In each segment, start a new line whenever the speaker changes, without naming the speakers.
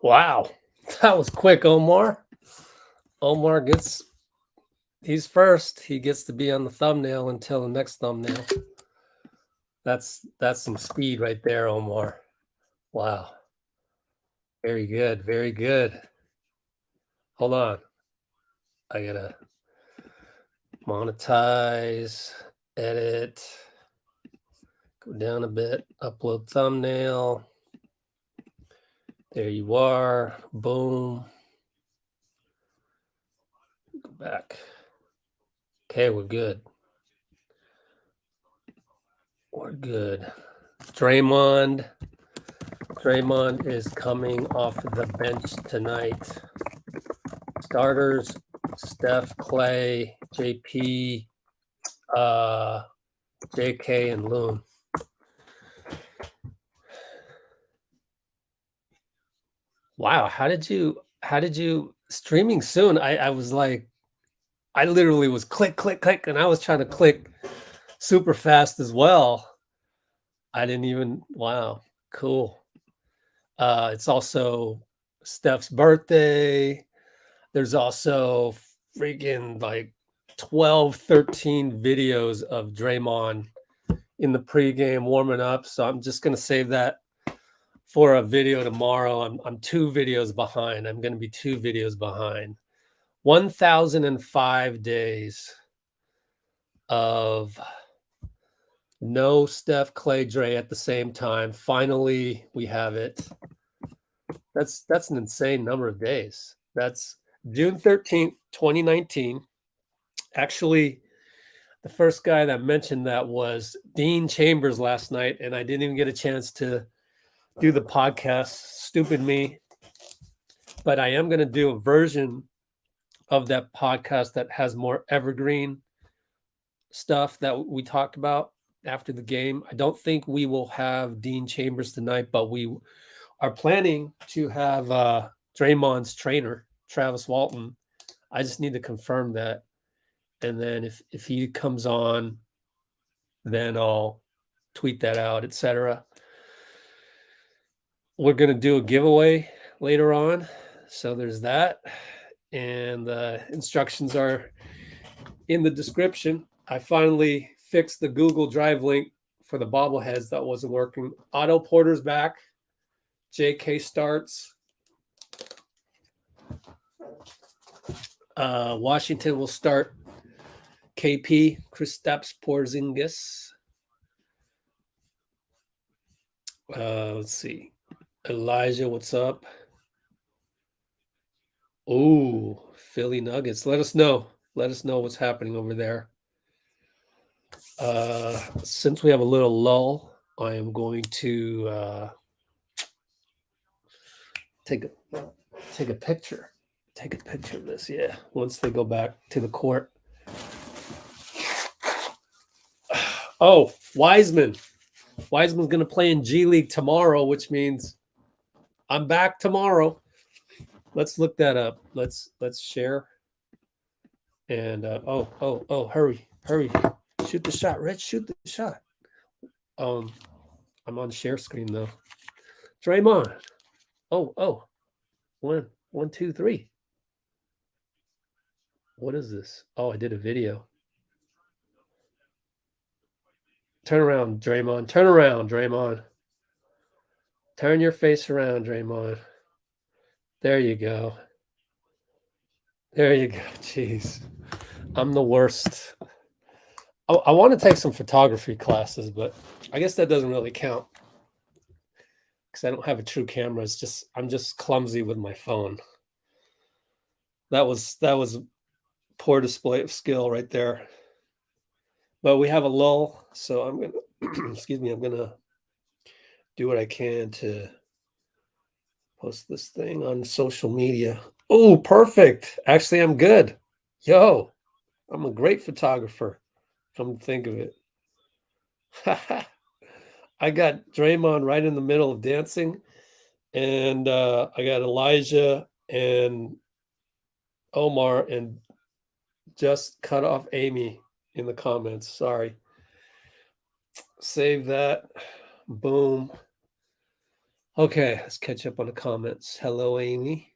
Wow, that was quick, Omar. Omar he's first. He gets to be on the thumbnail until the next thumbnail. That's some speed right there, Omar. Wow. Very good. Very good. Hold on. I gotta monetize, edit, go down a bit, upload thumbnail. There you are. Boom. Go back. Okay, we're good. We're good. Draymond is coming off the bench tonight. Starters: Steph, Clay, JP, JK, and Loon. Wow, how did you streaming soon? I was like, I literally was click, click, click, and I was trying to click super fast as well. I didn't even, wow, cool. It's also Steph's birthday. There's also freaking like 12, 13 videos of Draymond in the pregame warming up. So I'm just going to save that for a video tomorrow. I'm 2 videos behind. I'm going to be 2 videos behind. 1,005 days of no Steph, Clay, Dre at the same time. Finally, we have it. That's an insane number of days. That's June 13th, 2019. Actually, the first guy that mentioned that was Dean Chambers last night, and I didn't even get a chance to do the podcast. Stupid me. But I am going to do a version of that podcast that has more evergreen stuff that we talked about after the game. I don't think we will have Dean Chambers tonight, but we are planning to have Draymond's trainer, Travis Walton. I just need to confirm that. And then if he comes on, then I'll tweet that out, etc. We're going to do a giveaway later on. So there's that. And the instructions are in the description. I finally fixed the Google Drive link for the bobbleheads that wasn't working. Otto Porter's back. JK starts. Washington will start KP, Kristaps Porzingis. Let's see. Elijah, what's up? Oh, Philly Nuggets. Let us know. Let us know what's happening over there. Since we have a little lull, I am going to take a picture. Take a picture of this, yeah. Once they go back to the court. Oh, Wiseman. Wiseman's going to play in G League tomorrow, which means I'm back tomorrow. Let's look that up. Let's share. And hurry. Shoot the shot, Rich. Shoot the shot. I'm on share screen though. Draymond. Oh. 1, 2, 3. What is this? Oh, I did a video. Turn around, Draymond. Turn around, Draymond. Turn your face around, Draymond. There you go. There you go. Jeez. I'm the worst. I want to take some photography classes, but I guess that doesn't really count because I don't have a true camera. It's just I'm just clumsy with my phone. That was poor display of skill right there. But we have a lull, so I'm gonna excuse me. I'm gonna do what I can to post this thing on social media. Oh, perfect. Actually, I'm good. Yo, I'm a great photographer. Come to think of it. I got Draymond right in the middle of dancing, and I got Elijah and Omar, and just cut off Amy in the comments. Sorry. Save that. Boom. Okay, let's catch up on the comments. Hello, Amy.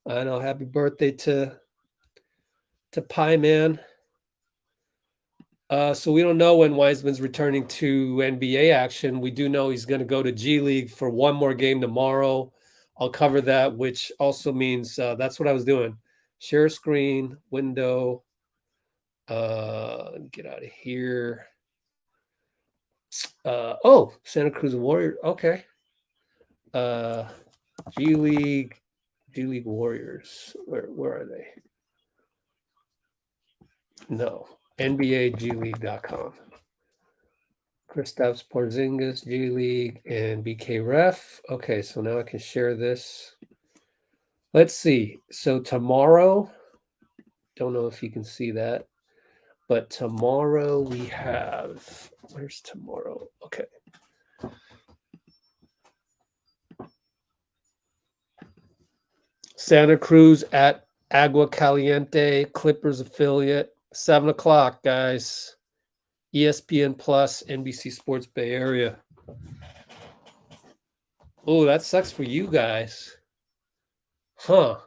I know. Happy birthday to Pie Man. So we don't know when Wiseman's returning to NBA action. We do know he's going to go to G League for one more game tomorrow. I'll cover that, which also means that's what I was doing. Share screen, window. Get out of here. Oh, Santa Cruz Warriors. Okay. G League Warriors. Where are they? No. NBAGleague.com. Kristaps Porzingis, G League, and BK Ref. Okay, so now I can share this. Let's see. So tomorrow, don't know if you can see that, but tomorrow we have, where's tomorrow? Okay. Santa Cruz at Agua Caliente, Clippers affiliate, 7 o'clock, guys. ESPN Plus, NBC Sports Bay Area. Oh, that sucks for you guys. Huh.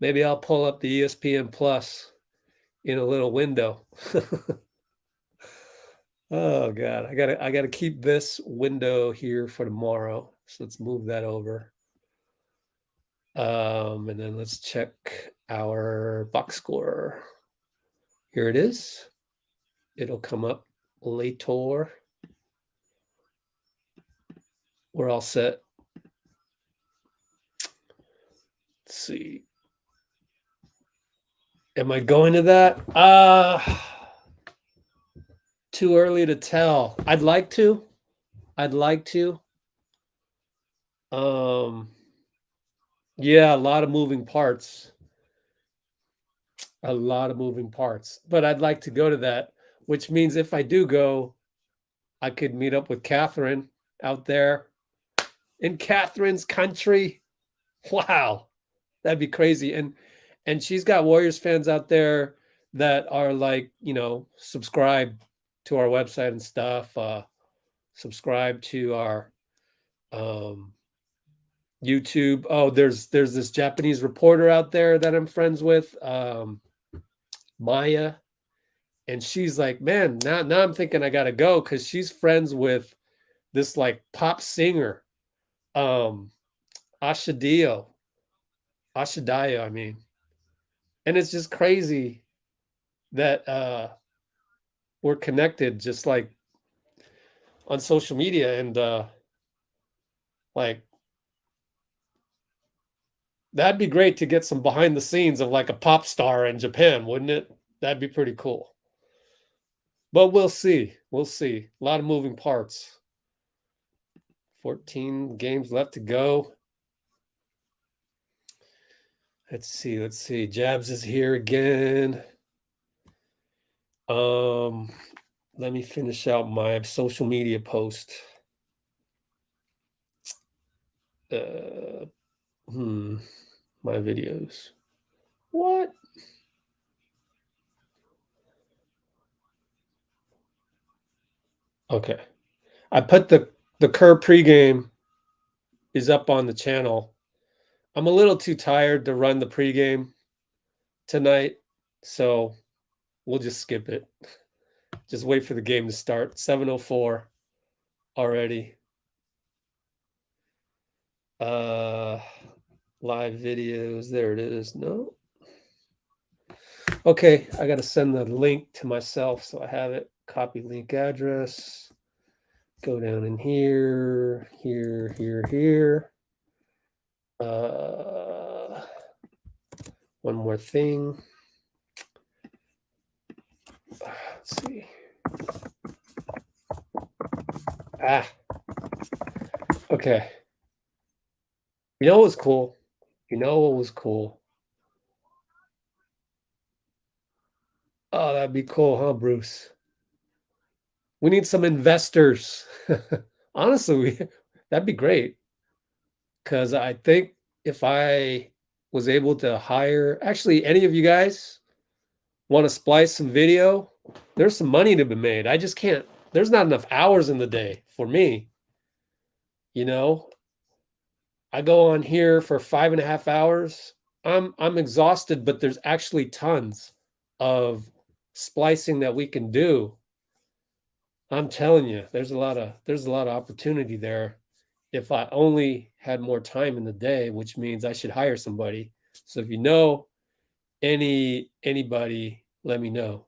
Maybe I'll pull up the ESPN Plus in a little window. Oh God, I gotta keep this window here for tomorrow. So let's move that over. And then let's check our box score. Here it is. It'll come up later. We're all set. Let's see. Am I going to that? Too early to tell. I'd like to. Yeah, a lot of moving parts. But I'd like to go to that, which means if I do go, I could meet up with Catherine out there in Catherine's country. Wow, that'd be crazy. And she's got Warriors fans out there that are like, subscribe to our website and stuff. Subscribe to our YouTube. Oh, there's this Japanese reporter out there that I'm friends with, Maya, and she's like, man, now I'm thinking I gotta go because she's friends with this like pop singer, Ashadiyo, I mean, and it's just crazy that we're connected just like on social media and like that'd be great to get some behind the scenes of like a pop star in Japan, wouldn't it? That'd be pretty cool. But we'll see. A lot of moving parts. 14 games left to go. Let's see. Jabs is here again. Let me finish out my social media post. My videos. What? Okay. I put the Kerr pregame is up on the channel. I'm a little too tired to run the pregame tonight, so we'll just skip it. Just wait for the game to start. 7:04 already. Live videos. There it is. No. Okay, I got to send the link to myself so I have it. Copy link address. Go down in here. One more thing. Let's see. Okay. You know what was cool? Oh, that'd be cool, huh, Bruce? We need some investors. Honestly, that'd be great. Because I think if I was able to hire, actually, any of you guys want to splice some video, there's some money to be made. I just can't, there's not enough hours in the day for me. You know, I go on here for 5.5 hours. I'm exhausted, but there's actually tons of splicing that we can do. I'm telling you, there's a lot of opportunity there. If I only had more time in the day, which means I should hire somebody. So if you know anybody, let me know.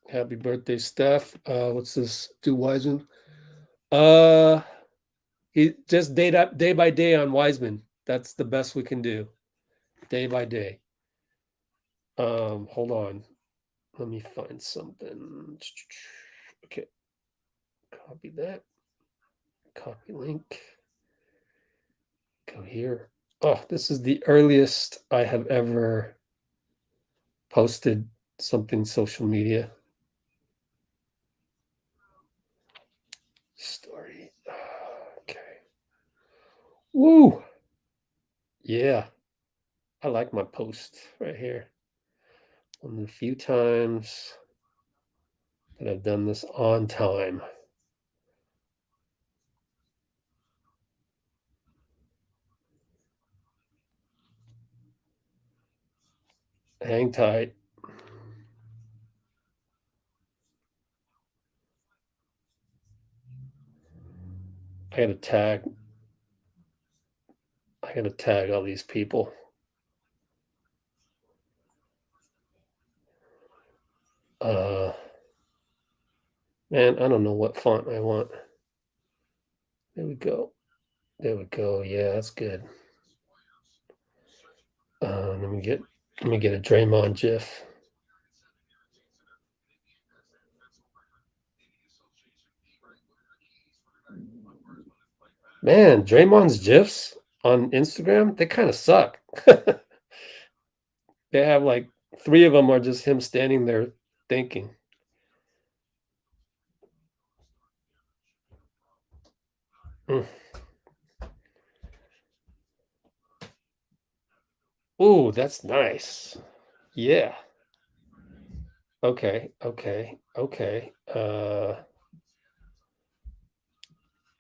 Happy birthday, Steph. What's this? Do Wiseman? Uh, he just day by day on Wiseman. That's the best we can do, day by day. Hold on. Let me find something. Okay, copy that. Copy link. Go here. Oh, this is the earliest I have ever posted something social media. Story. Okay. Woo. Yeah. I like my post right here. One of the few times that I've done this on time. Hang tight. I gotta tag all these people. Man, I don't know what font I want. There we go. There we go. Yeah, that's good. Let me get a Draymond GIF. Man, Draymond's GIFs on Instagram, they kind of suck. They have like 3 of them are just him standing there thinking. Mm. Ooh, that's nice. Yeah. Okay.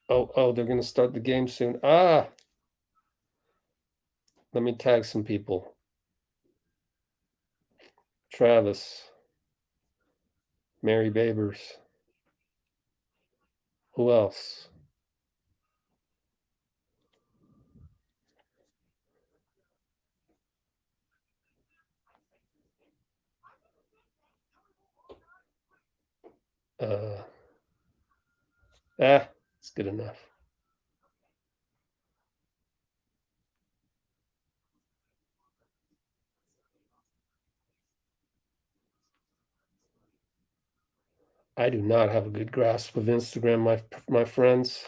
Oh, they're gonna start the game soon. Let me tag some people. Travis, Mary Babers. Who else? Uh, it's good enough. I do not have a good grasp of Instagram, my friends.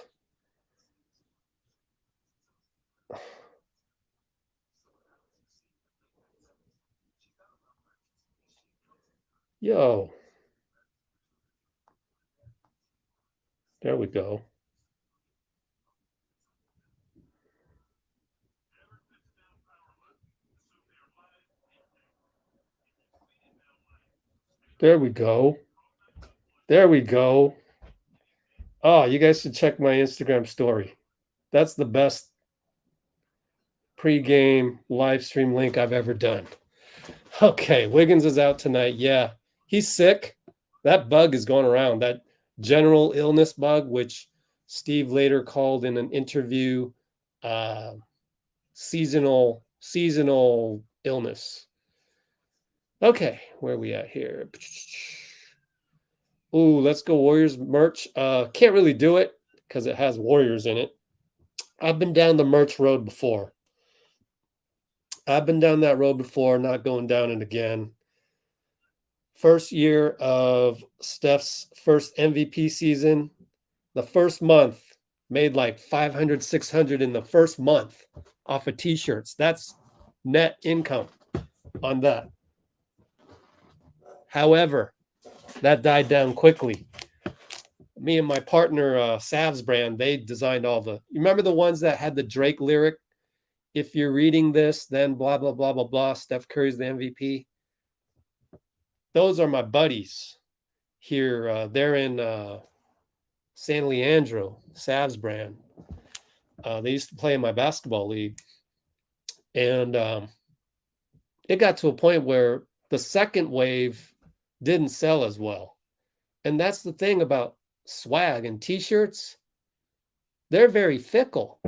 Yo, there we go. There we go. There we go. Oh, you guys should check my Instagram story. That's the best pregame live stream link I've ever done. Okay, Wiggins is out tonight. Yeah, he's sick. That bug is going around. That general illness bug, which Steve later called in an interview, uh, seasonal illness. Okay, where are we at here? Ooh, let's go Warriors merch. Can't really do it because it has Warriors in it. I've been down the merch road before. I've been down that road before, not going down it again. First year of Steph's first MVP season, the first month made like 500, 600 in the first month off of t-shirts. That's net income on that. However, that died down quickly. Me and my partner, Sav's brand, they designed all the, you remember the ones that had the Drake lyric? If you're reading this, then blah, blah, blah, blah, blah. Steph Curry's the MVP. Those are my buddies here. They're in San Leandro, Savs brand. They used to play in my basketball league. And it got to a point where the second wave didn't sell as well. And that's the thing about swag and t-shirts. They're very fickle.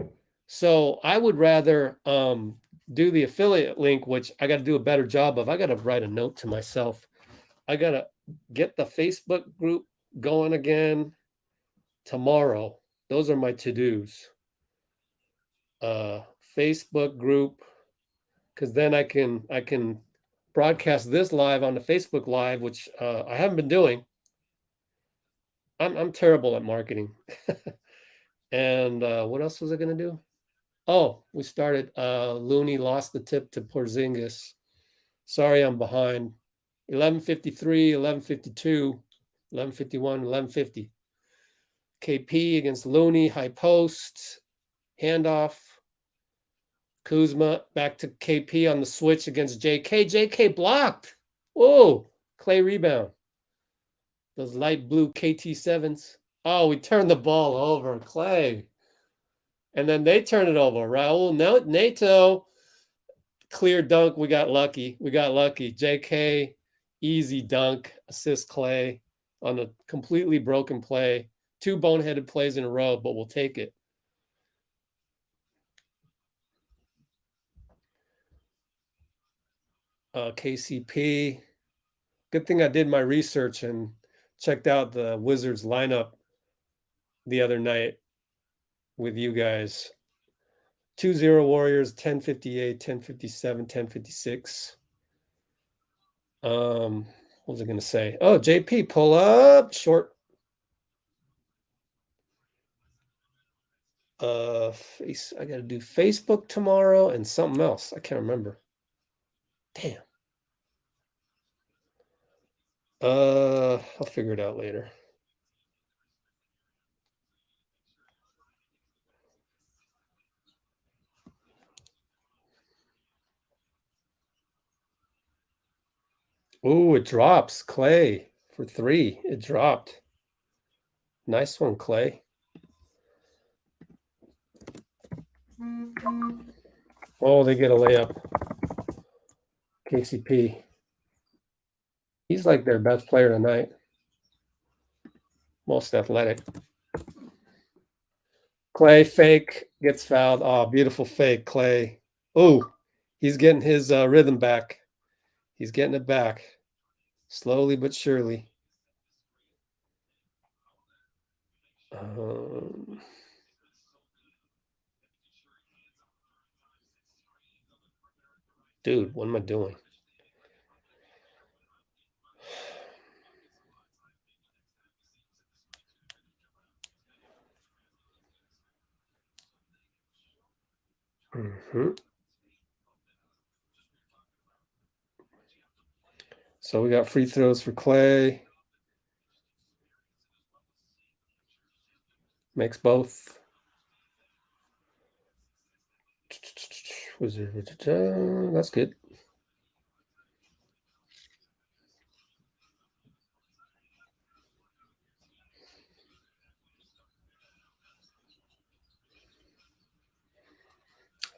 So I would rather do the affiliate link, which I got to do a better job of. I got to write a note to myself. I got to get the Facebook group going again tomorrow. Those are my to-dos. Facebook group, because then I can broadcast this live on the Facebook Live, which I haven't been doing. I'm terrible at marketing. And what else was I going to do? Oh, we started. Looney lost the tip to Porzingis. Sorry, I'm behind. 11:53, 11:52, 11:51, 11:50. KP against Looney, high post, handoff. Kuzma back to KP on the switch against JK. JK blocked. Whoa, Clay rebound. Those light blue KT7s. Oh, we turned the ball over. Clay. And then they turn it over. Raul, Nato, clear dunk. We got lucky. JK, easy dunk, assist Clay on a completely broken play. 2 boneheaded plays in a row, but we'll take it. KCP. Good thing I did my research and checked out the Wizards lineup the other night with you guys. 2-0 Warriors, 10:58, 10:57, 10:56. What was I going to say? Oh, JP, pull up, short. I got to do Facebook tomorrow and something else. I can't remember. Damn. I'll figure it out later. Oh, it drops. Clay for 3. It dropped. Nice one, Clay. Oh, they get a layup. KCP. He's like their best player tonight. Most athletic. Clay fake, gets fouled. Oh, beautiful fake, Clay. Oh, he's getting his rhythm back. He's getting it back. Slowly but surely. Dude, what am I doing? So we got free throws for Clay. Makes both. That's good.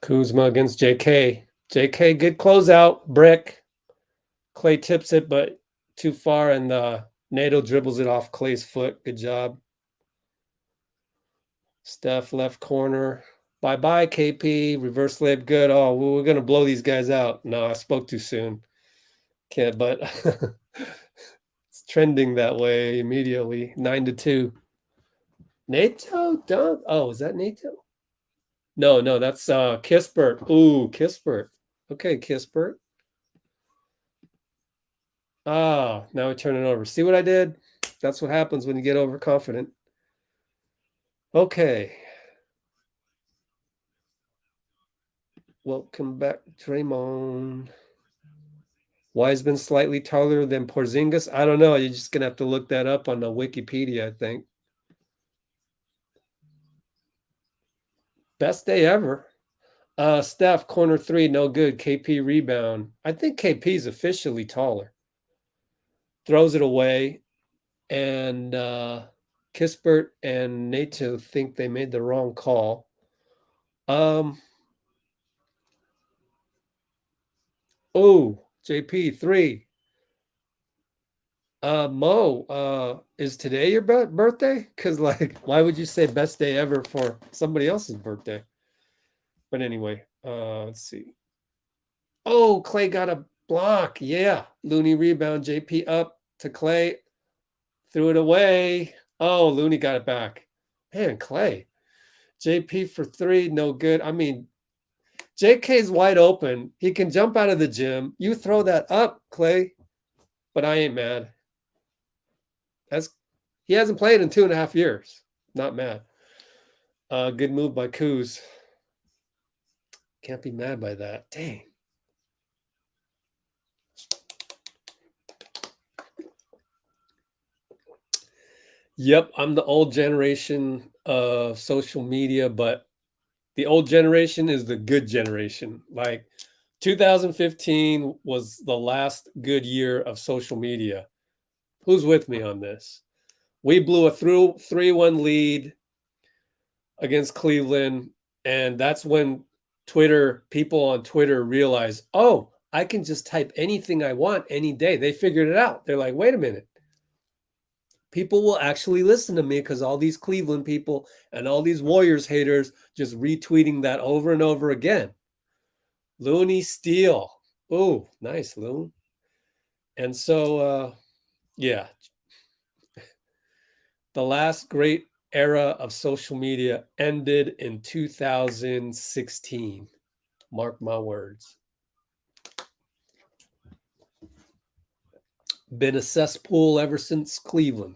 Kuzma against JK. JK, good closeout. Brick. Clay tips it, but too far, and Nato dribbles it off Clay's foot. Good job. Steph left corner. Bye-bye, KP. Reverse layup, good. Oh, well, we're going to blow these guys out. No, I spoke too soon. Can't, but it's trending that way immediately. 9-2. Nato dunk. Oh, is that Nato? No, that's Kispert. Ooh, Kispert. Okay, Kispert. Ah, now we turn it over. See what I did? That's what happens when you get overconfident. Okay. Welcome back, Draymond. Wiseman slightly taller than Porzingis. I don't know. You're just going to have to look that up on the Wikipedia, I think. Best day ever. Steph, corner 3, no good. KP rebound. I think KP's officially taller. Throws it away. And Kispert and Nato think they made the wrong call. Oh, JP 3. Mo, is today your birthday? Because like, why would you say best day ever for somebody else's birthday? But anyway, let's see. Oh, Clay got a block. Yeah, Looney rebound. JP up to Clay, threw it away. Oh, Looney got it back. Man, Clay. JP for 3, no good. I mean, JK's wide open. He can jump out of the gym. You throw that up, Clay. But I ain't mad. He hasn't played in 2.5 years. Not mad. Good move by Kuz. Can't be mad by that. Dang. Yep, I'm the old generation of social media, but the old generation is the good generation. Like 2015 was the last good year of social media. Who's with me on this? We blew a 3-1 lead against Cleveland, and that's when people on Twitter realized, oh, I can just type anything I want any day. They figured it out. They're like, wait a minute. People will actually listen to me because all these Cleveland people and all these Warriors haters just retweeting that over and over again. Looney steal. Oh, nice, Loon. And so, yeah, the last great era of social media ended in 2016. Mark my words. Been a cesspool ever since Cleveland.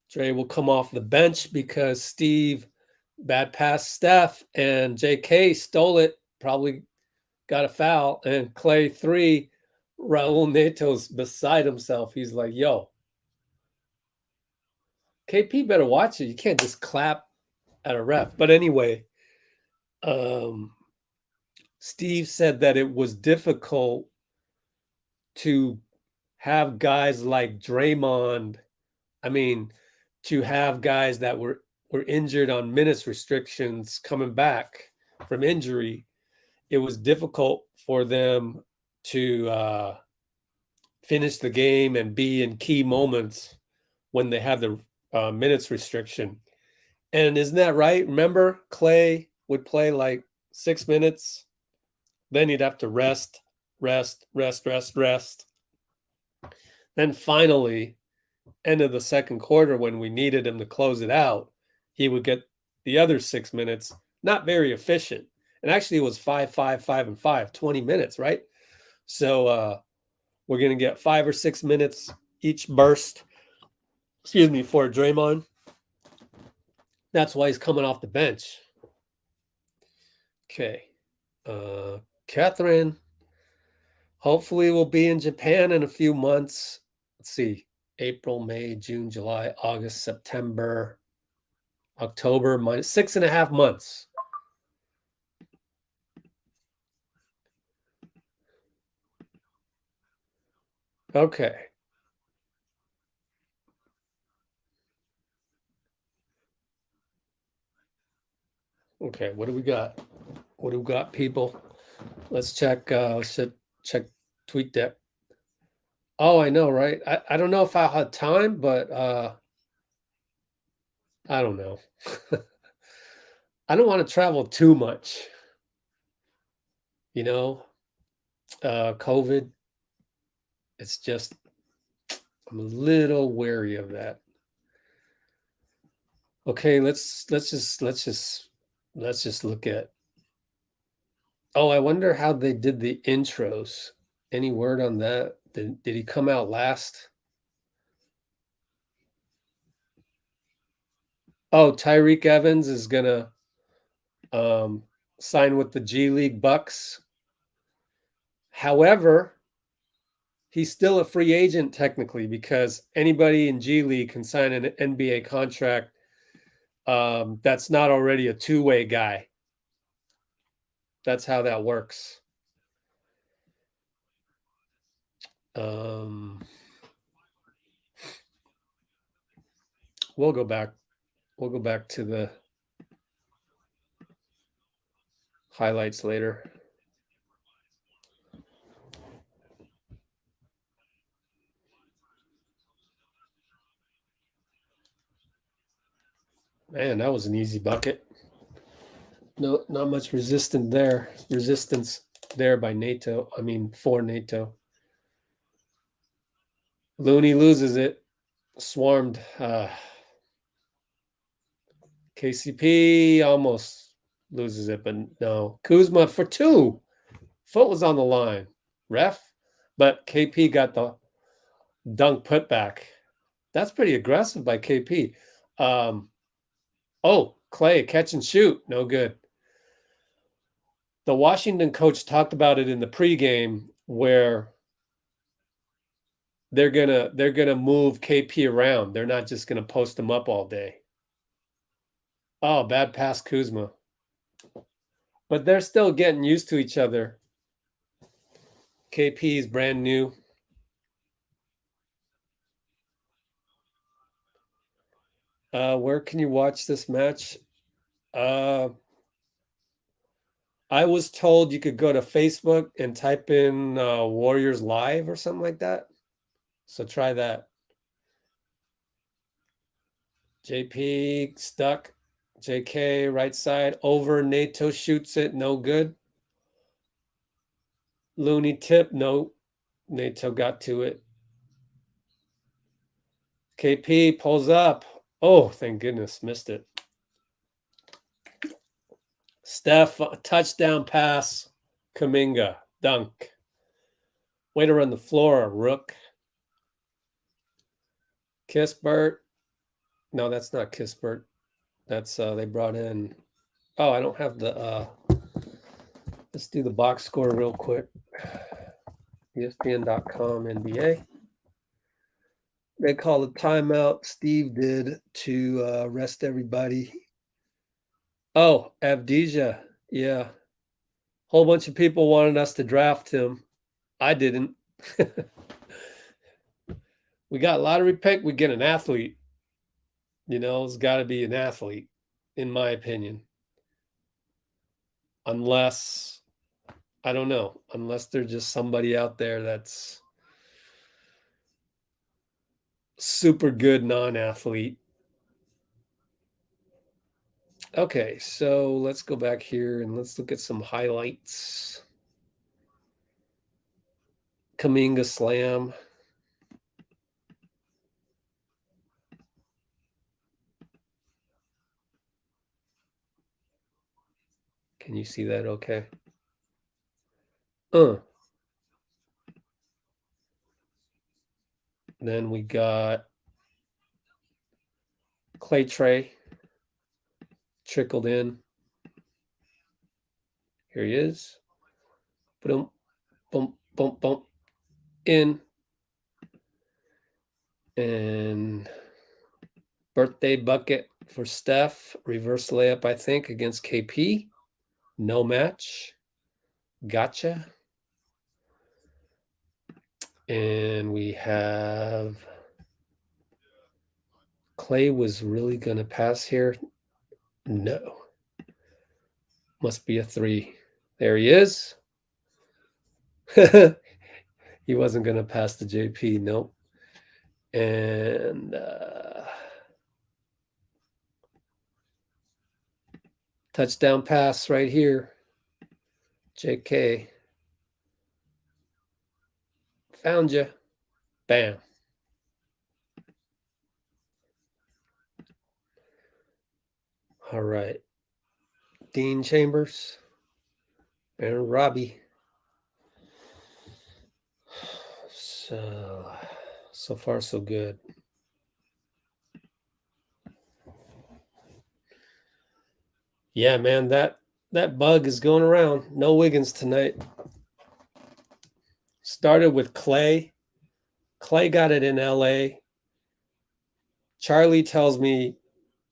Dre will come off the bench because Steve bad pass Steph and JK stole it, probably got a foul, and Clay 3, Raul Neto's beside himself. He's like, yo, KP better watch it. You can't just clap at a ref. But anyway, Steve said that it was difficult to have guys like Draymond. I mean, to have guys that were injured on minutes restrictions coming back from injury, it was difficult for them to finish the game and be in key moments when they had the minutes restriction. And isn't that right? Remember, Clay would play like 6 minutes, then he'd have to rest. Then finally, end of the second quarter, when we needed him to close it out, he would get the other 6 minutes. Not very efficient. And actually, it was 5, 5, 5, and 5, 20 minutes, right? So we're going to get 5 or 6 minutes each burst, for Draymond. That's why he's coming off the bench. Okay. Catherine, hopefully we'll be in Japan in a few months. Let's see. April, May, June, July, August, September, October, 6.5 months. Okay. Okay, what do we got? What do we got, people? Let's check check TweetDeck. Oh, I know, right? I don't know if I'll have time, but I don't know. I don't want to travel too much. COVID. It's just I'm a little wary of that. Okay, let's just look at. Oh, I wonder how they did the intros. Any word on that? Did he come out last? Oh, Tyreek Evans is gonna sign with the G League Bucks. However, he's still a free agent technically because anybody in G League can sign an NBA contract that's not already a two-way guy. That's how that works. We'll go back. We'll go back to the highlights later. Man, that was an easy bucket. No, not much resistance there by NATO. I mean, for NATO. Looney loses it. Swarmed. KCP almost loses it, but no. Kuzma for 2. Foot was on the line. Ref. But KP got the dunk putback. That's pretty aggressive by KP. Clay, catch and shoot. No good. The Washington coach talked about it in the pregame where they're gonna move KP around. They're not just gonna post him up all day. Oh, bad pass, Kuzma. But they're still getting used to each other. KP is brand new. Where can you watch this match? I was told you could go to Facebook and type in Warriors Live or something like that. So try that. JP stuck. JK right side over. NATO shoots it. No good. Looney tip. No. NATO got to it. KP pulls up. Oh, thank goodness. Missed it. Steph, touchdown pass. Kuminga, dunk. Way to run the floor, Rook. Kispert. No, that's not Kispert. That's they brought in. Oh, I don't have the let's do the box score real quick. ESPN.com NBA. They called a timeout. Steve did to rest everybody. Oh, Avdija. Yeah. Whole bunch of people wanted us to draft him. I didn't. We got lottery pick. We get an athlete. You know, it's got to be an athlete, in my opinion. Unless, I don't know, unless there's just somebody out there that's super good non-athlete. Okay, so let's go back here and let's look at some highlights. Kuminga slam. Can you see that okay? Then we got Clay Tray trickled in. Here he is. Boom, boom, boom, boom. In. And birthday bucket for Steph. Reverse layup, I think, against KP. No match. Gotcha. And we have Clay was really going to pass here. No. Must be a 3. There he is. He wasn't going to pass the JP. Nope. And touchdown pass right here. JK. Found you. Bam. All right. Dean Chambers and Robbie. So far so good. Yeah, man, that bug is going around. No Wiggins tonight. Started with Clay. Clay got it in LA. Charlie tells me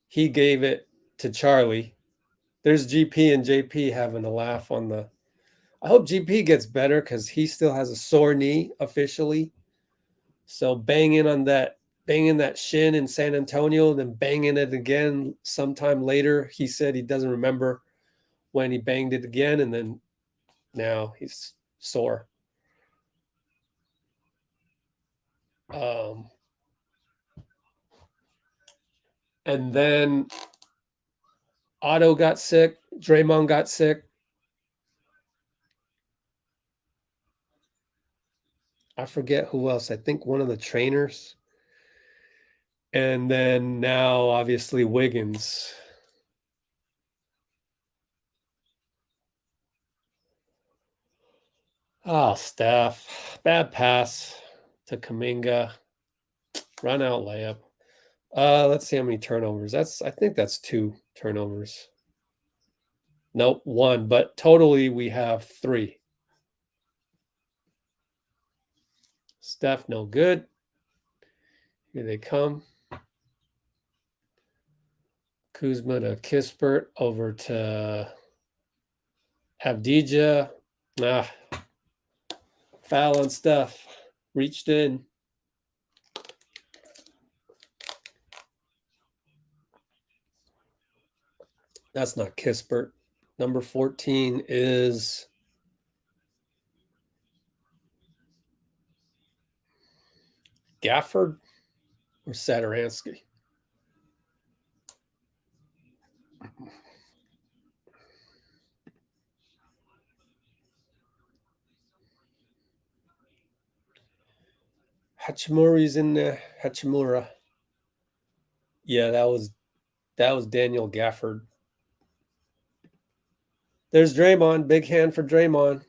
he gave it to Charlie. There's GP and JP having a laugh on the. I hope GP gets better because he still has a sore knee officially. So bang in on that banging that shin in San Antonio, then banging it again sometime later. He said he doesn't remember when he banged it again, and then now he's sore. And then Otto got sick. Draymond got sick. I forget who else. I think one of the trainers. And then now, obviously, Wiggins. Oh, Steph. Bad pass to Kuminga. Run out layup. Let's see how many turnovers. I think that's 2 turnovers. Nope, 1. But totally, we have 3. Steph, no good. Here they come. Kuzma to Kispert over to Avdija. Foul on Steph. Reached in. That's not Kispert. Number 14 is Gafford or Saturansky. Hachimura's in there. Hachimura. Yeah, that was Daniel Gafford. There's Draymond. Big hand for Draymond.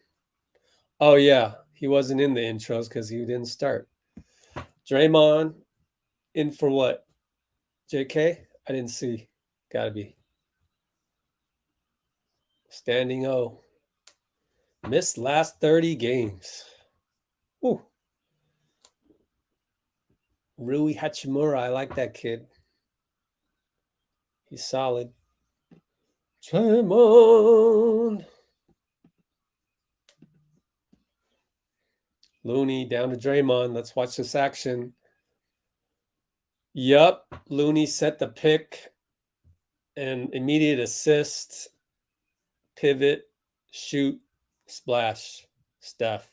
Oh yeah, he wasn't in the intros because he didn't start. Draymond in for what? JK? I didn't see. Gotta be. Standing O. Missed last 30 games. Ooh. Rui Hachimura. I like that kid. He's solid. Draymond. Looney down to Draymond. Let's watch this action. Yup. Looney set the pick and immediate assist. Pivot. Shoot. Splash. Steph.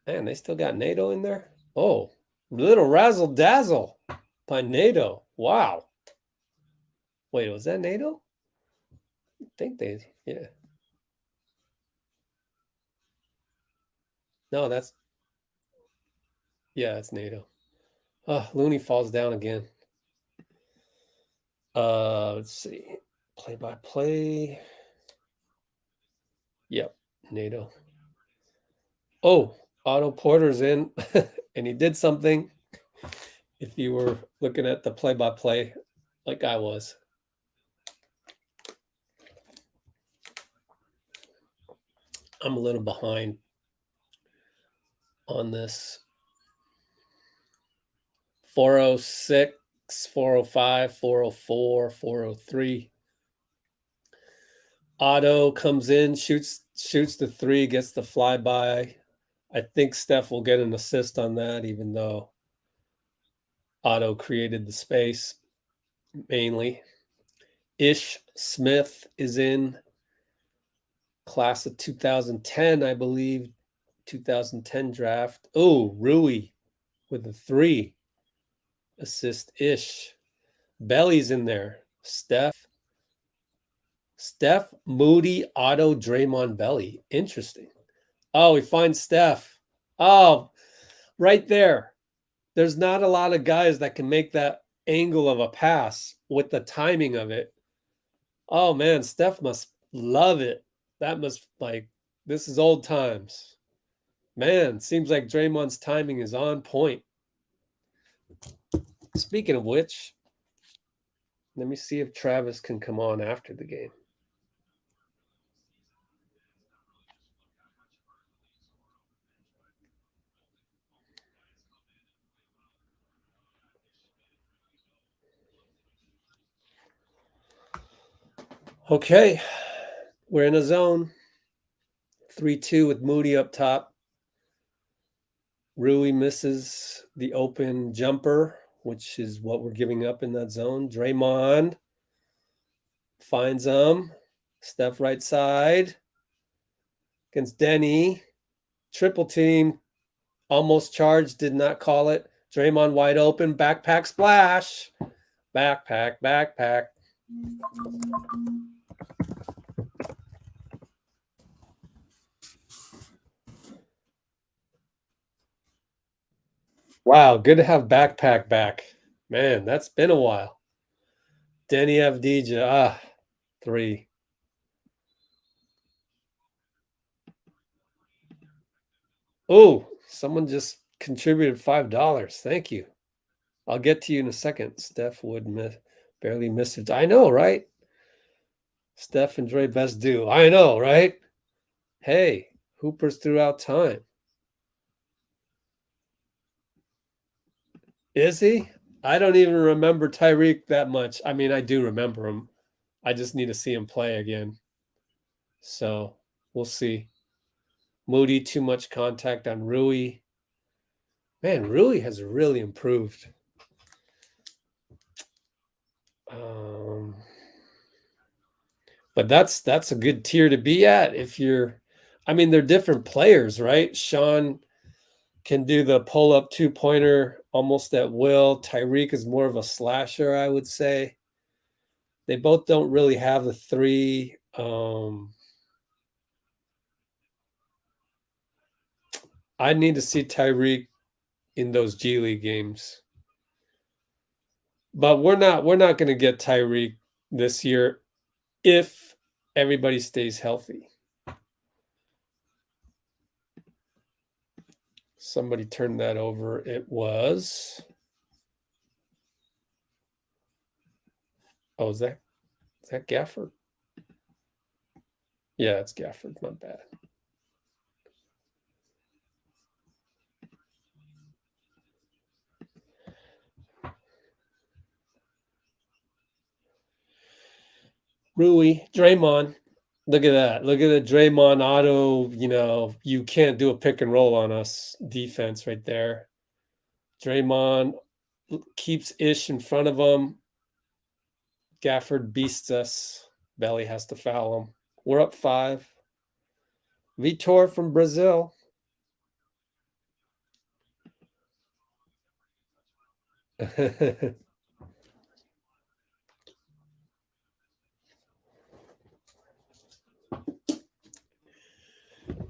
Man, they still got NATO in there? Oh, little razzle dazzle by NATO. Wow. Wait, was that NATO? I think yeah. No, that's NATO. Oh, Looney falls down again. Let's see. Play by play. Yep, NATO. Oh, Otto Porter's in, and he did something. If you were looking at the play by play, like I was. I'm a little behind on this. 406, 405, 404, 403. Otto comes in, shoots the 3, gets the flyby. I think Steph will get an assist on that, even though Otto created the space mainly. Ish Smith is in, class of 2010, I believe, 2010 draft. Oh, Rui with a 3. Assist Ish. Belly's in there. Steph, Moody, Otto, Draymond, Belly. Interesting. Oh, we find Steph. Oh, right there. There's not a lot of guys that can make that angle of a pass with the timing of it. Oh, man, Steph must love it. That must, this is old times. Man, seems like Draymond's timing is on point. Speaking of which, let me see if Travis can come on after the game. Okay, we're in a zone. 3-2 with Moody up top. Rui misses the open jumper, which is what we're giving up in that zone. Draymond finds him. Steph right side against Denny. Triple team. Almost charged, did not call it. Draymond wide open. Backpack splash. Backpack. Wow, good to have backpack back. Man, that's been a while. Denny Avdija, 3. Oh, someone just contributed $5. Thank you. I'll get to you in a second. Steph would barely miss it. I know, right? Steph and Dre best do. I know, right? Hey, hoopers throughout time. Is he? I don't even remember Tyreek that much. I mean, I do remember him. I just need to see him play again. So we'll see. Moody, too much contact on Rui. Man, Rui has really improved. But that's a good tier to be at if you're. I mean, they're different players, right? Sean can do the pull-up two-pointer almost at will. Tyreek is more of a slasher, I would say. They both don't really have the three. I need to see Tyreek in those G League games. But we're not going to get Tyreek this year if everybody stays healthy. Somebody turned that over. It was. Oh, is that Gafford? Yeah, it's Gafford. Not bad. Rui, Draymond. Look at that. Look at the Draymond auto. You can't do a pick and roll on us defense right there. Draymond keeps Ish in front of him. Gafford beasts us. Belly has to foul him. We're up 5. Vitor from Brazil.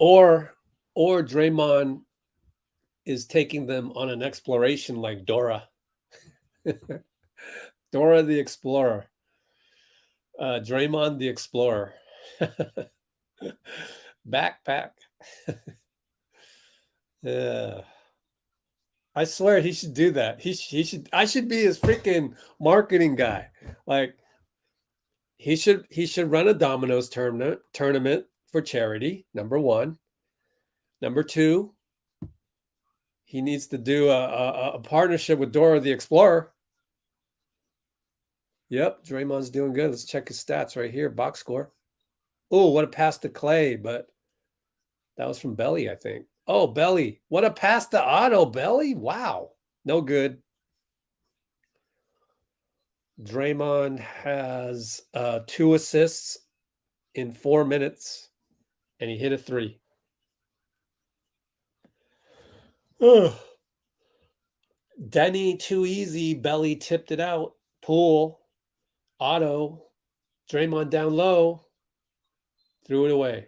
Or Draymond is taking them on an exploration like Dora. Dora the Explorer. Draymond the Explorer. Backpack. Yeah. I swear he should do that. He should. I should be his freaking marketing guy. Like he should run a dominoes tournament for charity. Number 1. Number 2, he needs to do a partnership with Dora the Explorer. Yep, Draymond's doing good. Let's check his stats right here. Box score. Oh, what a pass to Clay, but that was from Belly, I think. Oh, Belly. What a pass to Otto, Belly. Wow. No good. Draymond has 2 assists in 4 minutes, and he hit a 3. Ugh. Denny, too easy. Belly tipped it out. Poole. Otto. Draymond down low. Threw it away.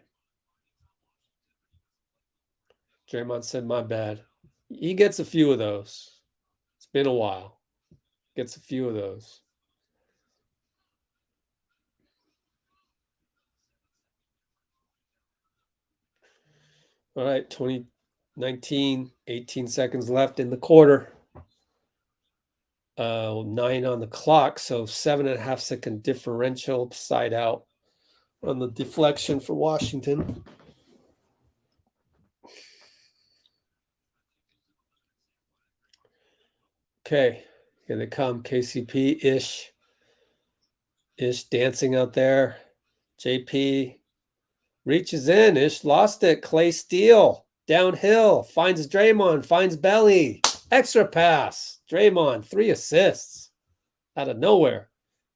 Draymond said, my bad. He gets a few of those. It's been a while. Gets a few of those. All right, 2019, 18 seconds left in the quarter. 9 on the clock, so 7.5 second differential side out on the deflection for Washington. Okay, here they come. KCP, Ish dancing out there. JP reaches in. Ish lost it. Clay steal. Downhill, finds Draymond, finds Belly. Extra pass. Draymond, 3 assists out of nowhere.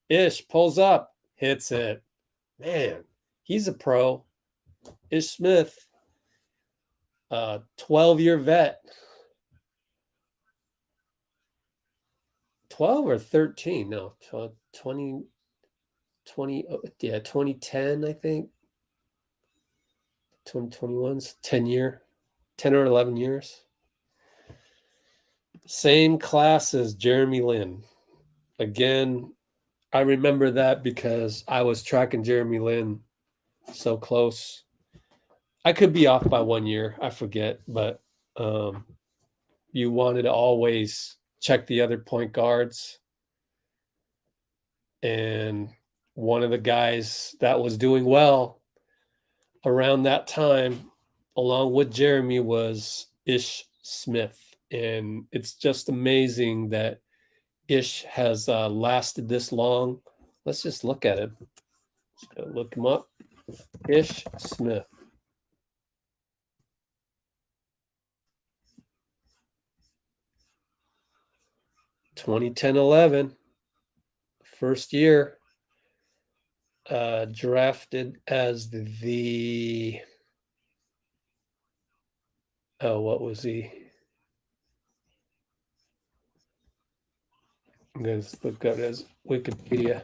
Ish pulls up, hits it. Man, he's a pro. Ish Smith, 12-year vet. 12 or 13? No, 20, 2010, I think. 2021's 10 or 11 years. Same class as Jeremy Lin. Again, I remember that because I was tracking Jeremy Lin so close. I could be off by 1 year. I forget, but you wanted to always check the other point guards. And one of the guys that was doing well around that time, along with Jeremy, was Ish Smith. And it's just amazing that Ish has lasted this long. Let's just look at him. Look him up. Ish Smith. (2010-11), first year, drafted as the what was he? I'm going to look up his Wikipedia.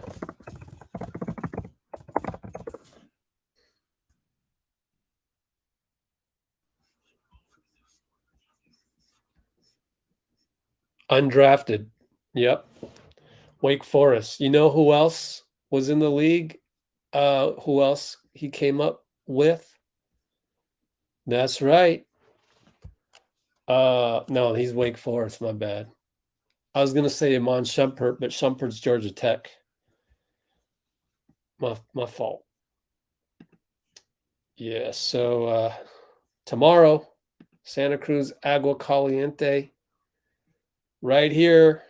Undrafted. Yep. Wake Forest. You know who else was in the league? Who else he came up with? That's right. No, he's Wake Forest. My bad. I was going to say Iman Shumpert, but Shumpert's Georgia Tech. My fault. Yeah, so tomorrow, Santa Cruz Agua Caliente. Right here,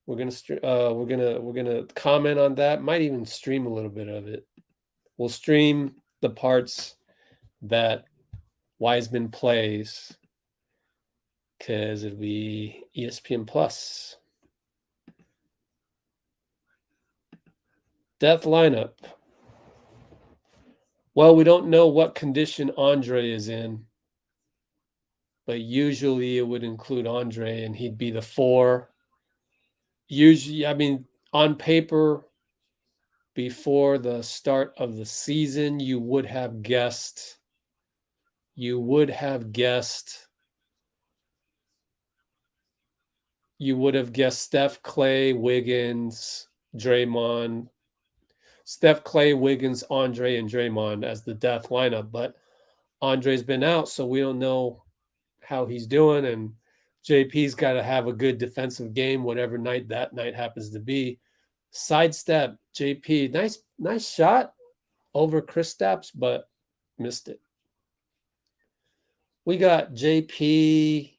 we're gonna comment on that. Might even stream a little bit of it. We'll stream the parts that Wiseman plays because it'll be ESPN Plus. Death lineup. Well, we don't know what condition Andre is in, but usually it would include Andre, and he'd be the 4. Usually, I mean, on paper, before the start of the season, you would have guessed Steph, Clay, Wiggins, Draymond, Steph, Clay, Wiggins, Andre, and Draymond as the death lineup. But Andre's been out, so we don't know how he's doing. And JP's got to have a good defensive game, whatever night that night happens to be. Sidestep, JP, nice shot over Kristaps, but missed it. We got JP,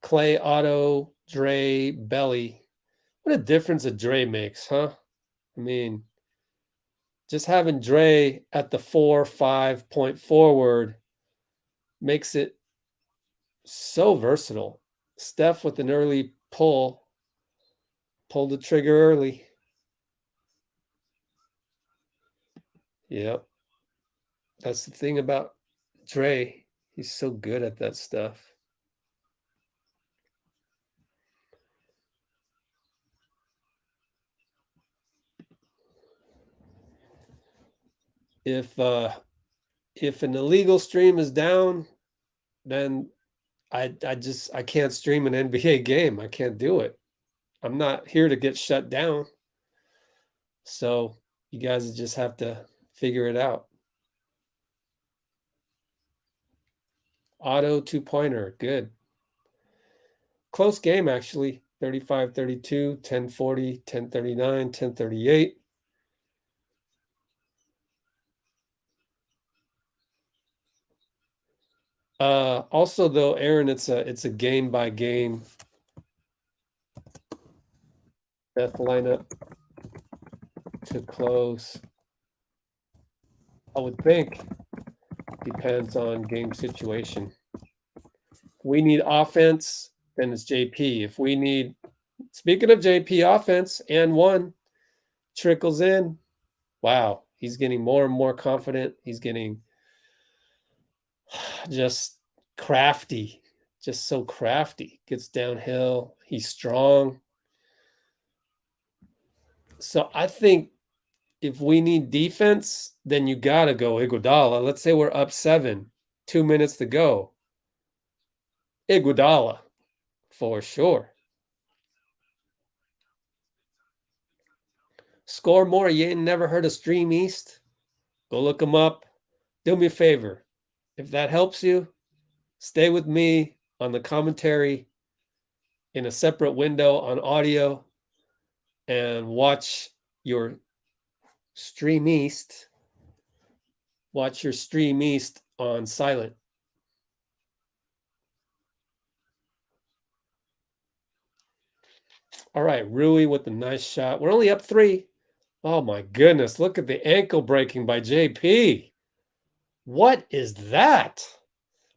Clay, Otto, Dre, Belly. What a difference a Dre makes, huh? I mean, just having Dre at the 4-5 point forward makes it so versatile. Steph with an early pulled the trigger early. Yep. That's the thing about Dre. He's so good at that stuff. If an illegal stream is down, then I can't stream an NBA game. I can't do it. I'm not here to get shut down. So you guys just have to figure it out. Auto 2-pointer, good. Close game, actually. 35-32, 10-40, 10-39, 10-38. Also, though, Aaron, it's a game by game death lineup to close. I would think Depends on game situation. If we need offense, then it's JP. If we need, speaking of JP offense, and one trickles in. Wow, he's getting more and more confident. He's getting just crafty, just so crafty. Gets downhill. He's strong. So I think if we need defense, then you got to go Iguodala. Let's say we're up 7, 2 minutes to go. Iguodala, for sure. Score more. You ain't never heard of Stream East? Go look them up. Do me a favor. If that helps you, stay with me on the commentary in a separate window on audio and watch your Stream East. Watch your Stream East on silent. All right, Rui with the nice shot. We're only up 3. Oh my goodness, look at the ankle breaking by JP. What is that?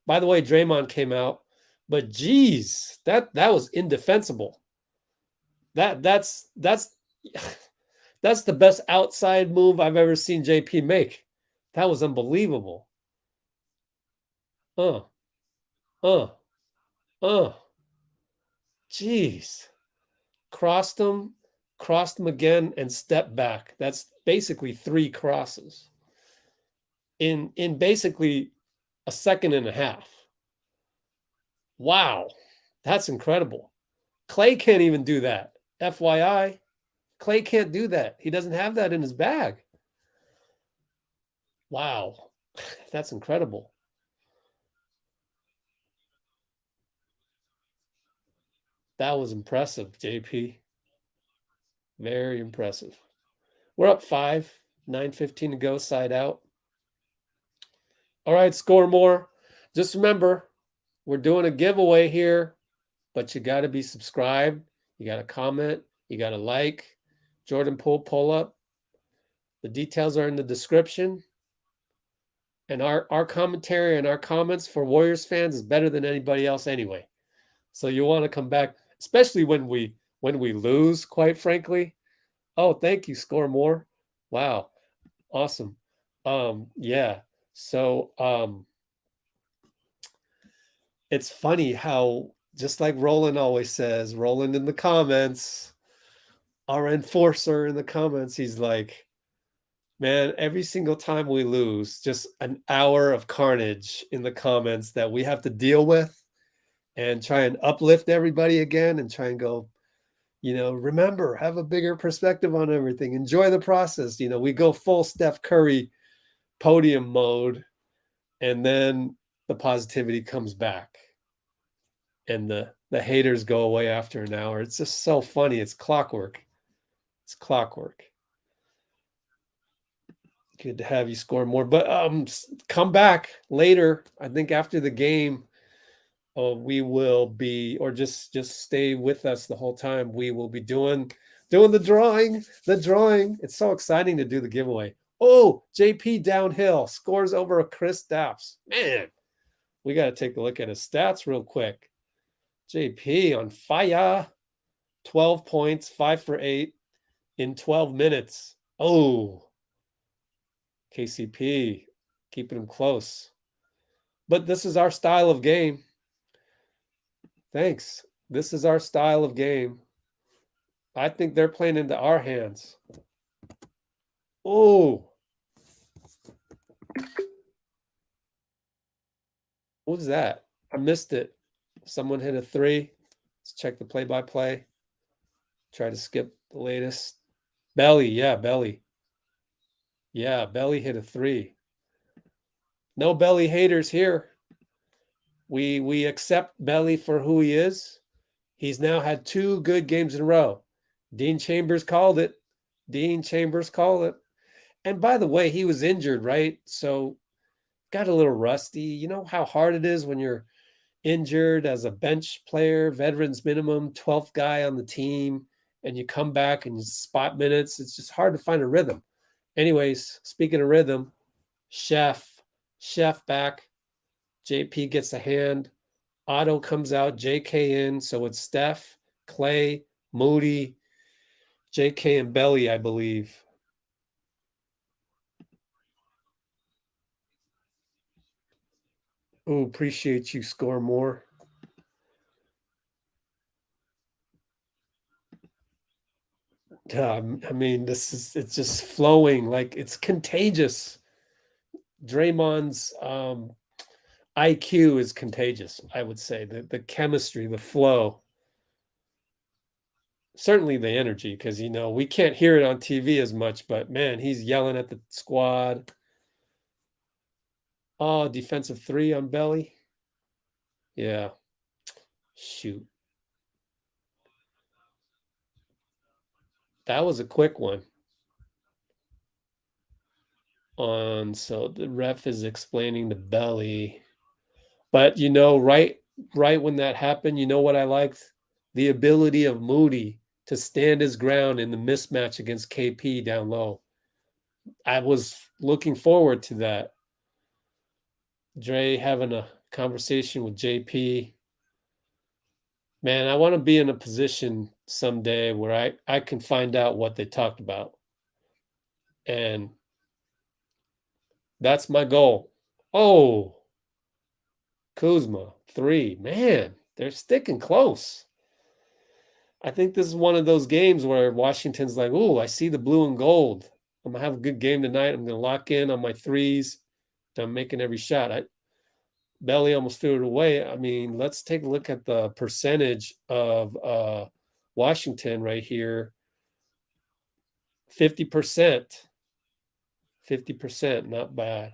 By the way, Draymond came out, but geez, that was indefensible. That's that's the best outside move I've ever seen JP make. That was unbelievable. Jeez. Crossed him again, and stepped back. That's basically 3 crosses in basically a second and a half. Wow, that's incredible. Clay can't even do that. FYI, Clay can't do that. He doesn't have that in his bag. Wow, that's incredible. That was impressive, JP. Very impressive. We're up 5, 9:15 to go, side out. All right, score more. Just remember, we're doing a giveaway here, but you got to be subscribed. You got to comment. You got to like. Jordan Poole pull-up. The details are in the description. And our commentary and our comments for Warriors fans is better than anybody else anyway. So you want to come back, especially when we lose, quite frankly. Oh, thank you. Score more. Wow. Awesome. Yeah. So it's funny how, just like Roland always says, Roland in the comments, our enforcer in the comments, he's like, man, every single time we lose, just an hour of carnage in the comments that we have to deal with, and try and uplift everybody again and try and go, remember, have a bigger perspective on everything. Enjoy the process. We go full Steph Curry podium mode, and then the positivity comes back and the haters go away after an hour. It's just so funny. It's clockwork. It's clockwork. Good to have you score more, but come back later. I think after the game, we will be, or just stay with us the whole time. We will be doing the drawing. It's so exciting to do the giveaway. Oh, JP downhill scores over Chris Stapps. Man, we got to take a look at his stats real quick. JP on fire. 12 points, 5 for 8 in 12 minutes. Oh, KCP keeping him close. But this is our style of game. Thanks. This is our style of game. I think they're playing into our hands. Oh. What was that? I missed it. Someone hit a 3. Let's check the play-by-play. Try to skip the latest. Belly, yeah, Belly. Yeah, Belly hit a 3. No Belly haters here. We accept Belly for who he is. He's now had 2 good games in a row. Dean Chambers called it. And by the way, he was injured, right? So got a little rusty. You know how hard it is when you're injured as a bench player, veterans minimum, 12th guy on the team, and you come back and you spot minutes. It's just hard to find a rhythm. Anyways, speaking of rhythm, Chef Chef back. JP gets a hand. Otto comes out. JK in. So it's Steph, Clay, Moody, JK, and Belly, I believe. Oh, appreciate you. Score more. I mean, it's just flowing like it's contagious. Draymond's IQ is contagious, I would say. The chemistry, the flow, certainly the energy, because we can't hear it on TV as much, but man, he's yelling at the squad. Oh, defensive three on Belly. Yeah. Shoot. That was a quick one. So the ref is explaining the Belly. But right when that happened, you know what I liked? The ability of Moody to stand his ground in the mismatch against KP down low. I was looking forward to that. Dre having a conversation with JP. Man, I want to be in a position someday where I can find out what they talked about. And that's my goal. Oh, Kuzma, 3. Man, they're sticking close. I think this is one of those games where Washington's like, oh, I see the blue and gold. I'm gonna have a good game tonight. I'm gonna lock in on my threes. I'm making every shot. Belly almost threw it away. I mean, let's take a look at the percentage of Washington right here. 50%. 50%, not bad.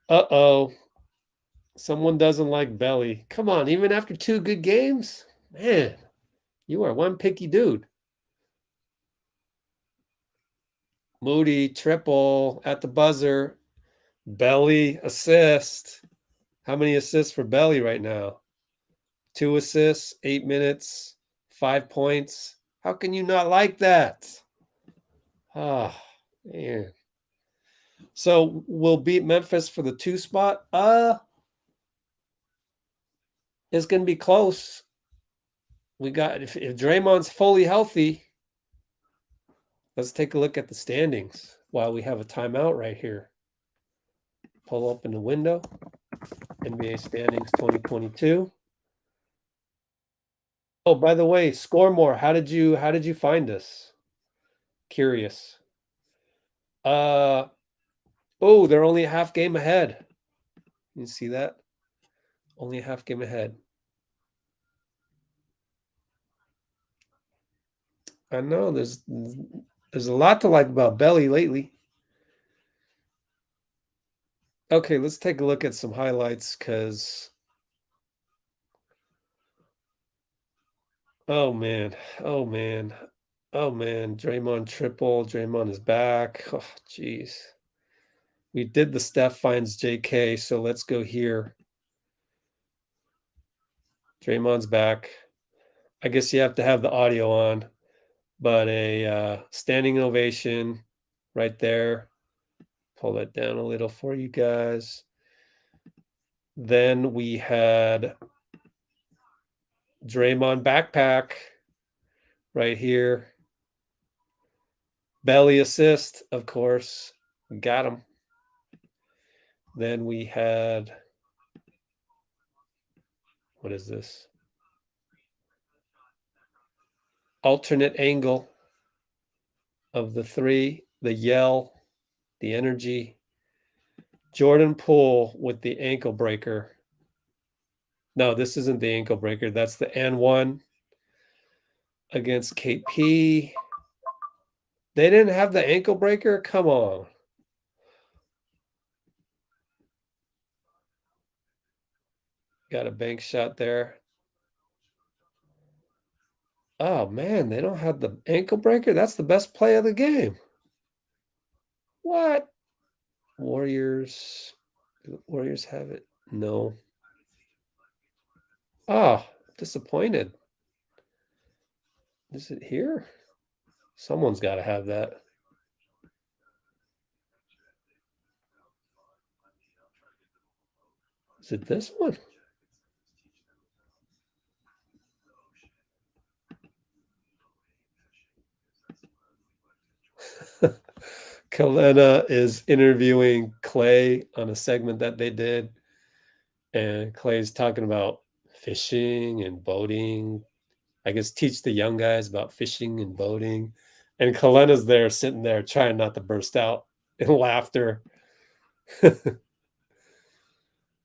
Uh-oh. Someone doesn't like Belly. Come on, even after 2 good games? Man, you are one picky dude. Moody, triple at the buzzer. Belly assist. How many assists for Belly right now? 2 assists, 8 minutes, 5 points. How can you not like that? Ah, man. So we'll beat Memphis for the 2 spot. It's gonna be close. We got if Draymond's fully healthy. Let's take a look at the standings while we have a timeout right here. Pull open the window. NBA standings 2022. Oh, by the way, score more. How did you find us? Curious. Oh, they're only a half game ahead. You see that? Only a half game ahead. I know there's a lot to like about Belly lately. Okay, let's take a look at some highlights because oh man, oh man, oh man, Draymond triple. Draymond is back. Oh, jeez. We did the Steph finds JK, so let's go here. Draymond's back. I guess you have to have the audio on, but a standing ovation right there. Pull that down a little for you guys. Then we had Draymond backpack right here. Belly assist, of course. Got him. Then we had, what is this? Alternate angle of the 3, the yell, the energy. Jordan Poole with the ankle breaker. No, this isn't the ankle breaker. That's the N1 against KP. They didn't have the ankle breaker? Come on. Got a bank shot there. Oh, man, they don't have the ankle breaker? That's the best play of the game. What? Warriors have it? No. Oh, disappointed. Is it here? Someone's got to have that. Is it this one? Kalena is interviewing Clay on a segment that they did. And Clay's talking about fishing and boating. I guess teach the young guys about fishing and boating. And Kalena's there sitting there trying not to burst out in laughter.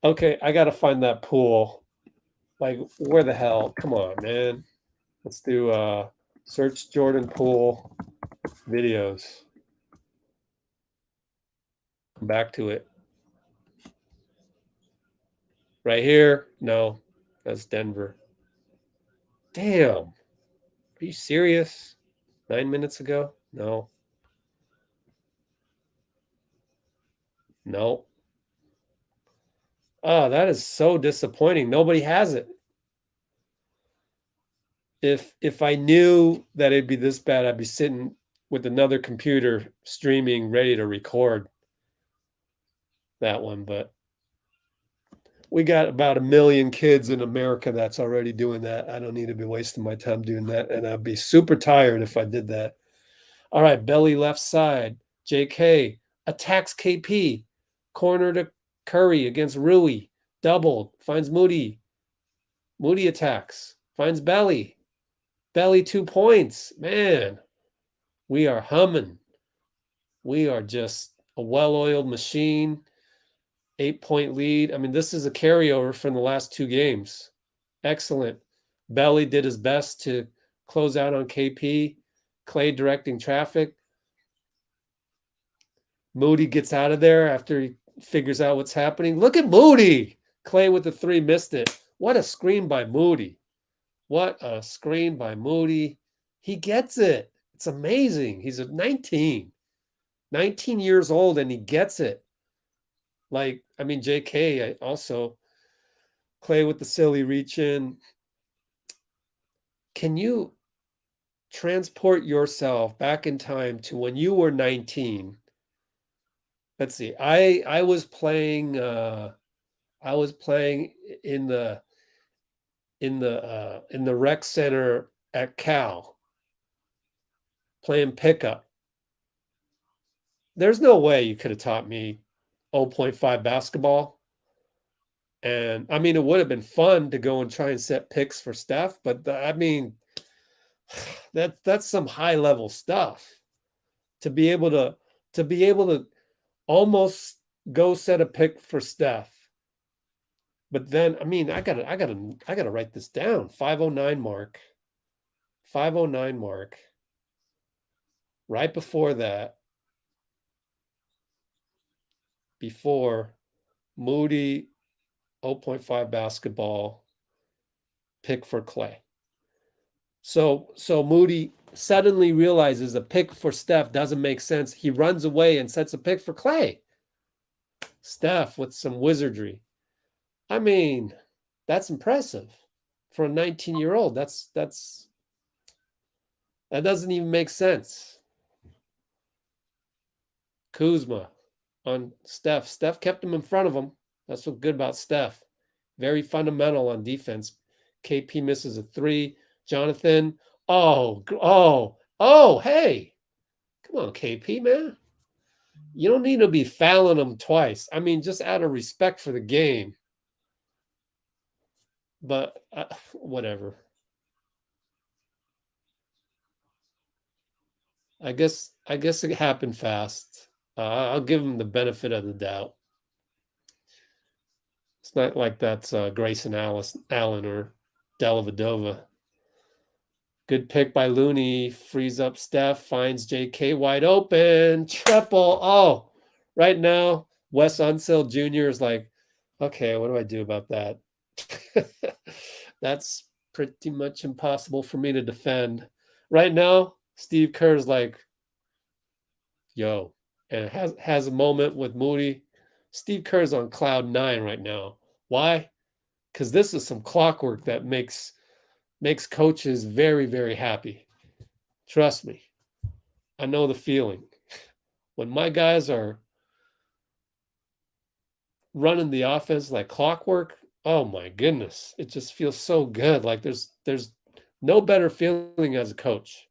Okay, I gotta find that pool. Like, where the hell? Come on, man. Let's do search Jordan Poole videos. Come back to it. Right here? No, that's Denver. Damn. Are you serious? 9 minutes ago? No. No. Oh, that is so disappointing. Nobody has it. If I knew that it'd be this bad, I'd be sitting with another computer streaming, ready to record that one. But we got about 1 million kids in America that's already doing that. I don't need to be wasting my time doing that. And I'd be super tired if I did that. All right, belly left side. JK attacks KP. Corner to Curry against Rui. Doubled. Finds Moody. Moody attacks. Finds Belly. Belly 2 points. Man, we are humming. We are just a well-oiled machine. 8-point lead. I mean, this is a carryover from the last 2 games. Excellent. Belly did his best to close out on KP. Clay directing traffic. Moody gets out of there after he figures out what's happening. Look at Moody. Clay with the 3 missed it. What a screen by Moody. What a screen by Moody. He gets it. It's amazing. He's 19 years old, and he gets it. Like, I mean, JK also, Clay with the silly reach in. Can you transport yourself back in time to when you were 19? Let's see. I was playing in the rec center at Cal, playing pickup. There's no way you could have taught me 0.5 basketball. And I mean, it would have been fun to go and try and set picks for Steph, but I mean, that's some high level stuff to be able to almost go set a pick for Steph. But then, I mean, I gotta write this down. 509 mark. 509 mark. Right before that, before Moody 0.5 basketball pick for Clay. So Moody suddenly realizes a pick for Steph doesn't make sense. He runs away and sets a pick for Clay. Steph with some wizardry. I mean, that's impressive for a 19-year-old. That doesn't even make sense. Kuzma on Steph. Steph kept him in front of him. That's what's good about Steph. Very fundamental on defense. KP misses a 3. Jonathan. Oh, hey. Come on, KP, man. You don't need to be fouling him twice. I mean, just out of respect for the game. But whatever. I guess it happened fast. I'll give him the benefit of the doubt. It's not like that's Grayson Allen or Dellavedova. Good pick by Looney. Frees up Steph. Finds JK wide open. Triple. Oh, right now, Wes Unseld Jr. is like, okay, what do I do about that? That's pretty much impossible for me to defend. Right now, Steve Kerr's like, yo, and has a moment with Moody. Steve Kerr's on cloud 9 right now. Why? Because this is some clockwork that makes coaches very, very happy. Trust me. I know the feeling. When my guys are running the offense like clockwork. Oh my goodness. It just feels so good. Like there's no better feeling as a coach.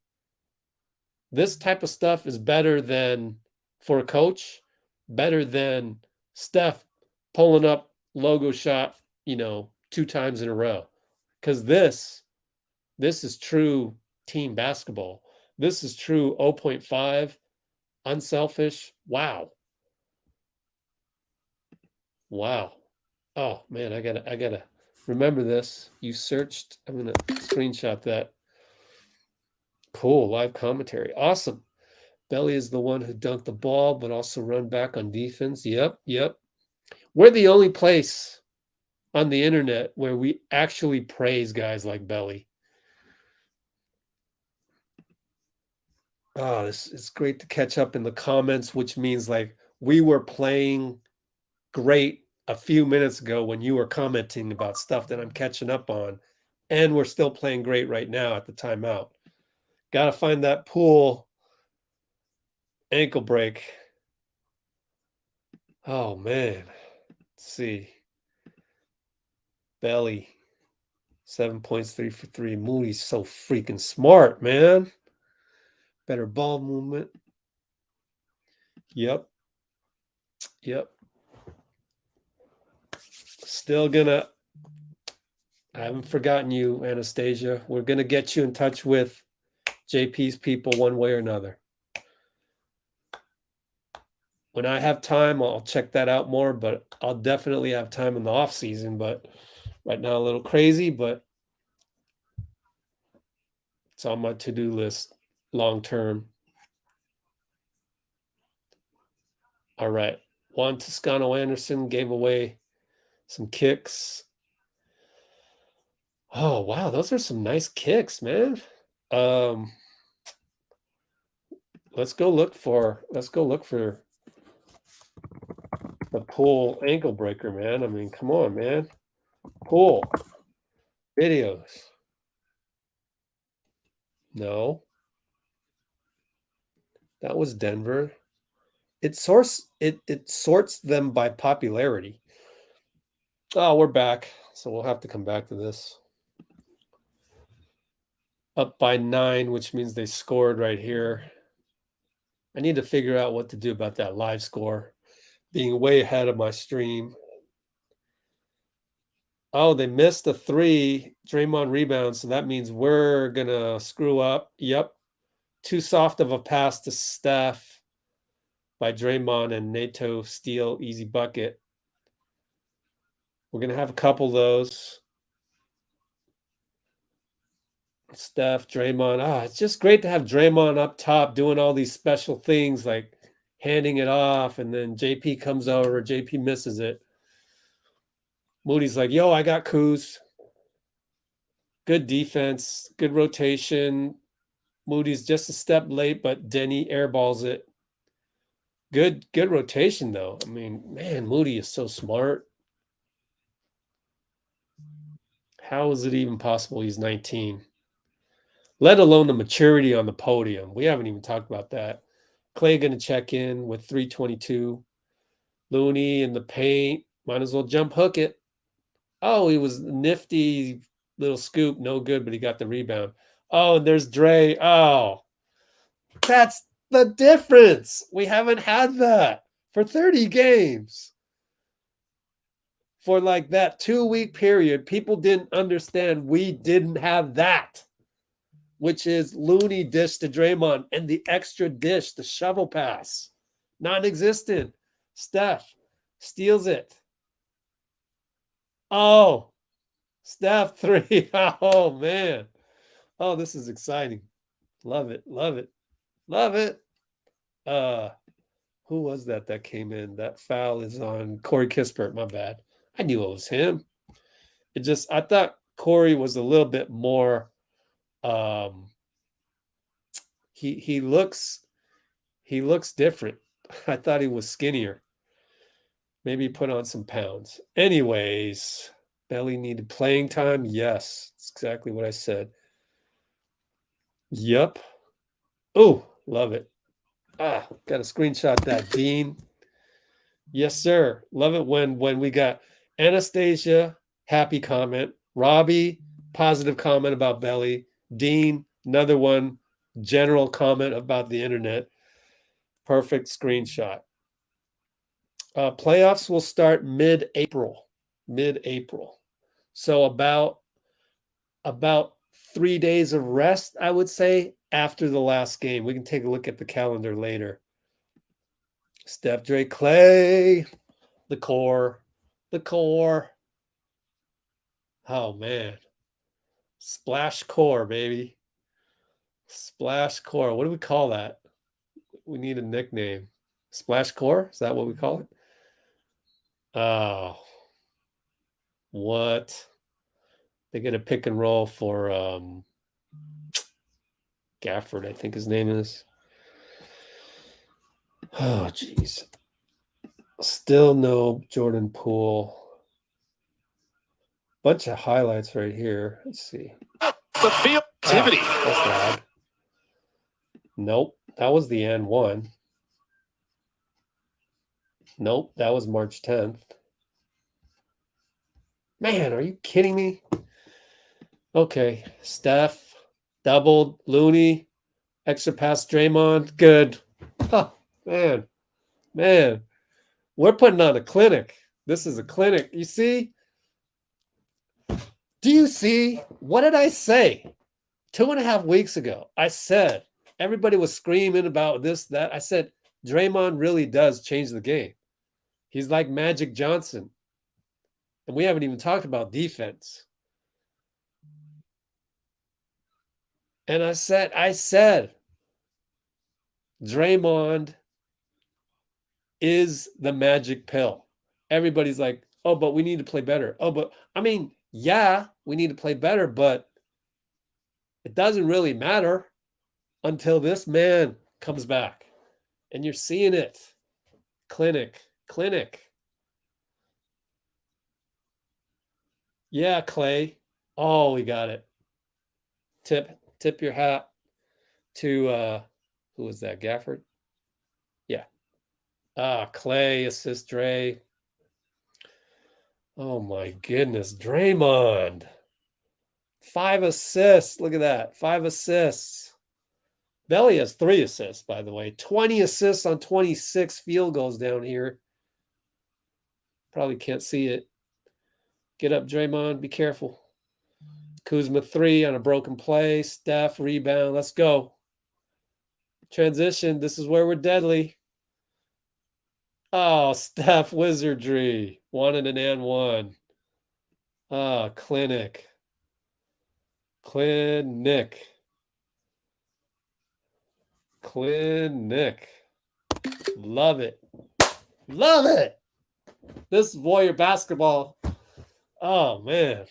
This type of stuff is better than, for a coach, better than Steph pulling up logo shot, 2 times in a row. Because this is true team basketball. This is true 0.5, unselfish. Wow. Wow. Oh man, I gotta remember this. You searched. I'm gonna screenshot that. Cool. Live commentary. Awesome. Belly is the one who dunked the ball, but also run back on defense. Yep. We're the only place on the internet where we actually praise guys like Belly. Oh, this is great to catch up in the comments, which means like we were playing great a few minutes ago when you were commenting about stuff that I'm catching up on, and we're still playing great right now at the timeout. Got to find that pool ankle break. Oh man, let's see. Belly, 7 points, 3 for 3. Moody's so freaking smart, man. Better ball movement. Yep. Still gonna, I haven't forgotten you, Anastasia. We're gonna get you in touch with JP's people one way or another. When I have time, I'll check that out more, but I'll definitely have time in the off season. But right now, a little crazy, but it's on my to-do list long term. All right. Juan Toscano Anderson gave away some kicks. Oh, wow. Those are some nice kicks, man. Let's go look for the pool ankle breaker, man. I mean, come on, man. Pool videos. No. That was Denver. It sorts them by popularity. Oh, we're back. So we'll have to come back to this. Up by 9, which means they scored right here. I need to figure out what to do about that live score being way ahead of my stream. Oh, they missed a 3 Draymond rebound, so that means we're going to screw up. Yep. Too soft of a pass to Steph by Draymond, and Nato steal easy bucket. We're going to have a couple of those. Steph, Draymond. It's just great to have Draymond up top doing all these special things like handing it off, and then JP comes over, JP misses it. Moody's like, yo, I got Kuz. Good defense, good rotation. Moody's just a step late, but Denny airballs it. Good rotation, though. I mean, man, Moody is so smart. How is it even possible he's 19? Let alone the maturity on the podium. We haven't even talked about that. Clay going to check in with 322. Looney in the paint. Might as well jump hook it. Oh, he was nifty little scoop. No good, but he got the rebound. Oh, and there's Dre. Oh, that's the difference. We haven't had that for 30 games. For like that 2-week period, people didn't understand we didn't have that, which is Looney dish to Draymond and the extra dish, the shovel pass. Non-existent. Steph steals it. Oh, Steph 3. Oh, man. Oh, this is exciting. Love it. Who was that came in? That foul is on Corey Kispert. My bad. I knew it was him. I thought Corey was a little bit more. He looks different. I thought he was skinnier. Maybe put on some pounds. Anyways, Belly needed playing time. Yes, that's exactly what I said. Yep. Oh, love it. Got to screenshot that, Dean. Yes, sir. Love it when we got Anastasia, happy comment. Robbie, positive comment about Belly. Dean, another one, general comment about the internet. Perfect screenshot. Playoffs will start mid-April. Mid-April. So about 3 days of rest, I would say, after the last game. We can take a look at the calendar later. Steph, Dre, Clay, the core. Oh man. Splash core, baby. Splash core. What do we call that? We need a nickname. Splash core? Is that what we call it? Oh. What? They get a pick and roll for Gafford, I think his name is. Oh, jeez. Still no Jordan Poole. Bunch of highlights right here. Let's see.
The field activity.
That's loud. Nope. That was the N1. Nope. That was March 10th. Man, are you kidding me? Okay. Steph, doubled. Looney, extra pass Draymond. Good. Oh, man. We're putting on a clinic. This is a clinic. You see? Do you see? What did I say 2.5 weeks ago? I said, everybody was screaming about this, that. I said, Draymond really does change the game. He's like Magic Johnson. And we haven't even talked about defense. And I said, Draymond is the magic pill. Everybody's like, oh, but we need to play better. Oh, but I mean, yeah, we need to play better, but it doesn't really matter until this man comes back. And you're seeing it. Clinic. Yeah, Clay. Oh, we got it. Tip your hat to who was that? Gafford? Yeah. Clay, assist Dre. Oh my goodness. Draymond. 5 assists. Look at that. 5 assists. Belly has 3 assists, by the way. 20 assists on 26 field goals down here. Probably can't see it. Get up, Draymond. Be careful. Kuzma 3 on a broken play. Steph rebound. Let's go. Transition. This is where we're deadly. Oh, Steph wizardry. Wanted an and one. Clinic. Love it. This is Warrior basketball. Oh, man.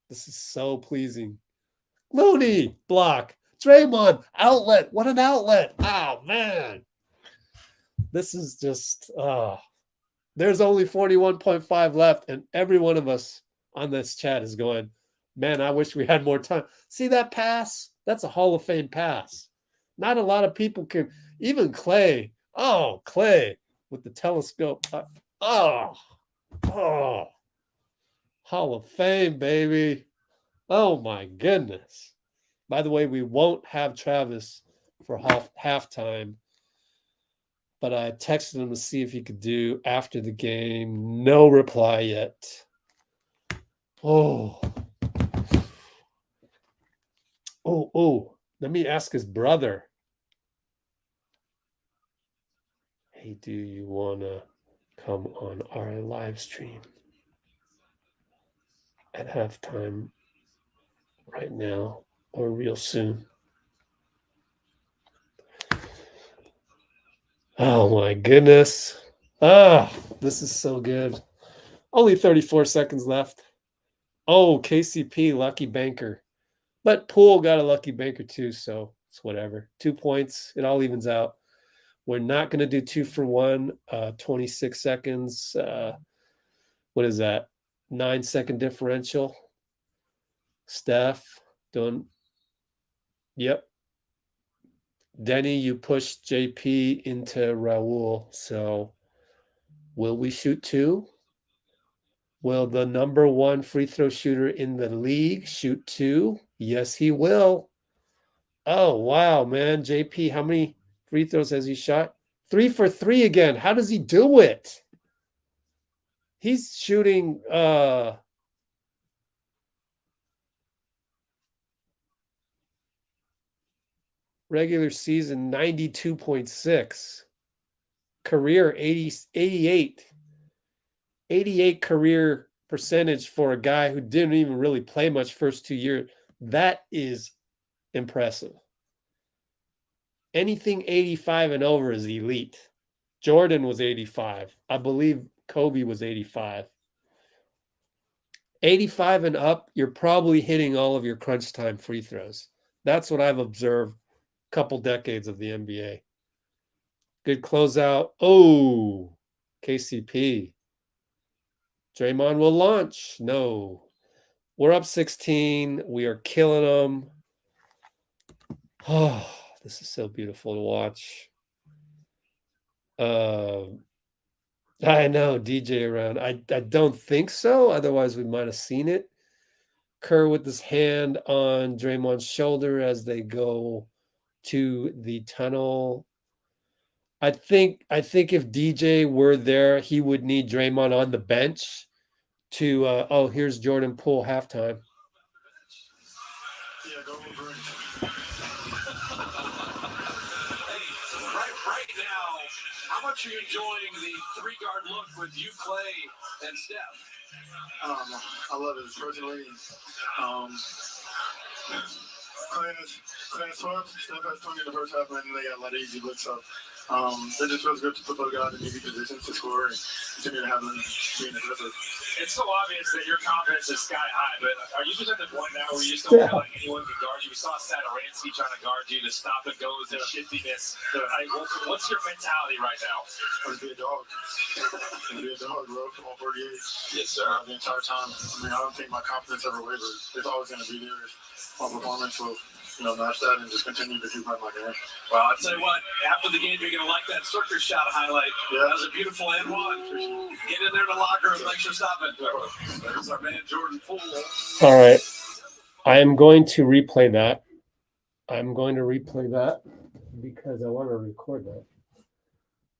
This is so pleasing. Looney, block. Draymond, outlet. What an outlet. Oh, man. This is just, there's only 41.5 left, and every one of us on this chat is going, man, I wish we had more time. See that pass? That's a Hall of Fame pass. Not a lot of people can, even Clay. Oh, Clay with the telescope. Hall of Fame, baby. Oh, my goodness. By the way, we won't have Travis for halftime, but I texted him to see if he could do after the game. No reply yet. Oh. Let me ask his brother. Hey, do you want to come on our live stream at halftime right now or real soon? Oh my goodness. This is so good. Only 34 seconds left. Oh, KCP, lucky banker. But Poole got a lucky banker too, so it's whatever. 2 points. It all evens out. We're not going to do 2 for 1, 26 seconds. What is that? 9-second differential. Steph doing. Yep. Denny, you pushed JP into Raul. So Will we shoot 2? Will the number 1 free throw shooter in the league shoot 2? Yes, he will. Oh, wow, man. JP, how many free throws has he shot? 3 for 3 again. How does he do it? He's shooting regular season 92.6. Career 88 career percentage for a guy who didn't even really play much first 2 years. That is impressive. Anything 85 and over is elite. Jordan was 85. I believe Kobe was 85. 85 and up, you're probably hitting all of your crunch time free throws. That's what I've observed a couple decades of the NBA. Good closeout. Oh, KCP. Draymond will launch. No. We're up 16. We are killing them. Oh, this is so beautiful to watch. I know DJ around. I don't think so. Otherwise, we might have seen it. Kerr with his hand on Draymond's shoulder as they go to the tunnel. I think if DJ were there, he would need Draymond on the bench to oh, here's Jordan Poole halftime.
Yeah, go over it. Right now, how much are you enjoying the three-guard look with you, Clay, and Steph?
I love it personally. Clay has 12, Steph has 20 in the first half, and they got a lot of easy looks. So it just feels good to put those guys in easy positions to score and continue to have them being aggressive.
It's so obvious that your confidence is sky high, but are you just at the point now where you just don't feel like anyone can guard you? We saw Satoransky trying to guard you to stop and go with the shiftiness. What's your mentality right now?
Let's be a dog. Be a dog, bro. All 48.
Yes, sir.
The entire time. I mean, I don't think my confidence ever wavers. It's always going to be there. My performance will, match that and just continue to keep playing my game.
Well, I'll tell you what, after the game, you're going to like that circus shot highlight.
Yeah.
That was a beautiful N1. Get in there in the locker room. Thanks for stopping. There's our man, Jordan Poole.
All right. I am going to replay that. Because I want to record that.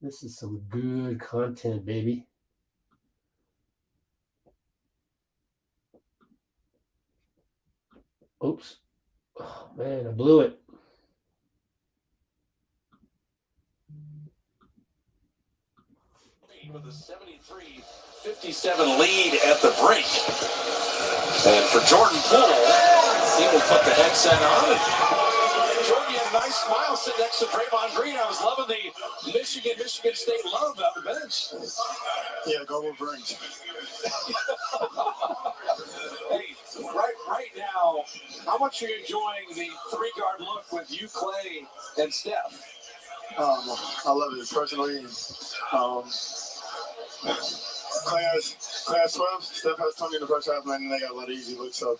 This is some good content, baby. Oops. Oh, man, I blew it.
With a 73-57 lead at the break. And for Jordan Poole, he will put the headset on. Jordan, you had a nice smile sitting next to Draymond Green. I was loving the Michigan State love on the bench.
Yeah, go Wolverines.
Hey, right now, how much are you enjoying the three-guard look with you, Clay, and Steph?
I love it personally. Clay has 12, Steph has 20 in the first half, and they got a lot of easy looks. So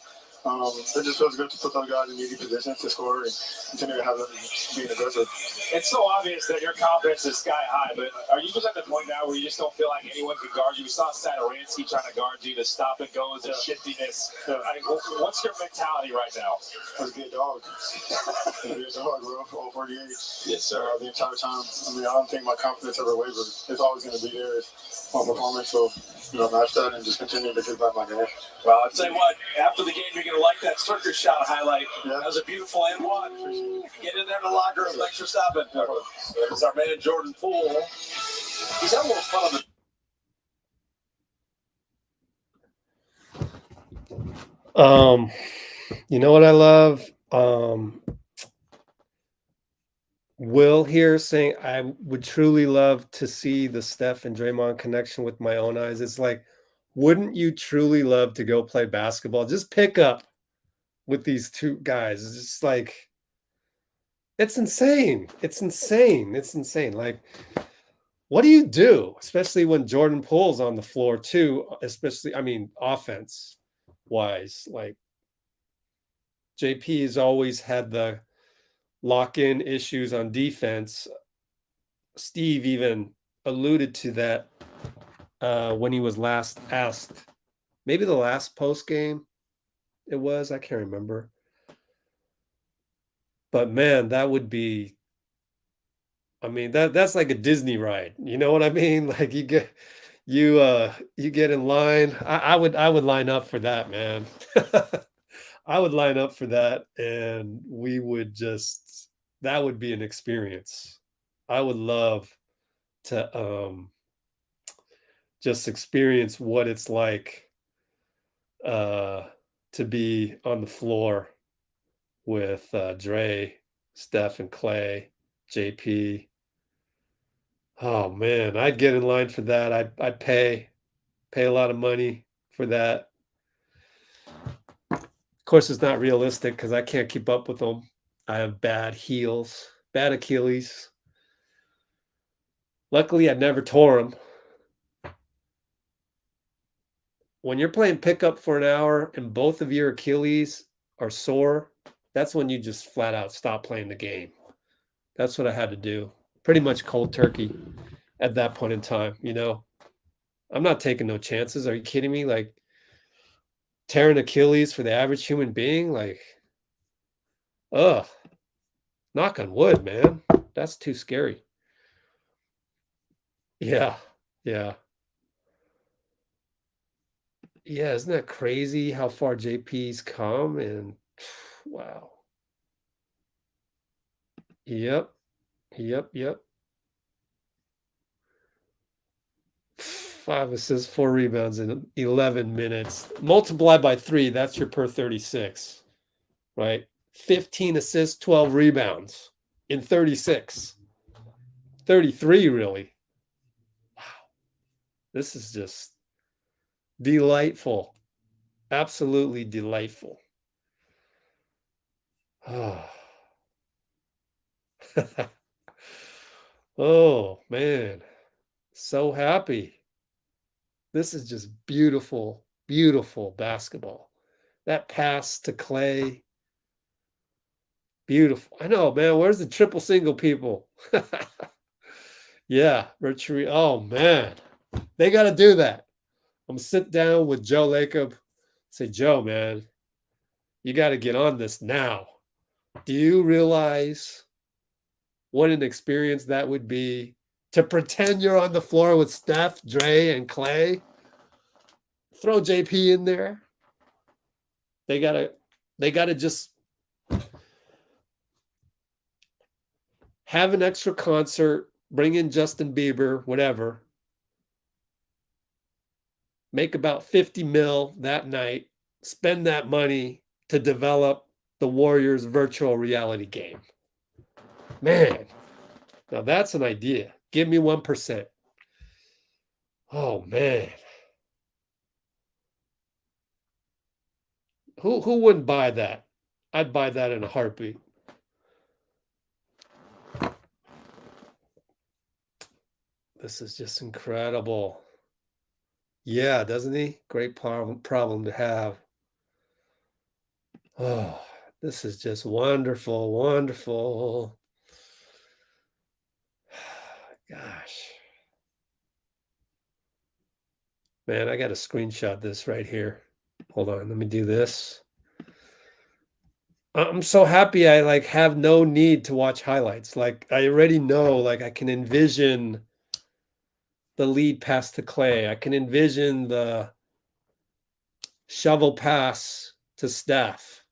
it just feels good to put those guys in easy positions to score and continue to have them being aggressive.
It's so obvious that your confidence is sky high, but are you just at the point now where you just don't feel like anyone can guard you? We saw Satoransky trying to guard you to stop and go with the shiftiness. What's your mentality right now?
Let's be a dog. Be a dog, bro. All 48.
Yes, sir.
The entire time. I mean, I don't think my confidence ever wavers. It's always going to be there. My performance will, match that and just continue to keep playing my game.
Well, I'll tell you what, after the game, you're going to like that circus shot highlight.
Yeah. That
was a beautiful N1. Get in there in the locker room. Thanks for stopping. There's our man, Jordan Poole. He's had a little fun of the
You know what I love? Will here saying, I would truly love to see the Steph and Draymond connection with my own eyes. It's like, wouldn't you truly love to go play basketball? Just pick up with these two guys. It's just like, it's insane. It's insane. It's insane. Like, what do you do? Especially when Jordan Poole's on the floor too, especially, I mean, offense wise, like JP has always had the lock-in issues on defense. Steve even alluded to that when he was last asked. Maybe the last post game it was. I can't remember. But man, that would be. I mean, that's like a Disney ride. You know what I mean? Like you get in line. I would line up for that, man. I would line up for that, and we would just that would be an experience. I would love to just experience what it's like to be on the floor with Dre, Steph, and Clay, JP. Oh man, I'd get in line for that. I'd pay a lot of money for that. Of course, it's not realistic because I can't keep up with them. I have bad heels, bad Achilles. Luckily, I never tore them. When you're playing pickup for an hour and both of your Achilles are sore, that's when you just flat out stop playing the game. That's what I had to do. Pretty much cold turkey at that point in time, you know. I'm not taking no chances. Are you kidding me? Like tearing Achilles for the average human being, like, ugh. Knock on wood, man. That's too scary. Yeah. Yeah. Yeah, isn't that crazy how far JP's come? And wow. Yep. Yep. 5 assists, 4 rebounds in 11 minutes. Multiply by 3, that's your per 36, right? 15 assists, 12 rebounds in 36. 33, really. Wow. This is just delightful. Absolutely delightful. Oh. Oh, man. So happy. This is just beautiful, beautiful basketball. That pass to Clay. Beautiful. I know, man. Where's the triple single people? Yeah, retreat. Oh, man. They got to do that. I'm going to sit down with Joe Lacob. Say, Joe, man, you got to get on this now. Do you realize what an experience that would be to pretend you're on the floor with Steph, Dre, and Clay? Throw JP in there. They gotta just have an extra concert, bring in Justin Bieber, whatever. Make about 50 mil that night, spend that money to develop the Warriors virtual reality game. Man, now that's an idea. Give me 1%. Oh man. Who wouldn't buy that? I'd buy that in a heartbeat. This is just incredible. Yeah, doesn't he? Great problem to have. Oh, this is just wonderful, wonderful. Gosh. Man, I got to screenshot this right here. Hold on, let me do this. I'm so happy I like have no need to watch highlights. Like I already know, like I can envision the lead pass to Clay. I can envision the shovel pass to Steph.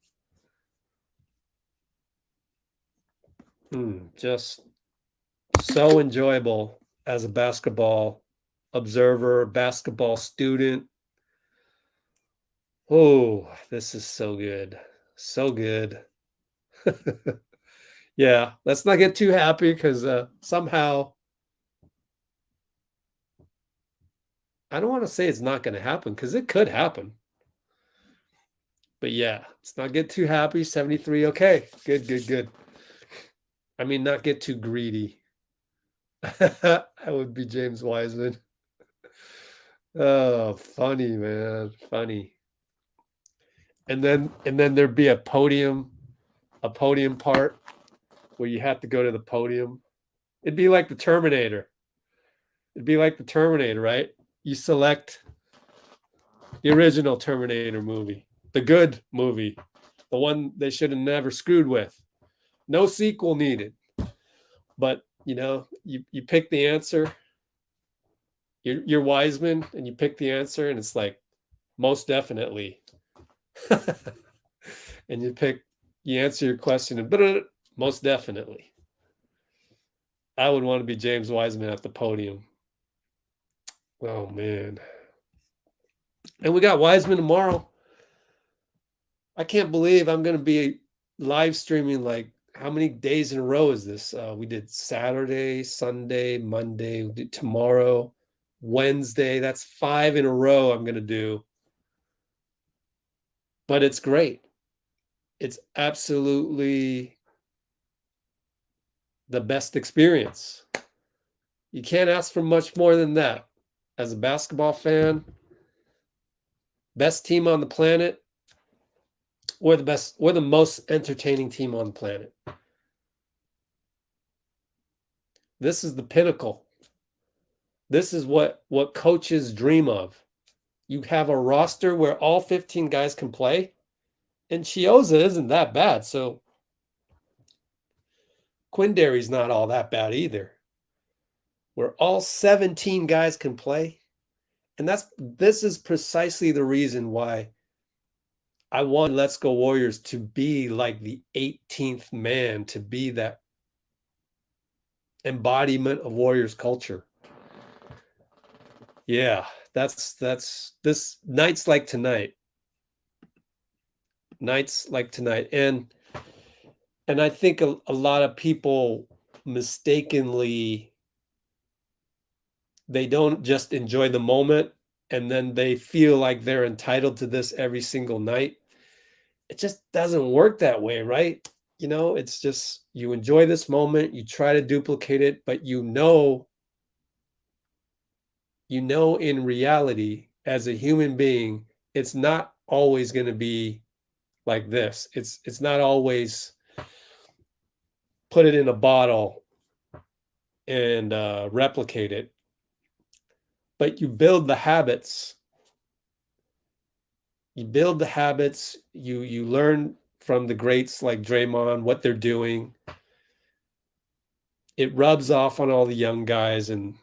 Just so enjoyable as a basketball observer, basketball student. Oh, this is so good. So good. Yeah, let's not get too happy because somehow I don't want to say it's not going to happen because it could happen. But yeah, let's not get too happy. 73. Okay. Good. I mean, not get too greedy. That would be James Wiseman. Oh, funny, man. Funny. And then there'd be a podium part where you have to go to the podium. It'd be like the Terminator. Right? you select the original Terminator movie, the good movie, the one they should have never screwed with. No sequel needed. But, you pick the answer. You're Wiseman, and you pick the answer, and it's like, most definitely. And you answer your question, and most definitely. I would want to be James Wiseman at the podium. Oh, man. And we got Wiseman tomorrow. I can't believe I'm going to be live streaming, like, how many days in a row is this? We did Saturday, Sunday, Monday, we did tomorrow, Wednesday. That's 5 in a row I'm going to do. But it's great. It's absolutely the best experience. You can't ask for much more than that. As a basketball fan, best team on the planet, we're the most entertaining team on the planet. This is the pinnacle. This is what coaches dream of. You have a roster where all 15 guys can play, and Chioza isn't that bad. So Quindary's not all that bad either. Where all 17 guys can play. And this is precisely the reason why I want Let's Go Warriors to be like the 18th man, to be that embodiment of Warriors culture. Yeah, that's this nights like tonight. Nights like tonight. And I think a lot of people mistakenly, they don't just enjoy the moment and then they feel like they're entitled to this every single night. It just doesn't work that way, right? It's just, you enjoy this moment, you try to duplicate it, but in reality, as a human being, it's not always going to be like this. It's not always put it in a bottle and replicate it. But you build the habits. You learn from the greats like Draymond what they're doing. It rubs off on all the young guys, and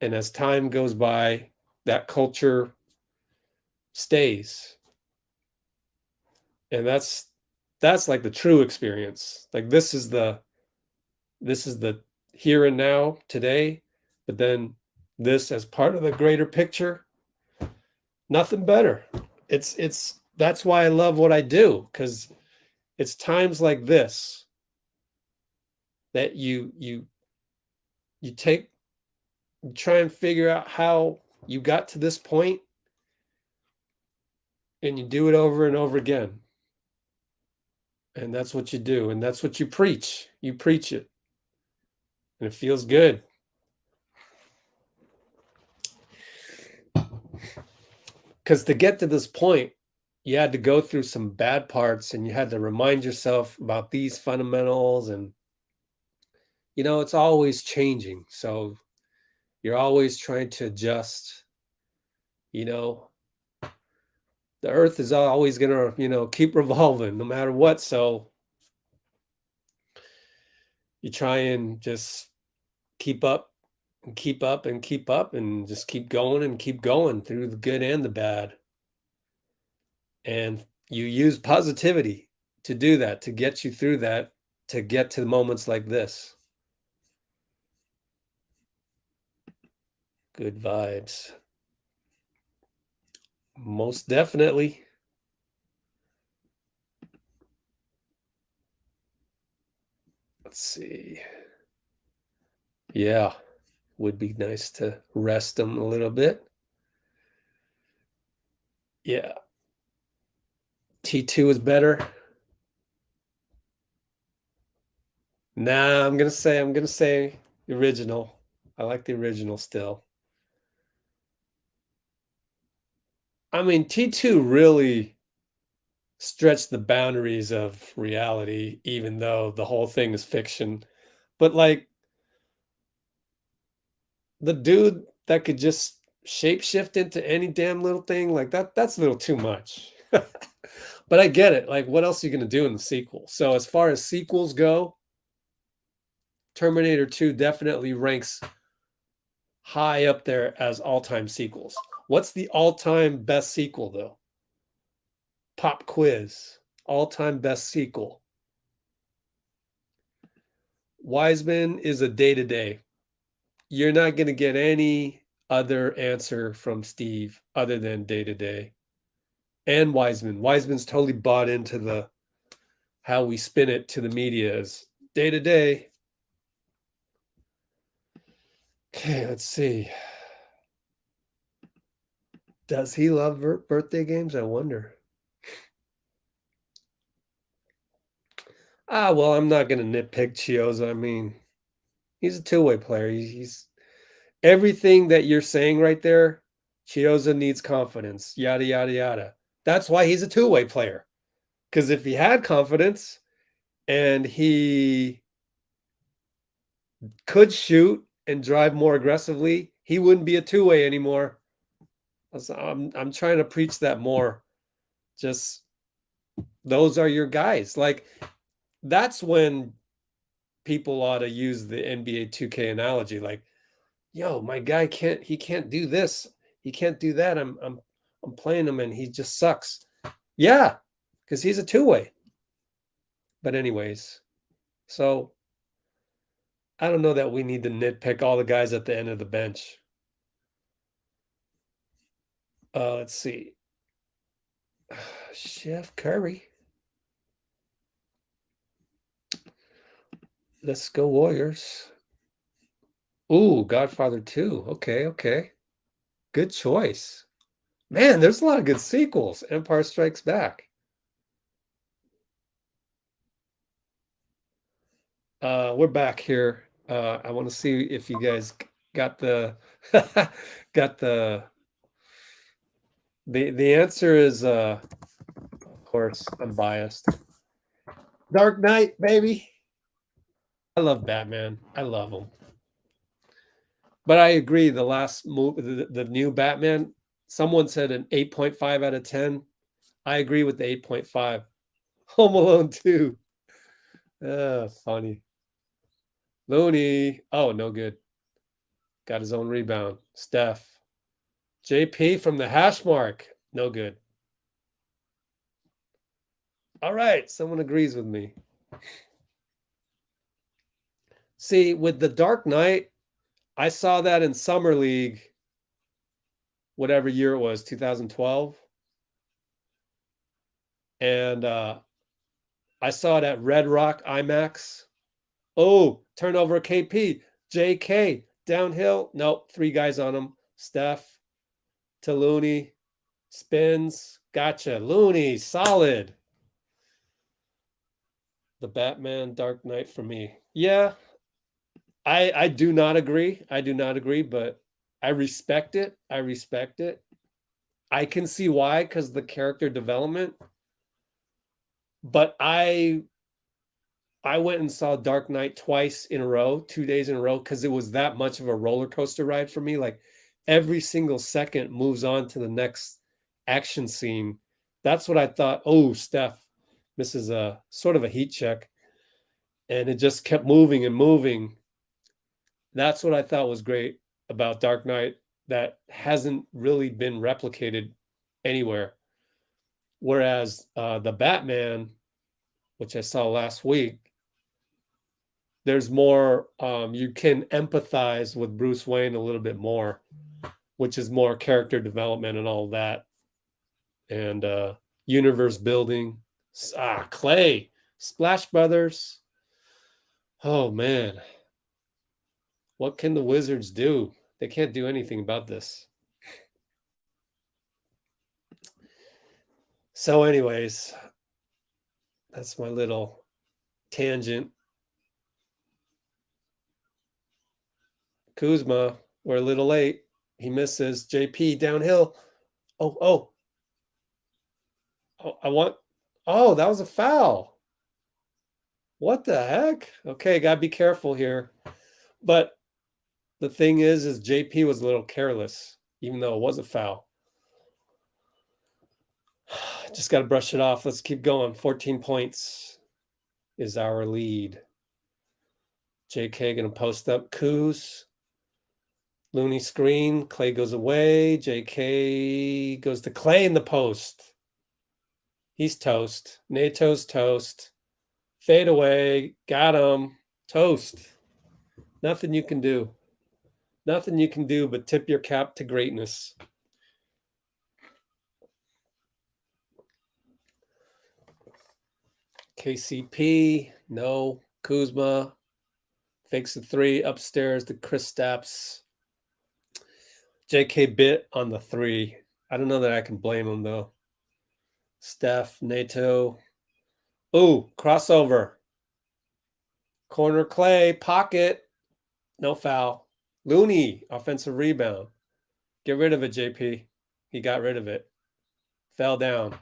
as time goes by, that culture stays. And that's like the true experience. Like this is the here and now today, but then this as part of the greater picture, nothing better. That's why I love what I do, because it's times like this that you try and figure out how you got to this point, and you do it over and over again. And that's what you do, and that's what you preach. You preach it, and it feels good. Because to get to this point, you had to go through some bad parts, and you had to remind yourself about these fundamentals, and it's always changing. So you're always trying to adjust. The earth is always going to, keep revolving no matter what. So you try and just keep up and keep up and keep up and just keep going and keep going through the good and the bad. And you use positivity to do that, to get you through that, to get to the moments like this. Good vibes. Most definitely. Let's see. Yeah, would be nice to rest them a little bit. Yeah. T2 is better. Nah, I'm gonna say the original. I like the original still. I mean, T2 really stretched the boundaries of reality, even though the whole thing is fiction. But like, the dude that could just shapeshift into any damn little thing like that. That's a little too much. But I get it. Like, what else are you going to do in the sequel? So as far as sequels go, Terminator 2 definitely ranks high up there as all-time sequels. What's the all-time best sequel, though? Pop quiz. All-time best sequel. Wiseman is a day-to-day. You're not going to get any other answer from Steve other than day-to-day. And Wiseman. Wiseman's totally bought into the how we spin it to the media as day-to-day. Okay, let's see. Does he love birthday games? I wonder. Well, I'm not going to nitpick Chioza. I mean, he's a two-way player. He's everything that you're saying right there. Chioza needs confidence, yada, yada, yada. That's why he's a two-way player. Because if he had confidence and he could shoot and drive more aggressively, he wouldn't be a two-way anymore. I'm trying to preach that more. Just those are your guys. Like, that's when people ought to use the NBA 2K analogy. Like, yo, my guy can't do this. He can't do that. I'm playing him and he just sucks. Yeah, because he's a two-way. But anyways, so I don't know that we need to nitpick all the guys at the end of the bench. Let's see. Chef Curry. Let's go Warriors. Ooh, Godfather 2. Okay. Good choice. Man, there's a lot of good sequels. Empire Strikes Back. We're back here. I want to see if you guys got the the answer is of course I'm biased. Dark Knight, baby. I love Batman. I love him. But I agree, the last movie, the new Batman, someone said an 8.5 out of 10. I agree with the 8.5. Home Alone 2. Funny. Looney. Oh, no good. Got his own rebound. Steph. JP from the hash mark. No good. All right. Someone agrees with me. See, with the Dark Knight, I saw that in Summer League, whatever year it was, 2012. And I saw it at Red Rock IMAX. Oh, turnover KP. JK. Downhill. Nope. 3 guys on him. Steph to Looney. Spins. Gotcha. Looney. Solid. The Batman Dark Knight for me. Yeah. I do not agree. But I respect it. I can see why, because the character development. But I went and saw Dark Knight twice in a row, 2 days in a row, because it was that much of a roller coaster ride for me. Like, every single second moves on to the next action scene. That's what I thought. Oh, Steph misses a sort of a heat check. And it just kept moving and moving. That's what I thought was great about Dark Knight that hasn't really been replicated anywhere. Whereas the Batman, which I saw last week, there's more, you can empathize with Bruce Wayne a little bit more, which is more character development and all that. And universe building. Clay. Splash Brothers. Oh, man. What can the Wizards do? They can't do anything about this. So anyways, that's my little tangent. Kuzma, we're a little late. He misses. JP downhill. Oh, that was a foul. What the heck? Okay, gotta be careful here. But the thing is JP was a little careless. even though it was a foul. Just got to brush it off. Let's keep going. 14 points is our lead. JK going to post up Kuz. Looney screen. Clay goes away. JK goes to Clay in the post. He's toast. NATO's toast. Fade away. Got him. Toast. Nothing you can do. Nothing you can do but tip your cap to greatness. KCP. No. Kuzma. Fakes the three upstairs to Kristaps. JK bit on the three. I don't know that I can blame him, though. Steph, NATO. Ooh, crossover. Corner Clay, pocket. No foul. Looney, offensive rebound. Get rid of it, JP. He got rid of it. Fell down.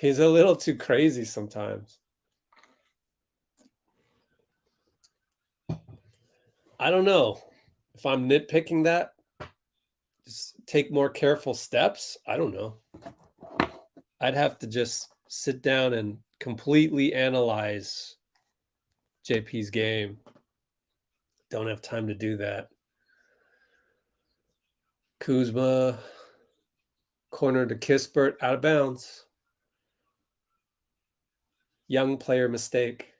He's a little too crazy sometimes. I don't know. If I'm nitpicking that, just take more careful steps. I don't know. I'd have to just sit down and completely analyze JP's game. Don't have time to do that. Kuzma, corner to Kispert, out of bounds. Young player mistake.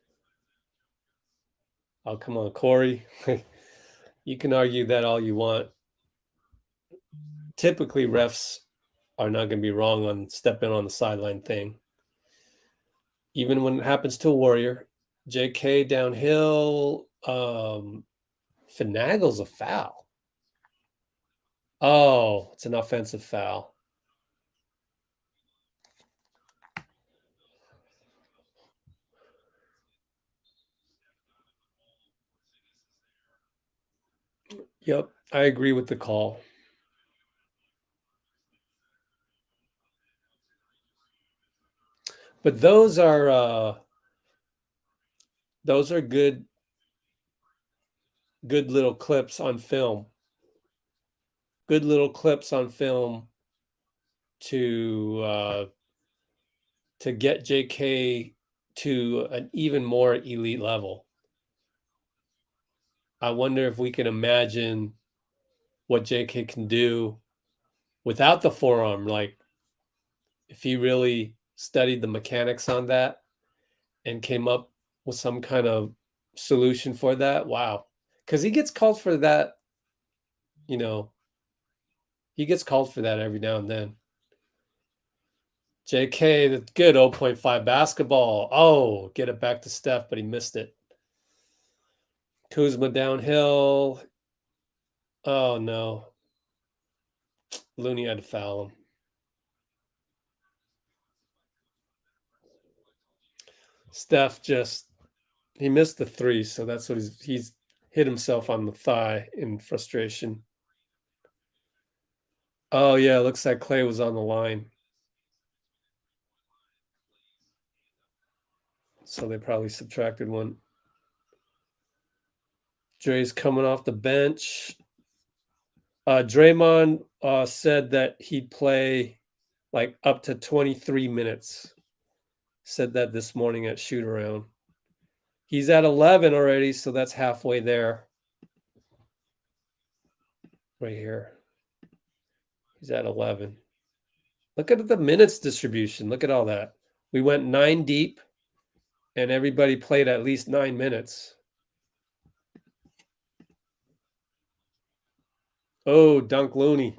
Oh, come on, Corey. You can argue that all you want. Typically, refs are not going to be wrong on stepping on the sideline thing. Even when it happens to a Warrior. JK downhill, finagles a foul. Oh, it's an offensive foul. Yep, I agree with the call. But those are good little clips on film. Good little clips on film to get JK to an even more elite level. I wonder if we can imagine what JK can do without the forearm. Like, if he really studied the mechanics on that and came up with some kind of solution for that. Wow. Because he gets called for that, he gets called for that every now and then. JK, the good 0.5 basketball. Oh, get it back to Steph, but he missed it. Kuzma downhill. Oh, no. Looney had to foul him. Steph he missed the three, so that's what he's hit himself on the thigh in frustration. Oh, yeah, looks like Clay was on the line. So they probably subtracted one. Dre's coming off the bench. Draymond said that he'd play like up to 23 minutes. Said that this morning at shoot around. He's at 11 already, so that's halfway there. Right here. He's at 11. Look at the minutes distribution. Look at all that. We went 9 deep, and everybody played at least 9 minutes. Oh, Dunk Looney.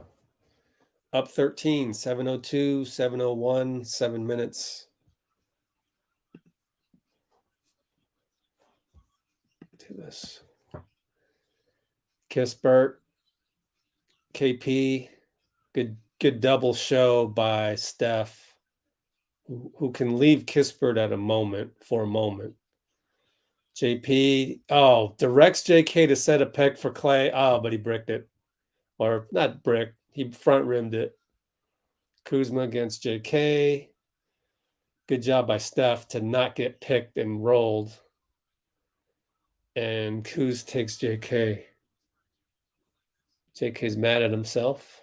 Up 13, 7:02, 7:01, 7 minutes. Do this. Kispert, KP, good double show by Steph, who can leave Kispert for a moment. JP, directs JK to set a peg for Clay. Oh, but he bricked it. Or not brick, he front rimmed it. Kuzma against JK. Good job by Steph to not get picked and rolled. And Kuz takes JK. JK's mad at himself.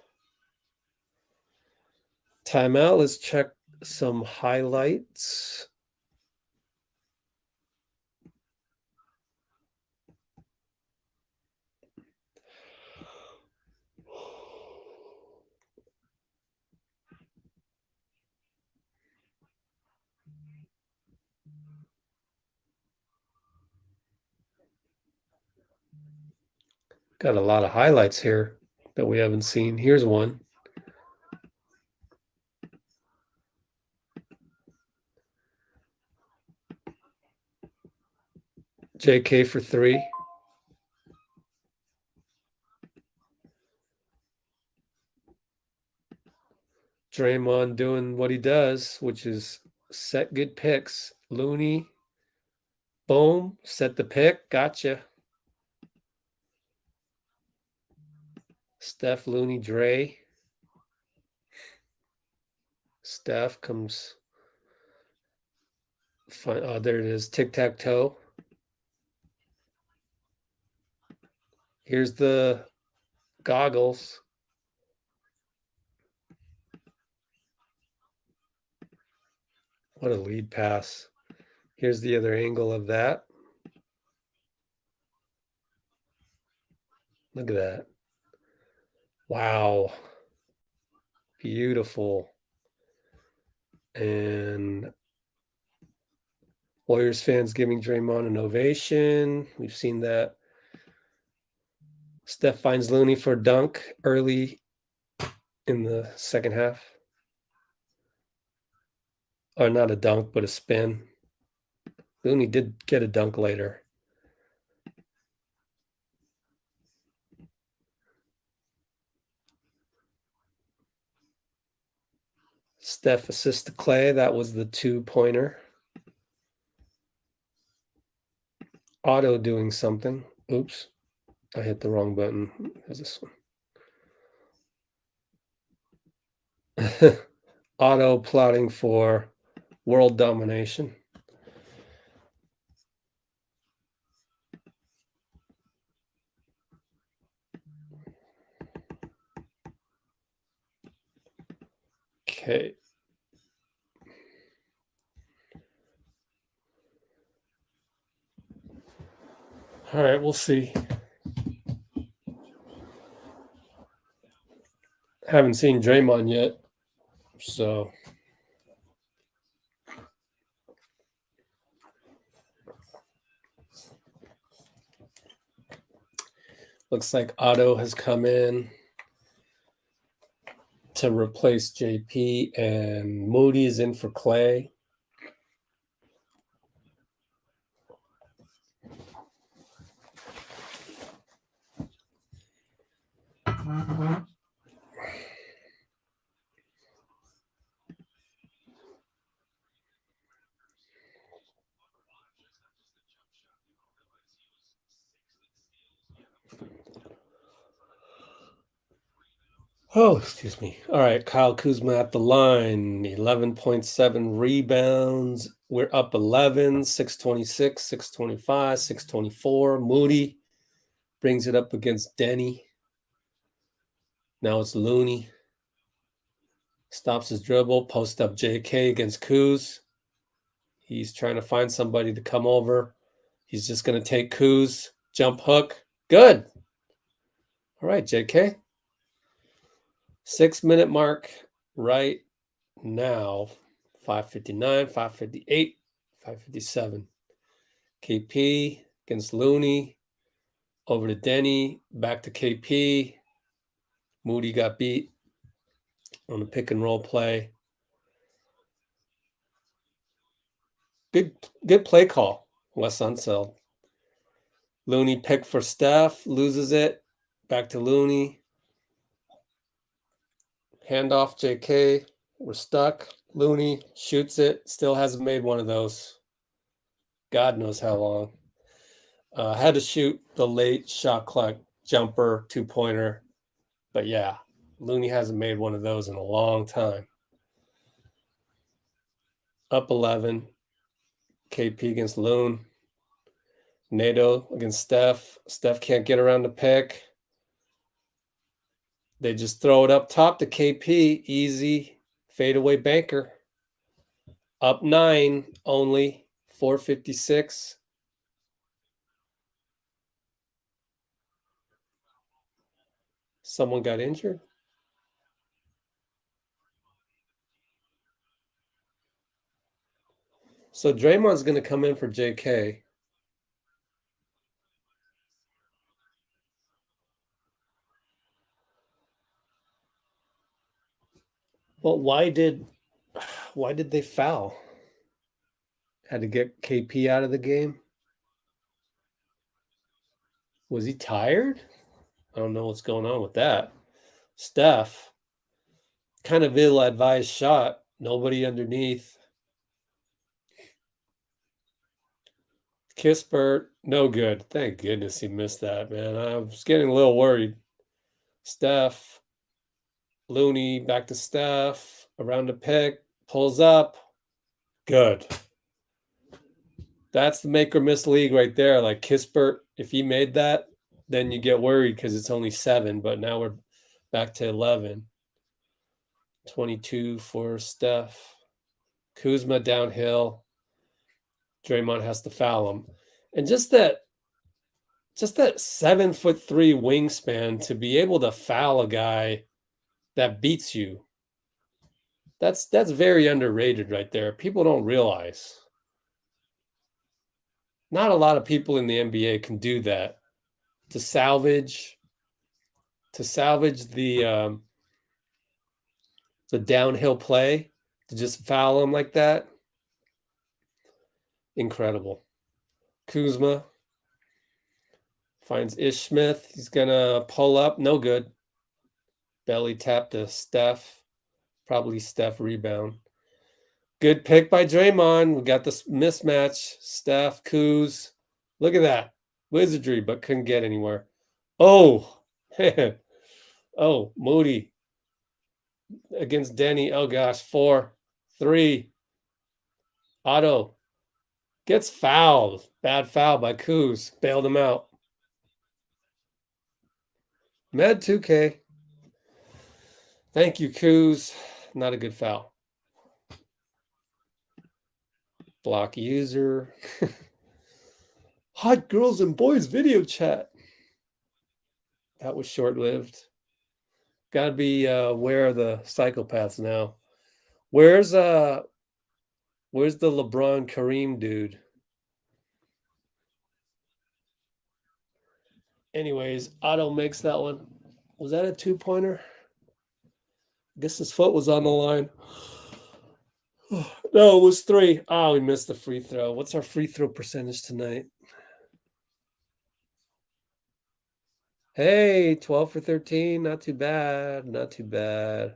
Timeout. Let's check some highlights. Got a lot of highlights here that we haven't seen. Here's one. JK for 3. Draymond doing what he does, which is set good picks. Looney, boom, set the pick. Gotcha. Steph, Looney, Dre. Steph comes. Oh, there it is. Tic-tac-toe. Here's the goggles. What a lead pass. Here's the other angle of that. Look at that. Wow. Beautiful. And Warriors fans giving Draymond an ovation. We've seen that. Steph finds Looney for a dunk early in the second half. Or not a dunk, but a spin. Looney did get a dunk later. Steph assists to Clay. That was the 2-pointer. Otto doing something. Oops. I hit the wrong button. There's this one. Otto plotting for world domination. Okay. All right, we'll see. Haven't seen Draymond yet, so looks like Otto has come in to replace JP, and Moody is in for Clay. Oh, excuse me. All right, Kyle Kuzma at the line, 11.7 rebounds. We're up 11, 626, 625, 624. Moody brings it up against Denny. Now it's Looney. Stops his dribble, post up JK against Kuz. He's trying to find somebody to come over. He's just going to take Kuz. Jump hook. Good. All right, JK. 6-minute mark right now. 5:59, 5:58, 5:57. KP against Looney. Over to Denny. Back to KP. Moody got beat on the pick and roll play. Good play call, Wes Unseld. Looney pick for Steph, loses it. Back to Looney. Handoff JK. We're stuck. Looney shoots it. Still hasn't made one of those. God knows how long. Had to shoot the late shot clock jumper 2-pointer. But yeah, Looney hasn't made one of those in a long time. Up 11. KP against Loon. NATO against Steph. Steph can't get around the pick. They just throw it up top to KP. Easy fadeaway banker. Up 9 only. 456. Someone got injured? So Draymond's going to come in for JK. Well, why did they foul? Had to get KP out of the game? Was he tired? I don't know what's going on with that. Steph, kind of ill-advised shot. Nobody underneath. Kispert, no good. Thank goodness he missed that, man. I was getting a little worried. Steph, Looney, back to Steph, around the pick, pulls up. Good. That's the make or miss league right there. Like Kispert, if he made that, then you get worried because it's only 7, but now we're back to 11. 22 for Steph. Kuzma downhill. Draymond has to foul him. And just that 7'3" wingspan to be able to foul a guy that beats you. That's very underrated right there. People don't realize. Not a lot of people in the NBA can do that. To salvage the downhill play, to just foul him like that. Incredible. Kuzma finds Ish Smith. He's going to pull up. No good. Belly tap to Steph. Probably Steph rebound. Good pick by Draymond. We got this mismatch. Steph, Kuz. Look at that. Wizardry, but couldn't get anywhere. Oh, man. Oh, Moody against Denny. Oh, gosh. 4, 3. Otto gets fouled. Bad foul by Kuz. Bailed him out. Med 2K. Thank you, Kuz. Not a good foul. Block user. Hot girls and boys video chat. That was short-lived. Gotta be aware of the psychopaths now. Where's the LeBron Kareem dude? Anyways, Otto makes that one. Was that a 2-pointer? I guess his foot was on the line. No, it was 3. Oh, we missed the free throw. What's our free throw percentage tonight? Hey, 12 for 13. Not too bad. Not too bad.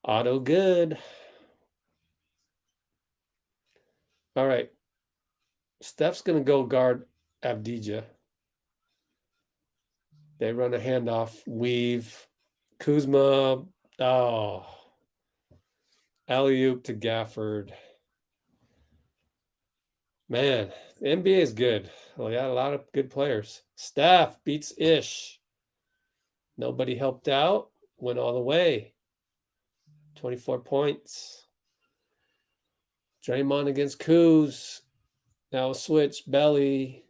Otto good. All right. Steph's going to go guard Avdija. They run a handoff, weave. Kuzma. Oh. Alley-oop to Gafford. Man, the NBA is good. We got a lot of good players. Steph beats Ish. Nobody helped out. Went all the way. 24 points. Draymond against Kuz. Now a switch. Belly.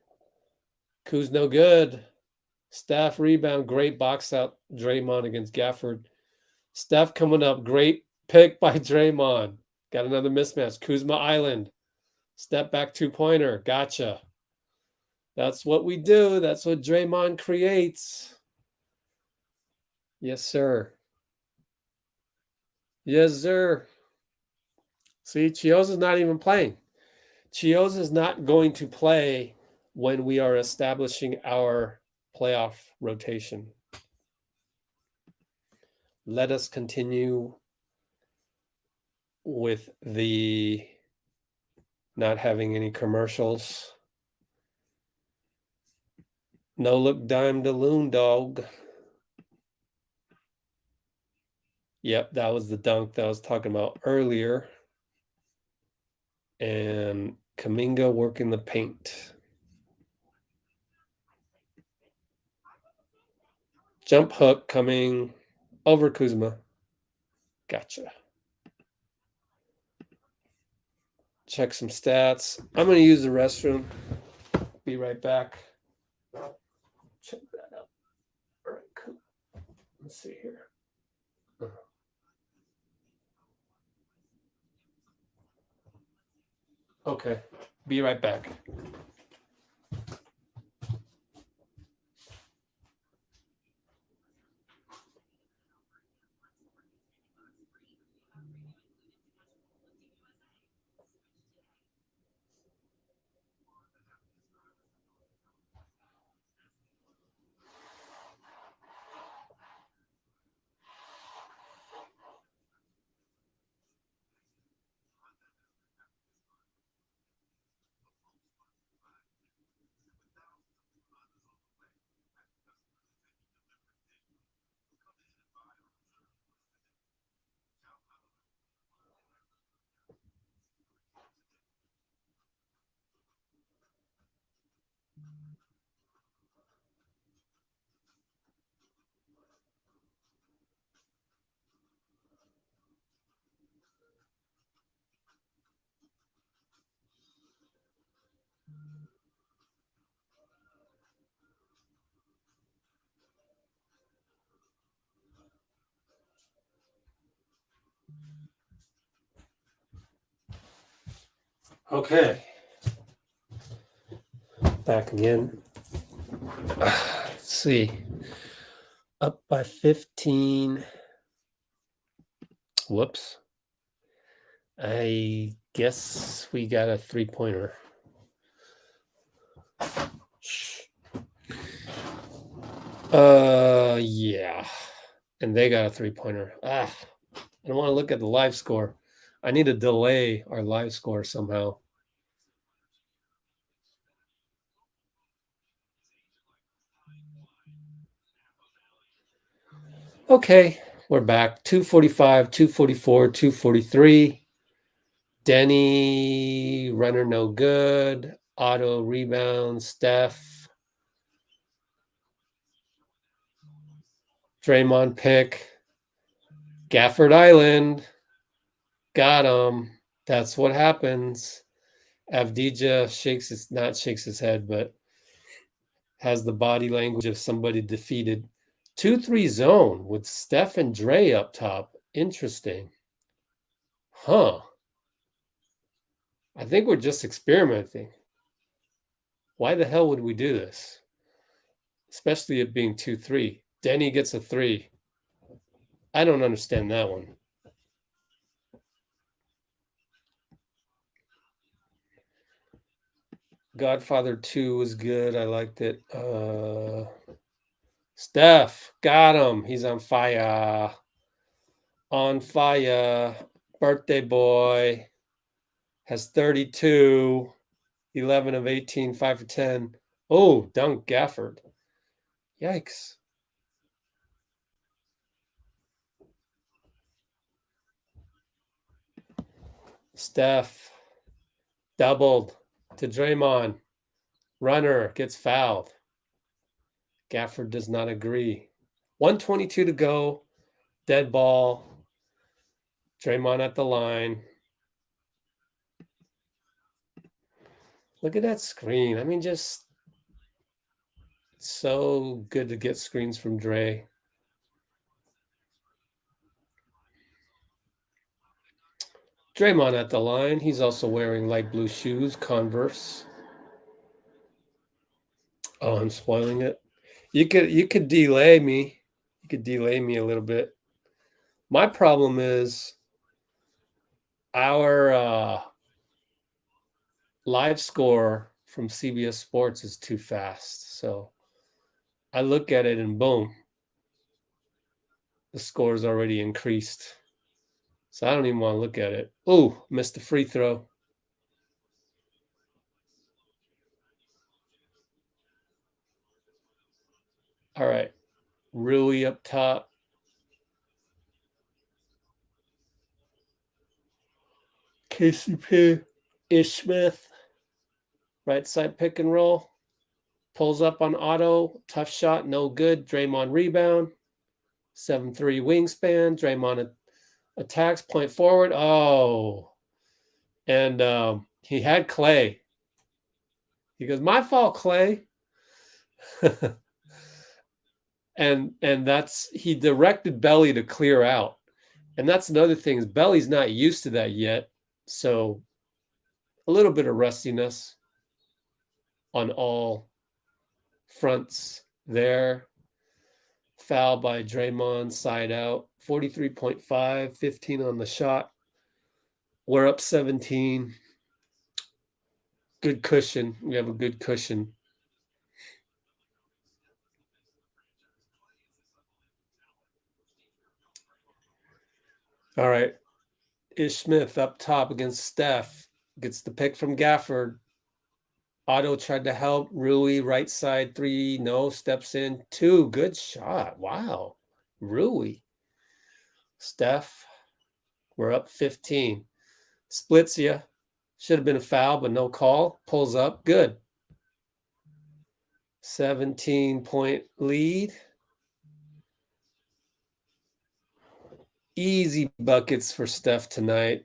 Kuz no good. Steph rebound. Great box out. Draymond against Gafford. Steph coming up. Great pick by Draymond. Got another mismatch. Kuzma Island. Step back 2-pointer. Gotcha. That's what we do. That's what Draymond creates. Yes, sir. Yes, sir. See, Chioza's not even playing. Chioza's not going to play when we are establishing our playoff rotation. Let us continue with the not having any commercials. No look dime to loon dog. Yep, that was the dunk that I was talking about earlier. And Kuminga working the paint. Jump hook coming over Kuzma. Gotcha. Check some stats. I'm going to use the restroom. Be right back. Check that out. All right, cool. Let's see here. Okay, be right back. Okay. Back again. Let's see. Up by 15. Whoops. I guess we got a 3-pointer. Yeah. And they got a 3-pointer. I don't want to look at the live score. I need to delay our live score somehow. Okay, we're back. 245, 244, 243. Denny, runner no good. Auto rebound, Steph. Draymond pick. Gafford Island. Got him. That's what happens. Avdija shakes his head, but has the body language of somebody defeated. 2-3 zone with Steph and Dre up top. Interesting. Huh. I think we're just experimenting. Why the hell would we do this? Especially it being 2-3. Denny gets a 3. I don't understand that one. Godfather 2 was good. I liked it. Steph, got him. He's on fire. On fire. Birthday boy. Has 32. 11 of 18, 5 for 10. Oh, dunk Gafford. Yikes. Steph doubled to Draymond. Runner gets fouled. Gafford does not agree. 1:22 to go. Dead ball. Draymond at the line. Look at that screen. I mean, just so good to get screens from Dre. Draymond at the line. He's also wearing light blue shoes, Converse. Oh, I'm spoiling it. You could delay me. You could delay me a little bit. My problem is our live score from CBS Sports is too fast. So I look at it and boom, the score is already increased. So I don't even want to look at it. Oh, missed the free throw. All right. Rui up top. KCP. Ish Smith. Right side pick and roll. Pulls up on Otto. Tough shot, no good. Draymond rebound. 7'3" wingspan. Draymond attacks, point forward. Oh. And he had Clay. He goes, my fault, Clay. and that's, he directed Belly to clear out. And that's another thing, is Belly's not used to that yet. So a little bit of rustiness on all fronts there. Foul by Draymond, side out. 43.5, 15 on the shot. We're up 17. Good cushion. We have a good cushion. All right. Ish Smith up top against Steph. Gets the pick from Gafford. Otto tried to help. Rui, right side, 3. No, steps in. 2. Good shot. Wow. Rui. Steph. We're up 15. Splits you. Should have been a foul, but no call. Pulls up. Good. 17-point lead. Easy buckets for Steph tonight.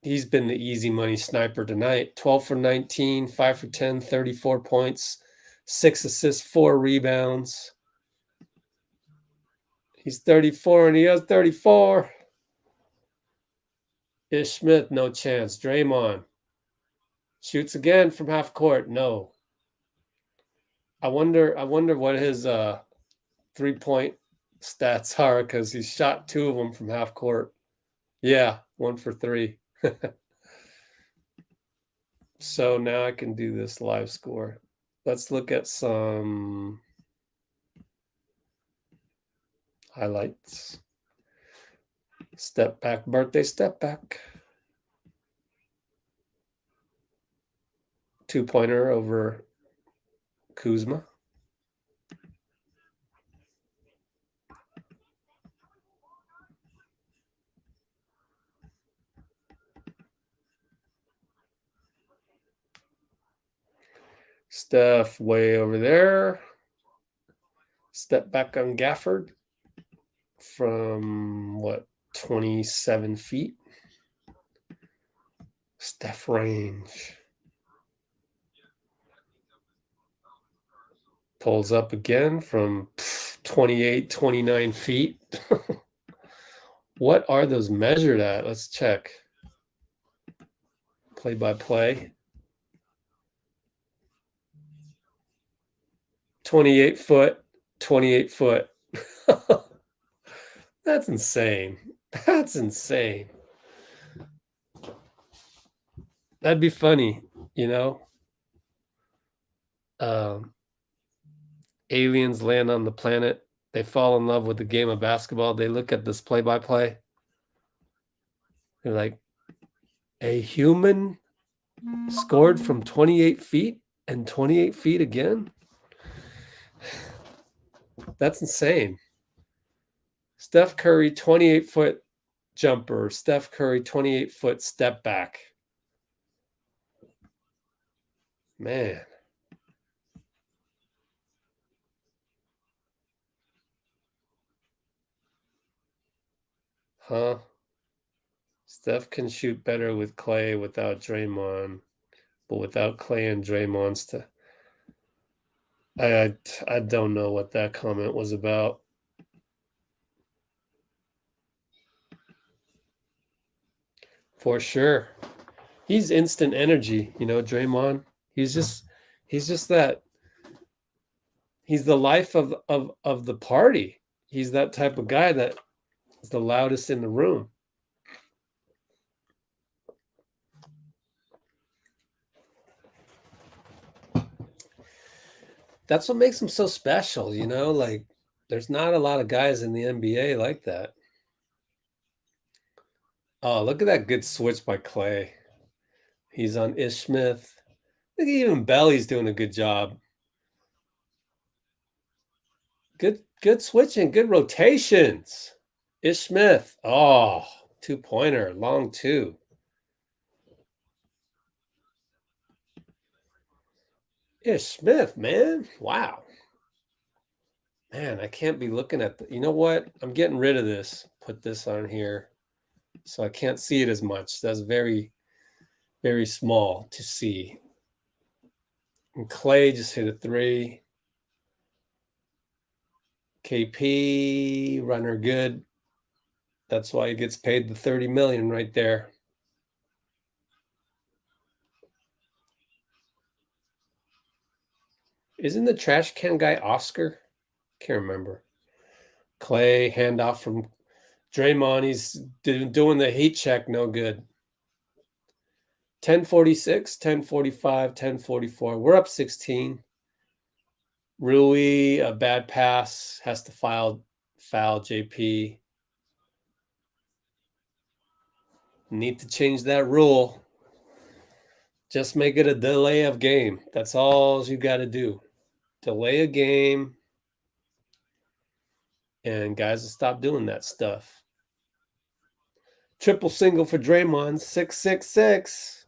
He's been the easy money sniper tonight. 12 for 19, 5 for 10, 34 points, 6 assists, 4 rebounds. He's 34 and he has 34. Ish Smith, no chance. Draymond shoots again from half court. No. I wonder what his 3-point stats are, because he shot 2 of them from half court. Yeah, 1 for 3. So now I can do this live score. Let's look at some highlights. Step back, birthday step back. 2-pointer over Kuzma. Steph way over there. Step back on Gafford from, 27 feet. Steph range. Pulls up again from 28, 29 feet. What are those measured at? Let's check. Play by play. 28 foot, 28 foot. That's insane. That's insane. That'd be funny, you know? Aliens land on the planet. They fall in love with the game of basketball. They look at this play-by-play. They're like, a human scored from 28 feet and 28 feet again? That's insane. Steph Curry, 28-foot jumper. Steph Curry, 28-foot step back. Man. Huh? Steph can shoot better with Clay without Draymond, but without Clay and Draymond's I don't know what that comment was about. For sure. He's instant energy, Draymond. He's just that. He's the life of the party. He's that type of guy that is the loudest in the room. That's what makes him so special, like there's not a lot of guys in the NBA like that. Oh, look at that good switch by Clay. He's on Ish Smith. Look at even Belly's doing a good job. Good switching, good rotations. Ish Smith. Oh, 2-pointer, long 2. Ish Smith, man. Wow. Man, I can't be looking at you know what? I'm getting rid of this. Put this on here. So I can't see it as much. That's very, very small to see. And Clay just hit a 3. KP, runner good. That's why he gets paid the $30 million right there. Isn't the trash can guy Oscar? Can't remember. Clay, handoff from Draymond. He's doing the heat check, no good. 10:46, 10:45, 10:44. We're up 16. Rui, a bad pass, has to foul JP. Need to change that rule. Just make it a delay of game. That's all you got to do. Delay a game. And guys will stop doing that stuff. Triple single for Draymond, 666.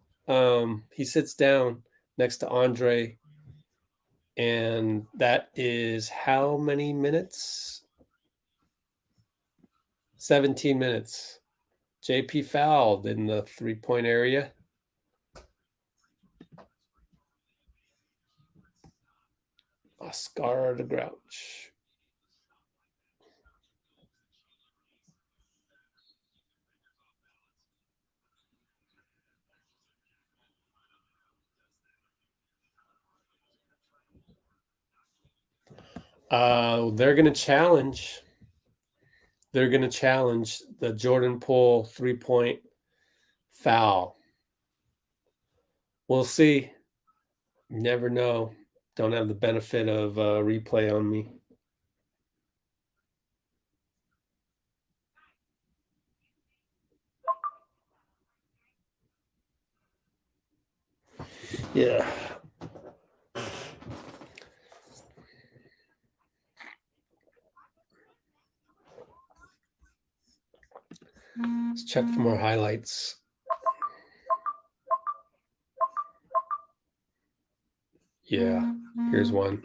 He sits down next to Andre. And that is how many minutes? 17 minutes. JP fouled in the 3-point area. Oscar the Grouch. They're going to challenge. They're going to challenge the Jordan Poole 3-point foul. We'll see. Never know. Don't have the benefit of replay on me. Yeah. Let's check for more highlights. Yeah, here's one.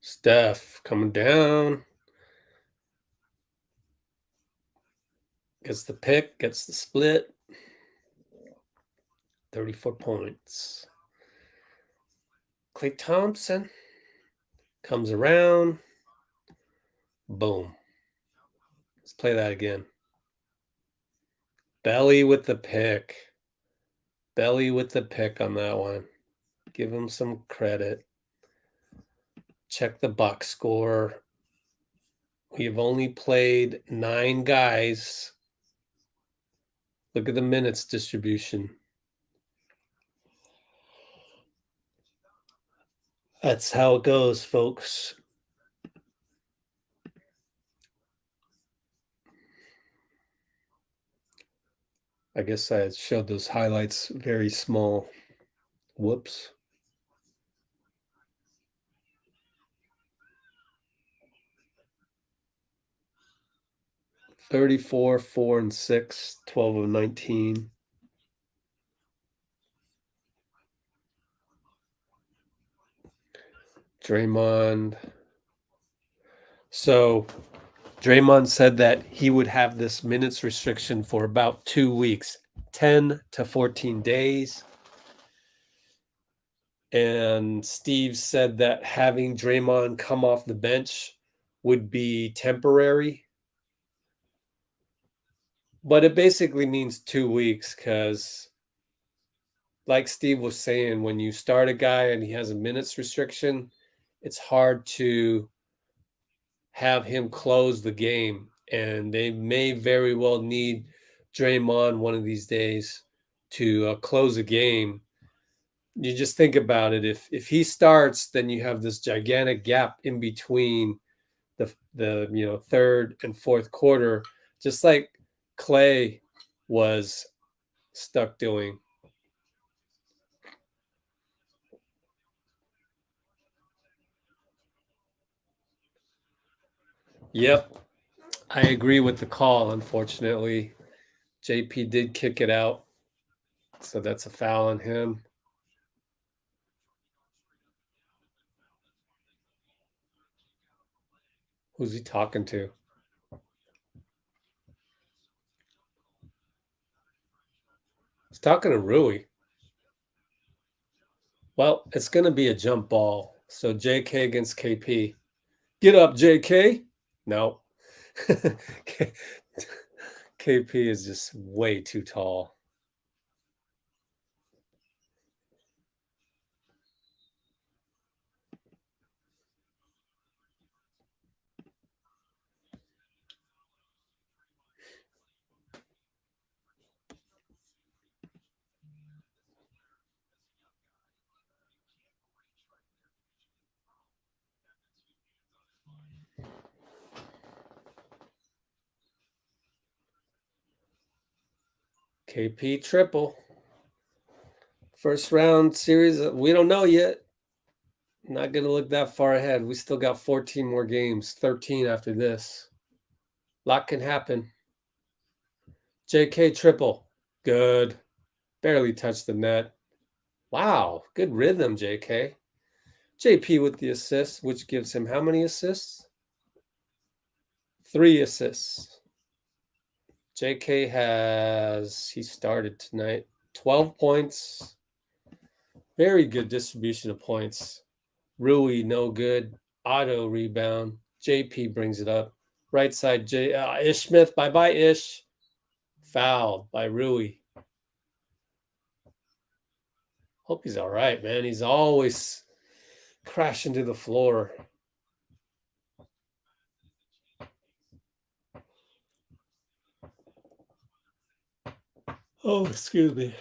Steph coming down. Gets the pick, gets the split. 34 points. Klay Thompson comes around. Boom. Let's play that again. Belly with the pick. Belly with the pick on that one. Give him some credit. Check the box score. We've only played 9 guys. Look at the minutes distribution. That's how it goes, folks. I guess I showed those highlights very small. Whoops. $34, 4 and 6, 12 of 19. Draymond. So Draymond said that he would have this minutes restriction for about 2 weeks, 10 to 14 days. And Steve said that having Draymond come off the bench would be temporary. But it basically means 2 weeks because, like Steve was saying, when you start a guy and he has a minutes restriction, it's hard to have him close the game. And they may very well need Draymond one of these days to close a game. You just think about it. If he starts, then you have this gigantic gap in between the third and fourth quarter, just like Clay was stuck doing. Yep. I agree with the call. Unfortunately, JP did kick it out. So that's a foul on him. Who's he talking to? He's talking to Rui. Well, it's going to be a jump ball. So JK against KP. Get up, JK. No. KP is just way too tall. KP triple. First round series, we don't know yet. Not going to look that far ahead. We still got 14 more games, 13 after this. A lot can happen. JK triple. Good. Barely touched the net. Wow. Good rhythm, JK. JP with the assist, which gives him how many assists? 3 assists. JK he started tonight, 12 points. Very good distribution of points. Rui, no good. Auto rebound. JP brings it up. Right side, Ish Smith. Bye-bye, Ish. Fouled by Rui. Hope he's all right, man. He's always crashing to the floor. Oh, excuse me.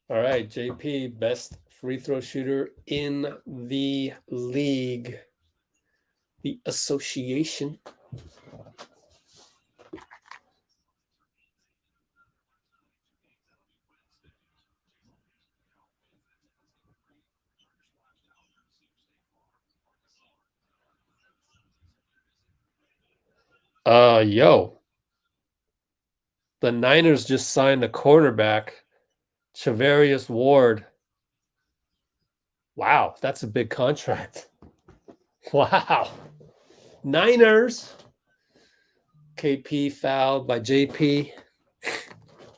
All right, JP, best free throw shooter in the league. The association. Yo. The Niners just signed a cornerback, Chavarius Ward. Wow, that's a big contract. Wow. Niners. KP fouled by JP.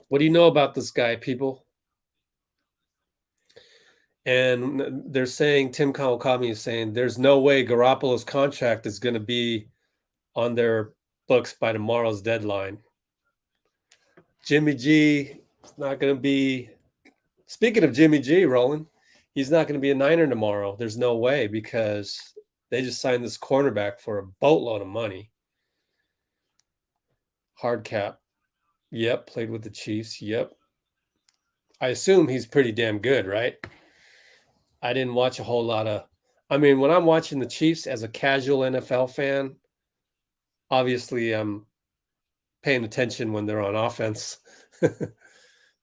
What do you know about this guy, people? And they're saying, Tim Kawakami is saying, there's no way Garoppolo's contract is going to be on their books by tomorrow's deadline. Jimmy G is not going to be. Speaking of Jimmy G, Roland, he's not going to be a Niner tomorrow. There's no way because they just signed this cornerback for a boatload of money. Hard cap. Yep, played with the Chiefs. Yep. I assume he's pretty damn good, right? I didn't watch a whole lot of. I mean, when I'm watching the Chiefs as a casual NFL fan, obviously I'm paying attention when they're on offense.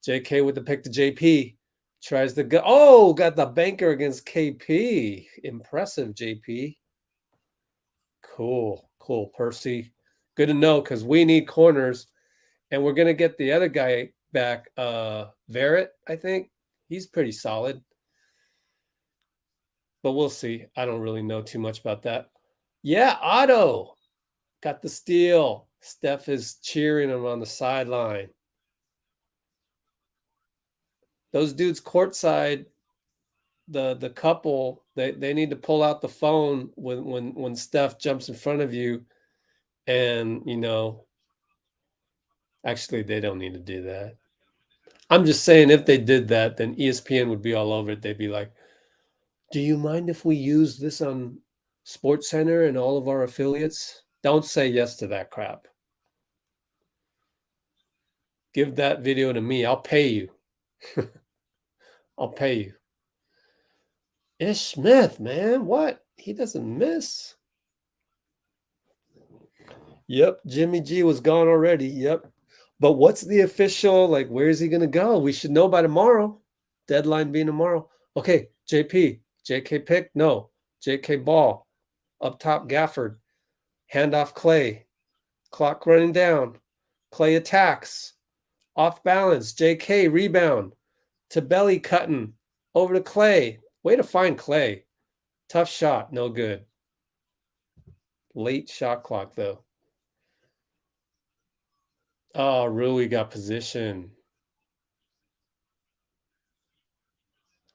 JK with the pick to JP. Tries to go. Oh, got the banker against KP. Impressive, JP. Cool. Percy. Good to know because we need corners. And we're going to get the other guy back, Verrett, I think. He's pretty solid. But we'll see. I don't really know too much about that. Yeah, Otto got the steal. Steph is cheering him on the sideline. Those dudes courtside, the couple, they need to pull out the phone when Steph jumps in front of you. And, actually, they don't need to do that. I'm just saying if they did that, then ESPN would be all over it. They'd be like, do you mind if we use this on SportsCenter and all of our affiliates? Don't say yes to that crap. Give that video to me. I'll pay you. I'll pay you. Ish Smith, man. What? He doesn't miss. Yep. Jimmy G was gone already. Yep. But what's the official, where is he going to go? We should know by tomorrow. Deadline being tomorrow. Okay, JP. JK pick? No. JK ball. Up top, Gafford. Hand off Clay. Clock running down. Clay attacks. Off balance. JK rebound. To belly cutting. Over to Clay. Way to find Clay. Tough shot. No good. Late shot clock, though. Oh, Rui got position.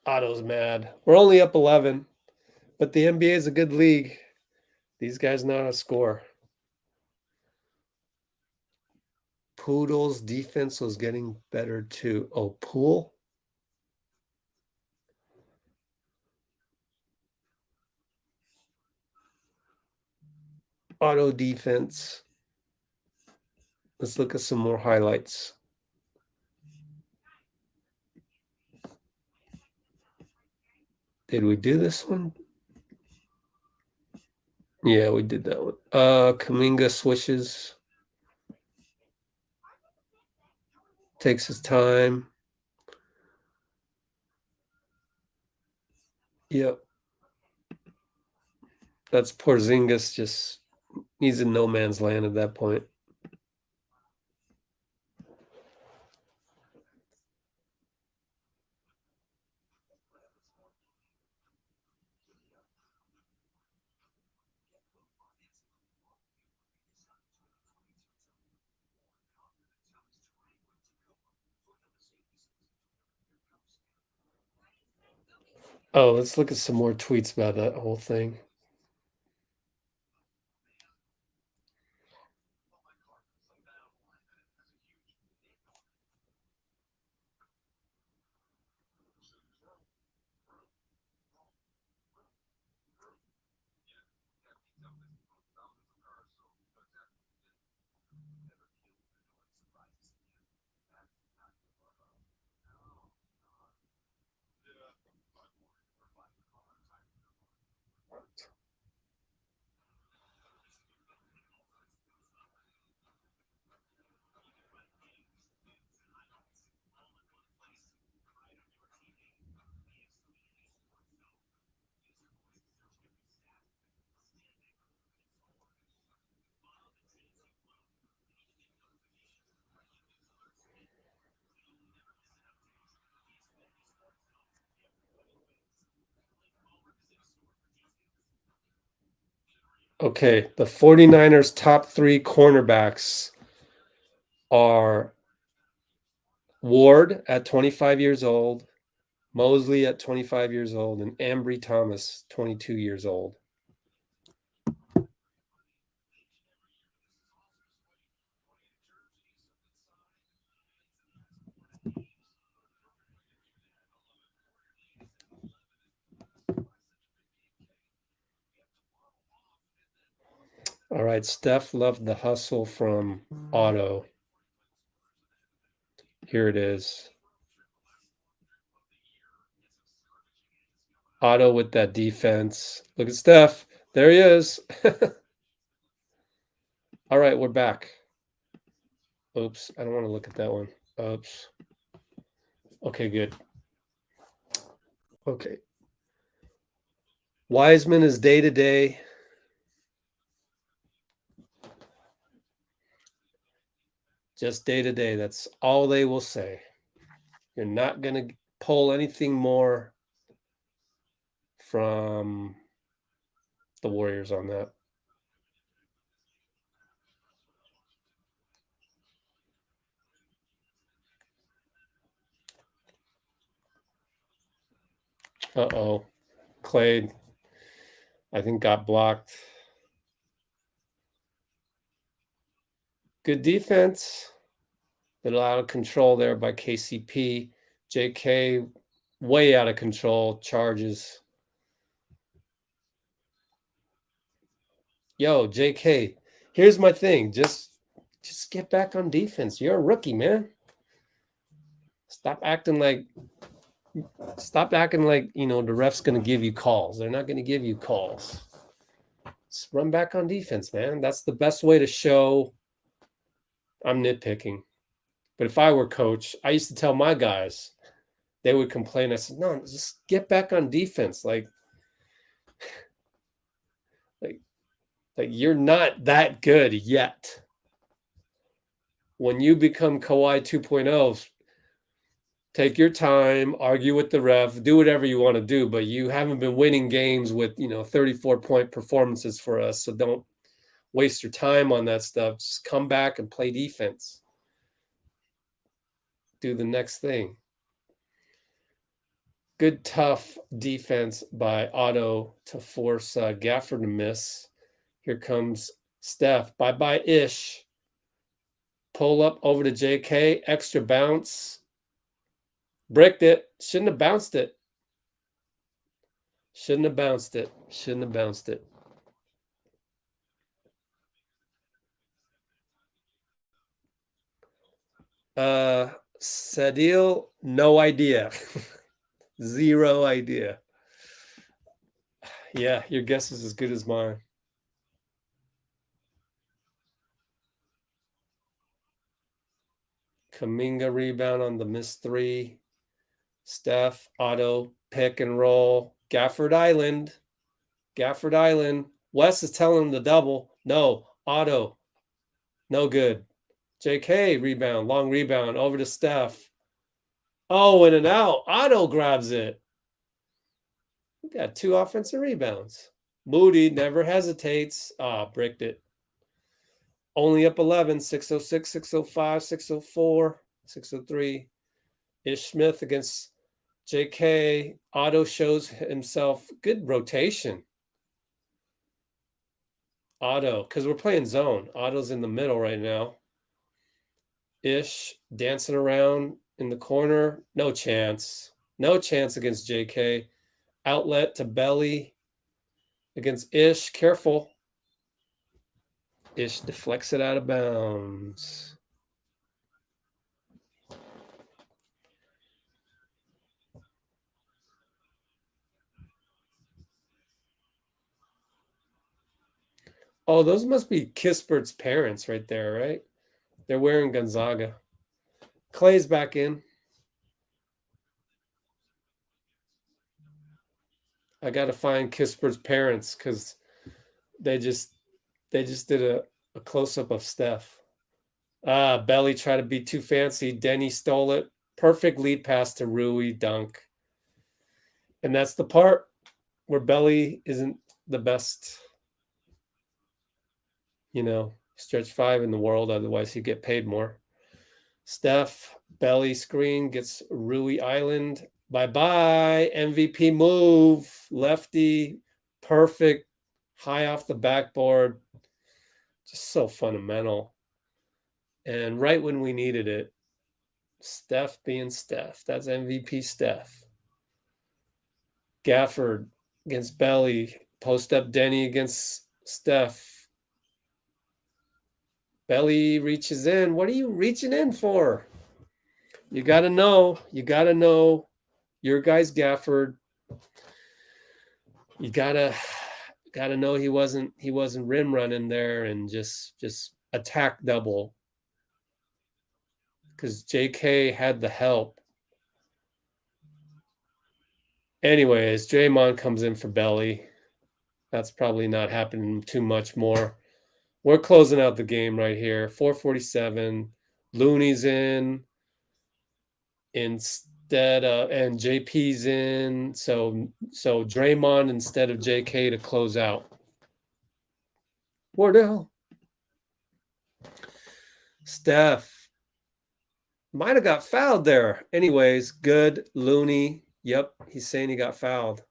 Otto's mad. We're only up 11, but the NBA is a good league. These guys know how to score. Poodle's defense was getting better too. Oh, Pool? Auto defense. Let's look at some more highlights. Did we do this one? Yeah, we did that one. Kuminga swishes. Takes his time. Yep. That's Porzingis, just he's in no man's land at that point. Oh, let's look at some more tweets about that whole thing. Okay, the 49ers' top 3 cornerbacks are Ward at 25 years old, Mosley at 25 years old, and Ambry Thomas, 22 years old. All right, Steph loved the hustle from Otto. Here it is. Otto with that defense. Look at Steph. There he is. All right, we're back. Oops, I don't want to look at that one. Oops. Okay, good. Okay. Wiseman is day-to-day. Just day-to-day. That's all they will say. You're not going to pull anything more from the Warriors on that. Uh-oh. Clay, I think, got blocked. Good defense. A little out of control there by KCP. JK, way out of control. Charges. Yo, JK, here's my thing. Just get back on defense. You're a rookie, man. Stop acting like, the ref's going to give you calls. They're not going to give you calls. Just run back on defense, man. That's the best way to show. I'm nitpicking. But if I were coach, I used to tell my guys, they would complain. I said, no, just get back on defense. Like Like, you're not that good yet. When you become Kawhi 2.0, take your time, argue with the ref, do whatever you want to do, but you haven't been winning games with, 34-point performances for us. So don't waste your time on that stuff. Just come back and play defense. Do the next thing. Good, tough defense by Otto to force Gafford to miss. Here comes Steph. Bye-bye, Ish. Pull up over to JK. Extra bounce. Bricked it. Shouldn't have bounced it. Shouldn't have bounced it. Shouldn't have bounced it. Sadil, no idea. Zero idea. Yeah, your guess is as good as mine. Kuminga rebound on the missed three. Steph, Otto, pick and roll. Gafford Island. Gafford Island. Wes is telling him the double. No, Otto. No good. JK rebound, long rebound over to Steph. Oh, in and out. Otto grabs it. We got 2 offensive rebounds. Moody never hesitates. Bricked it. Only up 11, 606, 605, 604, 603. Ish Smith against JK. Otto shows himself. Good rotation. Otto, because we're playing zone. Otto's in the middle right now. Ish dancing around in the corner. No chance. No chance against JK. Outlet to Belly against Ish. Careful. Ish deflects it out of bounds. Oh, those must be Kispert's parents right there, right? They're wearing Gonzaga. Clay's back in. I got to find Kispert's parents because they just did a close-up of Steph. Belly tried to be too fancy. Denny stole it. Perfect lead pass to Rui, dunk. And that's the part where Belly isn't the best, stretch 5 in the world. Otherwise, he'd get paid more. Steph, Belly screen, gets Rui Island. Bye-bye. MVP move. Lefty. Perfect. High off the backboard. Just so fundamental. And right when we needed it, Steph being Steph. That's MVP Steph. Gafford against Belly. Post up Denny against Steph. Belly reaches in. What are you reaching in for? You got to know. You got to know your guy's Gafford. You got to know he wasn't rim running there and just attack double. Because JK had the help. Anyways, Draymond comes in for Belly. That's probably not happening too much more. We're closing out the game right here. 4:47. Looney's in instead of, and JP's in. So Draymond instead of JK to close out. Wardell. Steph. Might have got fouled there. Anyways, good. Looney. Yep, he's saying he got fouled.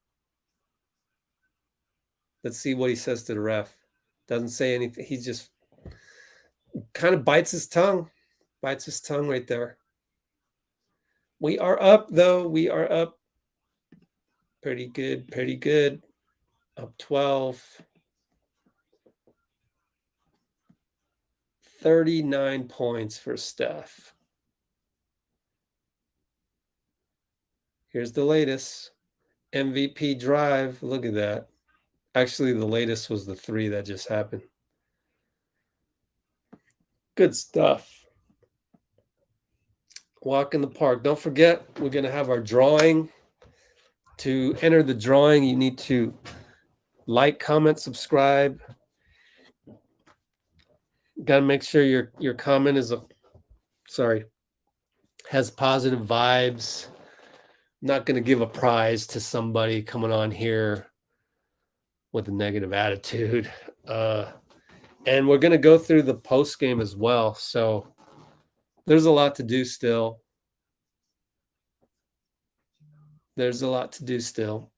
Let's see what he says to the ref. Doesn't say anything. He just kind of bites his tongue. Bites his tongue right there. We are up, though. We are up. Pretty good. Pretty good. Up 12. 39 points for Steph. Here's the latest. MVP drive. Look at that. Actually, the latest was the 3 that just happened. Good stuff. Walk in the park. Don't forget, we're going to have our drawing. To enter the drawing, you need to like, comment, subscribe. Got to make sure your comment is has positive vibes. I'm not going to give a prize to somebody coming on here with a negative attitude. And we're going to go through the post game as well. So there's a lot to do still. There's a lot to do still.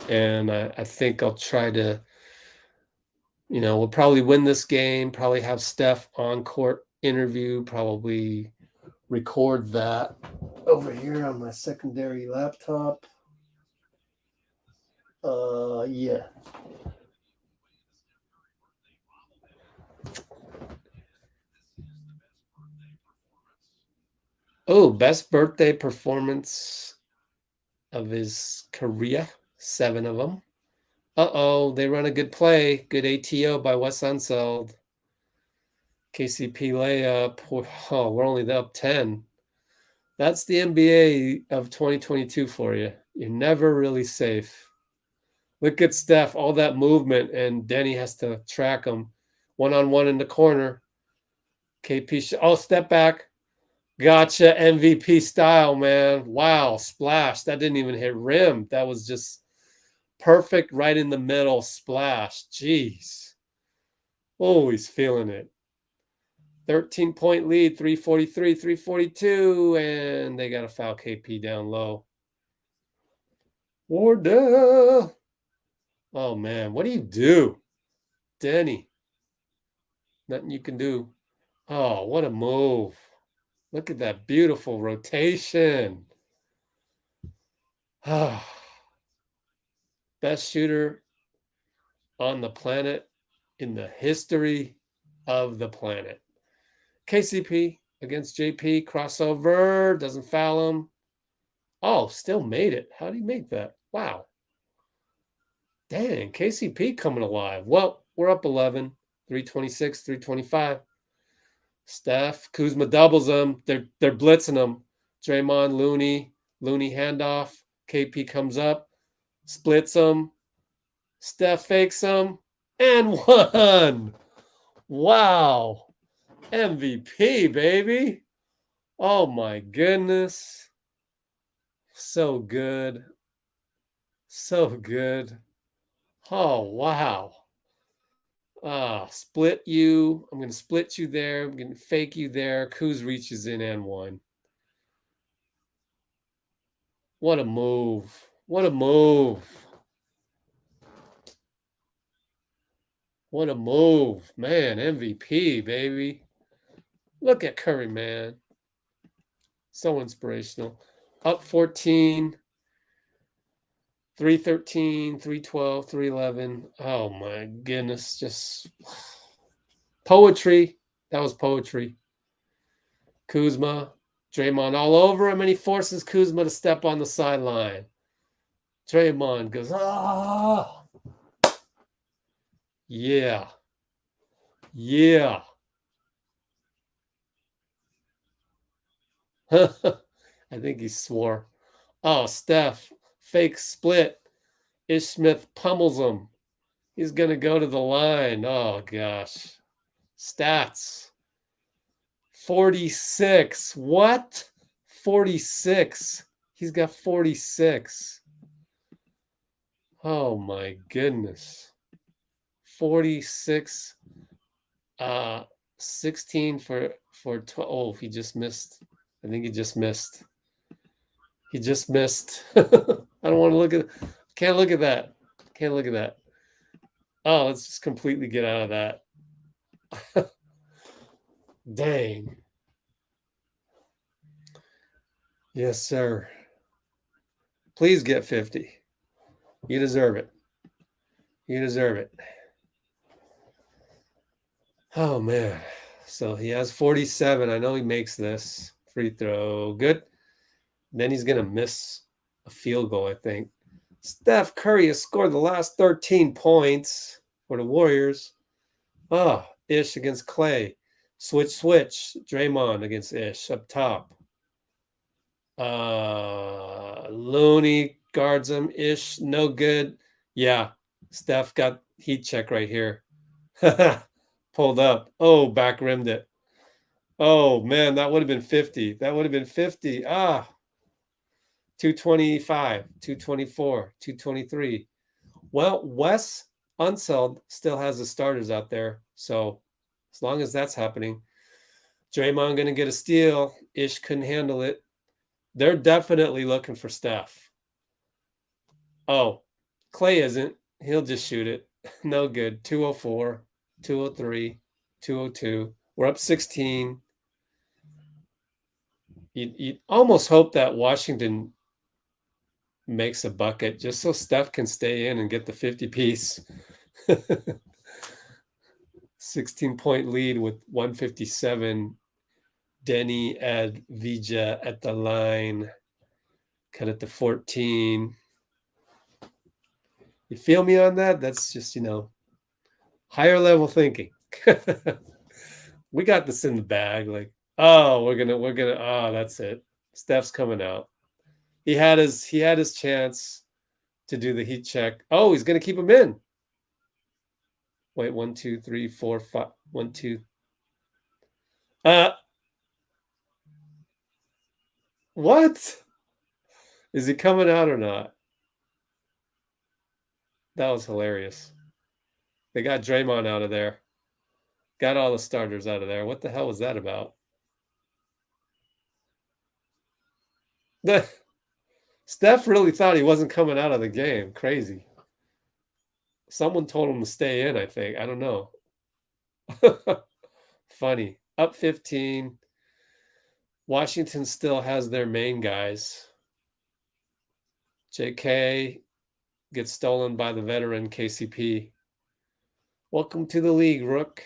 And I think I'll try to, we'll probably win this game, probably have Steph on court interview, probably record that over here on my secondary laptop. Yeah. Oh, best birthday performance of his career. 7 of them. Uh-oh, they run a good play. Good ATO by Wes Unseld. KCP layup. Oh, we're only up 10. That's the NBA of 2022 for you. You're never really safe. Look at Steph, all that movement, and Denny has to track him. One-on-one in the corner. KP, step back. Gotcha, MVP style, man. Wow, splash. That didn't even hit rim. That was just perfect right in the middle splash. Jeez. Oh, he's feeling it. 13-point lead, 343, 342, and they got to foul KP down low. Wardell. Oh, man, what do you do? Denny. Nothing you can do. Oh, what a move. Look at that beautiful rotation. Best shooter on the planet in the history of the planet. KCP against JP, crossover, doesn't foul him. Oh, still made it. How did he make that? Wow. Dang, KCP coming alive. Well, we're up 11, 326, 325. Steph, Kuzma doubles them. They're blitzing them. Draymond, Looney handoff. KP comes up, splits them. Steph fakes them, and one. Wow. MVP, baby. Oh, my goodness. So good. So good. Oh, wow. Split you. I'm going to split you there. I'm going to fake you there. Kuz reaches in and one. What a move. What a move. What a move. Man, MVP, baby. Look at Curry, man. So inspirational. Up 14, 313, 312, 311. Oh, my goodness. Just poetry. That was poetry. Kuzma, Draymond all over him, and he forces Kuzma to step on the sideline. Draymond goes, yeah. Yeah. I think he swore. Oh, Steph, fake split. Ish Smith pummels him. He's going to go to the line. Oh, gosh. Stats. 46. What? 46. He's got 46. Oh, my goodness. 46. 16 for 12. Oh, he just missed. I think he just missed. He just missed. I don't want to look at. Can't look at that. Can't look at that. Oh, let's just completely get out of that. Dang. Yes, sir. Please get 50. You deserve it. You deserve it. Oh, man. So he has 47. I know he makes this free throw. Good. Then he's going to miss a field goal, I think. Steph Curry has scored the last 13 points for the Warriors. Ish against Clay. Switch. Draymond against Ish up top. Looney guards him. Ish, no good. Yeah, Steph got heat check right here. Pulled up. Oh, back rimmed it. Oh, man, that would have been 50. That would have been 50. 225, 224, 223. Well, Wes Unseld still has the starters out there. So as long as that's happening, Draymond going to get a steal. Ish couldn't handle it. They're definitely looking for Steph. Oh, Clay isn't. He'll just shoot it. No good. 204, 203, 202. We're up 16. You'd almost hope that Washington makes a bucket just so Steph can stay in and get the 50 piece. 16-point lead with 157. Denny Advija at the line. Cut it to 14. You feel me on that? That's just, higher level thinking. We got this in the bag. Like, that's it. Steph's coming out. He had his chance to do the heat check. Oh, he's gonna keep him in. Wait, 1, 2, 3, 4, 5. 1, 2. What? Is he coming out or not? That was hilarious. They got Draymond out of there. Got all the starters out of there. What the hell was that about? Steph really thought he wasn't coming out of the game. Crazy. Someone told him to stay in, I think. I don't know. Funny. Up 15. Washington still has their main guys. JK gets stolen by the veteran KCP. Welcome to the league, Rook.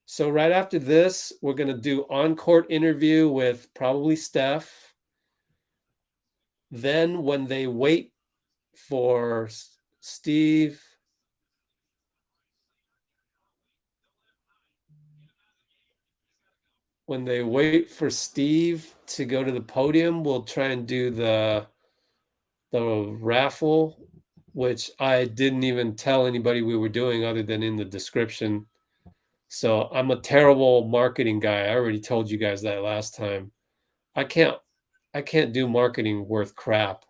So right after this, we're going to do on-court interview with probably Steph. Then when they wait for Steve, to go to the podium, we'll try and do the raffle, which I didn't even tell anybody we were doing other than in the description. So I'm a terrible marketing guy. I already told you guys that last time. I can't do marketing worth crap.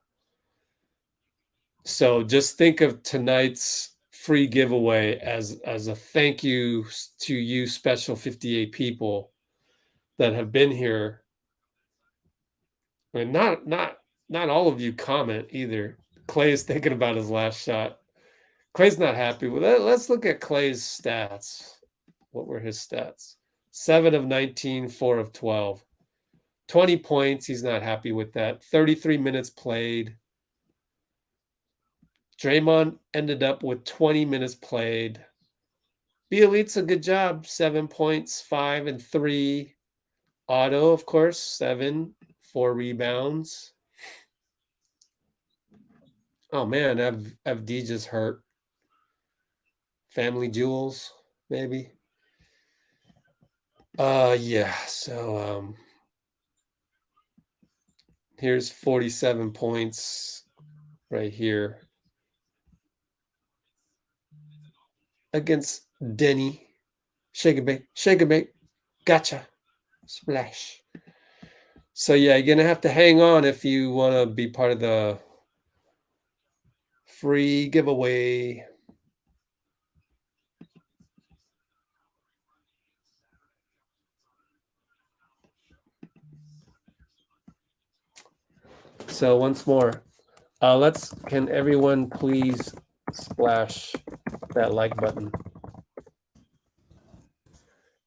So just think of tonight's free giveaway as a thank you to you special 58 people that have been here. And not all of you comment either. Clay is thinking about his last shot. Clay's not happy with it. Let's look at Clay's stats. What were his stats? 7 of 19, 4 of 12. 20 points. He's not happy with that. 33 minutes played. Draymond ended up with 20 minutes played. Bielitsa, good job. 7 points, 5 and 3. Otto, of course, 7, 4 rebounds. Oh, man, Avdija's hurt. Family jewels, maybe. Yeah, so here's 47 points right here against Denny. Shake a bake, gotcha, splash. So yeah, you're gonna have to hang on if you want to be part of the free giveaway. So once more, can everyone please splash that like button?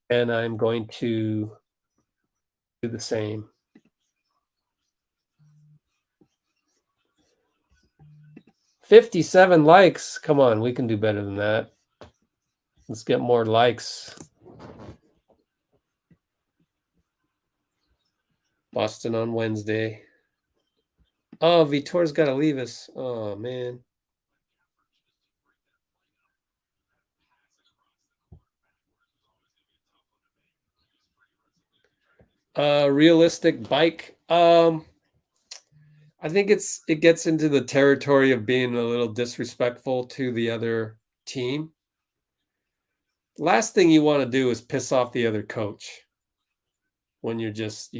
And I'm going to do the same. $57 likes. Come on, we can do better than that. Let's get more likes. Boston on Wednesday. Oh, Vitor's got to leave us. Oh, man. Realistic bike. I think it gets into the territory of being a little disrespectful to the other team, last thing you want to do is piss off the other coach when you're just,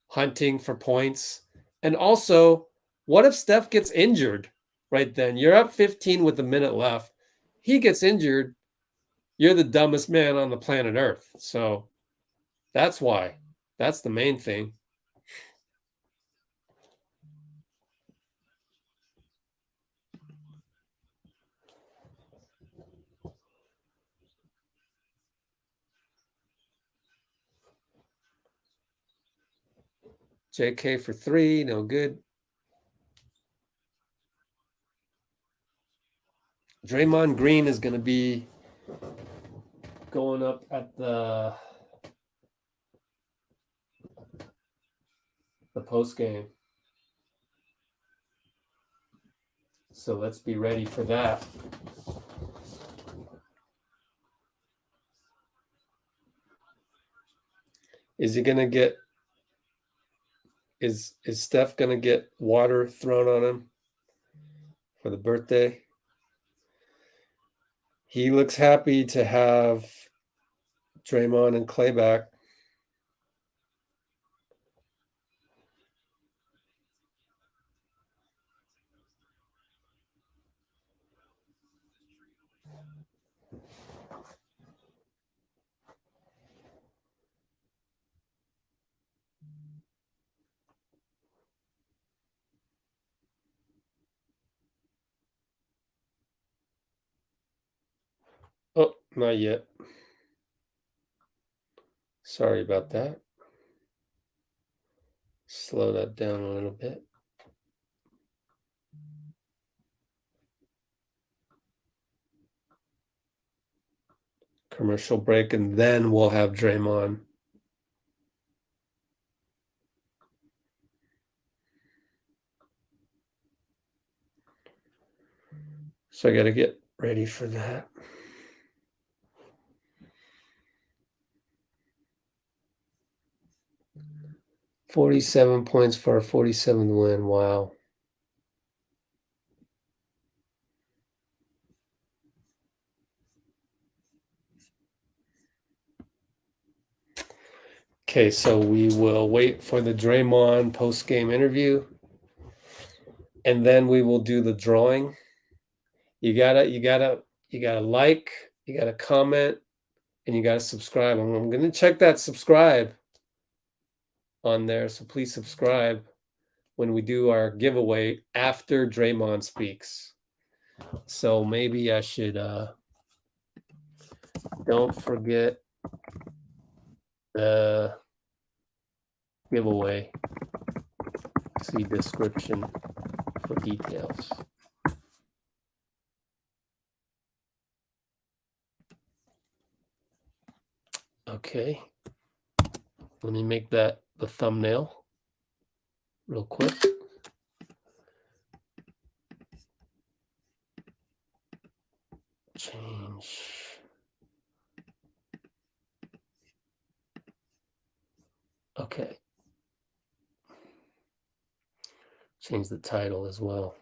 hunting for points. And also, what if Steph gets injured right then? You're up 15 with a minute left. He gets injured. You're the dumbest man on the planet Earth. So that's why. That's the main thing. JK for 3, no good. Draymond Green is going to be going up at the post game. So let's be ready for that. Is he going to get is Steph going to get water thrown on him for the birthday? He looks happy to have Draymond and Clay back. Oh, not yet. Sorry about that. Slow that down a little bit. Commercial break, and then we'll have Draymond. So I got to get ready for that. $47 points for a 47th win. Wow. Okay, so we will wait for the Draymond post-game interview, and then we will do the drawing. You gotta like, you gotta comment, and you gotta subscribe. I'm gonna check that subscribe on there, so please subscribe when we do our giveaway after Draymond speaks. So maybe I should don't forget the giveaway. See description for details. Okay. Let me make that the thumbnail real quick. Change. Okay. Change the title as well.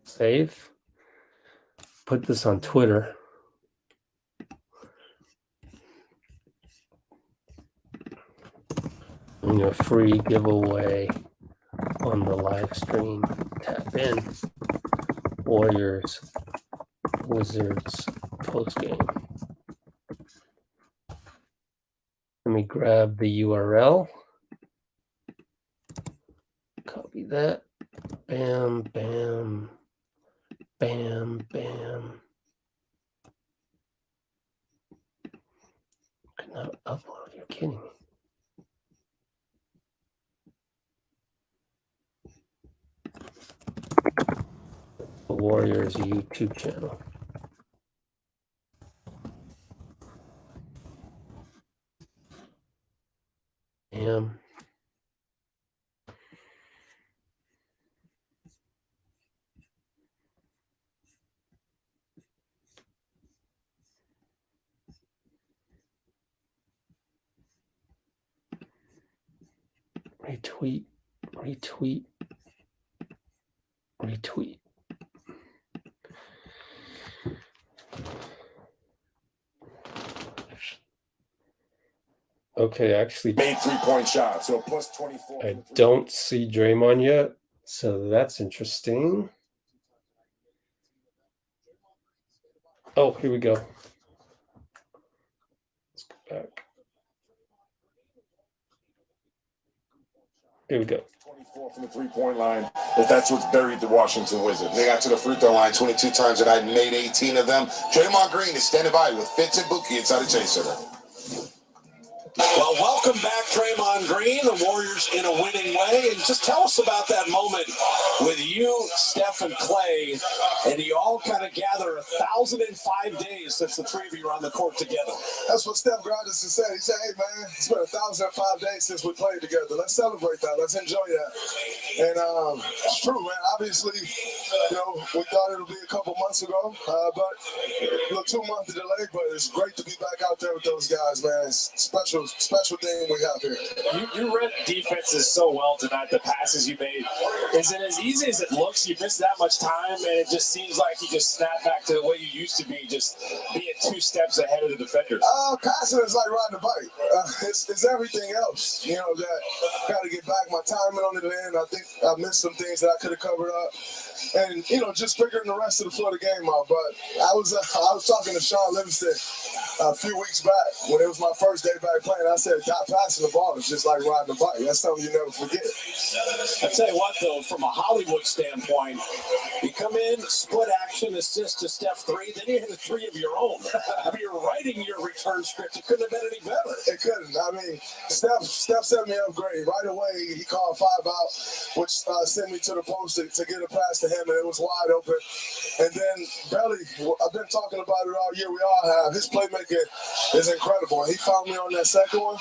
Save. Put this on Twitter. And a free giveaway on the live stream. Tap in. Warriors, Wizards post game. Let me grab the URL. Copy that. Bam, bam, bam, bam. Cannot upload. You're kidding me. the Warriors YouTube channel. Damn. Retweet, retweet, retweet. Okay, actually,
made 3-point shots, so plus 24.
I don't see Draymond yet, so that's interesting. Oh, here we go. Let's go back. Here we go.
24 from the 3-point line, if that's what's buried the Washington Wizards.
They got to the free throw line 22 times tonight and made 18 of them. Draymond Green is standing by with Fitz and Buki inside the Chase Center.
Well, welcome back, Draymond Green. The Warriors in a winning way. And just tell us about that moment with you, Steph, and Clay. And you all kind of gather 1,005 days since the three of you are on the court together.
That's what Steph Grandison said. He said, hey, man, it's been 1,005 days since we played together. Let's celebrate that. Let's enjoy that. And it's true, man. Obviously, you know, we thought it would be a couple months ago, but a little 2 months delay, but it's great to be back out there with those guys, man. It's special thing we have here.
You read defenses so well tonight, the passes you made. Is it as easy as it looks? You missed that much time, and it just seems like you just snap back to the way you used to be, just being 2 steps ahead of the defenders.
Passing is like riding a bike. It's everything else, you know, that got to get back my timing on the end. I think I missed some things that I could have covered up. And, you know, just figuring the rest of the floor of the game out. But I was talking to Sean Livingston a few weeks back when it was my first day back playing. I said, passing the ball is just like riding a bike. That's something you never forget.
I tell you what, though, from a Hollywood standpoint, you come in, split action, assist to Steph 3, then you hit a 3 of your own. I mean, you're writing your return script. It couldn't have been any better.
It couldn't. I mean, Steph set me up great. Right away, he called 5 out, which sent me to the post to get a pass to him, and it was wide open. And then Belly, I've been talking about it all year. We all have. His playmaking is incredible. He found me on that second one.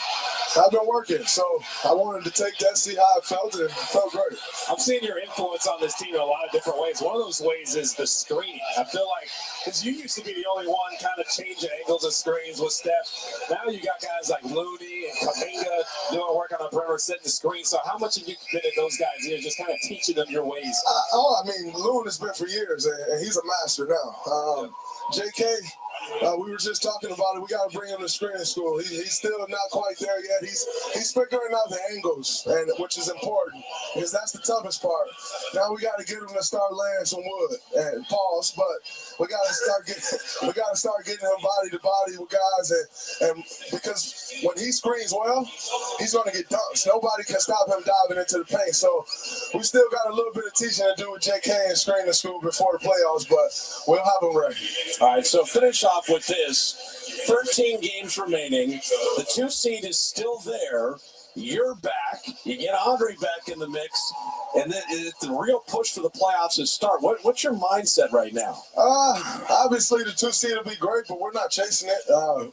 I've been working, so I wanted to take that, see how it felt, and it felt great.
I'm seeing your influence on this team in a lot of different ways. One of those ways is the screening. I feel like, because you used to be the only one kind of changing angles of screens with Steph. Now you got guys like Looney and Kaminga doing work on the perimeter, setting the screen. So how much have you committed those guys here, just kind of teaching them your ways?
I mean, Loon has been for years, and he's a master now. JK, we were just talking about it. We got to bring him to screening school. He's still not quite there yet. He's figuring out the angles, and which is important because that's the toughest part. Now we got to get him to start laying some wood and pause, but we got to start getting him body to body with guys, and because when he screens well, he's going to get dunks. Nobody can stop him diving into the paint. So we still got a little bit of teaching to do with JK and screening school before the playoffs, but we'll have him ready.
All right, so finish off with this. 13 games remaining. The 2 seed is still there. You're back. You get Andre back in the mix. And then the real push for the playoffs is start. What's your mindset right now?
Obviously, the 2 seed will be great, but we're not chasing it.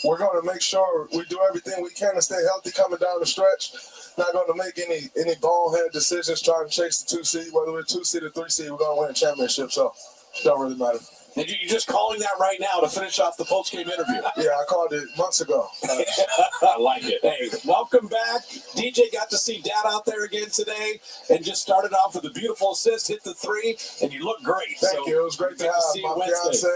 We're going to make sure we do everything we can to stay healthy coming down the stretch. Not going to make any bonehead decisions trying to chase the 2 seed. Whether we're 2 seed or 3 seed, we're going to win a championship. So it don't really matter.
And you're just calling that right now to finish off the post-game interview.
Yeah, I called it months ago.
I like it. Hey, welcome back. DJ got to see Dad out there again today and just started off with a beautiful assist, hit the 3, and you look great.
Thank you. It was great to have my fiance,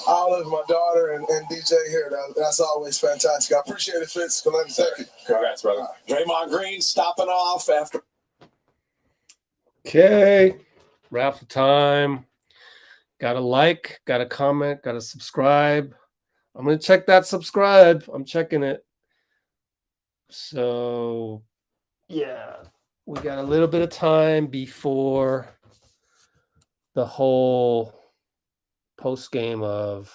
Olive, my daughter, and DJ here. That's always fantastic. I appreciate it, Fitz. Thank you.
Congrats, brother.
Draymond Green stopping off after.
Okay, raffle time. Got to like, got to comment, got to subscribe. I'm going to check that subscribe. I'm checking it. So, yeah, we got a little bit of time before the whole post game of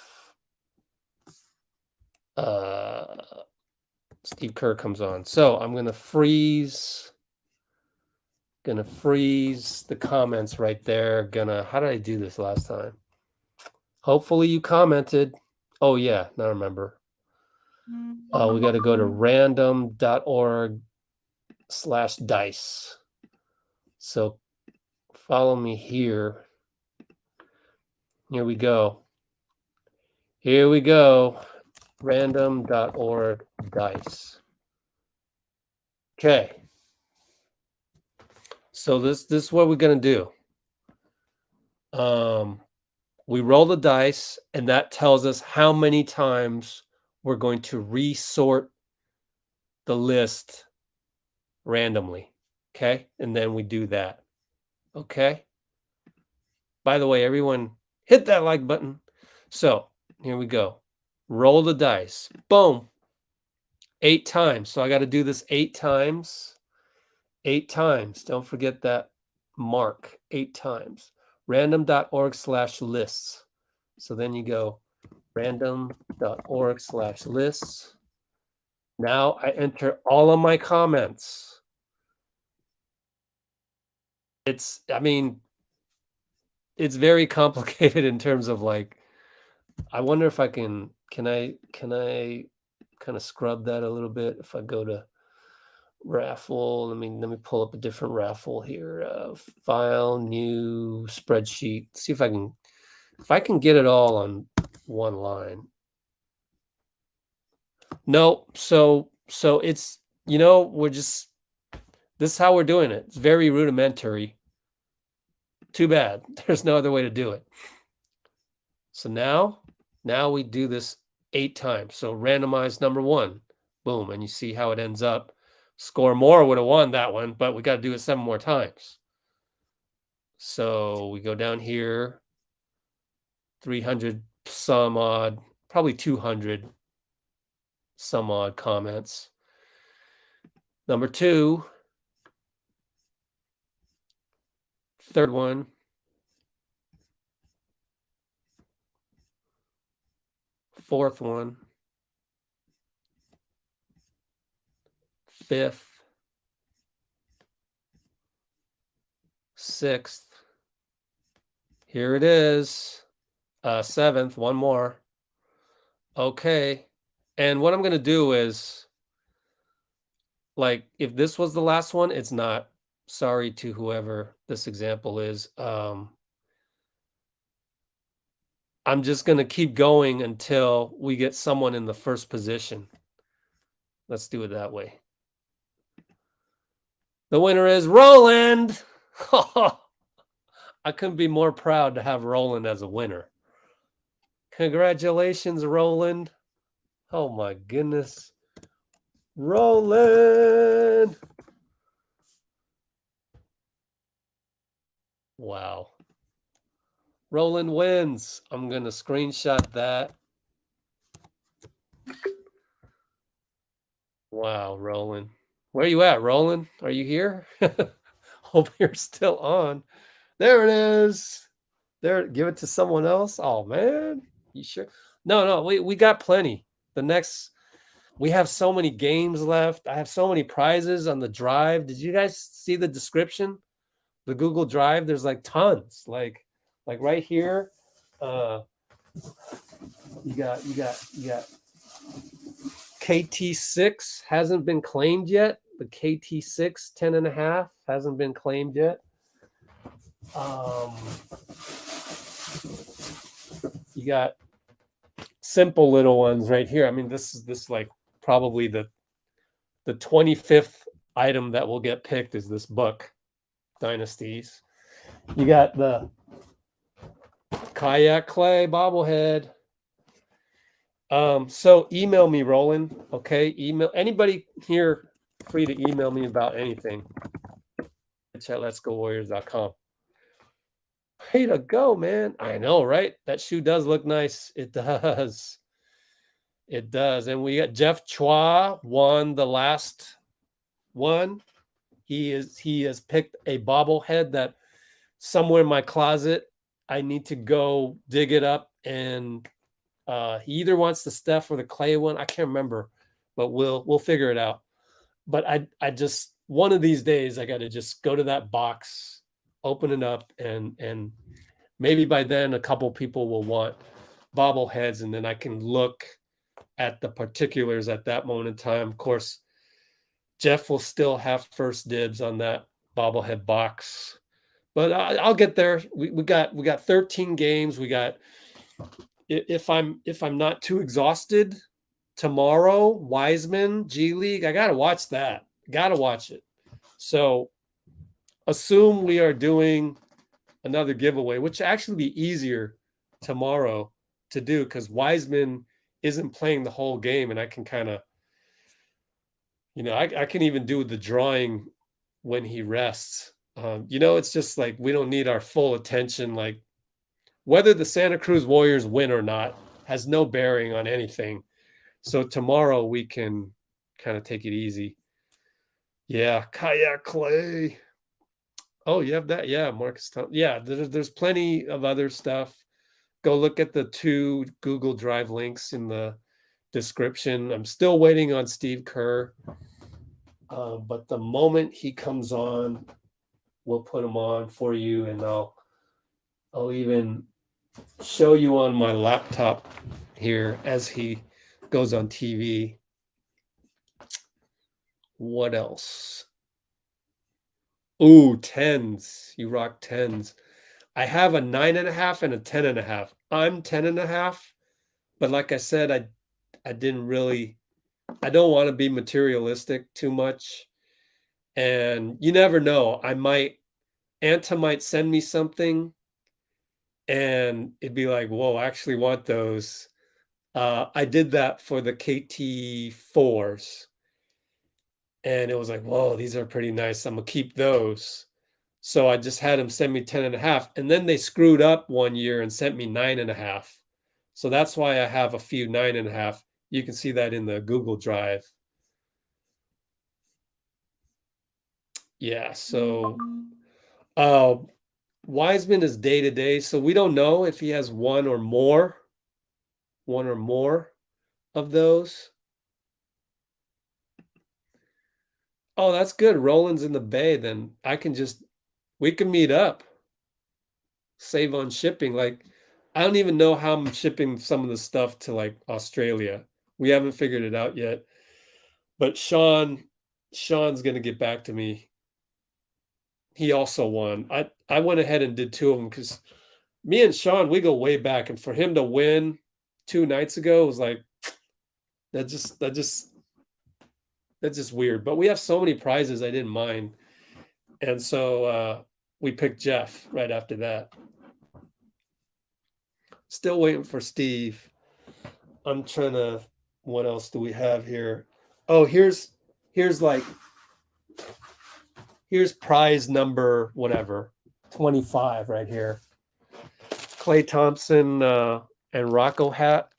Steve Kerr comes on. So I'm going to freeze Gonna freeze the comments right there. How did I do this last time? Hopefully you commented. Oh yeah, now I remember. We got to go to random.org/dice. So follow me here. Here we go. Here we go. Random.org dice. Okay. So this is what we're gonna do. We roll the dice, and that tells us how many times we're going to resort the list randomly. Okay, and then we do that. Okay. By the way, everyone, hit that like button. So here we go. Roll the dice. Boom. 8 times. So I got to do this 8 times. 8 times. Don't forget that mark. 8 times. Random.org/lists. So then you go random.org/lists. Now I enter all of my comments. It's very complicated in terms of like, I wonder if I can I kind of scrub that a little bit if I go to raffle. Let me pull up a different raffle here. File, new spreadsheet. See if I can get it all on one line. No, so it's, we're just, this is how we're doing it. It's very rudimentary. Too bad. There's no other way to do it. So now we do this 8 times. So randomize number 1. Boom. And you see how it ends up. Score more would have won that one, but we got to do it 7 more times. So we go down here, 300 some odd, probably 200 some odd comments. Number 2, third one, fourth one, fifth, sixth. Here it is. 7th, one more. Okay. And what I'm going to do is, like, if this was the last one, it's not. Sorry to whoever this example is. I'm just going to keep going until we get someone in the first position. Let's do it that way. The winner is Roland. I couldn't be more proud to have Roland as a winner. Congratulations, Roland. Oh my goodness. Roland. Wow. Roland wins. I'm going to screenshot that. Wow, Roland. Where are you at, Roland? Are you here? Hope you're still on. There it is. There, give it to someone else. Oh man, you sure? No, we got plenty. We have so many games left. I have so many prizes on the drive. Did you guys see the description? The Google Drive, there's like tons. Like right here, you got KT6 hasn't been claimed yet. The KT6 10.5 hasn't been claimed yet. You got simple little ones right here. I mean, this is like probably the 25th item that will get picked is this book, Dynasties. You got the Kayak Clay bobblehead. So email me, Roland. Okay, email anybody here. Free to email me about anything. Chat letsgowarriors.com. Way to go, man. I know, right? That shoe does look nice. It does. It does. And we got Jeff Chua won the last one. He has picked a bobblehead that somewhere in my closet I need to go dig it up, and he either wants the Steph or the Clay one. I can't remember, but we'll figure it out. But I just one of these days I got to just go to that box, open it up, and maybe by then a couple people will want bobbleheads, and then I can look at the particulars at that moment in time. Of course, Jeff will still have first dibs on that bobblehead box, but I'll get there. We got 13 games. We got, if I'm not too exhausted tomorrow, Wiseman G League. I gotta watch that. Gotta watch it. So assume we are doing another giveaway, which actually be easier tomorrow to do because Wiseman isn't playing the whole game, and I can kind of, I can even do the drawing when he rests. It's just like we don't need our full attention. Like whether the Santa Cruz Warriors win or not has no bearing on anything. So tomorrow we can kind of take it easy. Yeah, Kayak Clay. Oh, you have that? Yeah, Marcus Thompson. Yeah, there's plenty of other stuff. Go look at the 2 Google Drive links in the description. I'm still waiting on Steve Kerr. But the moment he comes on, we'll put him on for you, and I'll even show you on my laptop here as he goes on TV. What else? Ooh, 10s. You rock 10s. I have a 9.5 and a 10.5. I'm 10.5, but like I said, I didn't really. I don't want to be materialistic too much, and you never know. Anta might send me something, and it'd be like, whoa, I actually want those. I did that for the KT4s, and it was like, whoa, these are pretty nice. I'm gonna keep those. So I just had him send me 10.5, and then they screwed up one year and sent me 9.5. So that's why I have a few 9.5. You can see that in the Google Drive. Yeah, so Wiseman is day to day, so we don't know if he has one or more of those. Oh, that's good. Roland's in the Bay, then we can meet up. Save on shipping. Like, I don't even know how I'm shipping some of the stuff to like Australia. We haven't figured it out yet. But Sean's gonna get back to me. He also won. I went ahead and did 2 of them because me and Sean, we go way back, and for him to win 2 nights ago was like that's just weird. But we have so many prizes I didn't mind. And so we picked Jeff right after that. Still waiting for Steve. I'm trying to, what else do we have here? Oh, here's prize number whatever, 25 right here. Klay Thompson and Rocco hat.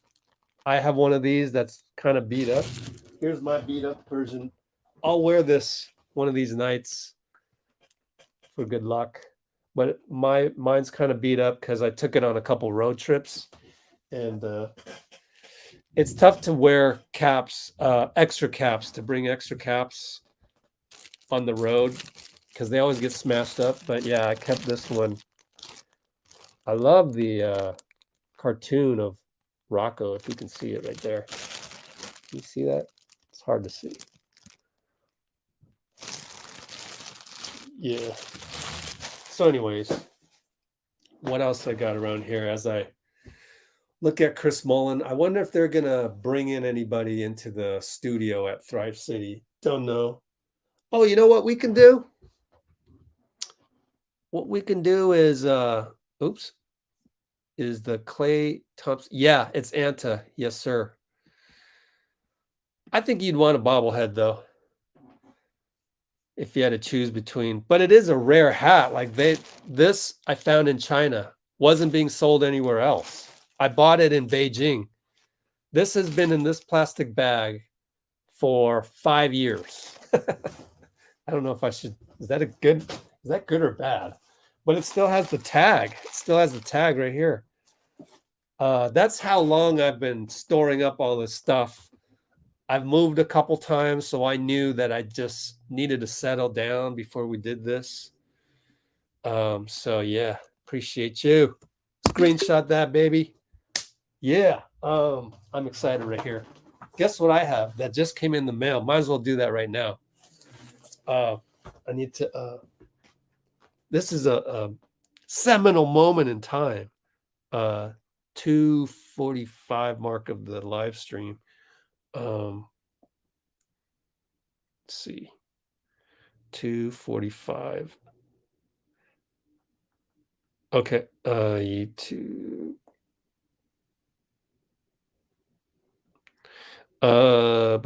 I have one of these that's kind of beat up. Here's my beat up version. I'll wear this one of these nights for good luck. But mine's kind of beat up because I took it on a couple road trips, and it's tough to wear caps, extra caps, to bring extra caps on the road because they always get smashed up. But yeah, I kept this one. I love the cartoon of Rocco, if you can see it right there. You see that? It's hard to see. Yeah. So anyways, what else I got around here as I look at Chris Mullen? I wonder if they're going to bring in anybody into the studio at Thrive City. Don't know. Oh, you know what we can do? What we can do is, is the Klay Thompson. Yeah, it's Anta. Yes, sir. I think you'd want a bobblehead, though, if you had to choose between. But it is a rare hat. Like this I found in China. Wasn't being sold anywhere else. I bought it in Beijing. This has been in this plastic bag for 5 years. I don't know if I should. Is that good or bad? But it still has the tag. It still has the tag right here. That's how long I've been storing up all this stuff. I've moved a couple times, so I knew that I just needed to settle down before we did this. So yeah, appreciate you. Screenshot that, baby. Yeah. I'm excited right here. Guess what I have that just came in the mail? Might as well do that right now. I need to this is a seminal moment in time. 2:45 mark of the live stream. Let's see. 2:45. Okay, YouTube. Oh,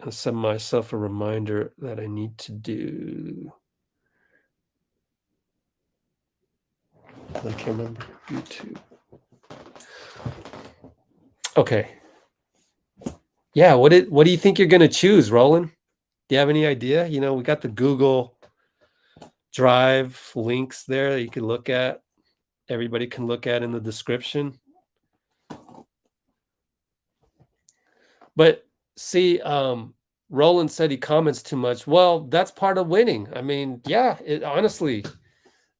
I'll send myself a reminder that I need to do. I can't remember. YouTube. Okay. Yeah, what do you think you're gonna choose, Roland? Do you have any idea? You know, we got the Google Drive links there that you can look at. Everybody can look at in the description. But see, Roland said he comments too much. Well, that's part of winning. I mean, yeah, honestly,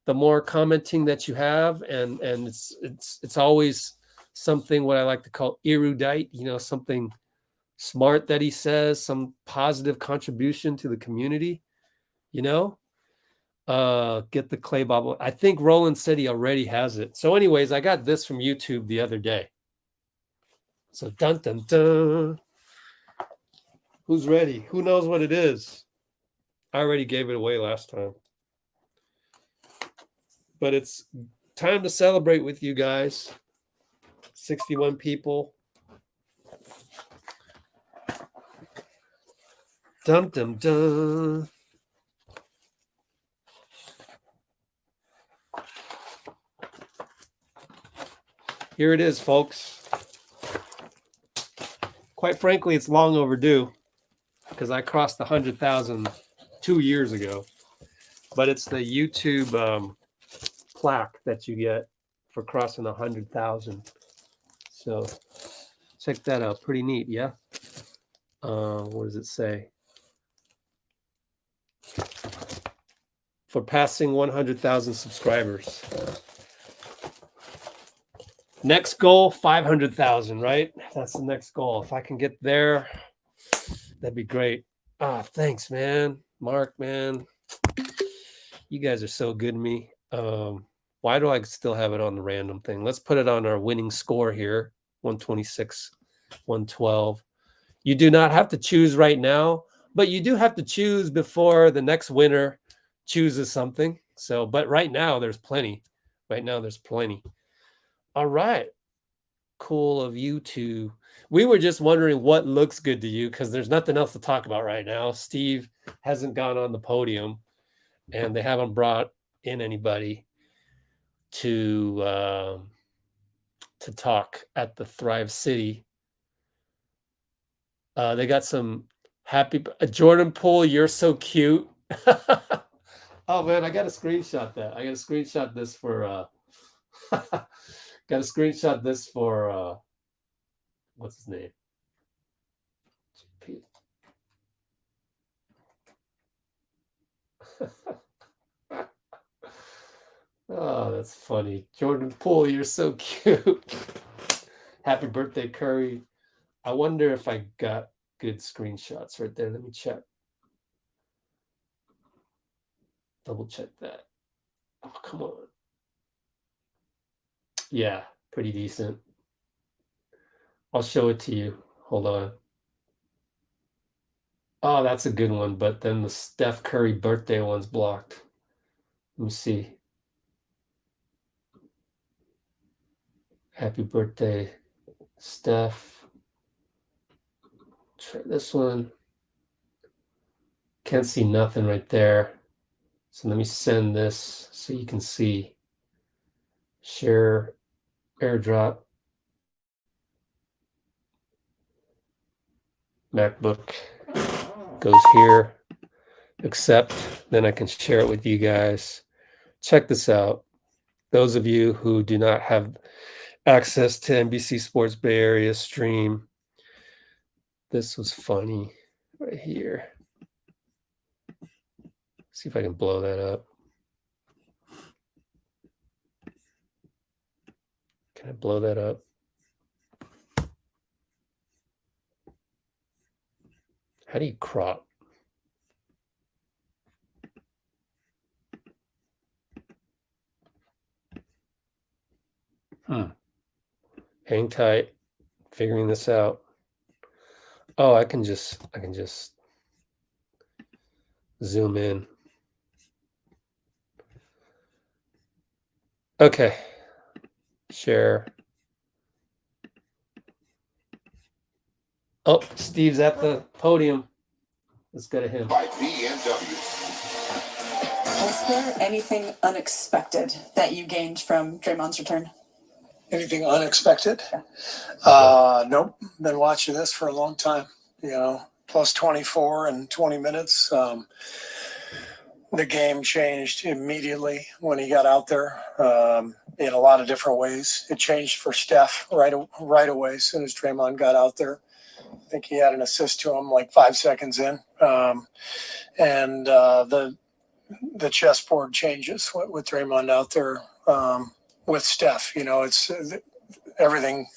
the more commenting that you have, and it's always something what I like to call erudite, you know, something smart that he says, some positive contribution to the community, you know. Get the clay bobble. I think Roland said he already has it. So anyways, I got this from YouTube the other day. So dun dun dun. Who's ready? Who knows what it is? I already gave it away last time. But it's time to celebrate with you guys. 61 people. Dum dum dum. Here it is, folks. Quite frankly, it's long overdue because I crossed the 100,000 2 years ago. But it's the YouTube plaque that you get for crossing 100,000. So check that out. Pretty neat, yeah? What does it say? For passing 100,000 subscribers. Next goal, 500,000, right? That's the next goal. If I can get there, that'd be great. Thanks, man. Mark, man. You guys are so good to me. Why do I still have it on the random thing? Let's put it on our winning score here. 126, 112. You do not have to choose right now, but you do have to choose before the next winner chooses something. So, but right now there's plenty. Right now there's plenty. All right. Cool of you two. We were just wondering what looks good to you because there's nothing else to talk about right now. Steve hasn't gone on the podium and they haven't brought in anybody to talk at the Thrive City. They got some happy Jordan Poole. You're so cute. Oh man, I got to screenshot that. I got to screenshot this for. Got to screenshot this for. What's his name? Oh, that's funny. Jordan Poole, you're so cute. Happy birthday, Curry. I wonder if I got good screenshots right there. Let me check. Double check that. Oh, come on. Yeah, pretty decent. I'll show it to you. Hold on. Oh, that's a good one, but then the Steph Curry birthday one's blocked. Let me see. Happy birthday, Steph. Try this one. Can't see nothing right there. So let me send this so you can see. Share, airdrop. MacBook goes here. Accept. Then I can share it with you guys. Check this out. Those of you who do not have access to NBC Sports Bay Area stream, This was funny right here. See if I can blow that up. Can I blow that up? How do you crop? Hang tight. Figuring this out. Oh, I can just zoom in. Okay. Share. Oh, Steve's at the podium. Let's go to him.
By BMW.
Was there anything unexpected that you gained from Draymond's return?
Anything unexpected? Nope. Been watching this for a long time. Plus 24 in 20 minutes. The game changed immediately when he got out there in a lot of different ways. It changed for Steph right away as soon as Draymond got out there. I think he had an assist to him like 5 seconds in. And the chessboard changes with Draymond out there with Steph. It's everything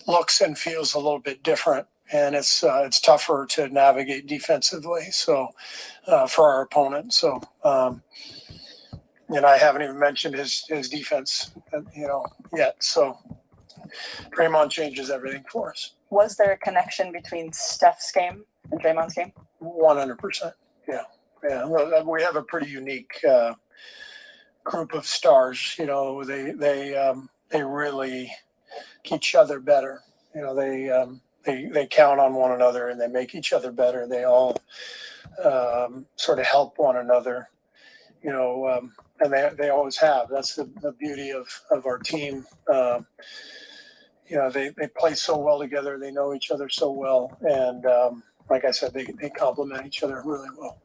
looks and feels a little bit different, and it's tougher to navigate defensively. So for our opponent, I haven't even mentioned his defense, yet. So Draymond changes everything for us.
Was there a connection between Steph's game and Draymond's game?
100%. Yeah. Well, we have a pretty unique group of stars. They really keep each other better. They count on one another and they make each other better. They all sort of help one another. And they always have. That's the beauty of our team. They play so well together. They know each other so well, and like I said, they complement each other really well.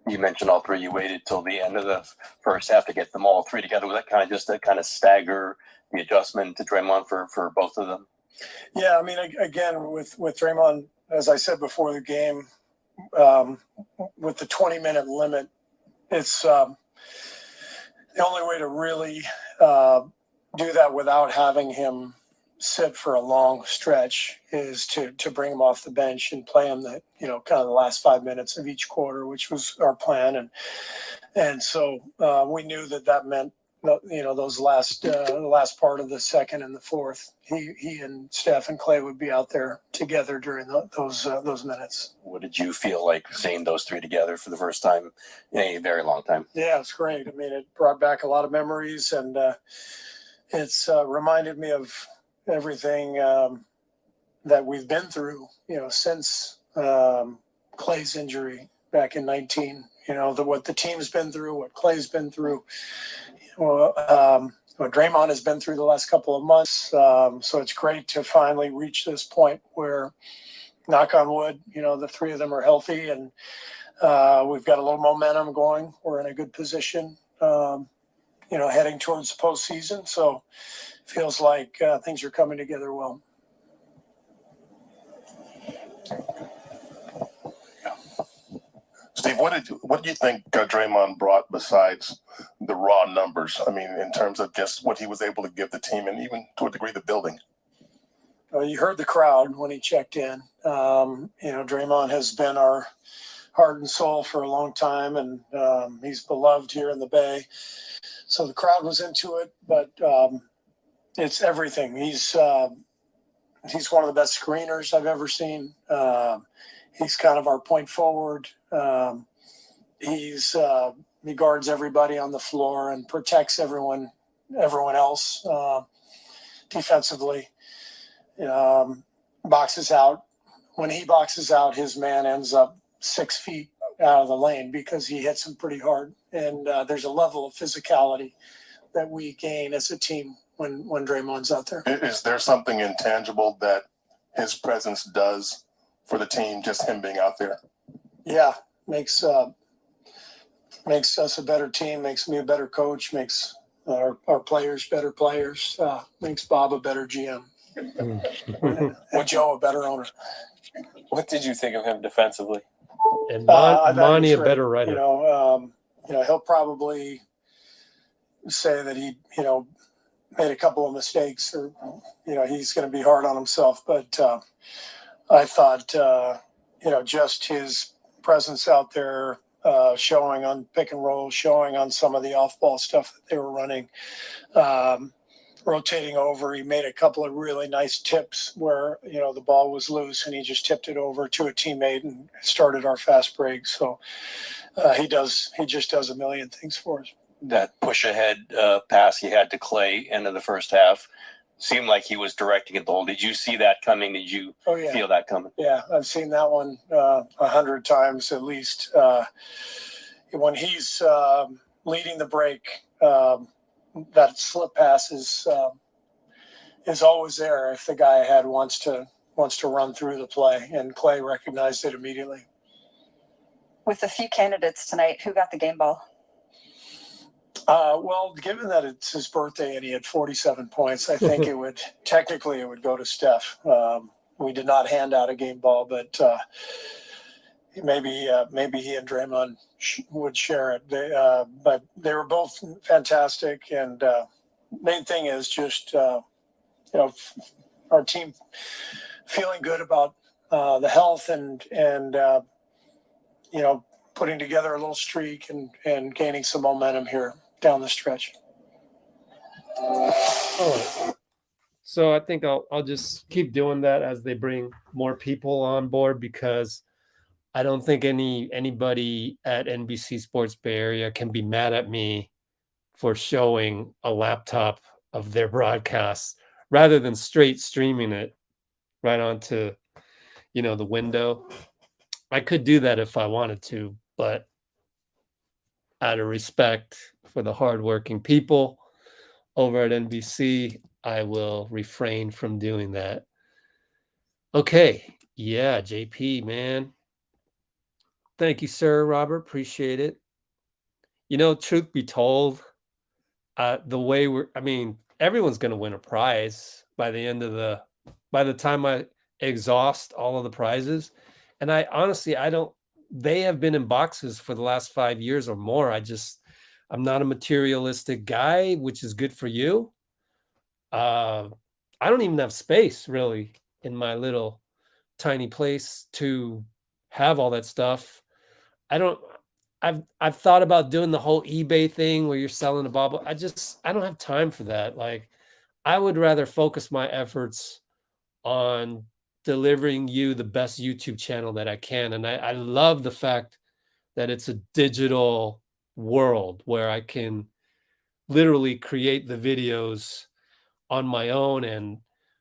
You mentioned all three. You waited till the end of the first half to get them all three together. Was that kind of just to kind of stagger the adjustment to Draymond for both of them?
Yeah, I mean, again, with Draymond, as I said before the game, with the 20-minute limit, it's the only way to really do that without having him sit for a long stretch is to bring him off the bench and play him kind of the last 5 minutes of each quarter, which was our plan. And so we knew that meant, those the last part of the second and the fourth, he and Steph and Clay would be out there together during those minutes.
What did you feel like seeing those three together for the first time in a very long time?
Yeah, it's great. I mean, it brought back a lot of memories, and it's reminded me of everything that we've been through, since Clay's injury back in 19, what the team's been through, what Clay's been through, what Draymond has been through the last couple of months. So it's great to finally reach this point where, knock on wood, the three of them are healthy, and we've got a little momentum going. We're in a good position, heading towards the postseason. So feels like things are coming together well.
Steve, what do you think Draymond brought besides the raw numbers? I mean, in terms of just what he was able to give the team, and even to a degree the building.
Well, you heard the crowd when he checked in. Draymond has been our heart and soul for a long time, and he's beloved here in the Bay. So the crowd was into it, but it's everything. He's one of the best screeners I've ever seen. He's kind of our point forward. He guards everybody on the floor and protects everyone else defensively. Boxes out. When he boxes out, his man ends up 6 feet out of the lane because he hits him pretty hard. And there's a level of physicality that we gain as a team when Draymond's out there.
Is there something intangible that his presence does for the team, just him being out there?
Yeah, makes us a better team, makes me a better coach, makes our players better players, makes Bob a better GM, and Joe a better owner.
What did you think of him defensively?
And
I thought he
Monty,
was
a
great.
better writer.
He'll probably say that he, made a couple of mistakes, or he's going to be hard on himself. But I thought, just his presence out there, showing on pick and roll, showing on some of the off-ball stuff that they were running, rotating over. He made a couple of really nice tips where, the ball was loose and he just tipped it over to a teammate and started our fast break. So he just does a million things for us.
That push ahead pass he had to Clay end of the first half seemed like he was directing it the whole. Did you see that coming? Did you feel that coming?
Yeah, I've seen that one 100 times at least. When he's leading the break, that slip pass is always there if the guy ahead wants to run through the play, and Clay recognized it immediately.
With a few candidates tonight, who got the game ball?
Well, given that it's his birthday and he had 47 points, I think it would go to Steph. We did not hand out a game ball, but maybe he and Draymond would share it. But they were both fantastic, and main thing is just our team feeling good about the health and putting together a little streak and gaining some momentum here down the stretch.
So I think I'll just keep doing that as they bring more people on board, because I don't think anybody at NBC Sports Bay Area can be mad at me for showing a laptop of their broadcasts rather than straight streaming it right onto, the window. I could do that if I wanted to, but out of respect for the hardworking people over at NBC, I will refrain from doing that. Okay. Yeah, JP, man. Thank you, sir, Robert. Appreciate it. Truth be told, the way everyone's going to win a prize by the time I exhaust all of the prizes. And they have been in boxes for the last 5 years or more. I'm not a materialistic guy, which is good for you. I don't even have space really in my little tiny place to have all that stuff. I've thought about doing the whole eBay thing where you're selling a bubble. I don't have time for that. Like, I would rather focus my efforts on delivering you the best YouTube channel that I can. And I love the fact that it's a digital world where I can literally create the videos on my own. And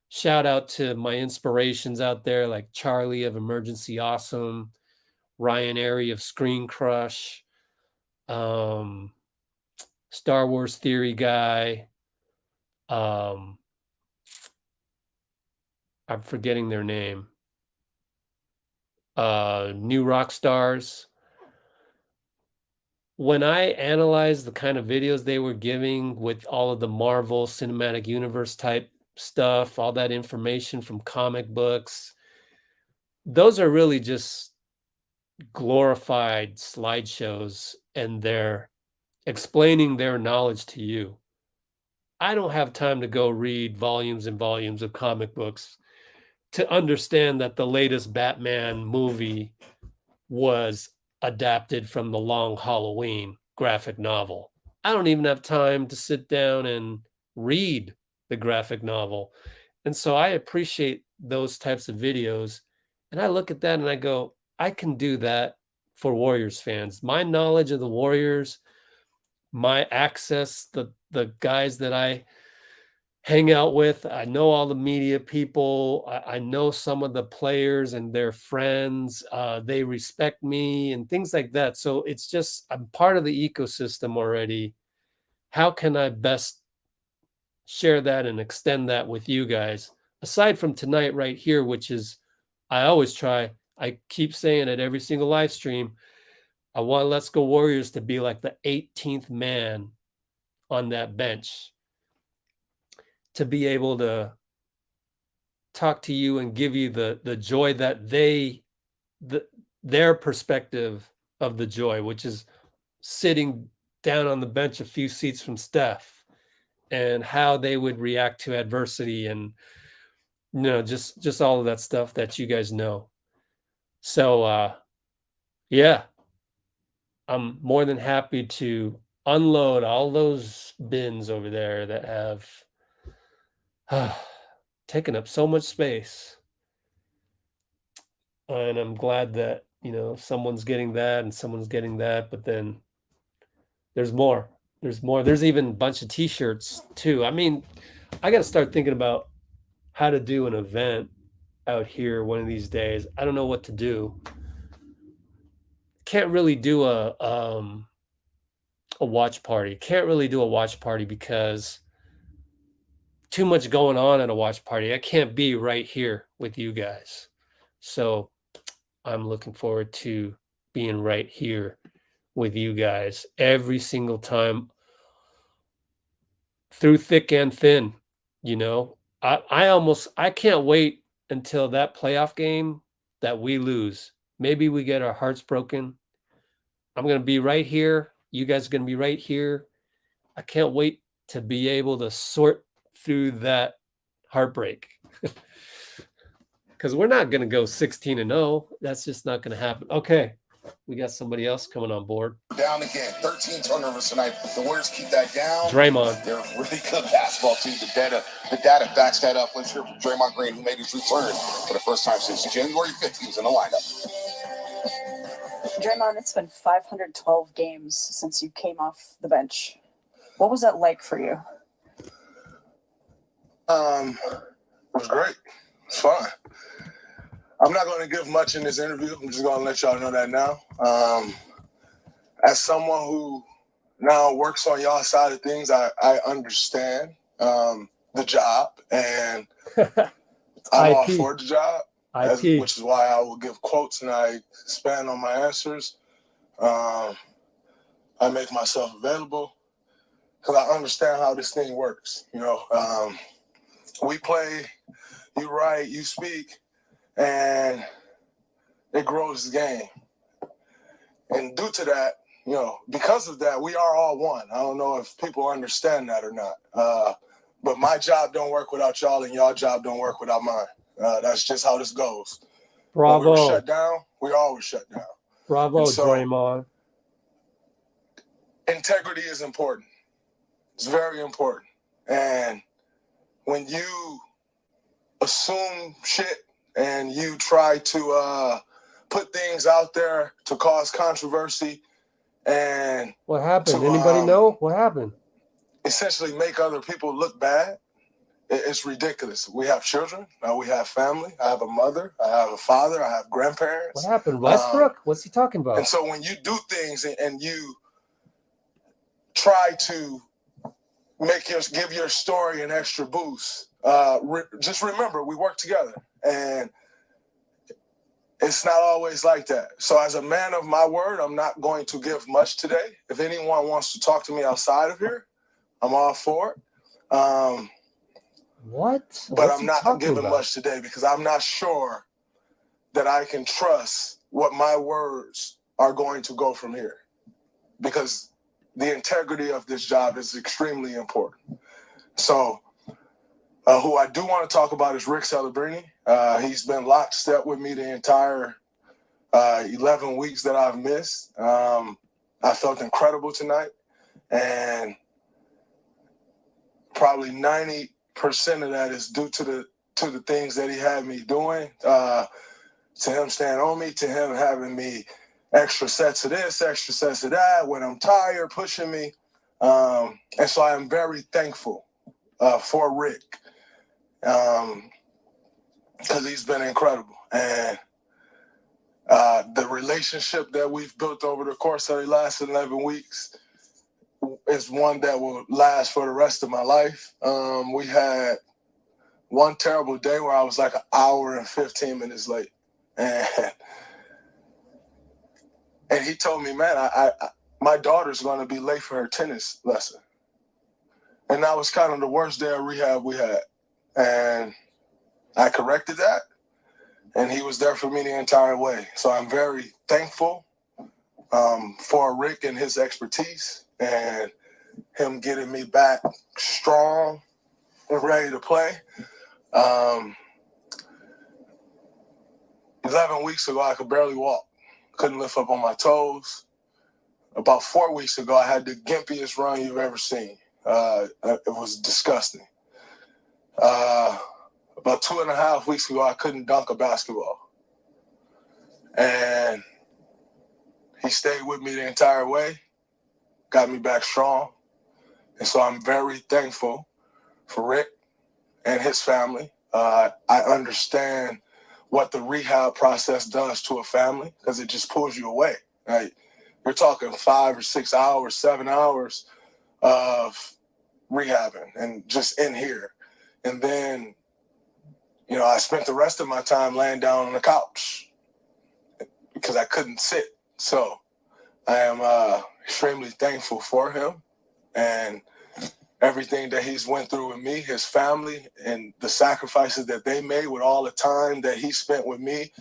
shout out to my inspirations out there, like Charlie of Emergency Awesome, Ryan Airy of Screen Crush, Star Wars Theory Guy. I'm forgetting their name. New Rock Stars. When I analyzed the kind of videos they were giving with all of the Marvel Cinematic Universe type stuff, all that information from comic books, those are really just glorified slideshows, and they're explaining their knowledge to you. I don't have time to go read volumes and volumes of comic books to understand that the latest Batman movie was adapted from the Long Halloween graphic novel. I don't even have time to sit down and read the graphic novel. And so I appreciate those types of videos. And I look at that and I go, I can do that for Warriors fans. My knowledge of the Warriors, my access, the guys that I hang out with, I know all the media people, I know some of the players and their friends, they respect me and things like that. So it's just, I'm part of the ecosystem already. How can I best share that and extend that with you guys? Aside from tonight right here, which is, I always try, I keep saying it every single live stream, I want Let's Go Warriors to be like the 18th man on that bench, to be able to talk to you and give you the joy that their perspective of the joy, which is sitting down on the bench a few seats from Steph, and how they would react to adversity, and just all of that stuff that you guys know. So yeah, I'm more than happy to unload all those bins over there that have taken up so much space. And I'm glad that, someone's getting that and someone's getting that, but then there's more. There's more. There's even a bunch of t-shirts too. I mean, I got to start thinking about how to do an event out here one of these days. I don't know what to do. Can't really do a watch party. Can't really do a watch party because too much going on at a watch party. I can't be right here with you guys. So I'm looking forward to being right here with you guys every single time, through thick and thin. I can't wait until that playoff game that we lose. Maybe we get our hearts broken. I'm going to be right here. You guys are going to be right here. I can't wait to be able to sort through that heartbreak. Because we're not going to go 16-0. That's just not going to happen. Okay, we got somebody else coming on board.
Down again, 13 turnovers tonight. The Warriors keep that down.
Draymond.
They're a really good basketball team. The data backs that up. Let's hear from Draymond Green, who made his return for the first time since January 5th. He was in the lineup.
Draymond, it's been 512 games since you came off the bench. What was that like for you?
It was great. It's fun. I'm not going to give much in this interview. I'm just going to let y'all know that now. As someone who now works on y'all side of things, I understand the job, and I'm all for the job, which is why I will give quotes and I expand on my answers. I make myself available because I understand how this thing works. We play, you write, you speak, and it grows the game. And due to that, because of that, we are all one. I don't know if people understand that or not. But my job don't work without y'all, and y'all job don't work without mine. That's just how this goes.
Bravo.
When we were shut down, we always shut down.
Bravo, Draymond.
Integrity is important. It's very important. And when you assume shit and you try to put things out there to cause controversy and
what happened? Anybody know what happened?
Essentially make other people look bad. It's ridiculous. We have children. We have family. I have a mother. I have a father. I have grandparents.
What happened? Westbrook? What's he talking about?
And so when you do things and you try to give your story an extra boost, just remember we work together, and it's not always like that. So as a man of my word, I'm not going to give much today. If anyone wants to talk to me outside of here, I'm all for it.
What?
But I'm not giving much today because I'm not sure that I can trust what my words are going to go from here, because the integrity of this job is extremely important. So who I do want to talk about is Rick Celebrini. He's been lockstep with me the entire 11 weeks that I've missed. I felt incredible tonight, and probably 90% of that is due to the things that he had me doing, to him staying on me, to him having me extra sets of this, extra sets of that when I'm tired, pushing me. And so I am very thankful for Rick, because he's been incredible. And the relationship that we've built over the course of the last 11 weeks is one that will last for the rest of my life. We had one terrible day where I was like an hour and 15 minutes late. And he told me, man, my daughter's going to be late for her tennis lesson. And that was kind of the worst day of rehab we had. And I corrected that, and he was there for me the entire way. So I'm very thankful for Rick and his expertise and him getting me back strong and ready to play. 11 weeks ago, I could barely walk. Couldn't lift up on my toes. About 4 weeks ago, I had the gimpiest run you've ever seen. It was disgusting. About 2.5 weeks ago, I couldn't dunk a basketball. And he stayed with me the entire way, got me back strong. And so I'm very thankful for Rick and his family. I understand what the rehab process does to a family because it just pulls you away. Right? We're talking 5 or 6 hours, 7 hours of rehabbing and just in here. And then, I spent the rest of my time laying down on the couch because I couldn't sit. So I am extremely thankful for him and everything that he's went through with me, his family, and the sacrifices that they made with all the time that he spent with me.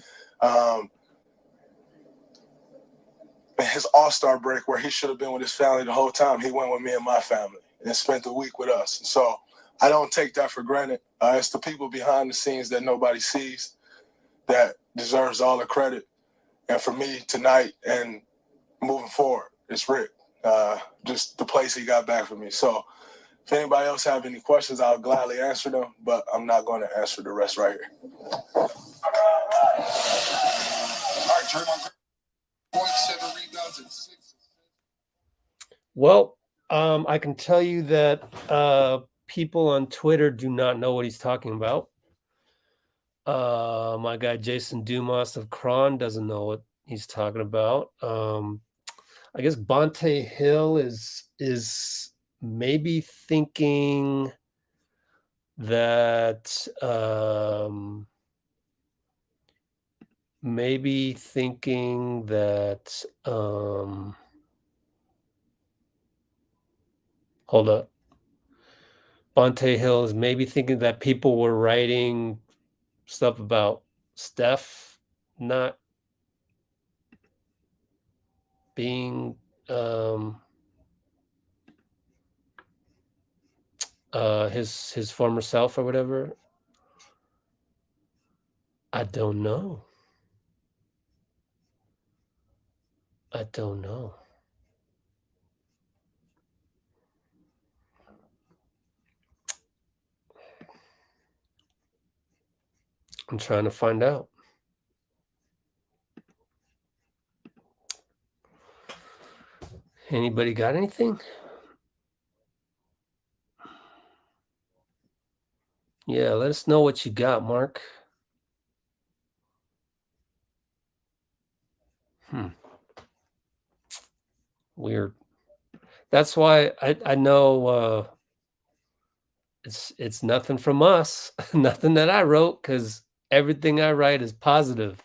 His all-star break where he should have been with his family the whole time, he went with me and my family and spent the week with us. So I don't take that for granted. It's the people behind the scenes that nobody sees that deserves all the credit. And for me tonight and moving forward, it's Rick. Just the place he got back for me. So if anybody else have any questions, I'll gladly answer them, but I'm not going to answer the rest right here.
All right, Draymond, 0.7 rebounds and 6.
Well, I can tell you that people on Twitter do not know what he's talking about. My guy Jason Dumas of Cron doesn't know what he's talking about. I guess Bonte Hill is maybe thinking that hold up. Bonte Hill is maybe thinking that people were writing stuff about Steph not being his former self or whatever. I don't know. I'm trying to find out. Anybody got anything? Yeah, let us know what you got, Mark. Weird. That's why I know it's nothing from us, nothing that I wrote, because everything I write is positive.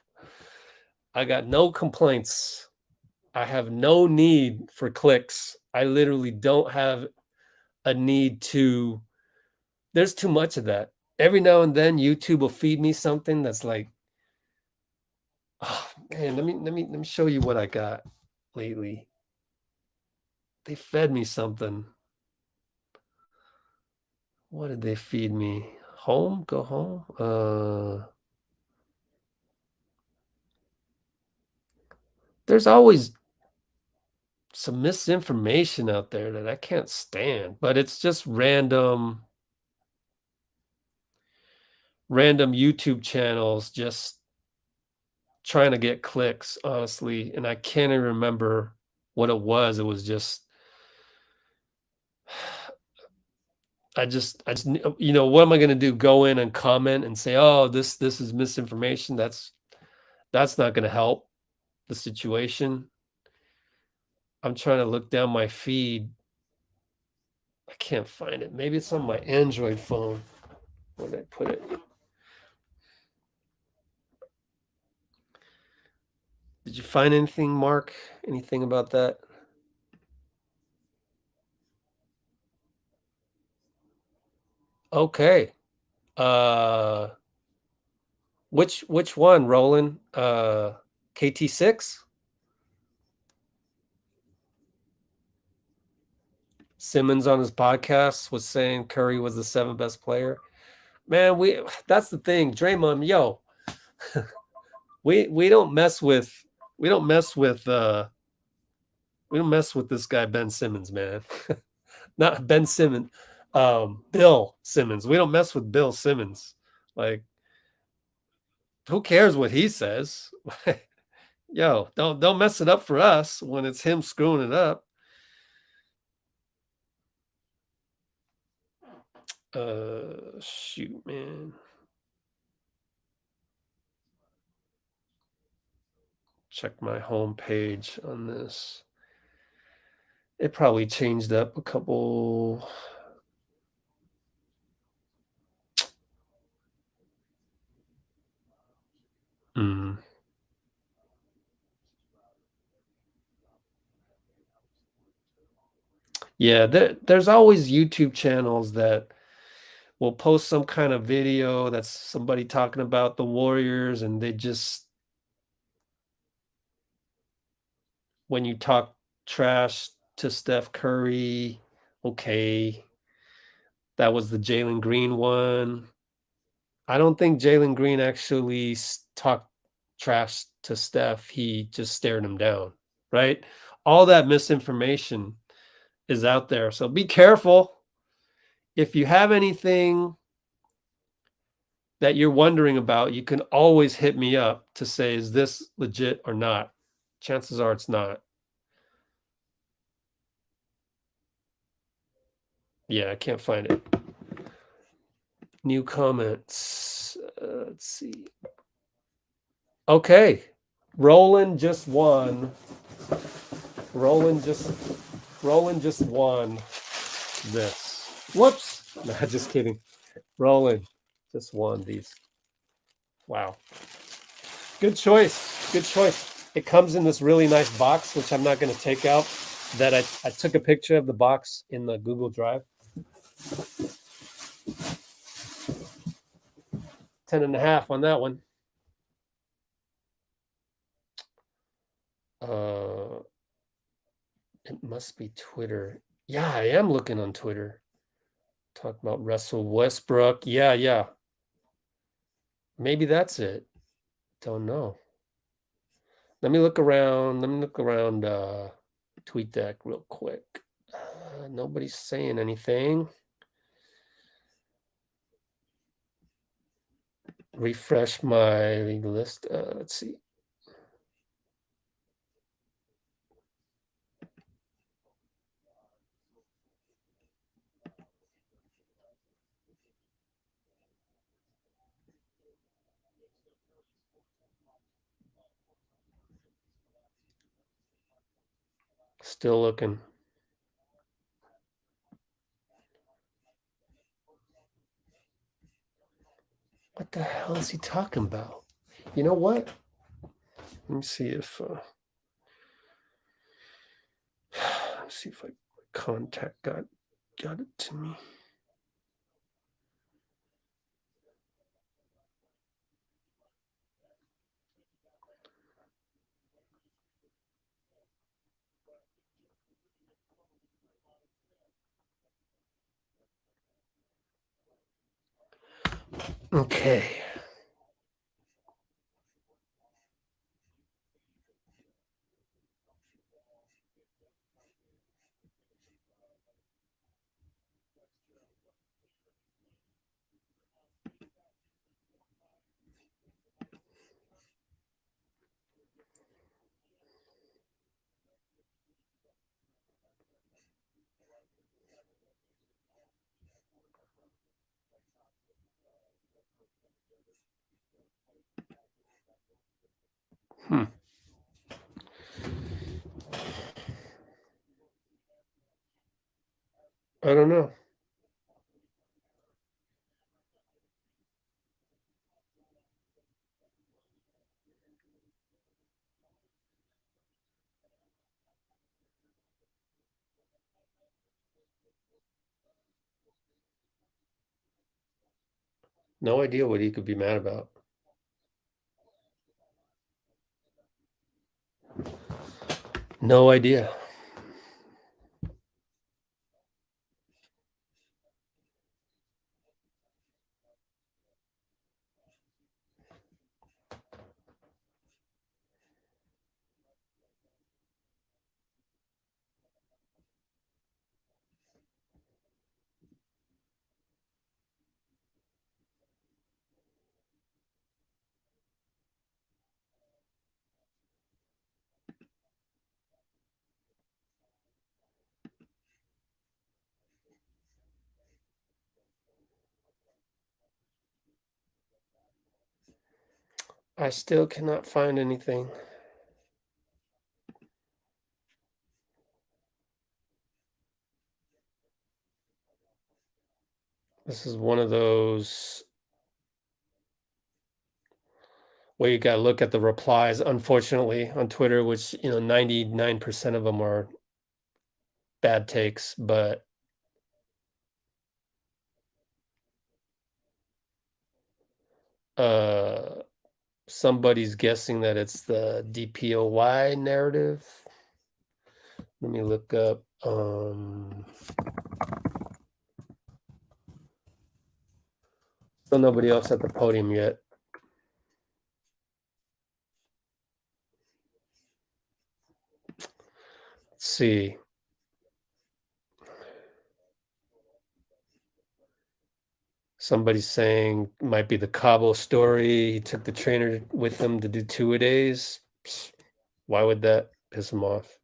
I got no complaints. I have no need for clicks. I literally don't have a need to. There's too much of that. Every now and then YouTube will feed me something that's like, oh man, let me show you what I got lately. They fed me something. What did they feed me? Home? Go home? There's always some misinformation out there that I can't stand, but it's just random YouTube channels just trying to get clicks, honestly. And I can't even remember what it was. It was just, I just, what am I going to do? Go in and comment and say, oh, this is misinformation. That's not going to help the situation. I'm trying to look down my feed. I can't find it. Maybe it's on my Android phone. Where did I put it? Did you find anything, Mark? Anything about that? Okay. Which one, Roland? KT6? Simmons on his podcast was saying Curry was the 7th best player. Man, that's the thing. Draymond, yo. we don't mess with this guy Ben Simmons, man. Not Ben Simmons. Bill Simmons. We don't mess with Bill Simmons. Like, who cares what he says? Yo, don't mess it up for us when it's him screwing it up. Shoot, man. Check my home page on this. It probably changed up a couple. Yeah, there's always YouTube channels that will post some kind of video that's somebody talking about the Warriors, and they just, when you talk trash to Steph Curry, okay, that was the Jalen Green one. I don't think Jalen Green actually talked trash to Steph. He just stared him down, right? All that misinformation is out there. So be careful. If you have anything that you're wondering about, you can always hit me up to say, is this legit or not? Chances are it's not. Yeah, I can't find it. New comments. Let's see. Okay. Roland just won. Roland just won this. Whoops. No, just kidding. Roland just won these. Wow. Good choice. Good choice. It comes in this really nice box, which I'm not going to take out. That I took a picture of the box in the Google Drive. 10.5 on that one. It must be Twitter. Yeah, I am looking on Twitter. Talk about Russell Westbrook. Yeah. Maybe that's it. Don't know. Let me look around TweetDeck real quick. Nobody's saying anything. Refresh my list. Let's see. Still looking. What the hell is he talking about? You know what? Let me see if I contact got it to me. Okay. I don't know. No idea what he could be mad about. No idea. I still cannot find anything. This is one of those where you got to look at the replies, unfortunately, on Twitter, which, 99% of them are bad takes, but somebody's guessing that it's the DPOY narrative. Let me look up. Still nobody else at the podium yet. Let's see. Somebody's saying it might be the Cabo story. He took the trainer with him to do 2-a-days. Why would that piss him off?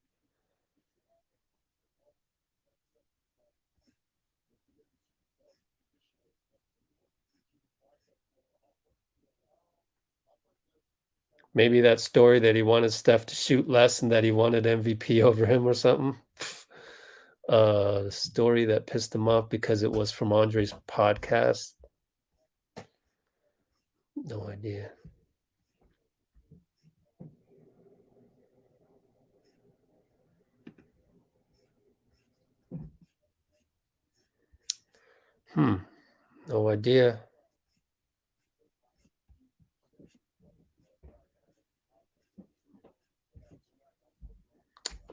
Maybe that story that he wanted Steph to shoot less and that he wanted MVP over him or something. The story that pissed him off because it was from Andre's podcast. No idea. No idea.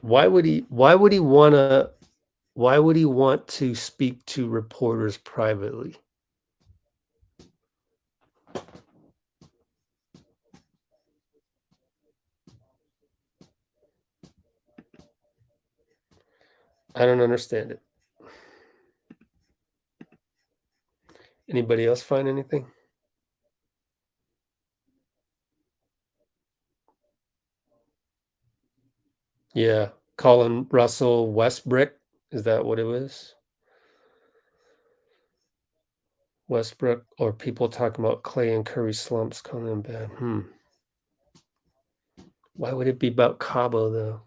Why would he want to speak to reporters privately? I don't understand it. Anybody else find anything? Yeah, Colin Russell Westbrook. Is that what it was? Westbrook, or people talking about Clay and Curry slumps calling them bad. Why would it be about Cabo though?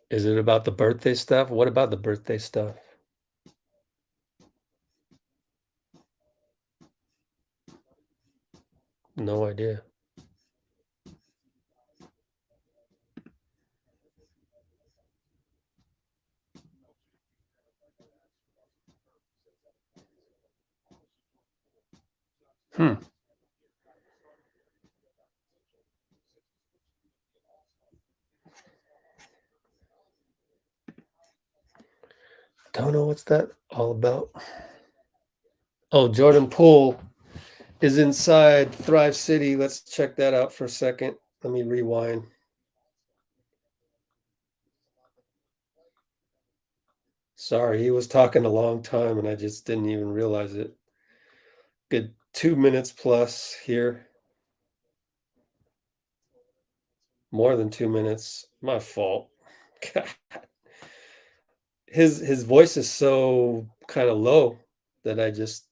Is it about the birthday stuff? What about the birthday stuff? No idea. Don't know what's that all about. Oh, Jordan Poole is inside Thrive City. Let's check that out for a second. Let me rewind. Sorry, he was talking a long time and I just didn't even realize it. Good 2 minutes plus here. More than 2 minutes. My fault. God. His voice is so kind of low that I just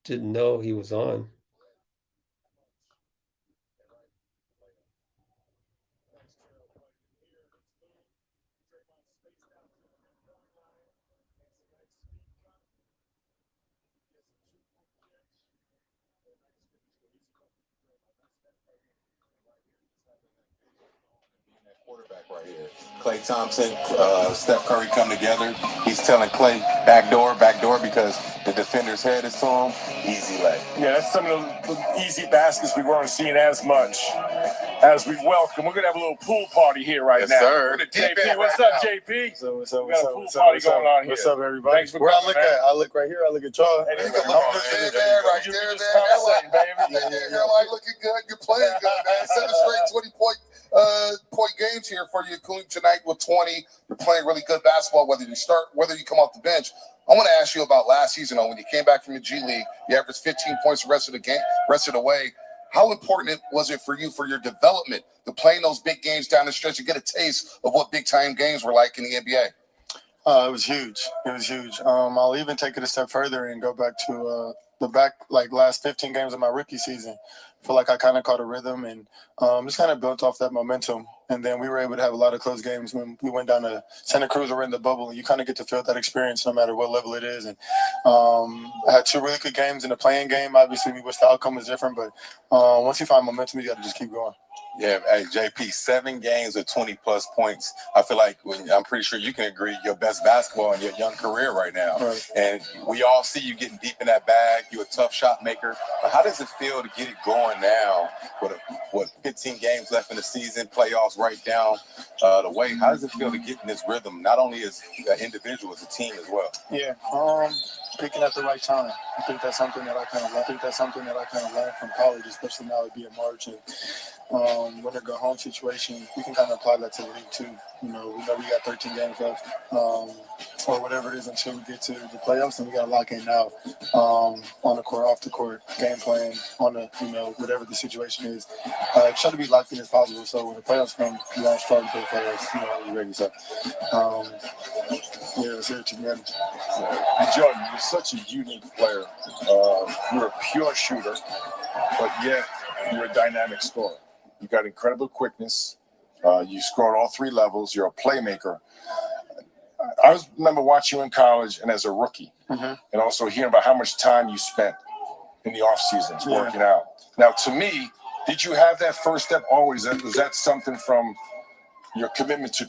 didn't know he was on.
right here. Klay Thompson, Steph Curry come together. He's telling Klay backdoor because the defender's head is to him. Easy lay.
Yeah, that's some of the easy baskets we weren't seeing as much as we welcome. We're gonna have a little pool party here right now.
Sir.
JP, what's up, JP?
So
we got a pool party going on here.
What's up, everybody?
Thanks for coming,
I look right here. I look at y'all.
And
You can look at the man right there, man. Hairline looking good. You're playing good, man. 7 straight 20-point games here for you, including tonight with 20. You're playing really good basketball, whether you start, whether you come off the bench. I want to ask you about last season. When you came back from the G League, you averaged 15 points the rest of the way. How important was it for you for your development to play in those big games down the stretch and get a taste of what big time games were like in the NBA?
It was huge. I'll even take it a step further and go back to last 15 games of my rookie season. I feel like I kind of caught a rhythm and just kind of built off that momentum. And then we were able to have a lot of close games when we went down to Santa Cruz or in the bubble. And you kind of get to feel that experience no matter what level it is. And I had 2 really good games in the playing game. Obviously, we wish the outcome was different. But once you find momentum, you got to just keep going.
Yeah, hey, JP, 7 games with 20-plus points. I feel like I'm pretty sure you can agree your best basketball in your young career right now.
Right.
And we all see you getting deep in that bag. You're a tough shot maker. But how does it feel to get it going now with 15 games left in the season, playoffs right down the way? How does it feel to get in this rhythm, not only as an individual, as a team as well?
Yeah, picking at the right time. I think that's something that I kind of learned from college, especially now it being March and winter go home situation. We can kind of apply that to the league too. We know we got 13 games left, or whatever it is until we get to the playoffs, and we got to lock in now on the court, off the court, game plan on the whatever the situation is. Try to be locked in as possible. So when the playoffs come, we want to start for the playoffs. We're ready. So let's hear it together.
Jordan, you're such a unique player. You're a pure shooter, but yet you're a dynamic scorer. You got incredible quickness. You scored all 3 levels. You're a playmaker. I remember watching you in college and as a rookie, and also hearing about how much time you spent in the off seasons working out. Now, to me, did you have that first step always? Was that something from your commitment to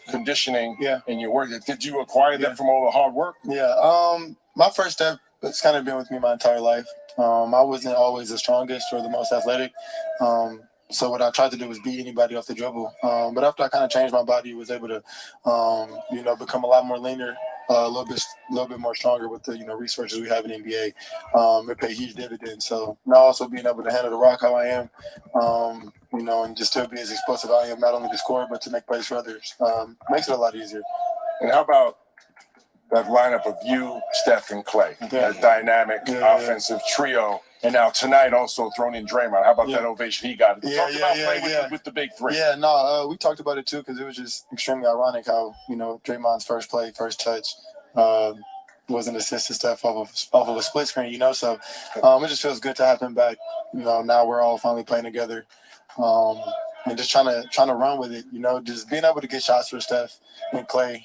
conditioning and your work? Did you acquire that from all the hard work?
Yeah. My first step has kind of been with me my entire life. I wasn't always the strongest or the most athletic. So what I tried to do was beat anybody off the dribble. But after I kind of changed my body, was able to, become a lot more leaner, a little bit more stronger with the, resources we have in the NBA. It paid huge dividends. So now also being able to handle the rock how I am, and just still be as explosive I am, not only to score, but to make plays for others, makes it a lot easier.
And how about that lineup of you, Steph, and Klay, that dynamic offensive trio? And now tonight also thrown in Draymond. How about that ovation he got? Talk about playing with the big 3.
Yeah, no, we talked about it too because it was just extremely ironic how, Draymond's first play, first touch was an assist to Steph off of a split screen, So it just feels good to have him back. Now we're all finally playing together. And just trying to run with it, just being able to get shots for Steph and Klay,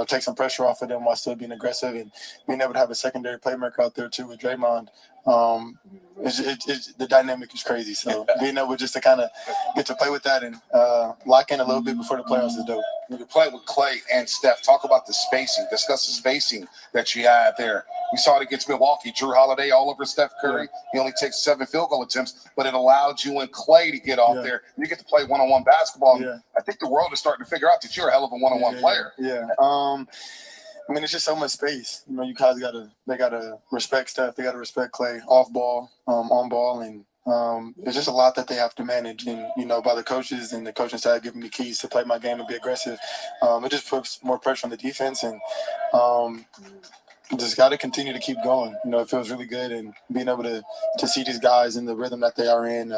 take some pressure off of them while still being aggressive and being able to have a secondary playmaker out there too with Draymond. The dynamic is crazy. So being able just to kind of get to play with that and lock in a little bit before the playoffs is dope.
When you play with Klay and Steph, talk about the spacing. Discuss the spacing that you had there. We saw it against Milwaukee. Drew Holiday all over Steph Curry. He only takes 7 field goal attempts, but it allowed you and Klay to get off there. You get to play one-on-one basketball. I think the world is starting to figure out that you're a hell of a one-on-one player.
It's just so much space. You guys they gotta respect Steph. They gotta respect Klay off ball, on ball, and it's just a lot that they have to manage. And by the coaches and the coaching side giving me keys to play my game and be aggressive, it just puts more pressure on the defense and. Just got to continue to keep going. It feels really good, and being able to see these guys in the rhythm that they are in,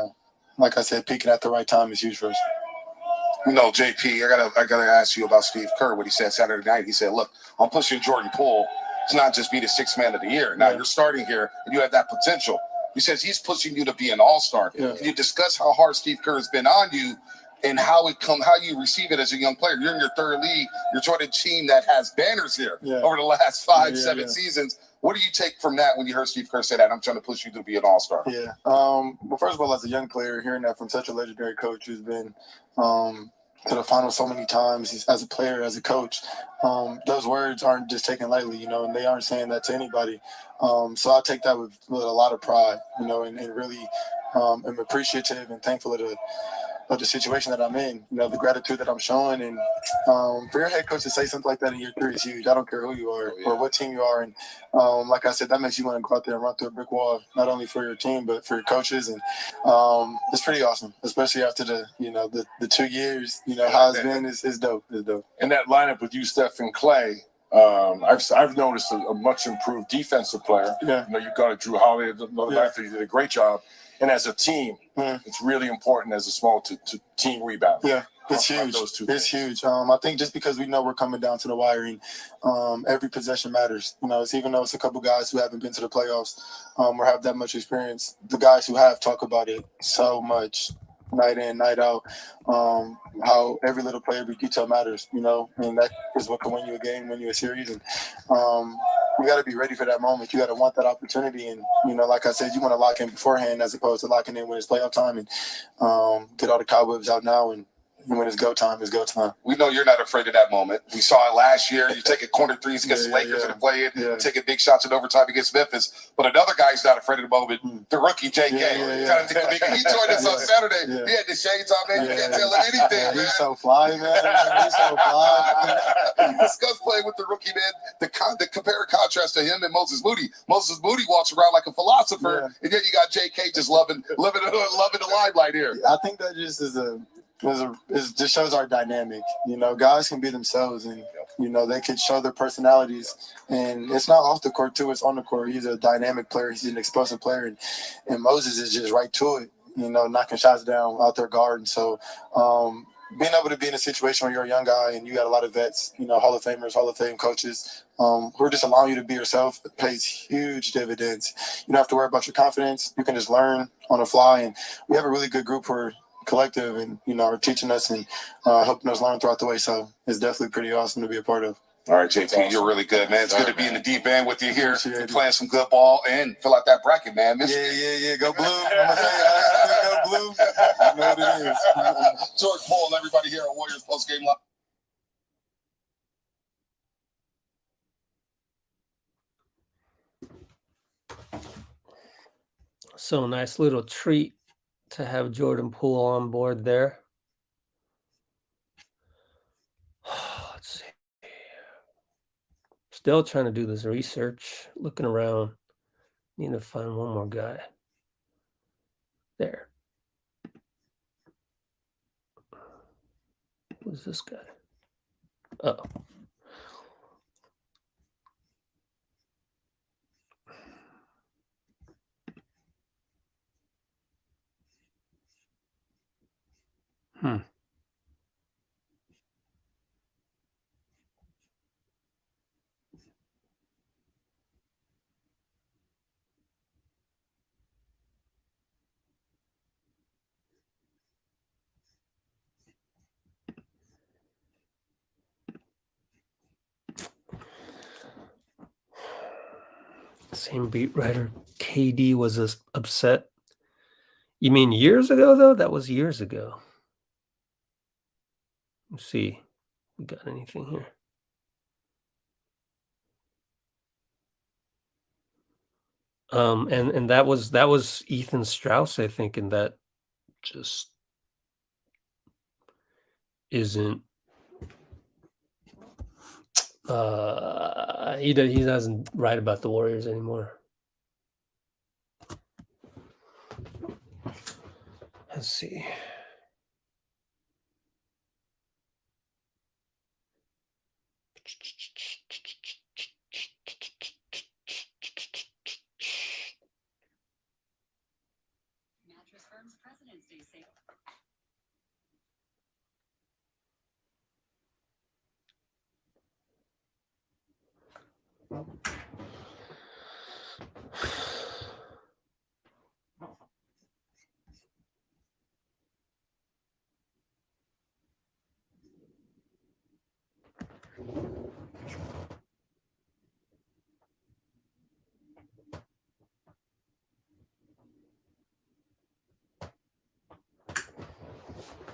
like I said, peaking at the right time is huge for us.
JP, I gotta ask you about Steve Kerr. What he said Saturday night. He said, "Look, I'm pushing Jordan Poole to not just be the 6th man of the year. Now you're starting here, and you have that potential." He says he's pushing you to be an all-star. Can you discuss how hard Steve Kerr has been on you? And how you receive it as a young player. You're in your 3rd league. You're joining a team that has banners here over the last 5-7 seasons. What do you take from that when you heard Steve Kerr say that? I'm trying to push you to be an all-star.
Well, first of all, as a young player, hearing that from such a legendary coach who's been
to the final so many times as a player, as a coach. Those words aren't just taken lightly, you know, and they aren't saying that to anybody. So I take that with a lot of pride, you know, and really am appreciative and thankful of the situation that I'm in, you know, the gratitude that I'm showing. And for your head coach to say something like that in year 3 is huge. I don't care who you are or what team you are. And like I said, that makes you want to go out there and run through a brick wall, not only for your team, but for your coaches. And it's pretty awesome, especially after the 2 years, you know, how it's been is dope. It's dope.
And that lineup with you, Steph, and Clay, I've noticed a much improved defensive player.
Yeah.
You know, you got Drew Holiday another night that you did a great job. And as a team, it's really important as a small to team rebound.
Yeah, it's huge. It's huge. I think just because we know we're coming down to the wire, and every possession matters. You know, it's even though it's a couple guys who haven't been to the playoffs or have that much experience, the guys who have talk about it so much, night in, night out, how every little play, every detail matters, you know, and that is what can win you a game, win you a series. And you got to be ready for that moment. You got to want that opportunity. And, you know, like I said, you want to lock in beforehand as opposed to locking in when it's playoff time and get all the cobwebs out now. And when it's go time, it's go time.
We know you're not afraid of that moment. We saw it last year. You're taking corner threes against the Lakers in the play-in, taking big shots in overtime against Memphis. But another guy's not afraid of the moment, the rookie, JK. He joined us on Saturday. He had the shades on, man. You can't tell him anything, man.
He's so fly, man. He's so fly.
Discuss playing with the rookie, man. The compare and contrast to him and Moses Moody. Moses Moody walks around like a philosopher, and yet you got JK just loving the limelight here.
I think that just it just shows our dynamic. You know, guys can be themselves, and you know they can show their personalities. And it's not off the court too; it's on the court. He's a dynamic player. He's an explosive player, and Moses is just right to it. You know, knocking shots down out their guard. And so, being able to be in a situation where you're a young guy and you got a lot of vets, you know, Hall of Famers, Hall of Fame coaches, who are just allowing you to be yourself, it pays huge dividends. You don't have to worry about your confidence. You can just learn on the fly. And we have a really good group who are collective and, you know, are teaching us and helping us learn throughout the way. So it's definitely pretty awesome to be a part of.
All right, JP, you're really good, man. It's good to be in the deep end with you here, playing some good ball and fill out that bracket, man.
Yeah. Go blue. I'm going to say go blue. You know what it is.
George Paul, everybody here on Warriors Post Game Live.
So nice little treat to have Jordan Poole on board there. Let's see. Still trying to do this research, looking around. Need to find one more guy. There. Who's this guy? Oh. Same beat writer. KD was upset. You mean years ago, though? That was years ago. Let's see. We got anything here? And that was Ethan Strauss, I think, and that just isn't. He doesn't write about the Warriors anymore. Let's see.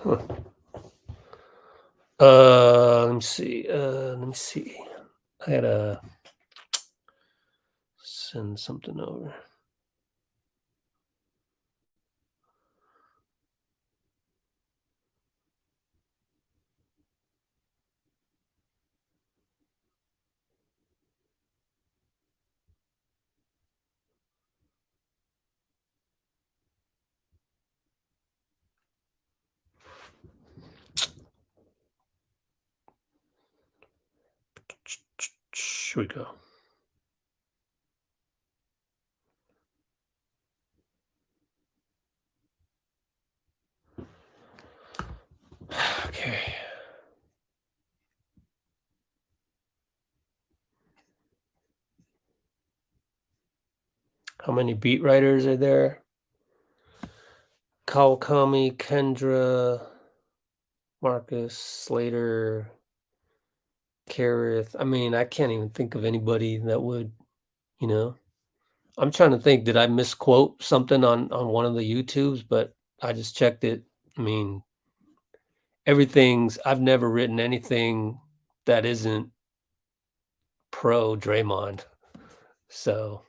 Huh. Let me see. I gotta send something over. Here we go. Okay. How many beat writers are there? Kawakami, Kendra, Marcus, Slater, Kareth. I mean, I can't even think of anybody that would, you know. I'm trying to think, did I misquote something on one of the YouTubes? But I just checked it. I mean, I've never written anything that isn't pro Draymond. So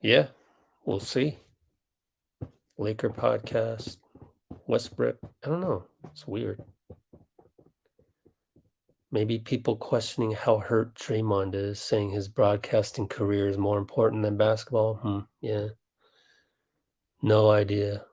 yeah, we'll see. Laker podcast, Westbrook. I don't know. It's weird. Maybe people questioning how hurt Draymond is, saying his broadcasting career is more important than basketball. Yeah. No idea.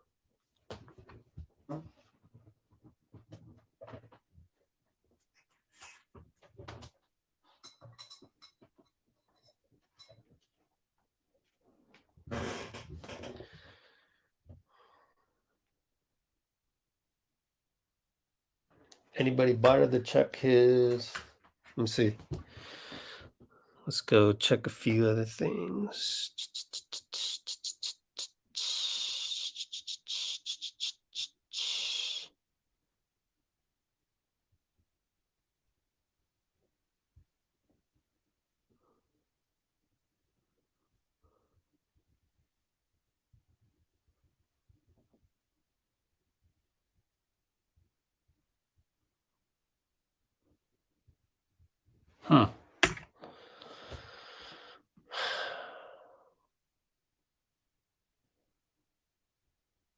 Anybody bother to check his? Let me see. Let's go check a few other things.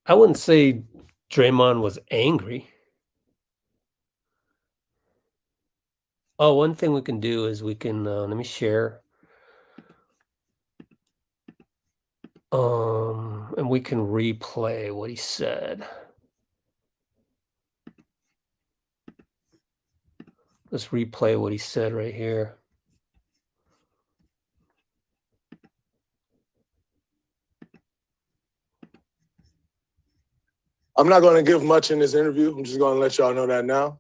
I wouldn't say Draymond was angry. Oh, one thing we can do is we can let me share. And we can replay what he said. Let's replay what he said right here.
I'm not going to give much in this interview. I'm just going to let y'all know that now.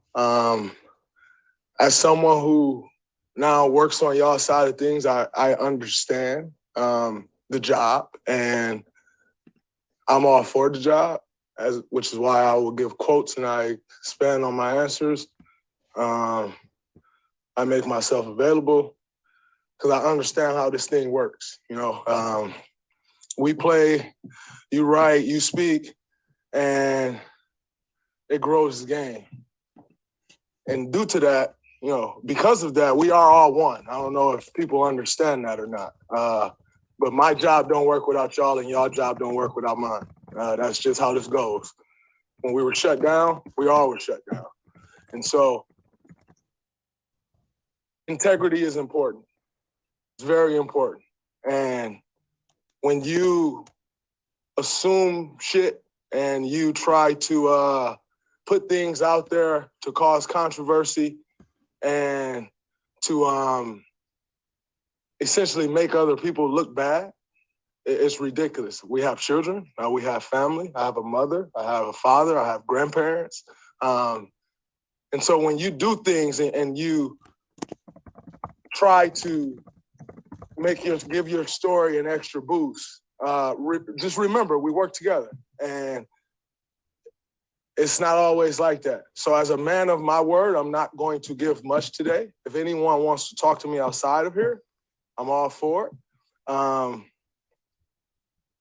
As someone who now works on y'all side of things, I understand the job, and I'm all for the job, which is why I will give quotes and I expand on my answers. I make myself available because I understand how this thing works. We play, you write, you speak, and it grows the game. And due to that, because of that, we are all one. I don't know if people understand that or not. But my job don't work without y'all, and y'all job don't work without mine. That's just how this goes. When we were shut down, we all were shut down. And so integrity is important. It's very important. And when you assume shit and you try to put things out there to cause controversy and to essentially make other people look bad, it's ridiculous. We have children, we have family. I have a mother, I have a father, I have grandparents. And so when you do things and you try to give your story an extra boost, just remember, we work together. And it's not always like that. So as a man of my word, I'm not going to give much today. If anyone wants to talk to me outside of here, I'm all for it.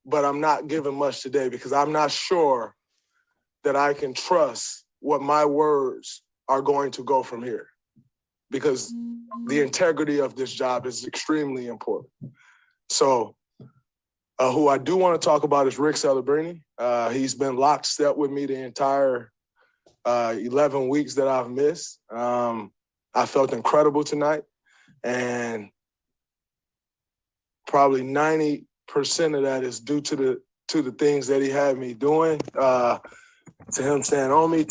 but I'm not giving much today because I'm not sure that I can trust what my words are going to go from here, because the integrity of this job is extremely important. So who I do want to talk about is Rick Celebrini. He's been lockstep with me the entire 11 weeks that I've missed. I felt incredible tonight, and probably 90% of that is due to the things that he had me doing, to him staying on me.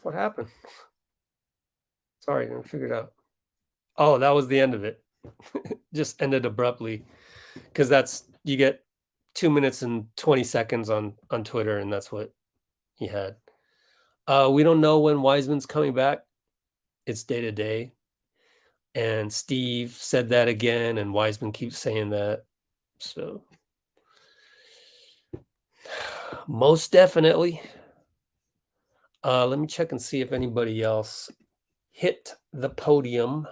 What happened? Sorry, I didn't figure it out. Oh, that was the end of it. Just ended abruptly, because you get 2 minutes and 20 seconds on Twitter, and that's what he had. We don't know when Wiseman's coming back. It's day to day. And Steve said that again, and Wiseman keeps saying that. So most definitely. Let me check and see if anybody else hit the podium.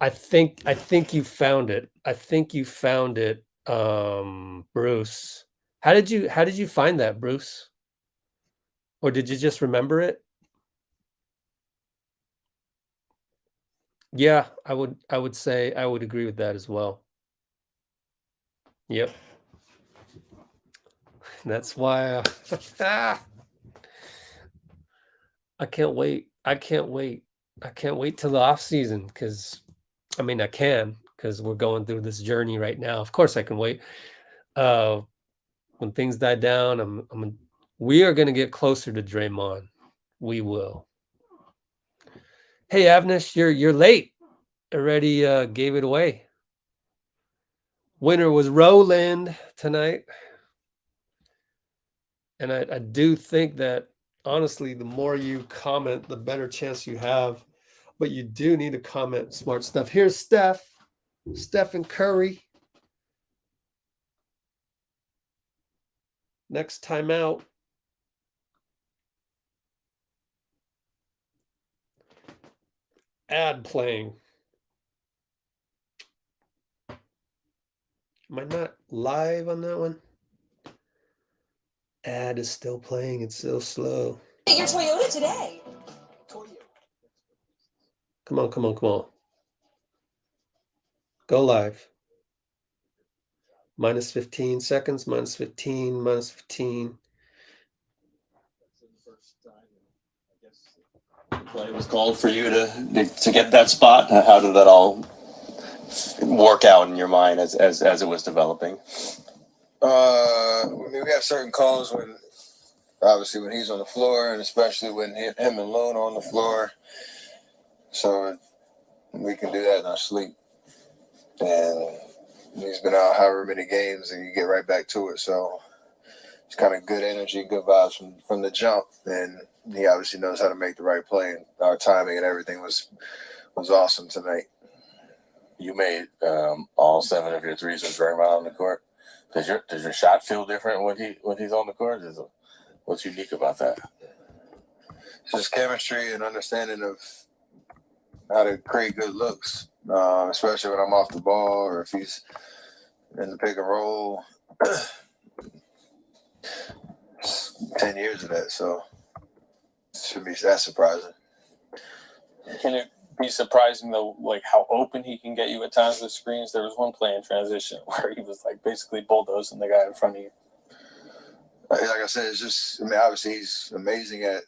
I think you found it. Bruce. How did you find that, Bruce? Or did you just remember it? Yeah, I would say I would agree with that as well. Yep. That's why I can't wait. I can't wait till the off season, because I can, because we're going through this journey right now. Of course I can wait. When things die down, we are going to get closer to Draymond. We will. Hey, Avnish, you're late. Already gave it away. Winner was Roland tonight. And I do think that, honestly, the more you comment, the better chance you have. But you do need to comment smart stuff. Here's Stephen Curry. Next time out. Ad playing. Am I not live on that one? Ad is still playing. It's so slow.
Get your Toyota today.
Come on. Go live. Minus 15 seconds, minus 15, minus 15.
Play was called for you to get that spot. How did that all work out in your mind as it was developing?
We have certain calls when he's on the floor, and especially when him and Loon are on the floor. So we can do that in our sleep. And he's been out however many games, and you get right back to it. So it's kind of good energy, good vibes from the jump. And he obviously knows how to make the right play. And our timing and everything was awesome tonight.
You made all 7 of your threes with Draymond on the court. Does your shot feel different when he's on the court? What's unique about that?
Just chemistry and understanding of how to create good looks, especially when I'm off the ball or if he's in the pick and roll. 10 years of that, so it shouldn't be that surprising.
Can it be surprising though, like how open he can get you at times with screens? There was one play in transition where he was like basically bulldozing the guy in front of you.
Like I said, it's just, obviously he's amazing at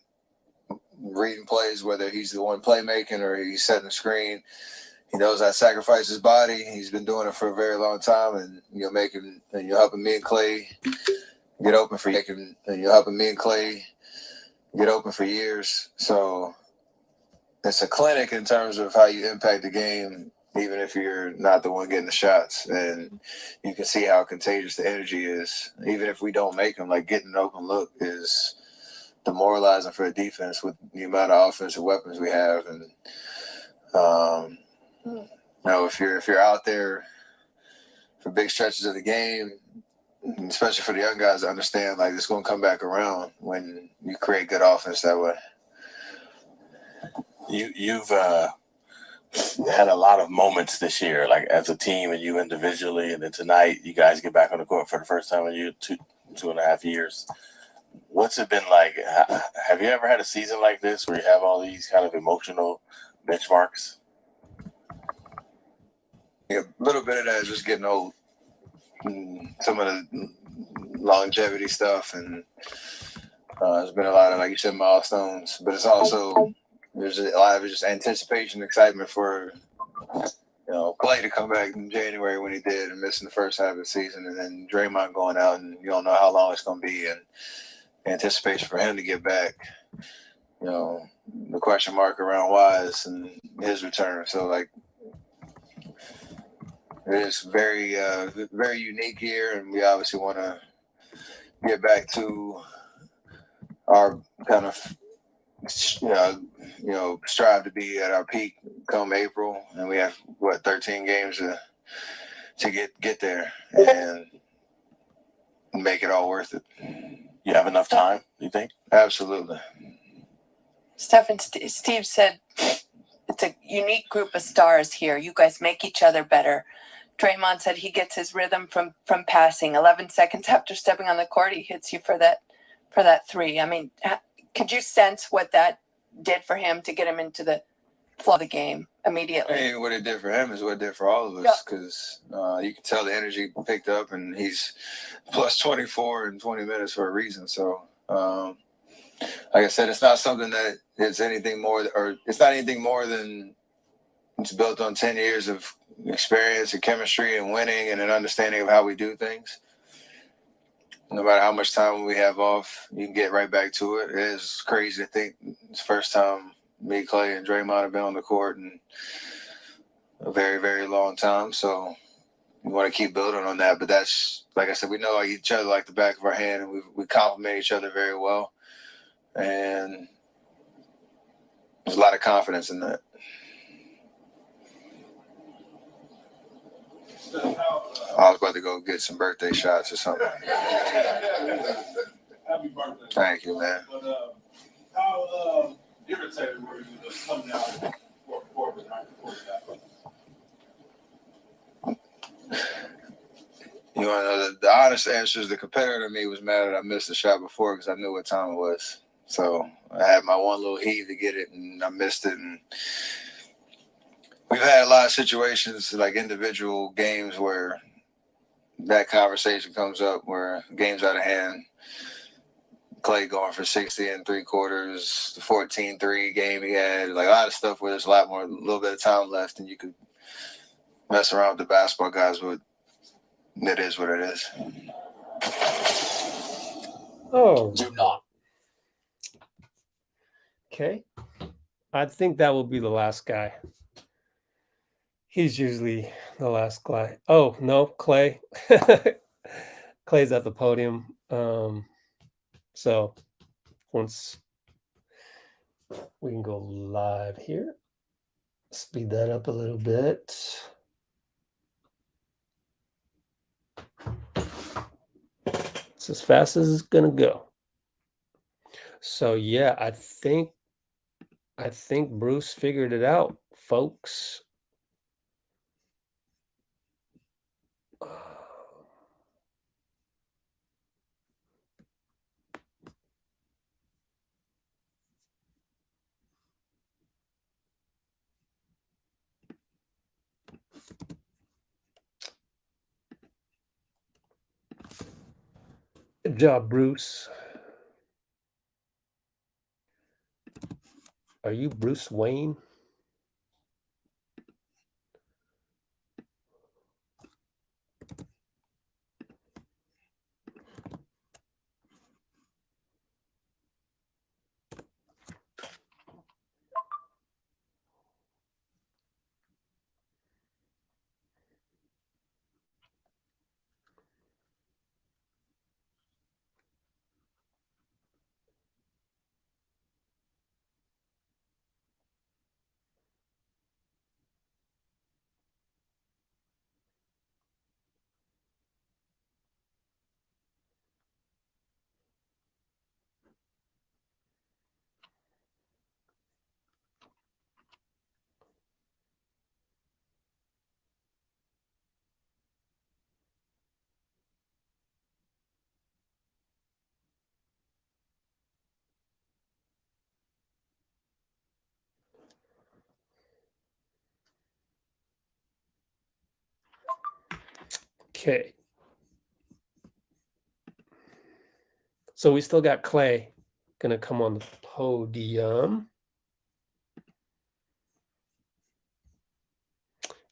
reading plays, whether he's the one playmaking or he's setting the screen. He knows how to sacrifice his body. He's been doing it for a very long time, and you're helping me and Clay get open for years. So it's a clinic in terms of how you impact the game, even if you're not the one getting the shots. And you can see how contagious the energy is. Even if we don't make them, like getting an open look is demoralizing for a defense with the amount of offensive weapons we have. And if you're out there for big stretches of the game, especially for the young guys to understand, like, it's going to come back around when you create good offense that way.
You've had a lot of moments this year, like as a team and you individually, and then tonight you guys get back on the court for the first time in 2.5 years. What's it been like? Have you ever had a season like this where you have all these kind of emotional benchmarks?
Yeah, a little bit of that is just getting old. Some of the longevity stuff, and there's been a lot of, like you said, milestones, but it's also there's a lot of just anticipation, excitement for Clay to come back in January when he did and missing the first half of the season, and then Draymond going out and you don't know how long it's going to be, and anticipation for him to get back. The question mark around Wise and his return. So like it is very very unique year, and we obviously want to get back to our kind of strive to be at our peak come April, and we have 13 games to get there and make it all worth it.
You have enough time, you think?
Absolutely.
Steph and Steve said it's a unique group of stars here. You guys make each other better. Draymond said he gets his rhythm from passing. 11 seconds after stepping on the court, he hits you for that three. I mean, could you sense what that did for him to get him into the flow of the game immediately?
I mean, what it did for him is what it did for all of us, because you can tell the energy picked up, and he's plus 24 in 20 minutes for a reason. So, like I said, it's not something that it's anything more, or it's not anything more than it's built on 10 years of experience and chemistry and winning and an understanding of how we do things. No matter how much time we have off, you can get right back to it. It is crazy to think it's the first time me, Clay, and Draymond have been on the court in a very, very long time. So we want to keep building on that. But that's, like I said, we know each other like the back of our hand, and we complement each other very well. And there's a lot of confidence in that. I was about to go get some birthday shots or something.
Happy birthday.
Thank you, man.
But how irritated were you just coming out in the fourth quarter, right before that?
You want to know the honest answer is the competitor in me was mad that I missed the shot before because I knew what time it was. So I had my one little heave to get it, and I missed it. And we've had a lot of situations, like individual games, where that conversation comes up, where game's out of hand. Clay going for 60 in 3 quarters, the 14-3 game he had, like a lot of stuff where there's a little bit of time left, and you could mess around with the basketball guys, but it is what it is.
Oh,
Do not.
okay. I think that will be the last guy. He's usually the last guy. Oh, no, Clay. Clay's at the podium. So once we can go live here, speed that up a little bit. It's as fast as it's gonna go. So yeah, I think Bruce figured it out, folks. Good job, Bruce. Are you Bruce Wayne? Okay. So we still got Clay gonna come on the podium.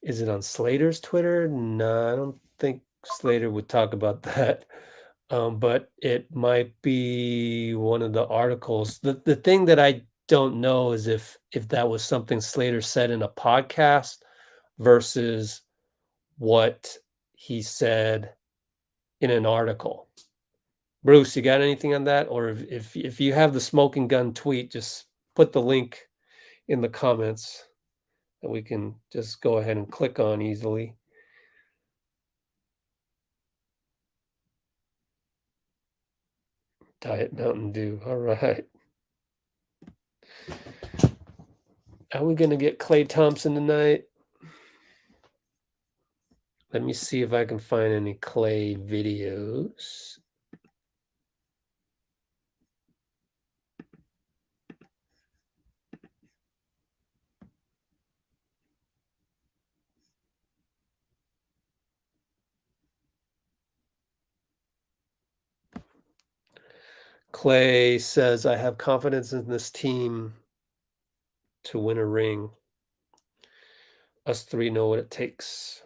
Is it on Slater's Twitter? No, I don't think Slater would talk about that. But it might be one of the articles. The thing that I don't know is if that was something Slater said in a podcast versus what he said in an article. Bruce, you got anything on that? Or if you have the smoking gun tweet, just put the link in the comments that we can just go ahead and click on easily. Diet Mountain Dew. All right. Are we going to get Klay Thompson tonight? Let me see if I can find any Klay videos. Klay says, I have confidence in this team to win a ring. Us three know what it takes.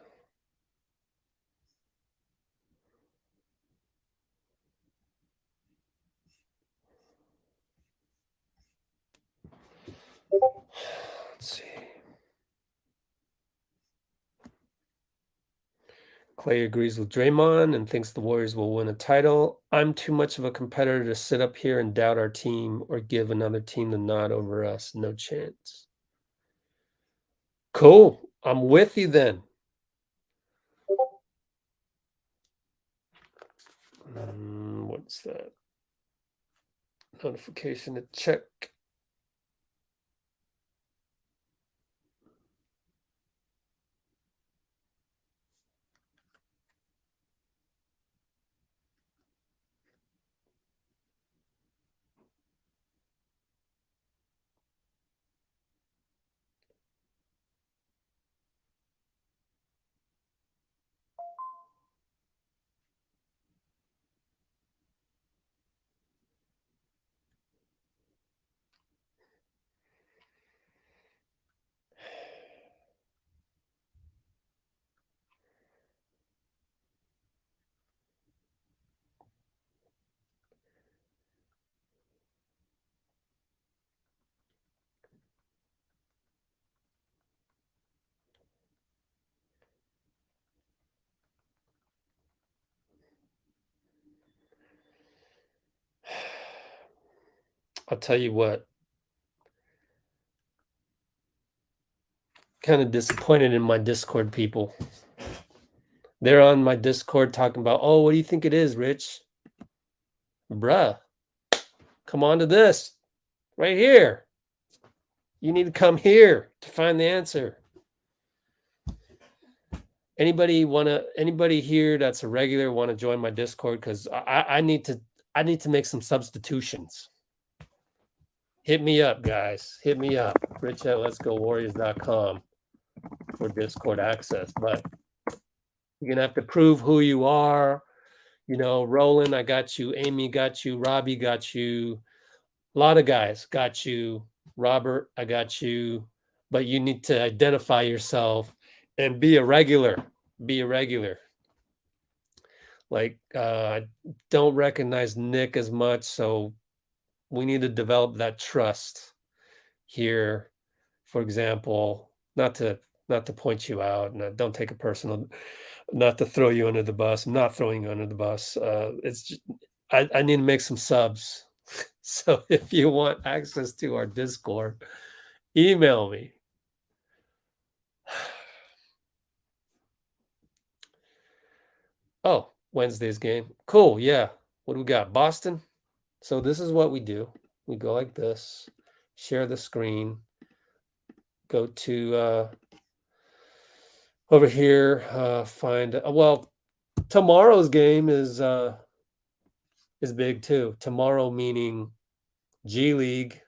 Let's see. Klay agrees with Draymond and thinks the Warriors will win a title. I'm too much of a competitor to sit up here and doubt our team or give another team the nod over us. No chance. Cool. I'm with you then. What's that? Notification to check. I'll tell you what. Kind of disappointed in my Discord people. They're on my Discord talking about, oh, what do you think it is, Rich? Bruh, come on to this right here. You need to come here to find the answer. Anybody here that's a regular want to join my Discord? Because I need to make some substitutions. Hit me up, guys. Hit me up. Rich at letsgowarriors.com for Discord access. But you're gonna have to prove who you are. You know, Roland, I got you. Amy got you. Robbie got you. A lot of guys got you. Robert, I got you. But you need to identify yourself and be a regular. Be a regular. Like, I don't recognize Nick as much, so we need to develop that trust here. For example, not to point you out, and don't take it personal, not to throw you under the bus. I'm not throwing you under the bus. It's just, I need to make some subs. So if you want access to our Discord, email me. Oh, Wednesday's game. Cool. Yeah. What do we got? Boston. So this is what we do. We go like this, share the screen, go to over here, find well, tomorrow's game is big too. Tomorrow meaning G League.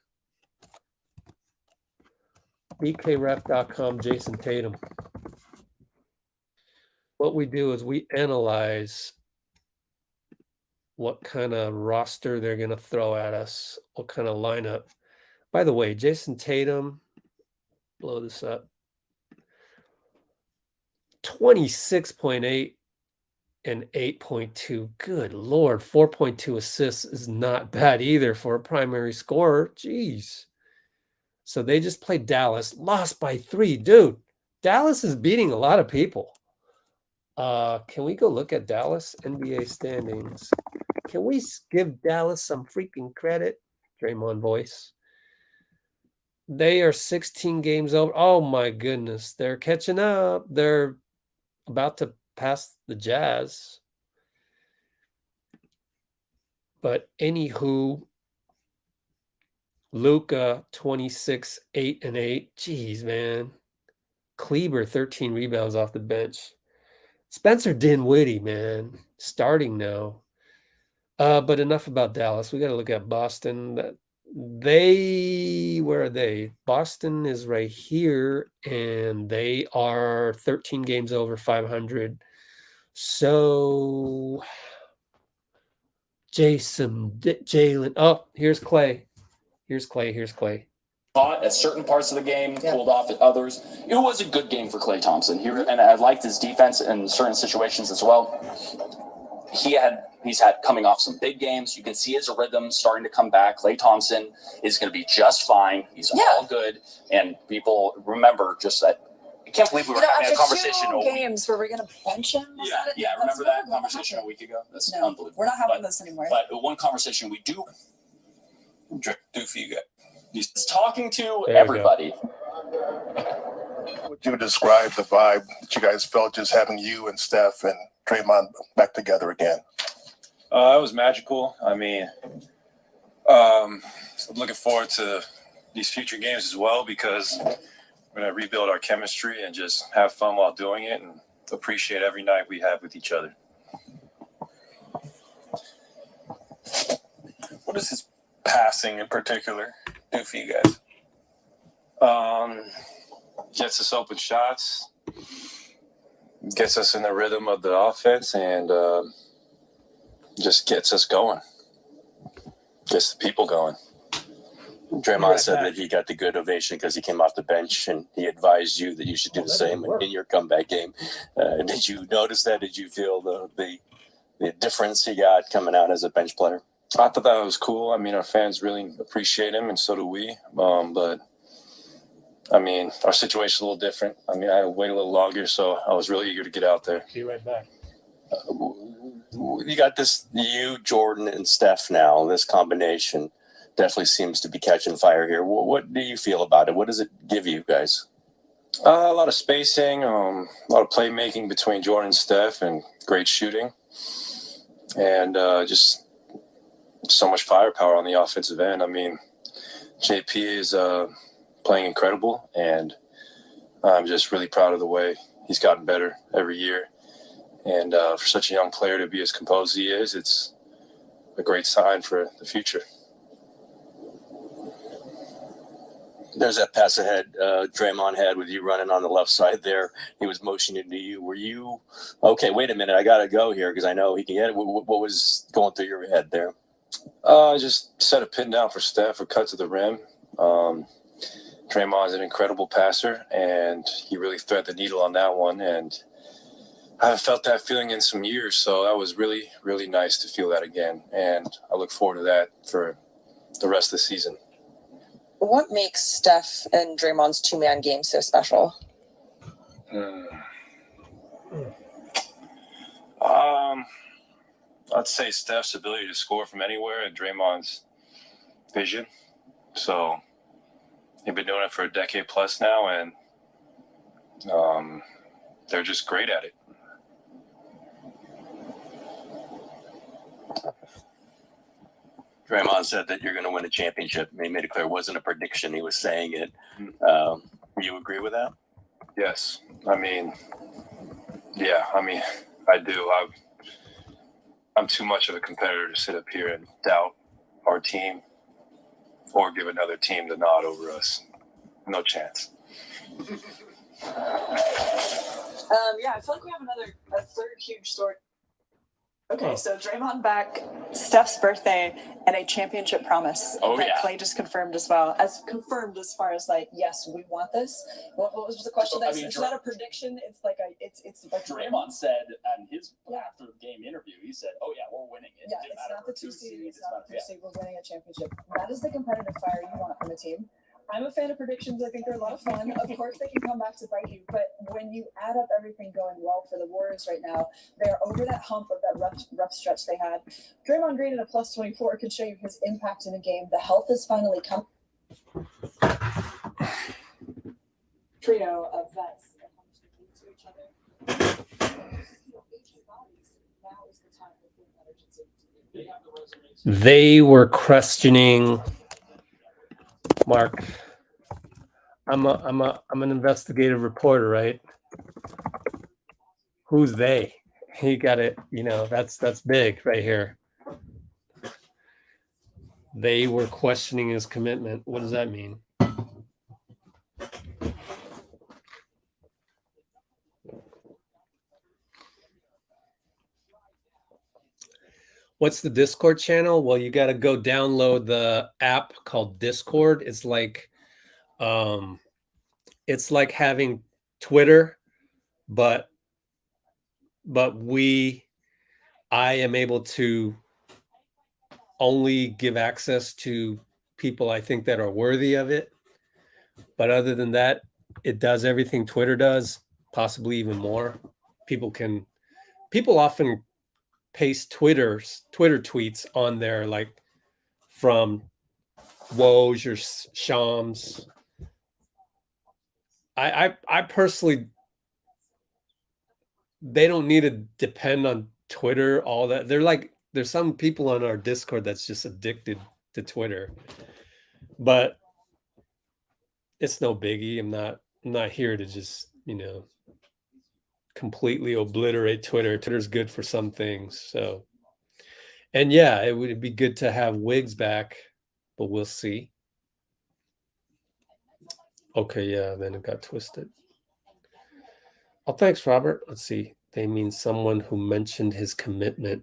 BKRef.com, Jason Tatum. what we do is we analyze what kind of roster they're going to throw at us, what kind of lineup. By the way, Jason Tatum, blow this up, 26.8 and 8.2. Good Lord, 4.2 assists is not bad either for a primary scorer. Jeez. So they just played Dallas, lost by 3. Dude, Dallas is beating a lot of people. Can we go look at Dallas NBA standings? Can we give Dallas some freaking credit? Draymond voice. They are 16 games over. Oh my goodness. They're catching up. They're about to pass the Jazz. But anywho, Luka 26, 8 and 8. Jeez, man. Kleber 13 rebounds off the bench. Spencer Dinwiddie, man, starting now. But enough about Dallas. We got to look at Boston. Where are they? Boston is right here, and they are 13 games over 500. So, Jalen. Oh, here's Clay. Here's Clay.
At certain parts of the game, pulled off at others. It was a good game for Klay Thompson here, and I liked his defense in certain situations as well. He's had coming off some big games. You can see his rhythm starting to come back. Klay Thompson is going to be just fine. He's all good, and people remember just that. I can't believe we were having a conversation.
Two games where we're going to bench him.
Remember that conversation a week ago? That's unbelievable.
We're not having this anymore.
But one conversation we do for you guys. He's talking to everybody.
Would you describe the vibe that you guys felt just having you and Steph and Draymond back together again?
It was magical. I mean, I'm looking forward to these future games as well because we're going to rebuild our chemistry and just have fun while doing it and appreciate every night we have with each other.
What does his passing in particular do for you guys?
Gets us open shots, gets us in the rhythm of the offense, and just gets us going. Gets the people going.
Draymond said that he got the good ovation because he came off the bench, and he advised you that you should do the same in your comeback game. Did you notice that? Did you feel the difference he got coming out as a bench player?
I thought that was cool. I mean, our fans really appreciate him, and so do we. But, I mean, our situation's a little different. I mean, I had to wait a little longer, so I was really eager to get out there.
See you right back.
You got this, you, Jordan, and Steph now. This combination definitely seems to be catching fire here. What do you feel about it? What does it give you guys?
A lot of spacing, a lot of playmaking between Jordan and Steph, and great shooting. And just so much firepower on the offensive end. I mean, JP is playing incredible, and I'm just really proud of the way he's gotten better every year. And for such a young player to be as composed as he is, it's a great sign for the future.
There's that pass ahead Draymond had with you running on the left side there. He was motioning to you. Were you, okay, wait a minute, I got to go here because I know he can get it. What was going through your head there?
Just set a pin down for Steph, a cut to the rim. Draymond's an incredible passer, and he really threaded the needle on that one. And I haven't felt that feeling in some years, so that was really, really nice to feel that again. And I look forward to that for the rest of the season.
What makes Steph and Draymond's two-man game so special?
I'd say Steph's ability to score from anywhere and Draymond's vision. So they've been doing it for a decade plus now, and they're just great at it.
Draymond said that you're going to win a championship. He made it clear it wasn't a prediction. He was saying it. You agree with that?
Yes. I mean, I do. I'm too much of a competitor to sit up here and doubt our team or give another team the nod over us. No chance.
Yeah, I feel like we have a third huge story. Okay,
Oh.
so Draymond back, Steph's birthday, and a championship promise
Oh,
that
yeah.
Clay just confirmed as well. As confirmed as far as like, yes, we want this. What was the question?
I mean,
It's not a prediction. It's like it's like
Draymond said in his after game interview, he said, "Oh yeah, we're winning it.
Yeah,
It didn't
it's
matter
not
if
the
we're
2 seed. It's
It's
not the 3
yeah.
seed. We're winning a championship. That is the competitive fire you want on the team. I'm a fan of predictions. I think they're a lot of fun. Of course, they can come back to bite you. But when you add up everything going well for the Warriors right now, they're over that hump of that rough stretch they had. Draymond Green at a plus 24 can show you his impact in a game. The health is finally come. Trio of vets that come to each other. Now is the time to feel urgency.
They were questioning Mark. I'm an investigative reporter, right? Who's they? He got it. That's big right here. They were questioning his commitment. What does that mean? What's the Discord channel? Well, you got to go download the app called Discord. It's like having Twitter, but I am able to only give access to people I think that are worthy of it. But other than that, it does everything Twitter does, possibly even more. People often paste Twitter tweets on there, like from Woj or Shams. I personally, they don't need to depend on Twitter, all that. There's some people on our Discord that's just addicted to Twitter, but it's no biggie. I'm not here to just, completely obliterate Twitter. Twitter's good for some things. So, and yeah, it would be good to have Wiggs back, but we'll see. Okay, yeah, then it got twisted. Oh, thanks, Robert. Let's see. They mean someone who mentioned his commitment.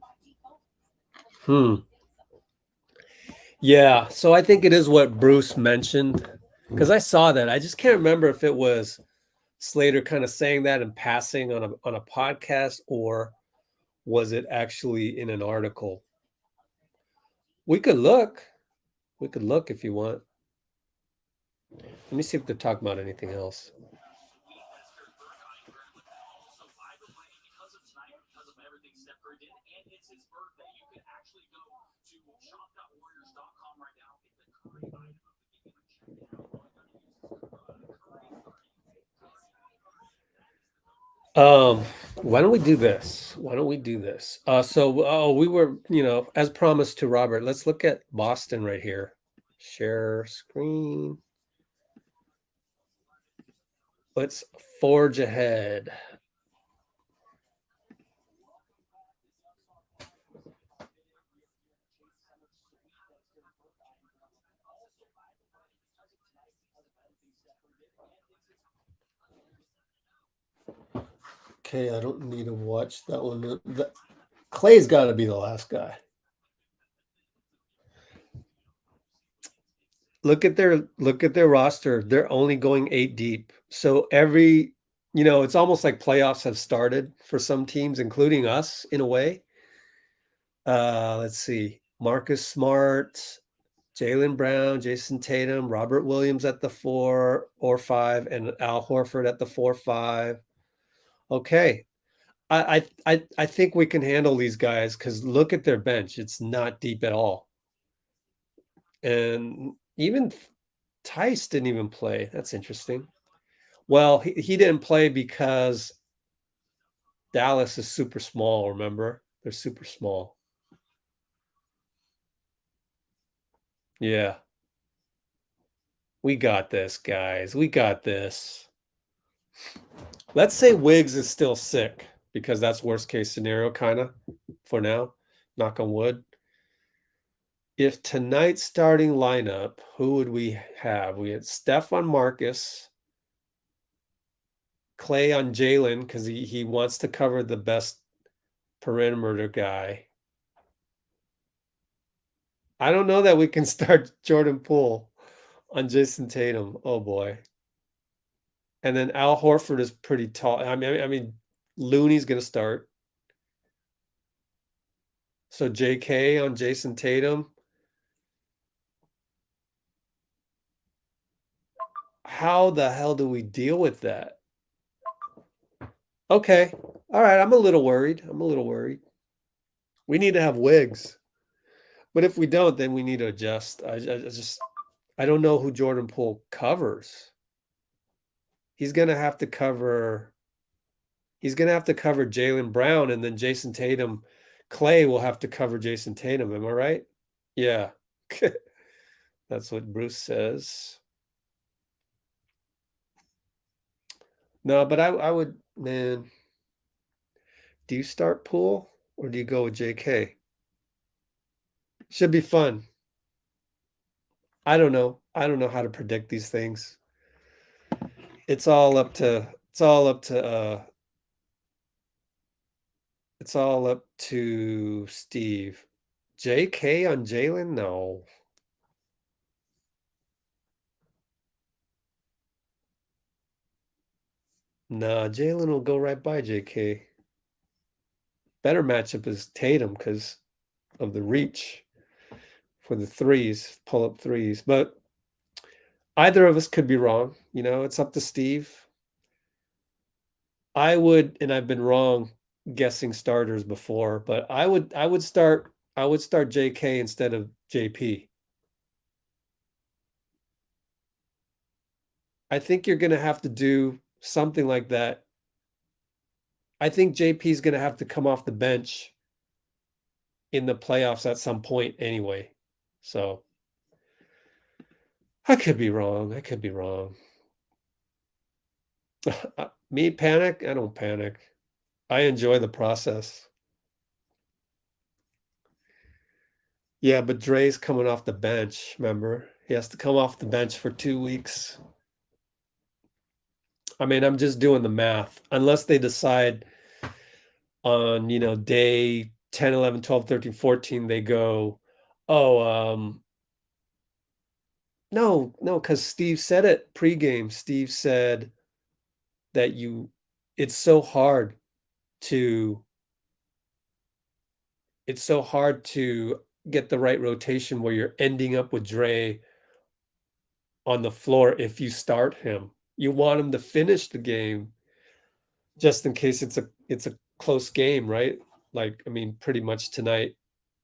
Yeah, so I think it is what Bruce mentioned, because I saw that. I just can't remember if it was Slater kind of saying that and passing on a podcast, or was it actually in an article? We could look if you want. Let me see if they're talking about anything else. Why don't we do this? We were, as promised to Robert, let's look at Boston right here. Share screen. Let's forge ahead. Okay, I don't need to watch that one. Clay's got to be the last guy. Look at their roster. They're only going 8 deep. So it's almost like playoffs have started for some teams, including us in a way. Let's see. Marcus Smart, Jaylen Brown, Jason Tatum, Robert Williams at the 4 or 5, and Al Horford at the 4-5. Okay. I think we can handle these guys, because look at their bench. It's not deep at all. And even Tice didn't even play. That's interesting. Well, he didn't play because Dallas is super small, remember? They're super small. Yeah. We got this, guys. We got this. Let's say Wiggs is still sick, because that's worst case scenario kind of for now. Knock on wood. If tonight's starting lineup, who would we have? We had Steph on Marcus, Clay on Jalen because he wants to cover the best perimeter guy. I don't know that we can start Jordan Poole on Jason Tatum. Oh boy. And then Al Horford is pretty tall. I mean, Looney's going to start. So JK on Jason Tatum. How the hell do we deal with that? Okay. All right. I'm a little worried. We need to have wigs. But if we don't, then we need to adjust. I don't know who Jordan Poole covers. He's going to have to cover Jaylen Brown, and then Jason Tatum. Clay will have to cover Jason Tatum. Am I right? Yeah. That's what Bruce says. No, but I would, man. Do you start Poole or do you go with JK? Should be fun. I don't know. I don't know how to predict these things. It's all up to Steve. JK on Jalen? No. Nah, Jalen will go right by JK. Better matchup is Tatum because of the reach for the threes, pull-up threes. But either of us could be wrong. It's up to Steve. I would, and I've been wrong guessing starters before, but I would start JK instead of JP. I think you're going to have to do something like that. I think JP is going to have to come off the bench in the playoffs at some point anyway. So I could be wrong. Me panic? I don't panic. I enjoy the process. Yeah, but Dre's coming off the bench, remember? He has to come off the bench for 2 weeks. I mean, I'm just doing the math. Unless they decide on, day 10, 11, 12, 13, 14, they go, no, because Steve said it pregame. Steve said that it's so hard to get the right rotation where you're ending up with Dre on the floor if you start him. You want him to finish the game just in case it's a close game, right? Like, I mean, pretty much tonight.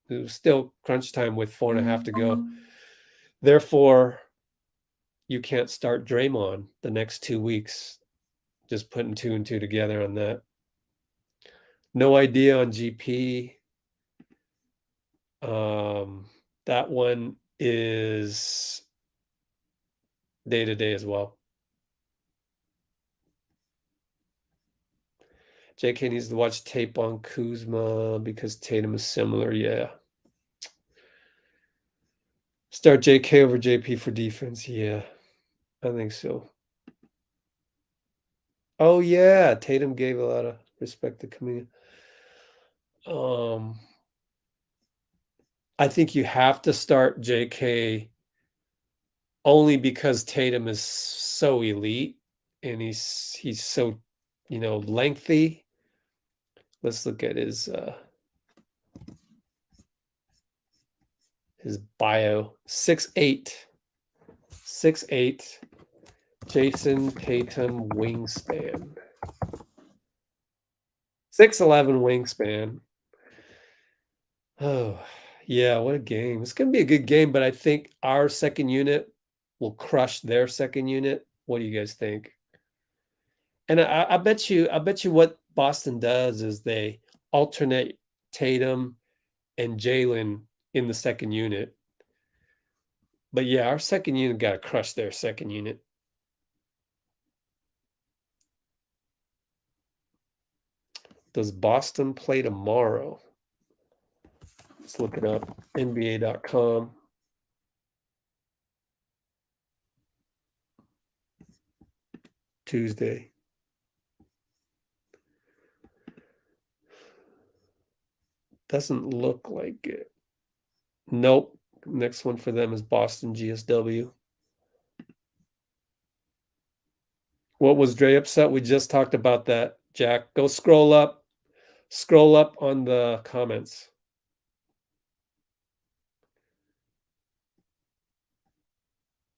It was still crunch time with 4.5 to go. Therefore, you can't start Draymond the next 2 weeks. Just putting 2 and 2 together on that. No idea on GP. That one is day to day as well. JK needs to watch tape on Kuzma because Tatum is similar. Yeah. Start JK over JP for defense. Yeah, I think so. Oh, yeah. Tatum gave a lot of respect to Camille. I think you have to start JK only because Tatum is so elite and he's so, lengthy. Let's look at his bio. 6'8". Jason Tatum wingspan. 6'11" wingspan. Oh, yeah, what a game. It's going to be a good game, but I think our second unit will crush their second unit. What do you guys think? And I bet you what Boston does is they alternate Tatum and Jalen in the second unit. But yeah, our second unit got to crush their second unit. Does Boston play tomorrow? Let's look it up. NBA.com. Tuesday. Doesn't look like it. Nope. Next one for them is Boston GSW. What was Dre upset? We just talked about that, Jack. Go scroll up. Scroll up on the comments.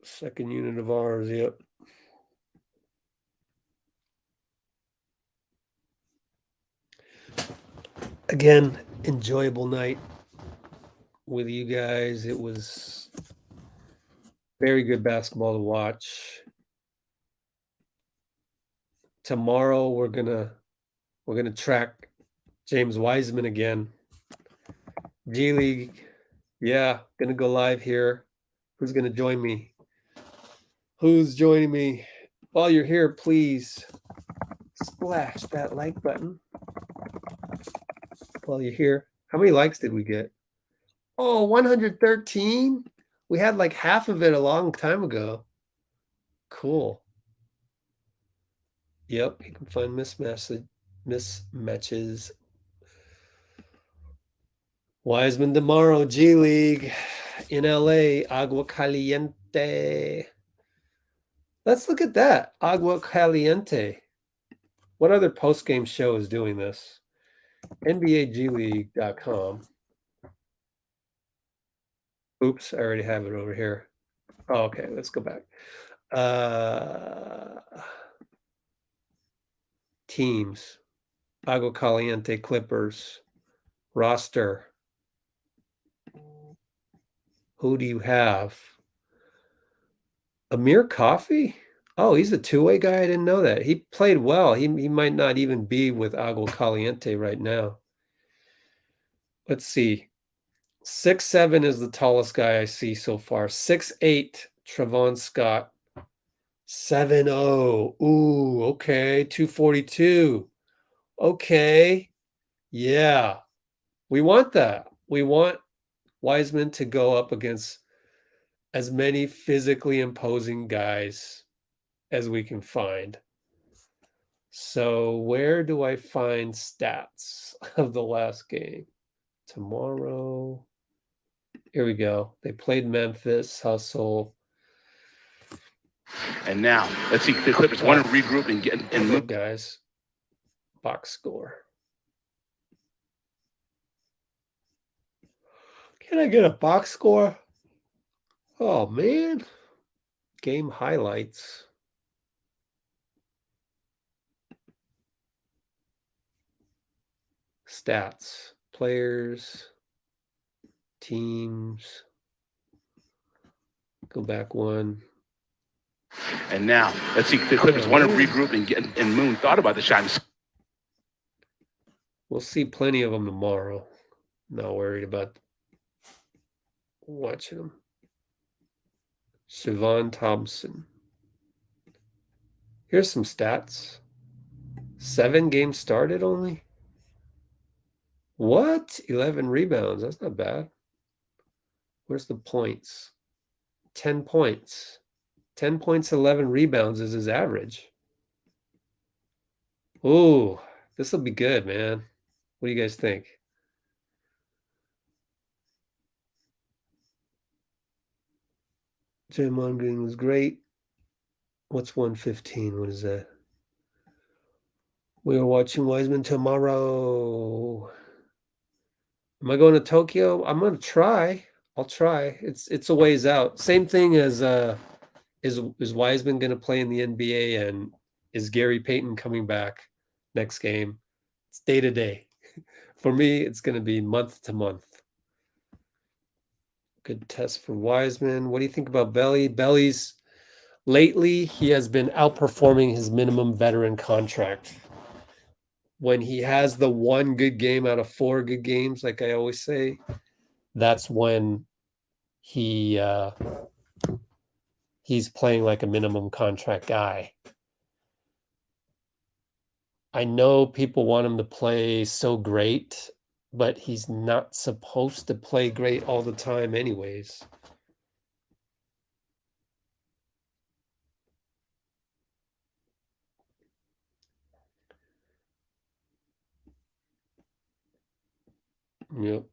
Second unit of ours, yep. Again, enjoyable night with you guys. It was very good basketball to watch. Tomorrow we're gonna track James Wiseman again. G League, yeah, gonna go live here. Who's gonna join me? Who's joining me? While you're here, please splash that like button. While you're here, how many likes did we get? Oh, 113. We had like half of it a long time ago. Cool. Yep, you can find mismatches. Wiseman tomorrow, G League in LA, Agua Caliente. Let's look at that. Agua Caliente. What other post-game show is doing this? NBAGleague.com. Oops, I already have it over here. Oh, okay, let's go back. Teams. Agua Caliente Clippers. Roster. Who do you have? Amir Coffey? Oh, he's a two-way guy. I didn't know that. He played well. He might not even be with Agua Caliente right now. Let's see. 6'7" is the tallest guy I see so far. 6'8", Trevon Scott. 7'0". Ooh, okay. 242. Okay. Yeah. We want that. We want Wiseman to go up against as many physically imposing guys as we can find. So where do I find stats of the last game? Tomorrow. Here we go. They played Memphis, Hustle.
And now, let's see, the Clippers want to regroup and
move. Guys, box score. Can I get a box score? Oh, man. Game highlights. Stats. Players. Teams. Go back one.
And now, let's see, the Clippers want to regroup and Moon thought about the shot.
We'll see plenty of them tomorrow. Not worried about watching them. Siobhan Thompson. Here's some stats. 7 games started only? What? 11 rebounds. That's not bad. Where's the points? 10 points. 10 points, 11 rebounds is his average. Ooh, this will be good, man. What do you guys think? Draymond Green was great. What's 115? What is that? We are watching Wiseman tomorrow. Am I going to Tokyo? I'm going to try. I'll try. It's a ways out. Same thing as is Wiseman going to play in the NBA, and is Gary Payton coming back next game? It's day to day. For me, it's going to be month to month. Good test for Wiseman. What do you think about Belly? Belly's lately, he has been outperforming his minimum veteran contract. When he has the one good game out of 4 good games, like I always say, that's when he's playing like a minimum contract guy. I know people want him to play so great, but he's not supposed to play great all the time anyways. Yep.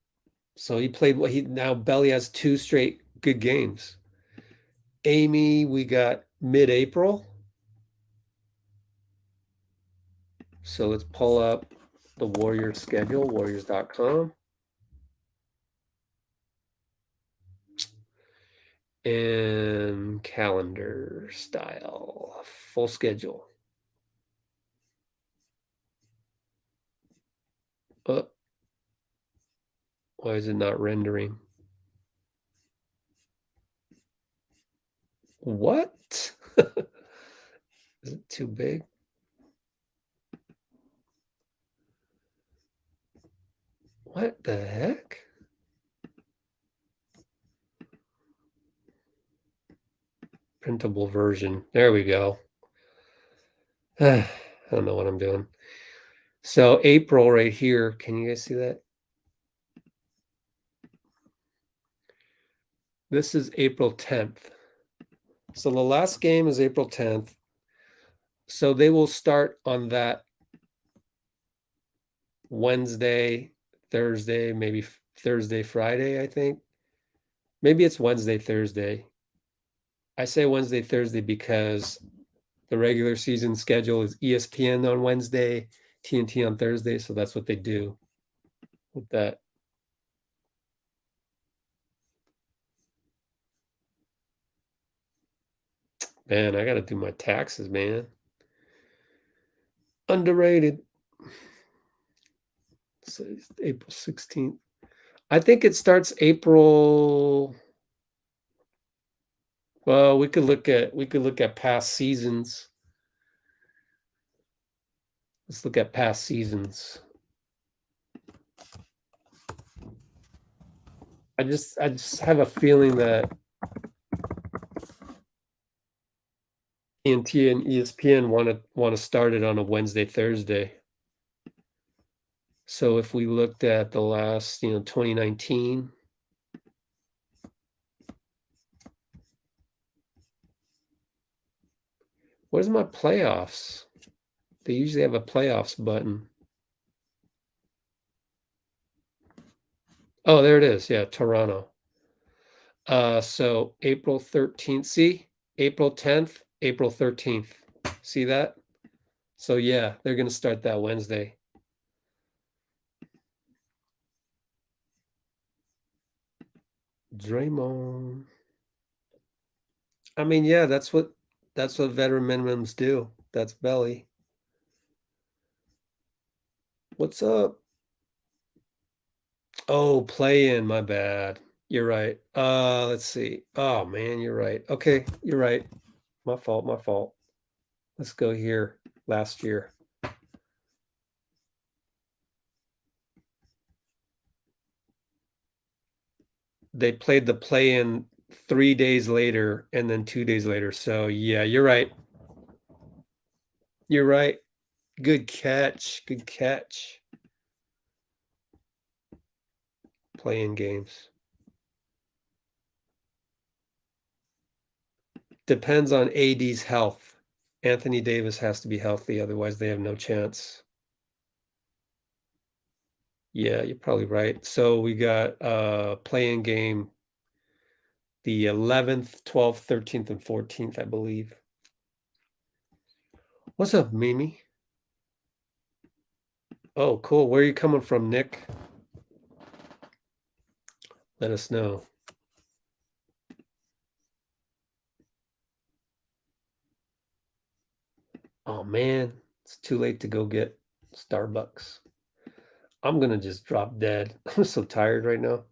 So he played what he now Belly has 2 straight good games. Amy, we got mid-April. So let's pull up the Warriors schedule, warriors.com. And calendar style, full schedule. Why is it not rendering? What? Is it too big? What the heck? Printable version. There we go. I don't know what I'm doing. So April right here. Can you guys see that? This is April 10th. So the last game is April 10th. So they will start on that Wednesday, Thursday, maybe Thursday, Friday, I think. Maybe it's Wednesday, Thursday. I say Wednesday, Thursday because the regular season schedule is ESPN on Wednesday, TNT on Thursday. So that's what they do with that. Man, I got to do my taxes, man. Underrated. So it's April 16th. I think it starts April. Well, we could look at past seasons. Let's look at past seasons. I just have a feeling that TNT and ESPN want to start it on a Wednesday, Thursday. So if we looked at the last, 2019, where's my playoffs? They usually have a playoffs button. Oh, there it is. Yeah, Toronto. So April 13th. See? April 10th, April 13th. See that? So yeah, they're going to start that Wednesday. Draymond. I mean, yeah, that's what veteran minimums do. That's Belly. What's up? Oh, play in, my bad. You're right. Let's see. Oh man, you're right. Okay, you're right. My fault. Let's go here. Last year. They played the play-in 3 days later and then 2 days later. So yeah, you're right. You're right. Good catch. Good catch. Play-in games. Depends on AD's health. Anthony Davis has to be healthy, otherwise they have no chance. Yeah, you're probably right. So we got play-in game the 11th, 12th, 13th, and 14th, I believe. What's up, Mimi? Oh, cool. Where are you coming from, Nick? Let us know. Oh, man. It's too late to go get Starbucks. I'm going to just drop dead. I'm so tired right now.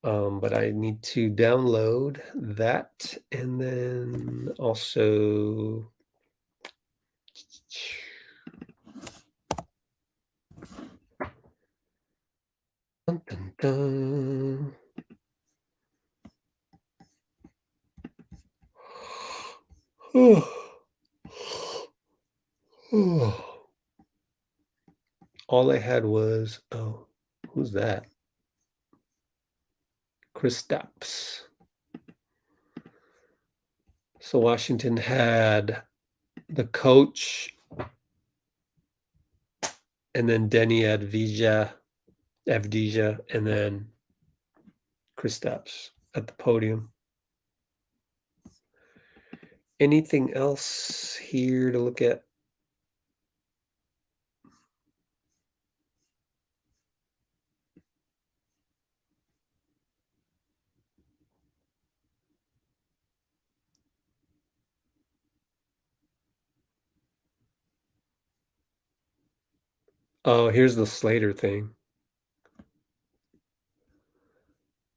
But I need to download that and then also dun, dun, dun. All I had was, oh, who's that? Kristaps. So Washington had the coach, and then Denny Advija, Avdija, and then Kristaps at the podium. Anything else here to look at? Oh, here's the Slater thing.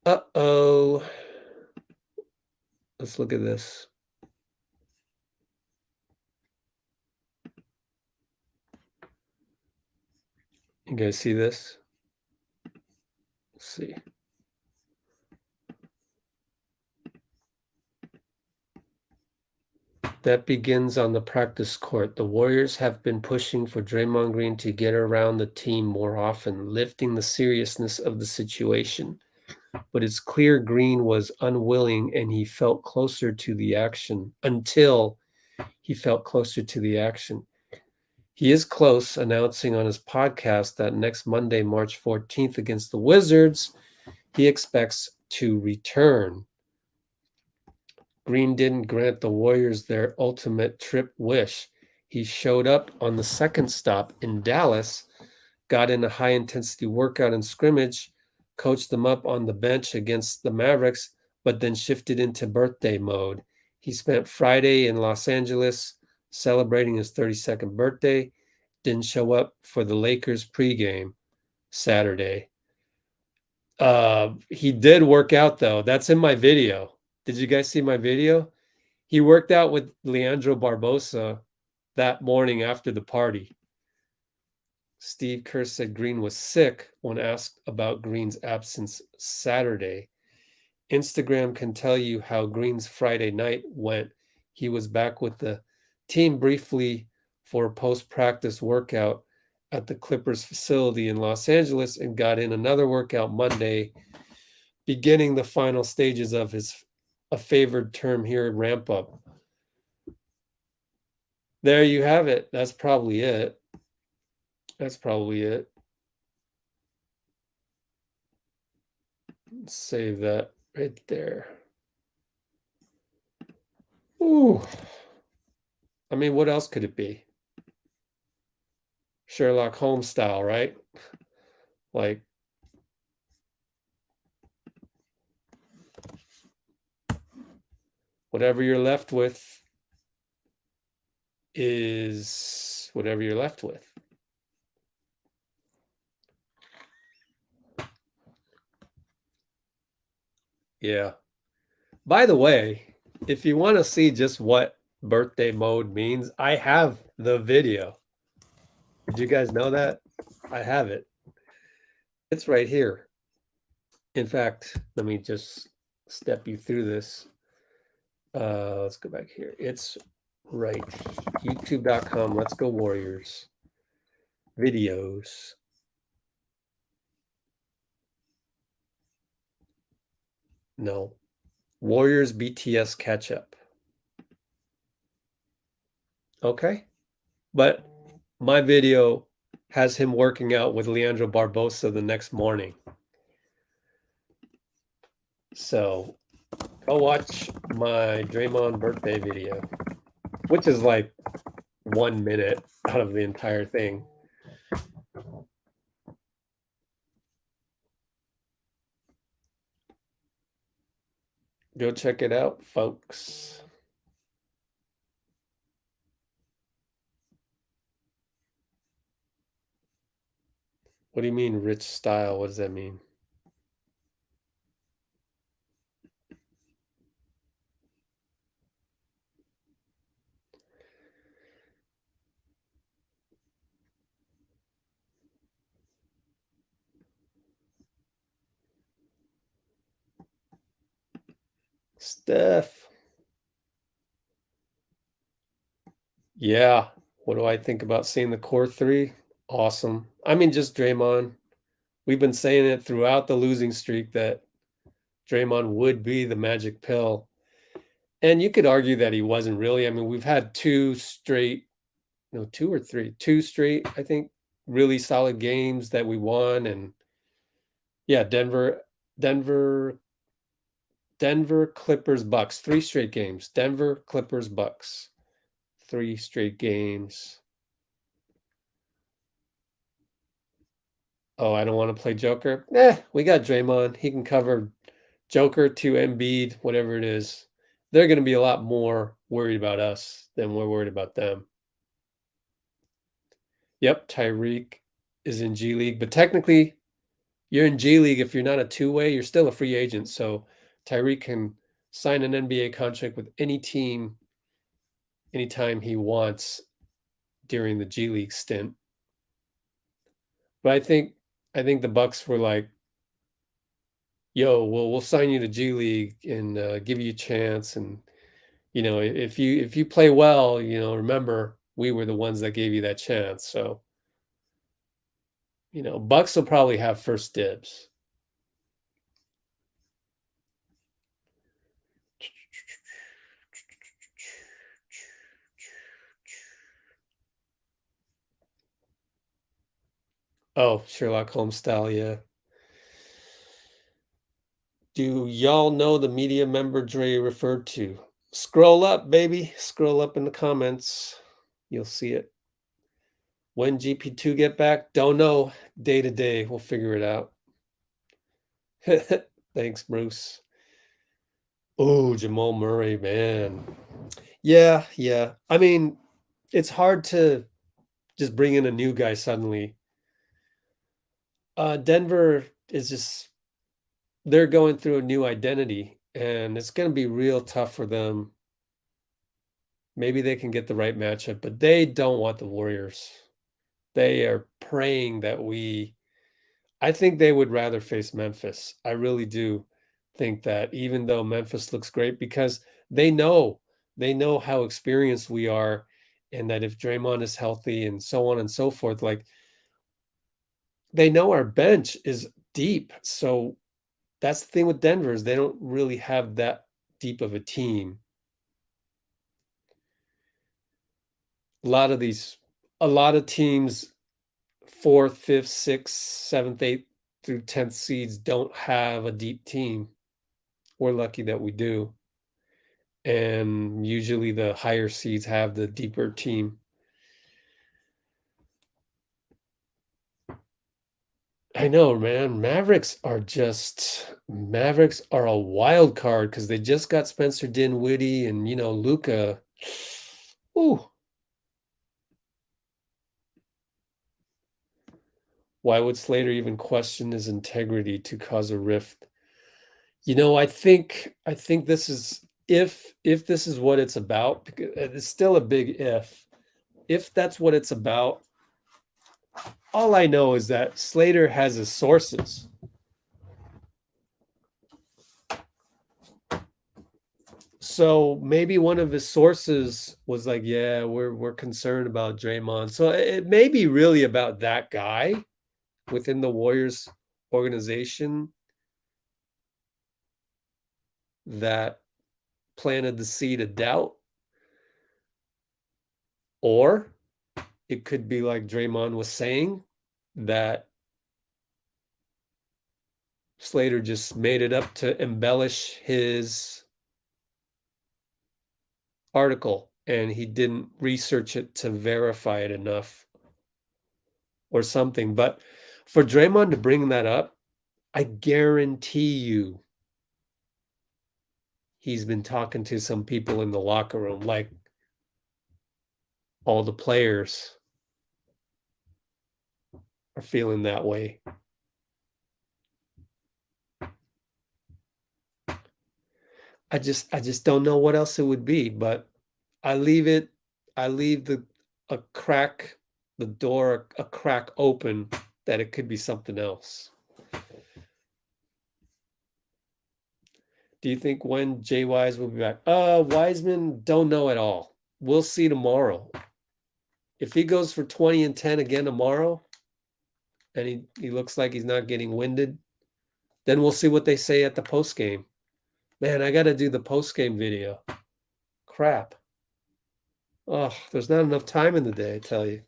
Uh-oh. Let's look at this. You guys see this? Let's see. That begins on the practice court. The Warriors have been pushing for Draymond Green to get around the team more often, lifting the seriousness of the situation. But it's clear Green was unwilling and he felt closer to the action until he felt closer to the action. He is close, announcing on his podcast that next Monday, March 14th, against the Wizards, he expects to return. Green didn't grant the Warriors their ultimate trip wish. He showed up on the second stop in Dallas, got in a high-intensity workout and scrimmage, coached them up on the bench against the Mavericks, but then shifted into birthday mode. He spent Friday in Los Angeles celebrating his 32nd birthday, didn't show up for the Lakers pregame Saturday. He did work out, though. That's in my video. Did you guys see my video? He worked out with Leandro Barbosa that morning after the party. Steve Kerr said Green was sick when asked about Green's absence Saturday. Instagram can tell you how Green's Friday night went. He was back with the team briefly for a post-practice workout at the Clippers facility in Los Angeles and got in another workout Monday, beginning the final stages of a favored term here, ramp up. There you have it. That's probably it. Save that right there. Ooh. I mean, what else could it be? Sherlock Holmes style, right? Like, whatever you're left with is whatever you're left with. Yeah. By the way, if you want to see just what birthday mode means, I have the video. Did you guys know that? I have it. It's right here. In fact, let me just step you through this. Let's go back here. It's right. YouTube.com. Let's go Warriors. Videos. No. Warriors BTS catch up. Okay. But my video has him working out with Leandro Barbosa the next morning. So go watch my Draymond birthday video, which is like 1 minute out of the entire thing. Go check it out, folks. What do you mean rich style? What does that mean? Steph. Yeah. What do I think about seeing the core three? Awesome. I mean, just Draymond. We've been saying it throughout the losing streak that Draymond would be the magic pill. And you could argue that he wasn't really. I mean, we've had two straight, I think, really solid games that we won. And Yeah, Denver, Clippers, Bucks. 3 straight games. Denver, Clippers, Bucks. 3 straight games. Oh, I don't want to play Joker. We got Draymond. He can cover Joker to Embiid, whatever it is. They're going to be a lot more worried about us than we're worried about them. Yep, Tyreek is in G League, but technically you're in G League. If you're not a two-way, you're still a free agent. So Tyreek can sign an NBA contract with any team anytime he wants during the G League stint. But I think the Bucks were like, yo, we'll sign you to G League and give you a chance. And, if you play well, remember, we were the ones that gave you that chance. So, Bucks will probably have first dibs. Oh, Sherlock Holmes style, yeah. Do y'all know the media member Dre referred to? Scroll up, baby. Scroll up in the comments. You'll see it. When GP2 get back? Don't know. Day to day. We'll figure it out. Thanks, Bruce. Oh, Jamal Murray, man. Yeah. I mean, it's hard to just bring in a new guy suddenly. Denver is just, they're going through a new identity, and it's going to be real tough for them. Maybe they can get the right matchup, but they don't want the Warriors. They are praying that I think they would rather face Memphis. I really do think that, even though Memphis looks great, because they know how experienced we are, and that if Draymond is healthy and so on and so forth, like, they know our bench is deep. So that's the thing with Denver, is they don't really have that deep of a team. A lot of teams, 4th, 5th, 6th, 7th, 8th through 10th seeds don't have a deep team. We're lucky that we do. And usually the higher seeds have the deeper team. I know, man. Mavericks are a wild card because they just got Spencer Dinwiddie and, Luka. Ooh. Why would Slater even question his integrity to cause a rift? I think this is, if this is what it's about, because it's still a big if. If that's what it's about, all I know is that Slater has his sources. So maybe one of his sources was like, yeah, we're concerned about Draymond. So it may be really about that guy within the Warriors organization that planted the seed of doubt. Or it could be like Draymond was saying, that Slater just made it up to embellish his article, and he didn't research it to verify it enough or something. But for Draymond to bring that up, I guarantee you he's been talking to some people in the locker room, like all the players are feeling that way. I just don't know what else it would be, but I leave the door a crack open that it could be something else. Do you think when Jay Wise will be back? Wiseman, don't know at all. We'll see tomorrow. If he goes for 20 and 10 again tomorrow, and he looks like he's not getting winded, then we'll see what they say at the post game. Man, I got to do the post game video. Crap. Oh, there's not enough time in the day, I tell you.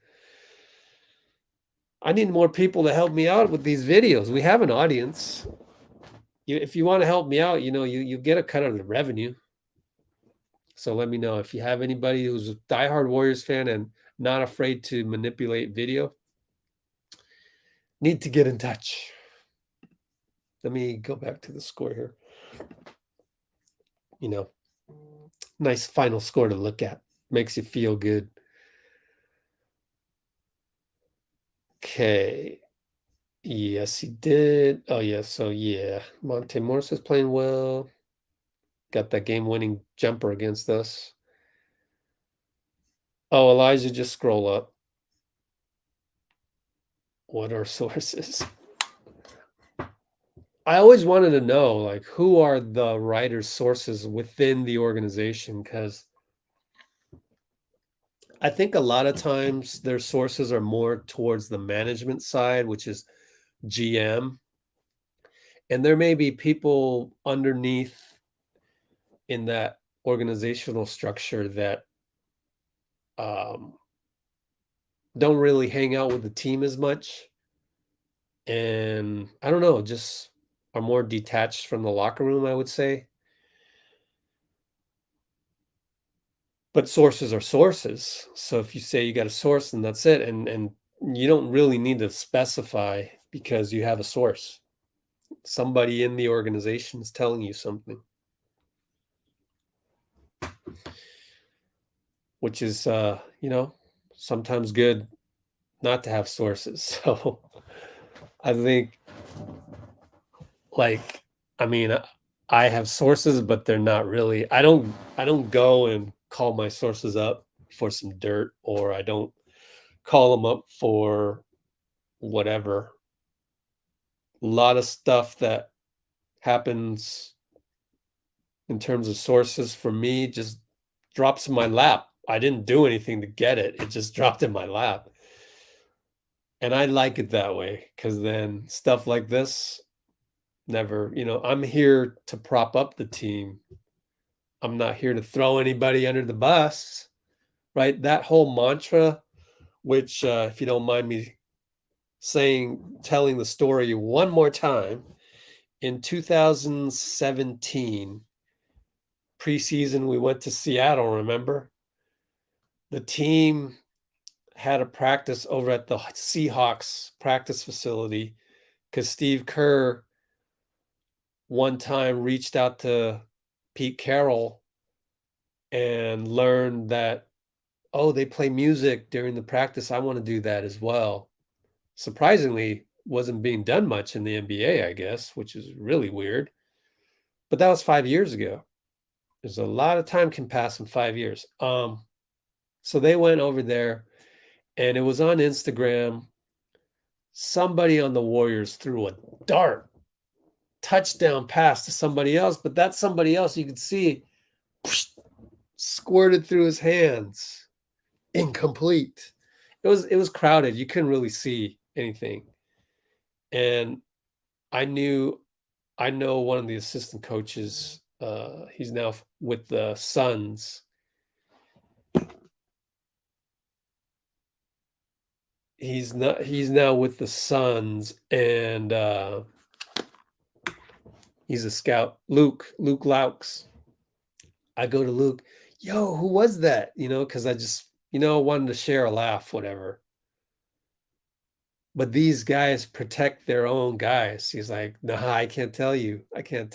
I need more people to help me out with these videos. We have an audience. If you want to help me out, you get a cut of the revenue. So let me know if you have anybody who's a diehard Warriors fan and not afraid to manipulate video. Need to get in touch. Let me go back to the score here. Nice final score to look at. Makes you feel good. Okay. Yes, he did. Oh, yeah. So, yeah. Monte Morris is playing well. Got that game-winning jumper against us. Oh, Elijah, just scroll up. What are sources? I always wanted to know, like, who are the writers' sources within the organization? Because I think a lot of times their sources are more towards the management side, which is GM. And there may be people underneath in that organizational structure that don't really hang out with the team as much. And I don't know, just are more detached from the locker room, I would say. But sources are sources. So if you say you got a source and that's it, and you don't really need to specify because you have a source. Somebody in the organization is telling you something. Which is, sometimes good not to have sources. So I think, I have sources, but they're not really. I don't go and call my sources up for some dirt, or I don't call them up for whatever. A lot of stuff that happens in terms of sources for me just drops in my lap. I didn't do anything to get it. It just dropped in my lap. And I like it that way, because then stuff like this never, I'm here to prop up the team. I'm not here to throw anybody under the bus, right? That whole mantra, which, if you don't mind me telling the story one more time, in 2017, preseason, we went to Seattle, remember? The team had a practice over at the Seahawks practice facility because Steve Kerr one time reached out to Pete Carroll and learned that, oh, they play music during the practice. I want to do that as well. Surprisingly, wasn't being done much in the NBA, I guess, which is really weird. But that was 5 years ago. There's a lot of time can pass in 5 years. So they went over there, and it was on Instagram. Somebody on the Warriors threw a dart touchdown pass to somebody else, but that somebody else, you could see, squirted through his hands. Incomplete. It was crowded. You couldn't really see anything. And I know one of the assistant coaches. He's now with the Suns. He's now with the Suns, and he's a scout. Luke Laux. I go to Luke, yo, who was that? Because I just, wanted to share a laugh, whatever. But these guys protect their own guys. He's like, nah, I can't tell you. I can't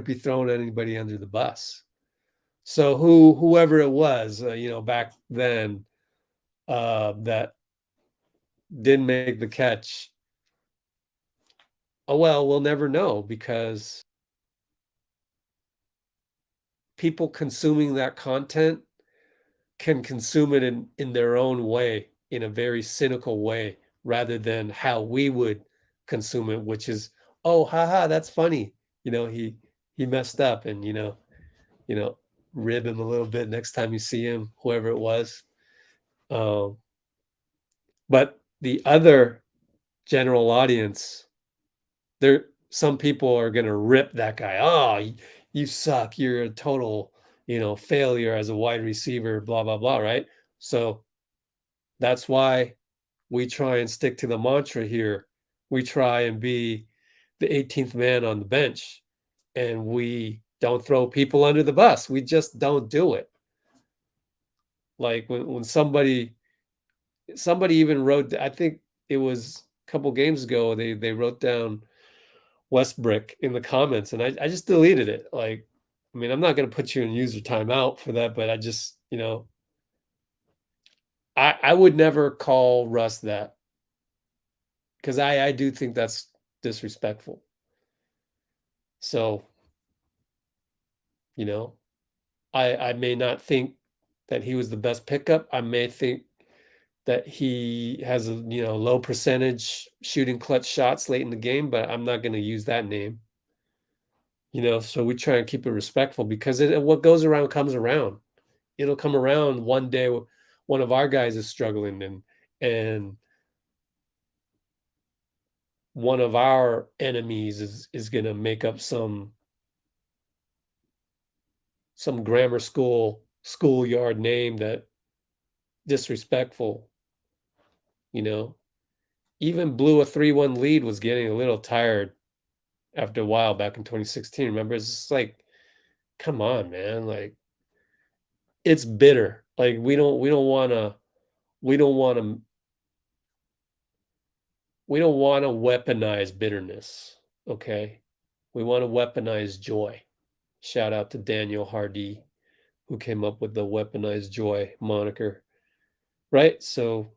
be throwing anybody under the bus. So whoever it was, back then, that didn't make the catch. Oh, well, we'll never know, because people consuming that content can consume it in their own way, in a very cynical way, rather than how we would consume it, which is, oh, haha, that's funny. He messed up, and rib him a little bit next time you see him, whoever it was. But the other general audience, some people are going to rip that guy. Oh, you suck. You're a total, failure as a wide receiver, blah, blah, blah. Right. So that's why we try and stick to the mantra here. We try and be the 18th man on the bench, and we don't throw people under the bus. We just don't do it. Like when somebody even wrote, I think it was a couple games ago, they wrote down Westbrook in the comments, and I just deleted it. Like, I mean, I'm not going to put you in user timeout for that, but I just, I would never call Russ that, because I do think that's disrespectful. So, I may not think that he was the best pickup. I may think that he has a low percentage shooting clutch shots late in the game, but I'm not going to use that name. So we try and keep it respectful, because what goes around comes around. It'll come around one day. One of our guys is struggling, and one of our enemies is going to make up some grammar schoolyard name that disrespectful. Even blew a 3-1 lead was getting a little tired after a while back in 2016. Remember, it's just like, come on, man. Like, it's bitter. Like, we don't want to weaponize bitterness. Okay. We want to weaponize joy. Shout out to Daniel Hardy, who came up with the weaponized joy moniker. Right? So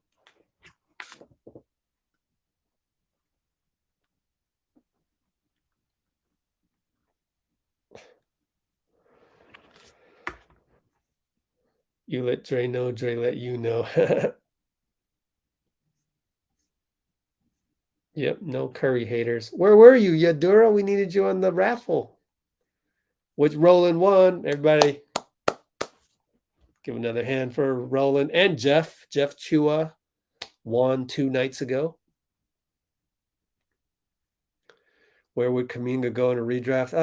you let Dre know, Dre let you know. Yep, no Curry haters. Where were you, Yadura? We needed you on the raffle. Which Roland won. Everybody, give another hand for Roland and Jeff. Jeff Chua won 2 nights ago. Where would Kuminga go in a redraft?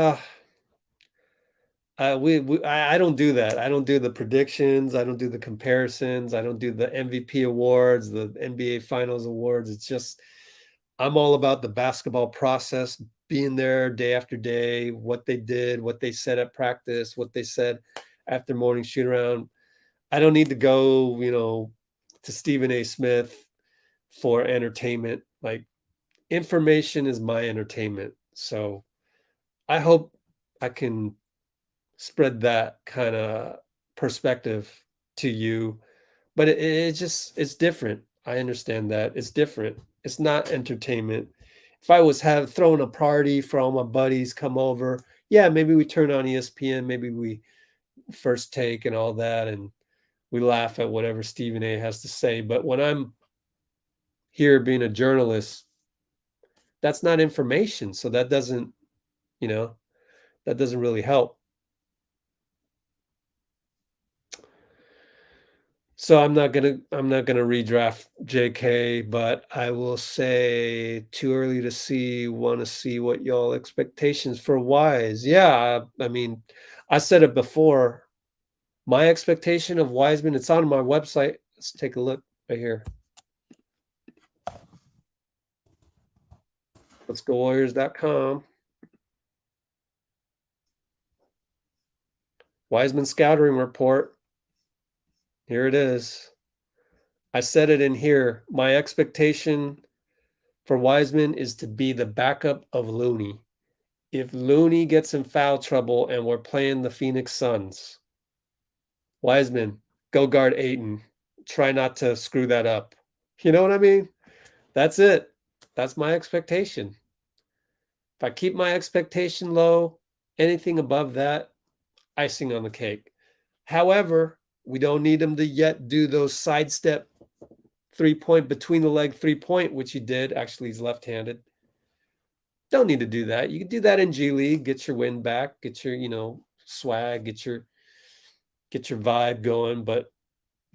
I don't do that. I don't do the predictions. I don't do the comparisons. I don't do the MVP awards, the NBA Finals awards. It's just, I'm all about the basketball process, being there day after day, what they did, what they said at practice, what they said after morning shoot around. I don't need to go, to Stephen A. Smith for entertainment. Like, information is my entertainment. So I hope I can spread that kind of perspective to you, but it's different. I understand that it's different. It's not entertainment. If I was throwing a party for all my buddies, come over, yeah, maybe we turn on ESPN, maybe we First Take and all that, and we laugh at whatever Stephen A. has to say. But when I'm here being a journalist, that's not information. So that doesn't, that doesn't really help. So I'm not gonna redraft JK, but I will say too early to see. Want to see what y'all expectations for Wise? Yeah, I mean, I said it before. My expectation of Wiseman, it's on my website. Let's take a look right here. Let's go Warriors.com. Wiseman scouting report. Here it is. I said it in here. My expectation for Wiseman is to be the backup of Looney. If Looney gets in foul trouble and we're playing the Phoenix Suns, Wiseman, go guard Ayton. Try not to screw that up. You know what I mean? That's it. That's my expectation. If I keep my expectation low, anything above that, icing on the cake. However, we don't need him to yet do those sidestep 3-point, between the leg 3-point, which he did. Actually, he's left-handed. Don't need to do that. You can do that in G League, get your wind back, get your, swag, get your vibe going. But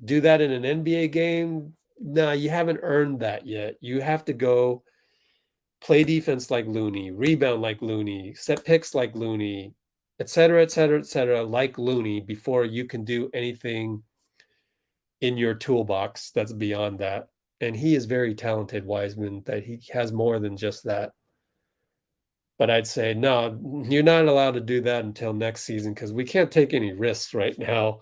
do that in an NBA game? No, you haven't earned that yet. You have to go play defense like Looney, rebound like Looney, set picks like Looney, et cetera, like Looney, before you can do anything in your toolbox that's beyond that. And he is very talented, Wiseman, that he has more than just that. But I'd say, no, you're not allowed to do that until next season because we can't take any risks right now.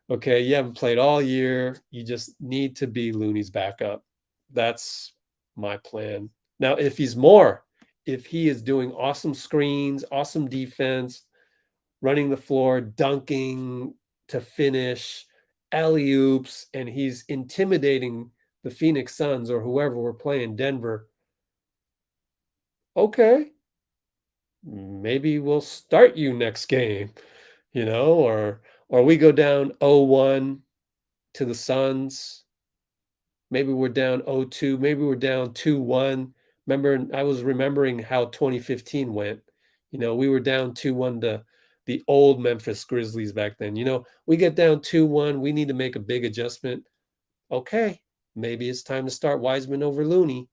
Okay, you haven't played all year. You just need to be Looney's backup. That's my plan. Now, if he is doing awesome screens, awesome defense, running the floor, dunking to finish, alley-oops, and he's intimidating the Phoenix Suns or whoever we're playing, Denver, okay, maybe we'll start you next game, or we go down 0-1 to the Suns. Maybe we're down 0-2, maybe we're down 2-1. I was remembering how 2015 went. We were down 2-1 to the old Memphis Grizzlies back then. We get down 2-1, we need to make a big adjustment. Okay, maybe it's time to start Wiseman over Looney.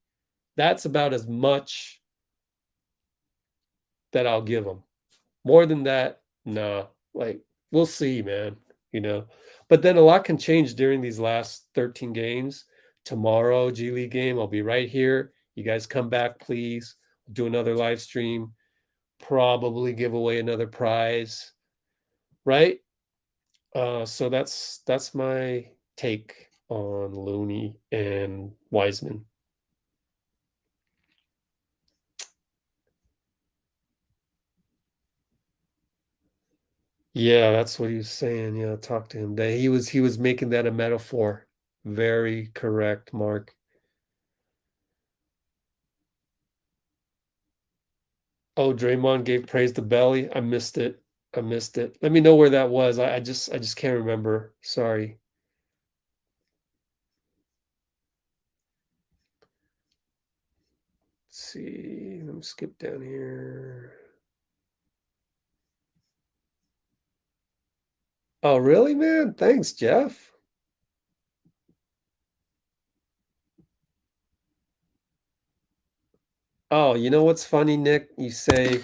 That's about as much that I'll give him. More than that, nah. We'll see, man. But then a lot can change during these last 13 games. Tomorrow, G League game, I'll be right here. You guys come back, please. Do another live stream. Probably give away another prize, right? So that's my take on Looney and Wiseman. Yeah, that's what he was saying. Yeah, talk to him. He was making that a metaphor. Very correct, Mark. Oh, Draymond gave praise to Belly. I missed it. Let me know where that was. I just can't remember. Sorry. Let's see. Let me skip down here. Oh, really, man? Thanks, Jeff. Oh, you know what's funny, Nick? You say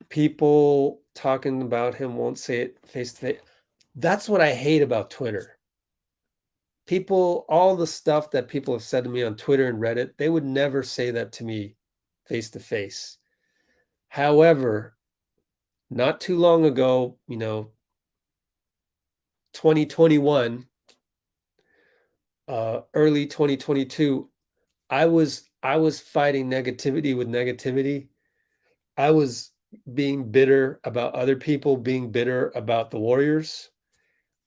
people talking about him won't say it face to face. That's what I hate about Twitter. All the stuff that people have said to me on Twitter and Reddit, they would never say that to me face to face. However, not too long ago, 2021, early 2022, I was fighting negativity with negativity. I was being bitter about other people, being bitter about the Warriors.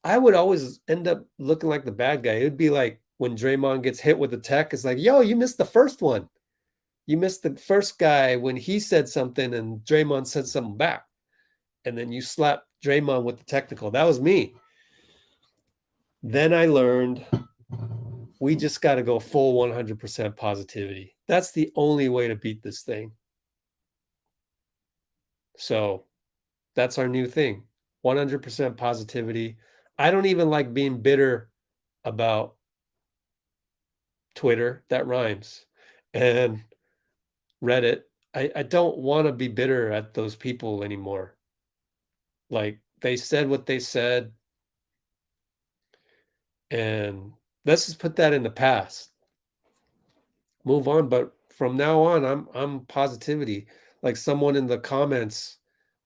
I would always end up looking like the bad guy. It would be like when Draymond gets hit with the tech, it's like, yo, you missed the first one. You missed the first guy when he said something and Draymond said something back. And then you slap Draymond with the technical. That was me. Then I learned we just got to go full 100% positivity. That's the only way to beat this thing. So that's our new thing. 100% positivity. I don't even like being bitter about Twitter. That rhymes. And Reddit. I don't want to be bitter at those people anymore. Like, they said what they said. And let's just put that in the past. Move on. But from now on, I'm positivity. Like, someone in the comments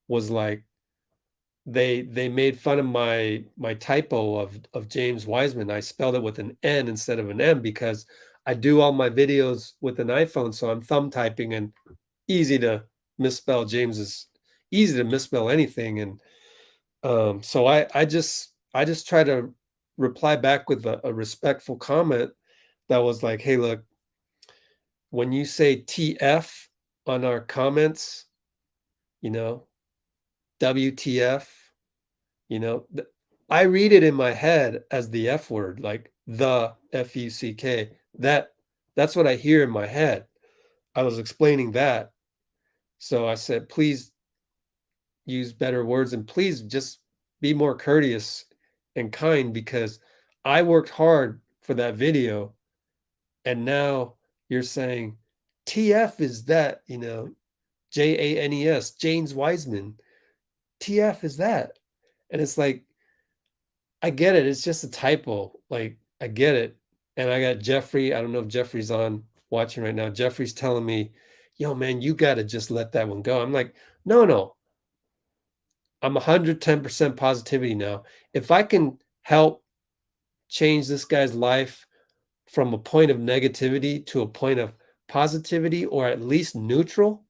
was like, they made fun of my typo of James Wiseman. I spelled it with an N instead of an M because I do all my videos with an iPhone, so I'm thumb typing and easy to misspell easy to misspell anything. And so I just try to reply back with a respectful comment that was like, hey, look, when you say TF on our comments, WTF, I read it in my head as the F word, like the FUCK. That's what I hear in my head. I was explaining that. So I said, please use better words and please just be more courteous and kind because I worked hard for that video. And now you're saying TF is that, JANES, James Wiseman. TF is that. And it's like, I get it. It's just a typo. Like, I get it. And I got Jeffrey. I don't know if Jeffrey's on watching right now. Jeffrey's telling me, yo, man, you got to just let that one go. I'm like, no. I'm 110% positivity now. If I can help change this guy's life from a point of negativity to a point of positivity, or at least neutral,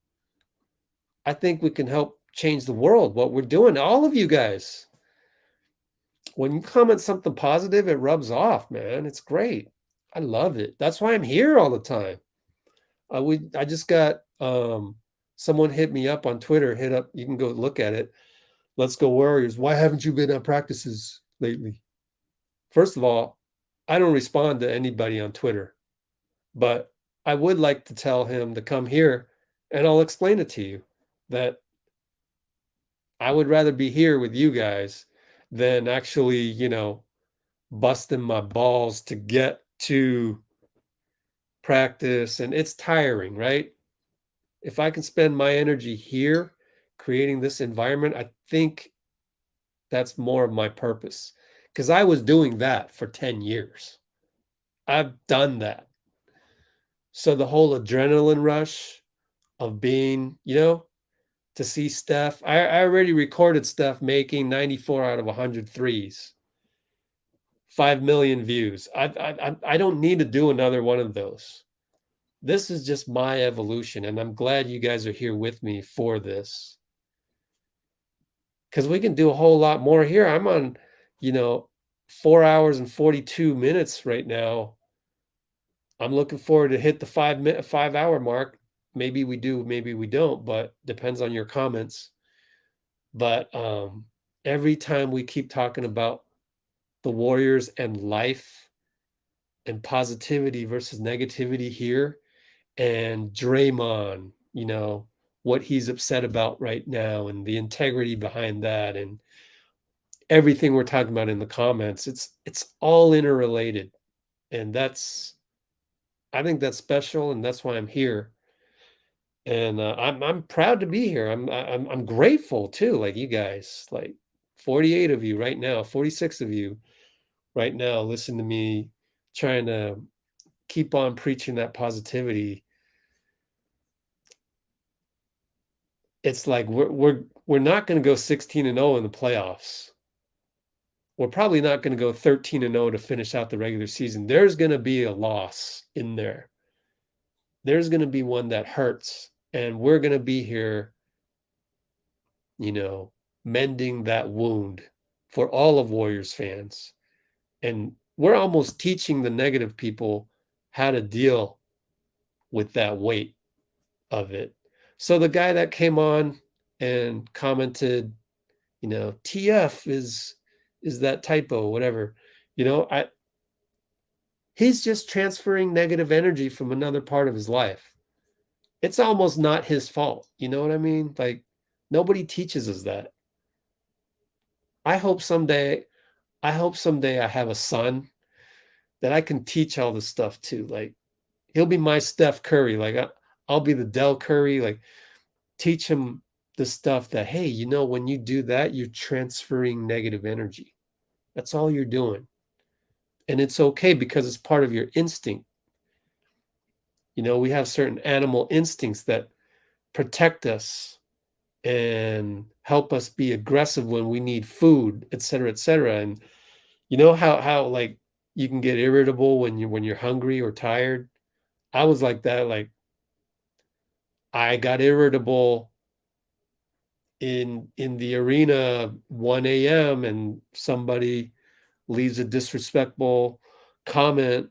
I think we can help change the world. What we're doing, all of you guys. When you comment something positive, it rubs off, man. It's great. I love it. That's why I'm here all the time. I just got someone hit me up on Twitter. You can go look at it. Let's go Warriors. Why haven't you been at practices lately? First of all, I don't respond to anybody on Twitter, but I would like to tell him to come here and I'll explain it to you that I would rather be here with you guys than actually, busting my balls to get to practice. And it's tiring, right? If I can spend my energy here creating this environment, I think that's more of my purpose, because I was doing that for 10 years. I've done that. So the whole adrenaline rush of being, to see Steph, I already recorded Steph making 94 out of 100 threes, 5 million views. I don't need to do another one of those. This is just my evolution, and I'm glad you guys are here with me for this, because we can do a whole lot more here. I'm on, 4 hours and 42 minutes right now. I'm looking forward to hit the 5 hour mark. Maybe we do, maybe we don't, but depends on your comments. But every time we keep talking about the Warriors and life and positivity versus negativity here, and Draymond, what he's upset about right now and the integrity behind that, and everything we're talking about in the comments, it's all interrelated. And I think that's special, and that's why I'm here. And I'm proud to be here. I'm grateful too, like you guys, like 48 of you right now, 46 of you right now, listen to me trying to keep on preaching that positivity. It's like we're not going to go 16-0 in the playoffs. We're probably not going to go 13-0 to finish out the regular season. There's going to be a loss in there. There's going to be one that hurts, and we're going to be here, mending that wound for all of Warriors fans. And we're almost teaching the negative people how to deal with that weight of it. So the guy that came on and commented, TF is that typo, whatever, he's just transferring negative energy from another part of his life. It's almost not his fault. You know what I mean? Like, nobody teaches us that. I hope someday I have a son that I can teach all this stuff to. Like, he'll be my Steph Curry. Like, I'll be the Del Curry. Like, teach him the stuff that, hey, when you do that, you're transferring negative energy. That's all you're doing. And it's okay, because it's part of your instinct. We have certain animal instincts that protect us and help us be aggressive when we need food, et cetera, et cetera. And how like you can get irritable when you're hungry or tired. I was like that. Like, I got irritable in the arena 1 a.m. and somebody leaves a disrespectful comment,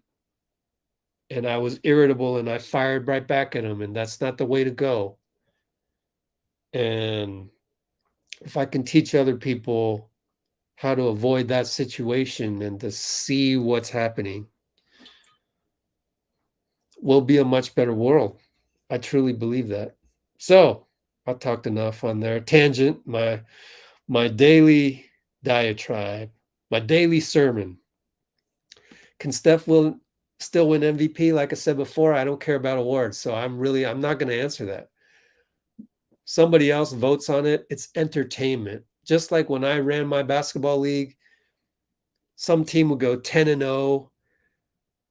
and I was irritable and I fired right back at him, and that's not the way to go. And if I can teach other people how to avoid that situation and to see what's happening, we'll be a much better world. I truly believe that. So I talked enough on there. Tangent, my daily diatribe, my daily sermon. Can Steph still win MVP? Like I said before, I don't care about awards, so I'm not going to answer that. Somebody else votes on it. It's entertainment. Just like when I ran my basketball league, some team would go 10-0,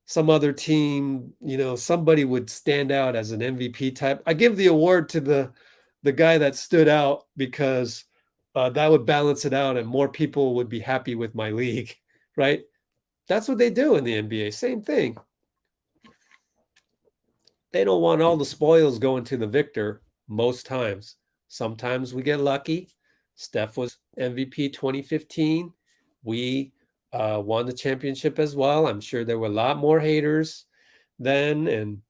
some other team, you know, somebody would stand out as an MVP type. I give the award to the guy that stood out because that would balance it out and more people would be happy with my league, right? That's what they do in the NBA. Same thing. They don't want all the spoils going to the victor most times. Sometimes we get lucky. Steph was MVP 2015. We won the championship as well. I'm sure there were a lot more haters then. And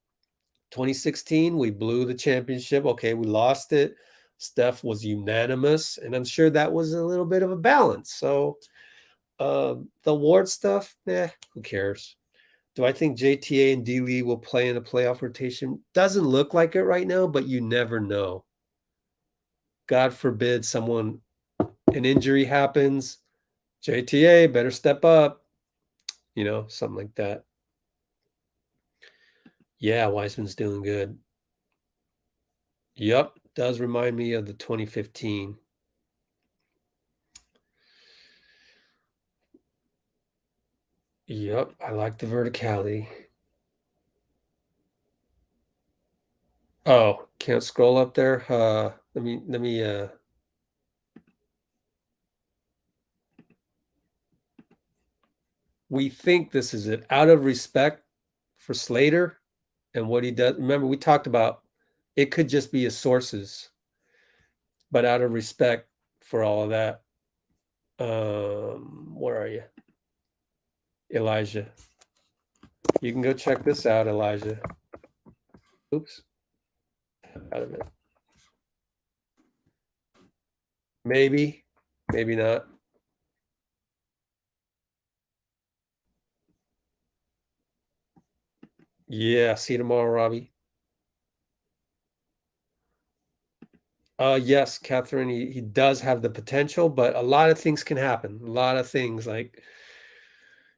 2016, we blew the championship. Okay, we lost it. Steph was unanimous. And I'm sure that was a little bit of a balance. So the award stuff, who cares? Do I think JTA and D Lee will play in a playoff rotation? Doesn't look like it right now, but you never know. God forbid an injury happens. JTA better step up. You know, something like that. Yeah, Wiseman's doing good. Yep, does remind me of the 2015. Yep, I like the verticality. Oh, can't scroll up there. Let me we think this is it. Out of respect for Slater and what he does. Remember, we talked about it could just be his sources, but out of respect for all of that. Where are you? Elijah. You can go check this out, Elijah. Oops. Out of it. Maybe, maybe not. Yeah, see you tomorrow, Robbie. Yes, Catherine, he does have the potential, but a lot of things can happen. A lot of things like,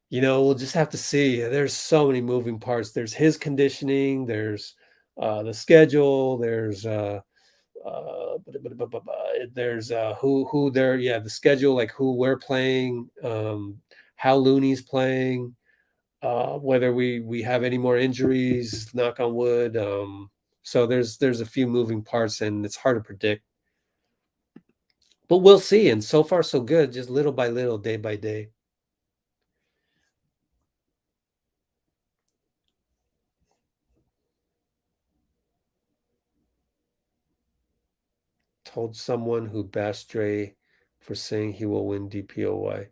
you know, we'll just have to see. There's so many moving parts. There's his conditioning, there's the schedule, there's who they're, the schedule, like who we're playing, how Looney's playing, whether we have any more injuries, knock on wood. So there's a few moving parts and it's hard to predict. But we'll see. And so far so good, just little by little, day by day. Told someone who bashed Dre for saying he will win DPOY.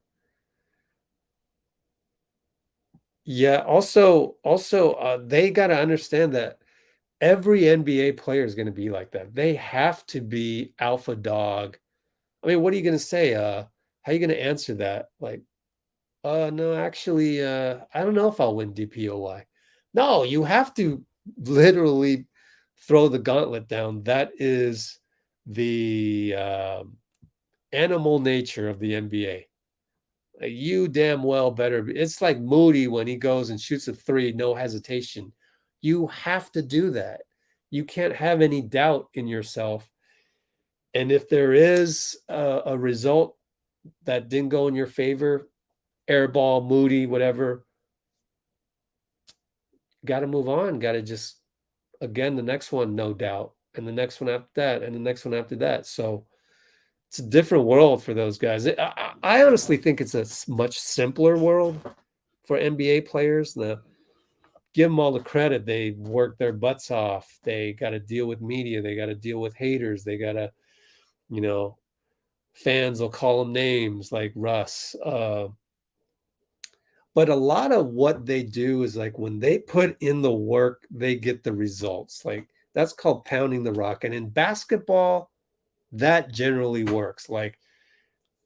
Yeah, also, they got to understand that every NBA player is going to be like that. They have to be alpha dog. I mean, what are you going to say? How are you going to answer that? Like, no, actually, I don't know if I'll win DPOY. No, you have to literally throw the gauntlet down. That is the animal nature of the NBA. You damn well better. It's like Moody when he goes and shoots a three, no hesitation. You have to do that. You can't have any doubt in yourself. And if there is a result that didn't go in your favor, airball, Moody, whatever, got to move on. Got to just, again, the next one, no doubt. And the next one after that, and the next one after that. So it's a different world for those guys. I honestly think it's a much simpler world for NBA players. Give them all the credit. They work their butts off. They got to deal with media. They got to deal with haters. They got to, you know, fans will call them names like Russ. But a lot of what they do is like when they put in the work, they get the results. Like that's called pounding the rock. And in basketball, that generally works. Like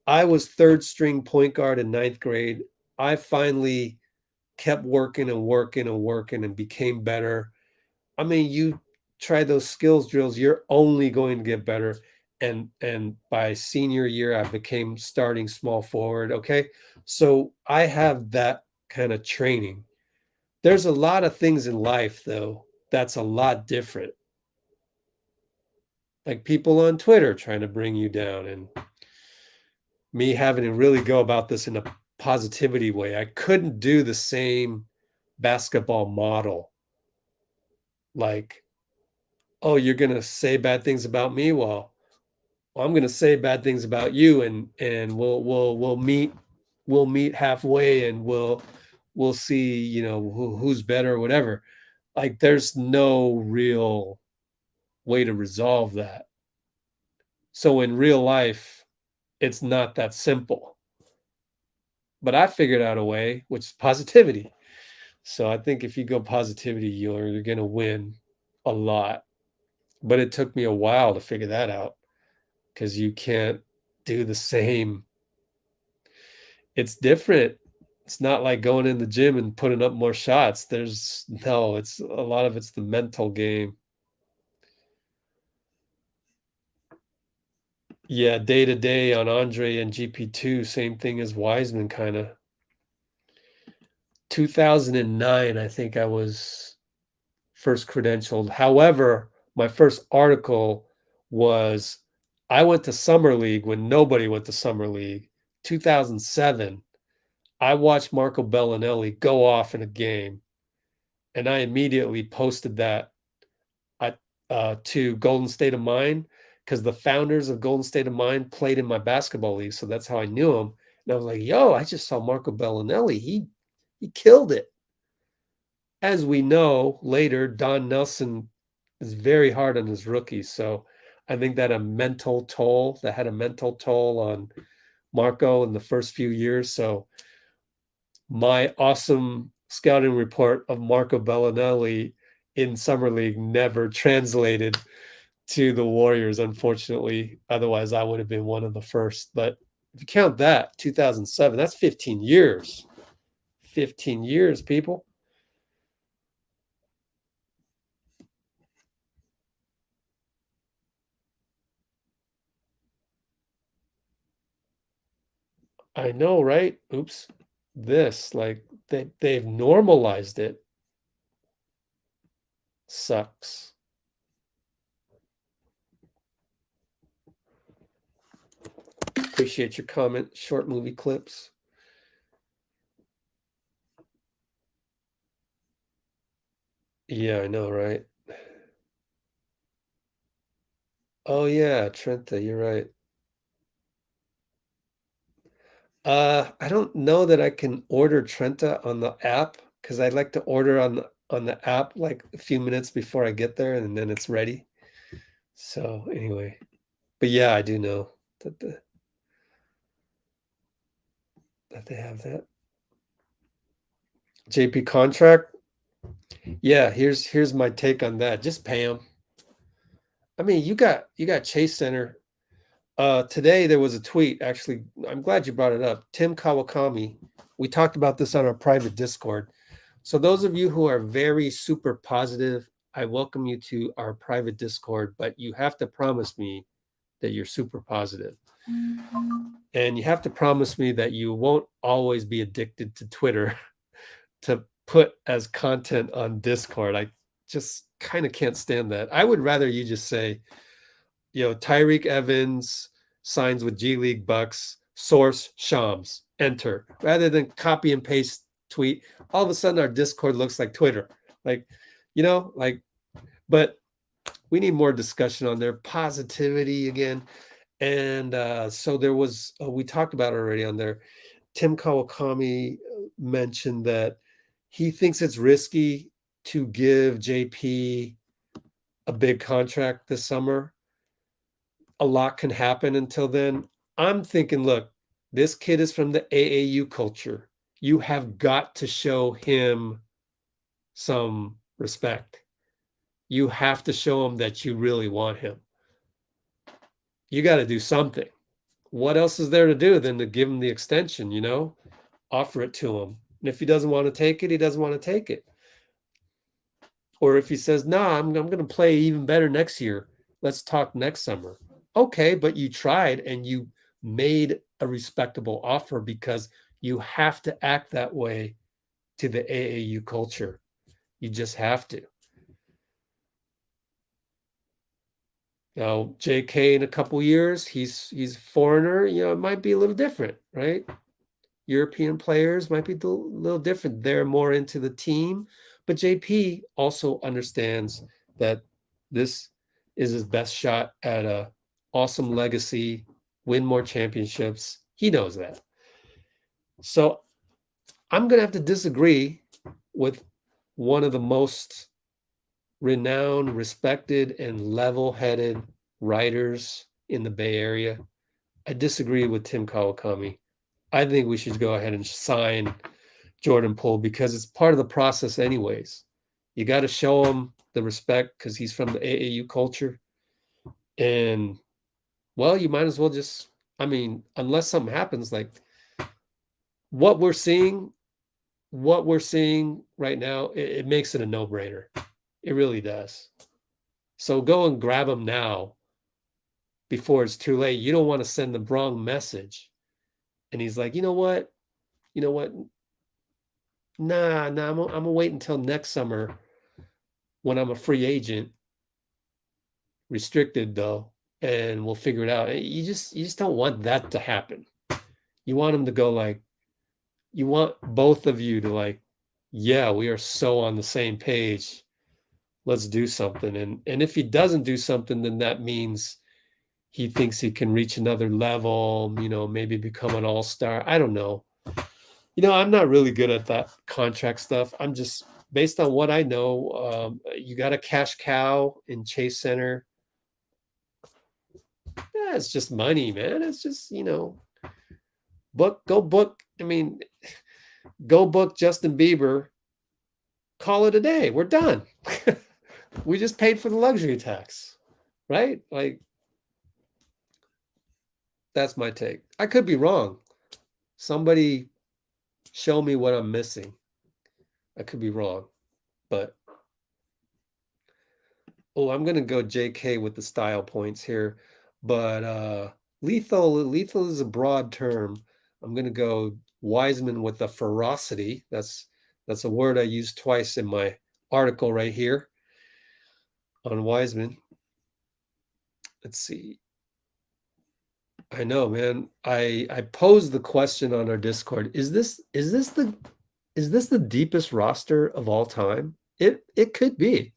I was third string point guard in ninth grade. I finally kept working and became better. I mean, you try those skills drills, you're only going to get better. And by senior year, I became starting small forward. Okay. So I have that kind of training. There's a lot of things in life, though, that's a lot different. Like people on Twitter trying to bring you down and me having to really go about this in a positivity way. I couldn't do the same basketball model. Like, oh, you're going to say bad things about me? Well, I'm going to say bad things about you, and we'll meet halfway, and we'll see, you know, who's better or whatever. Like, there's no real way to resolve that. So in real life, it's not that simple. But I figured out a way, which is positivity. So I think if you go positivity, you're going to win a lot. But it took me a while to figure that out, because you can't do the same. It's different. It's not like going in the gym and putting up more shots. It's a lot of it's the mental game. Yeah, day to day on Andre and GP2, same thing as Wiseman, kind of. 2009, I think I was first credentialed. However, my first article was, I went to Summer League when nobody went to Summer League. 2007, I watched Marco Bellinelli go off in a game, and I immediately posted that to Golden State of Mind, because the founders of Golden State of Mind played in my basketball league, so that's how I knew him. And I was like, yo, I just saw Marco Bellinelli. He killed it. As we know later, Don Nelson is very hard on his rookies. So I think that had a mental toll on Marco in the first few years. So my awesome scouting report of Marco Bellinelli in Summer League never translated to the Warriors, unfortunately. Otherwise, I would have been one of the first. But if you count that, 2007, that's 15 years. 15 years, people. I know, right? Oops. They've normalized it. Sucks. Appreciate your comment. Short movie clips. Yeah, I know, right? Oh yeah, Trenta, you're right. I don't know that I can order Trenta on the app, because I like to order on the app like a few minutes before I get there, and then it's ready. So anyway, but yeah, I do know that they have that. JP contract. Yeah, here's my take on that. Just pay him. I mean, you got Chase Center. Today there was a tweet. Actually, I'm glad you brought it up. Tim Kawakami. We talked about this on our private Discord. So those of you who are very super positive, I welcome you to our private Discord, but you have to promise me that you're super positive. And you have to promise me that you won't always be addicted to Twitter to put as content on Discord. I just kind of can't stand that. I would rather you just say, you know, Tyreek Evans signs with G League Bucks, source Shams, enter, rather than copy and paste tweet. All of a sudden our Discord looks like Twitter. Like, you know, like, but we need more discussion on there. Positivity again. And so there was, we talked about it already on there. Tim Kawakami mentioned that he thinks it's risky to give JP a big contract this summer. A lot can happen until then. I'm thinking, look, this kid is from the AAU culture. You have got to show him some respect. You have to show him that you really want him. You got to do something. What else is there to do than to give him the extension, you know? Offer it to him. And if he doesn't want to take it, he doesn't want to take it. Or if he says, nah, I'm going to play even better next year. Let's talk next summer. Okay, but you tried and you made a respectable offer, because you have to act that way to the AAU culture. You just have to. Now, JK in a couple years, he's a foreigner, you know, it might be a little different, right? European players might be a little different. They're more into the team, but JP also understands that this is his best shot at a awesome legacy, win more championships. He knows that. So I'm going to have to disagree with one of the most renowned, respected, and level-headed writers in the Bay Area. I disagree with Tim Kawakami. I think we should go ahead and sign Jordan Poole because it's part of the process anyways. You got to show him the respect because he's from the AAU culture. And, well, you might as well just, I mean, unless something happens, like what we're seeing right now, it makes it a no-brainer. It really does. So go and grab him now before it's too late. You don't want to send the wrong message. And he's like, you know what? Nah, I'm gonna wait until next summer when I'm a free agent, restricted though, and we'll figure it out. You just don't want that to happen. You want him to go like, you want both of you to like, yeah, we are so on the same page. Let's do something. And if he doesn't do something, then that means he thinks he can reach another level, maybe become an all-star. I don't know. I'm not really good at that contract stuff. I'm just, based on what I know, you got a cash cow in Chase Center. Yeah, it's just money, man. It's just, go book. Go book Justin Bieber. Call it a day. We're done. We just paid for the luxury tax, right? Like, that's my take. I could be wrong. Somebody show me what I'm missing. I could be wrong, but I'm going to go JK with the style points here, but lethal is a broad term. I'm going to go Wiseman with the ferocity. That's a word I used twice in my article right here on Wiseman. Let's see. I know, man. I posed the question on our Discord. Is this the deepest roster of all time? It could be.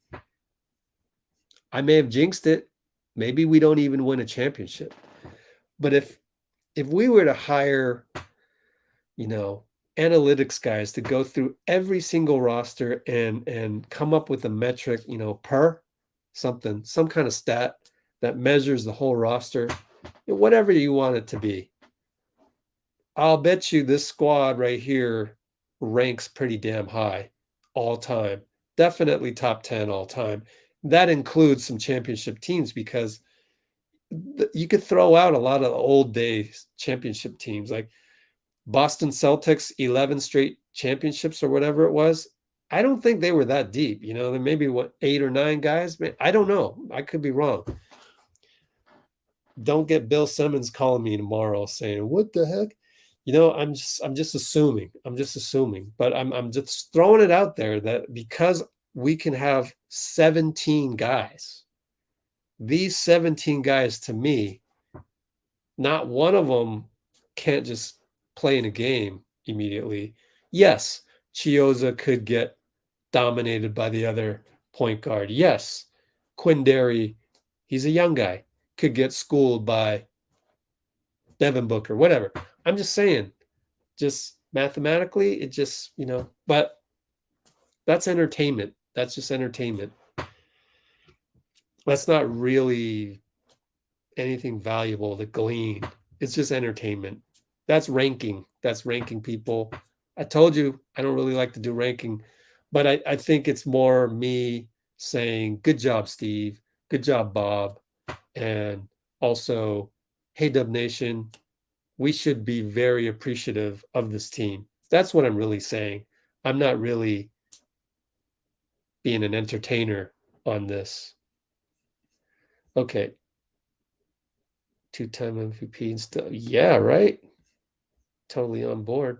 I may have jinxed it. Maybe we don't even win a championship. But if we were to hire, analytics guys to go through every single roster and come up with a metric, per some kind of stat that measures the whole roster, whatever you want it to be, I'll bet you this squad right here ranks pretty damn high all time. Definitely top 10 all time. That includes some championship teams because you could throw out a lot of old days championship teams like Boston Celtics, 11 straight championships or whatever it was. I don't think they were that deep. There may be 8 or 9 guys. I don't know. I could be wrong. Don't get Bill Simmons calling me tomorrow saying, what the heck? I'm just assuming. But I'm just throwing it out there that because we can have 17 guys, these 17 guys, to me, not one of them can't just play in a game immediately. Yes, Chiozza could get dominated by the other point guard. Yes, Quindary, he's a young guy, could get schooled by Devin Booker, whatever. I'm just saying, just mathematically, it just, but that's entertainment. That's just entertainment. That's not really anything valuable to glean. It's just entertainment. That's ranking. That's ranking people. I told you I don't really like to do ranking, but I think it's more me saying, good job, Steve. Good job, Bob. And also, hey, Dub Nation, we should be very appreciative of this team. That's what I'm really saying. I'm not really being an entertainer on this. Okay. 2-time MVP and stuff. Yeah, right. Totally on board.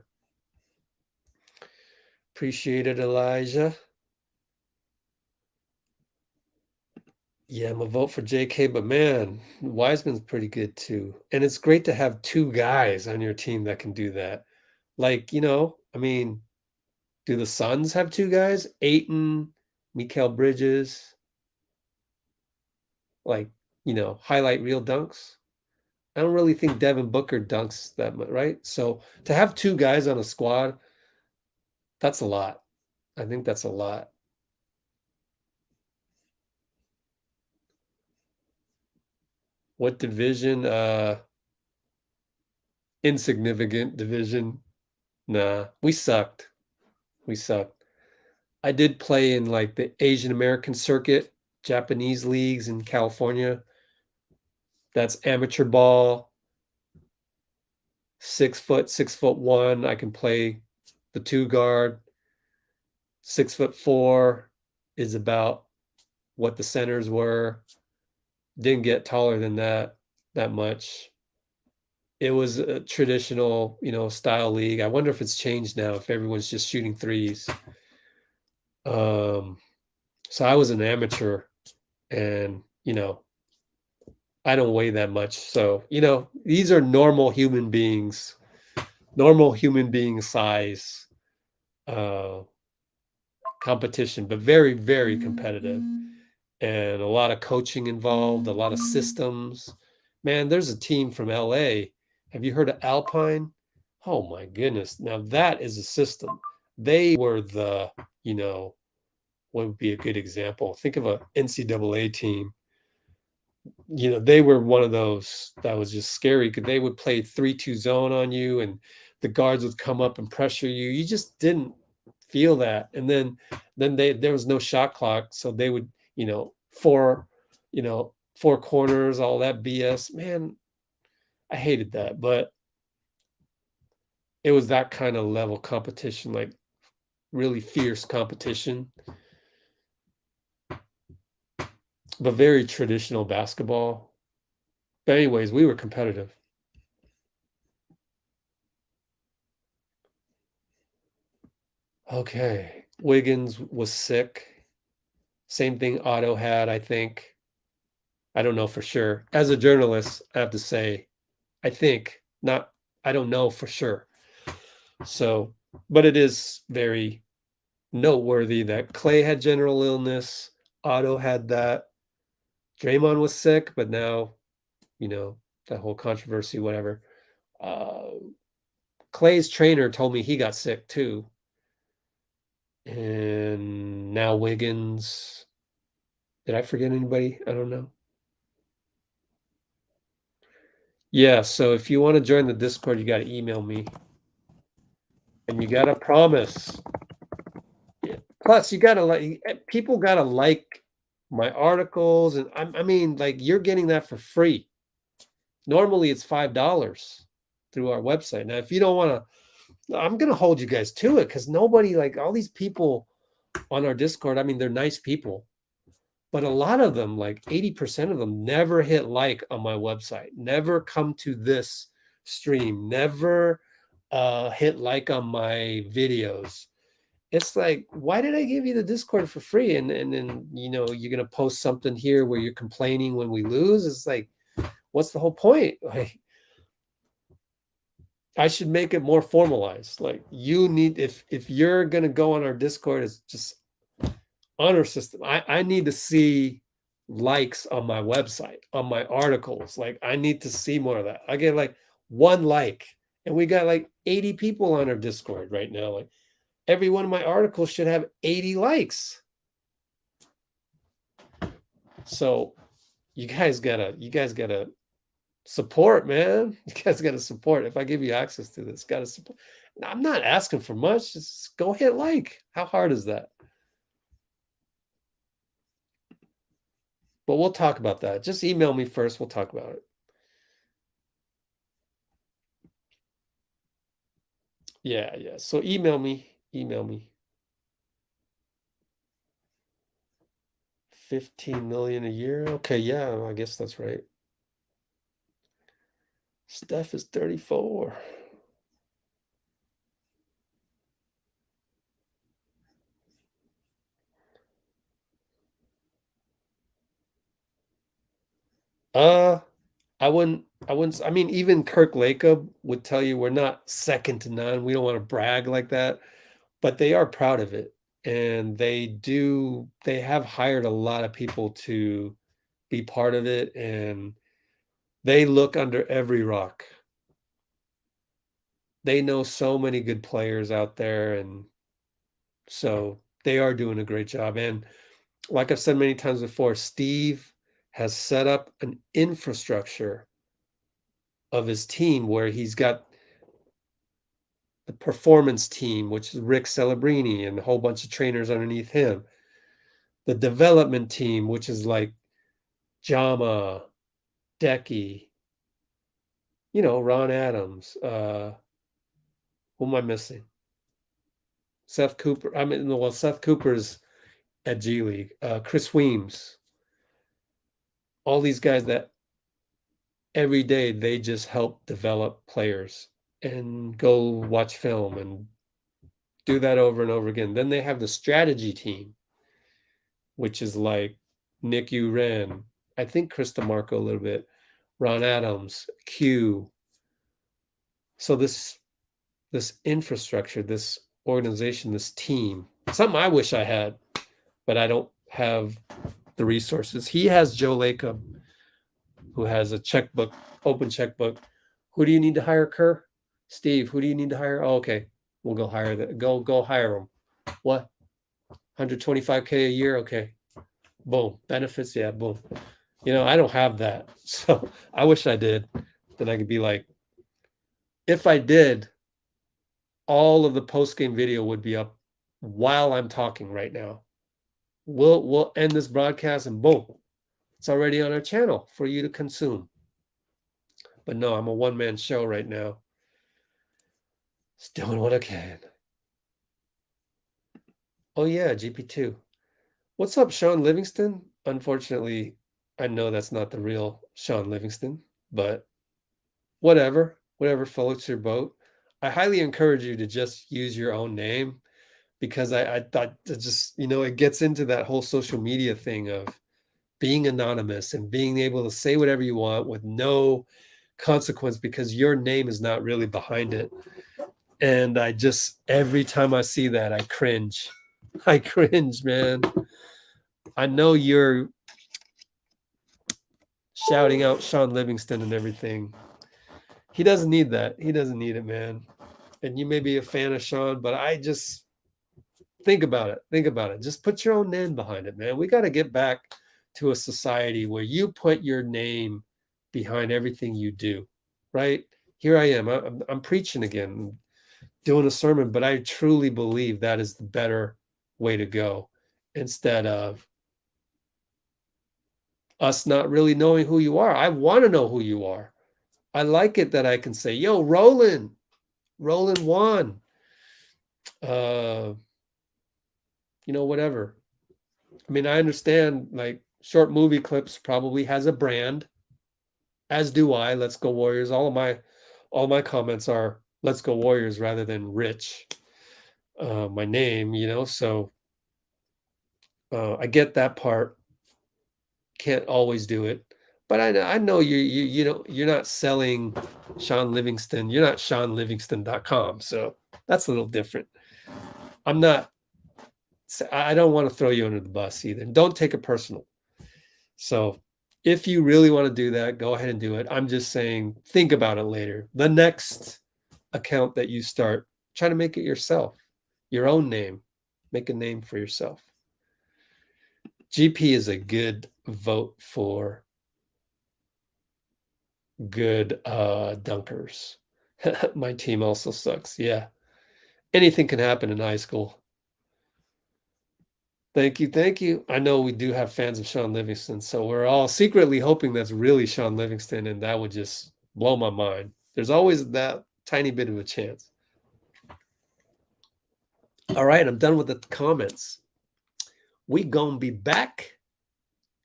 Appreciate it, Elijah. Yeah, I'm a vote for JK, but man, Wiseman's pretty good too. And it's great to have 2 guys on your team that can do that. Like, I mean, do the Suns have two guys? Ayton, Mikal Bridges, like, highlight reel dunks? I don't really think Devin Booker dunks that much, right? So to have two guys on a squad, that's a lot. I think that's a lot. What division? Insignificant division. Nah, we sucked. We sucked. I did play in like the Asian American circuit, Japanese leagues in California. That's amateur ball. 6', 6'1". I can play the 2 guard. 6'4" is about what the centers were. Didn't get taller than that much. It was a traditional, style league. I wonder if it's changed now, if everyone's just shooting threes. So I was an amateur, and I don't weigh that much. So, these are normal human beings size competition, but very, very competitive, and a lot of coaching involved, a lot of systems. Man, there's a team from LA. Have you heard of Alpine? Oh my goodness. Now that is a system. They were the, what would be a good example? Think of a NCAA team. They were one of those that was just scary because they would play 3-2 zone on you, and the guards would come up and pressure you. You just didn't feel that. And then there was no shot clock, so they would, four corners, all that BS. Man, I hated that, but it was that kind of level competition, like really fierce competition, but very traditional basketball. But anyways, we were competitive. Okay. Wiggins was sick. Same thing Otto had, I think. I don't know for sure. As a journalist, I have to say, I think, not, I don't know for sure. So, but it is very noteworthy that Clay had general illness. Otto had that. Draymond was sick, but now, that whole controversy, whatever. Clay's trainer told me he got sick too. And now Wiggins. Did I forget anybody? I don't know. Yeah, so if you want to join the Discord, you got to email me. And you got to promise. Yeah. Plus, you got to people got to like my articles. And I mean, like, you're getting that for free. Normally, it's $5 through our website. Now, if you don't want to, I'm going to hold you guys to it, because nobody, like, all these people on our Discord, I mean, they're nice people. But a lot of them, like 80% of them, never hit like on my website, never come to this stream, never hit like on my videos. It's like, why did I give you the Discord for free? And then, you're going to post something here where you're complaining when we lose. It's like, what's the whole point? Like, I should make it more formalized. Like, you need, if you're going to go on our Discord, it's just honor system. I need to see likes on my website, on my articles. Like, I need to see more of that. I get like 1 like, and we got like 80 people on our Discord right now. Like, every one of my articles should have 80 likes. So you guys gotta support, man. You guys gotta support. If I give you access to this, gotta support. I'm not asking for much. Just go hit like. How hard is that? But we'll talk about that. Just email me first. We'll talk about it. Yeah. So email me. 15 million a year. Okay, yeah, I guess that's right. Steph is 34. I wouldn't. I mean, even Kirk Lacob would tell you we're not second to none. We don't want to brag like that, but they are proud of it, and they have hired a lot of people to be part of it, and they look under every rock. They know so many good players out there, and so they are doing a great job. And like I've said many times before, Steve has set up an infrastructure of his team where he's got the performance team, which is Rick Celebrini and a whole bunch of trainers underneath him. The development team, which is like Jama, Decky, Ron Adams. Who am I missing? Seth Cooper. Seth Cooper's at G League. Chris Weems. All these guys that every day they just help develop players and go watch film and do that over and over again. Then they have the strategy team, which is like Nick Uren, I think Chris DeMarco a little bit, Ron Adams, Q. So this infrastructure, this organization, this team, something I wish I had, but I don't have the resources. He has Joe Lacob, who has a checkbook, open checkbook. Who do you need to hire, Kerr? Steve, who do you need to hire? Oh, okay. We'll go hire that. Go hire him. What? 125K a year? Okay. Boom. Benefits? Yeah, boom. I don't have that. So I wish I did. Then I could be like, if I did, all of the post-game video would be up while I'm talking right now. We'll end this broadcast and boom. It's already on our channel for you to consume. But no, I'm a one-man show right now. Just doing what I can. Oh yeah, GP2. What's up, Sean Livingston? Unfortunately, I know that's not the real Sean Livingston, but whatever floats your boat. I highly encourage you to just use your own name, because I thought that just, it gets into that whole social media thing of being anonymous and being able to say whatever you want with no consequence because your name is not really behind it. And every time I see that, I cringe. I cringe, man. I know you're shouting out Sean Livingston and everything. He doesn't need that. He doesn't need it, man. And you may be a fan of Sean, but I just think about it. Think about it. Just put your own name behind it, man. We got to get back to a society where you put your name behind everything you do, right? Here I am. I'm preaching again, doing a sermon, but I truly believe that is the better way to go, instead of us not really knowing who you are. I want to know who you are. I like it that I can say, yo, Roland won. Whatever. I mean, I understand, like, short movie clips probably has a brand, as do I. Let's Go Warriors. All my comments are Let's Go Warriors rather than Rich, my name, so I get that part. Can't always do it, but I know you're not selling Sean Livingston. You're not SeanLivingston.com, so that's a little different. I don't want to throw you under the bus either. Don't take it personal. So if you really want to do that, go ahead and do it. I'm just saying, think about it later. The next account that you start, try to make it yourself, your own name. Make a name for yourself. GP is a good vote for good dunkers. My team also sucks. Yeah. Anything can happen in high school. Thank you. I know we do have fans of Sean Livingston, so we're all secretly hoping that's really Sean Livingston, and that would just blow my mind. There's always that tiny bit of a chance. All right, I'm done with the comments. We gonna be back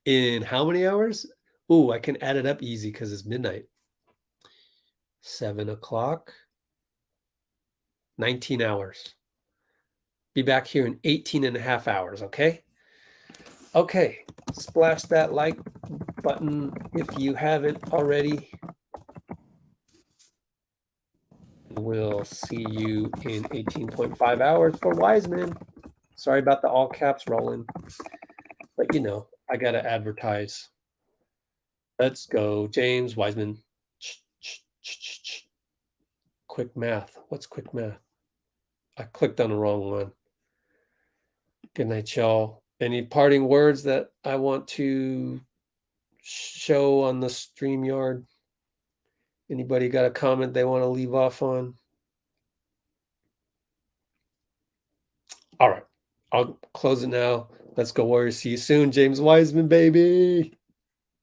in how many hours? Ooh, I can add it up easy because it's midnight. 7 o'clock. 19 hours. Be back here in 18 and a half hours, okay? Okay, splash that like button if you haven't already. We'll see you in 18.5 hours for Wiseman. Sorry about the all caps rolling, but you know, I got to advertise. Let's go, James Wiseman. Quick math. What's quick math? I clicked on the wrong one. Good night, y'all. Any parting words that I want to show on the StreamYard? Anybody got a comment they want to leave off on? All right. I'll close it now. Let's go, Warriors. See you soon. James Wiseman, baby.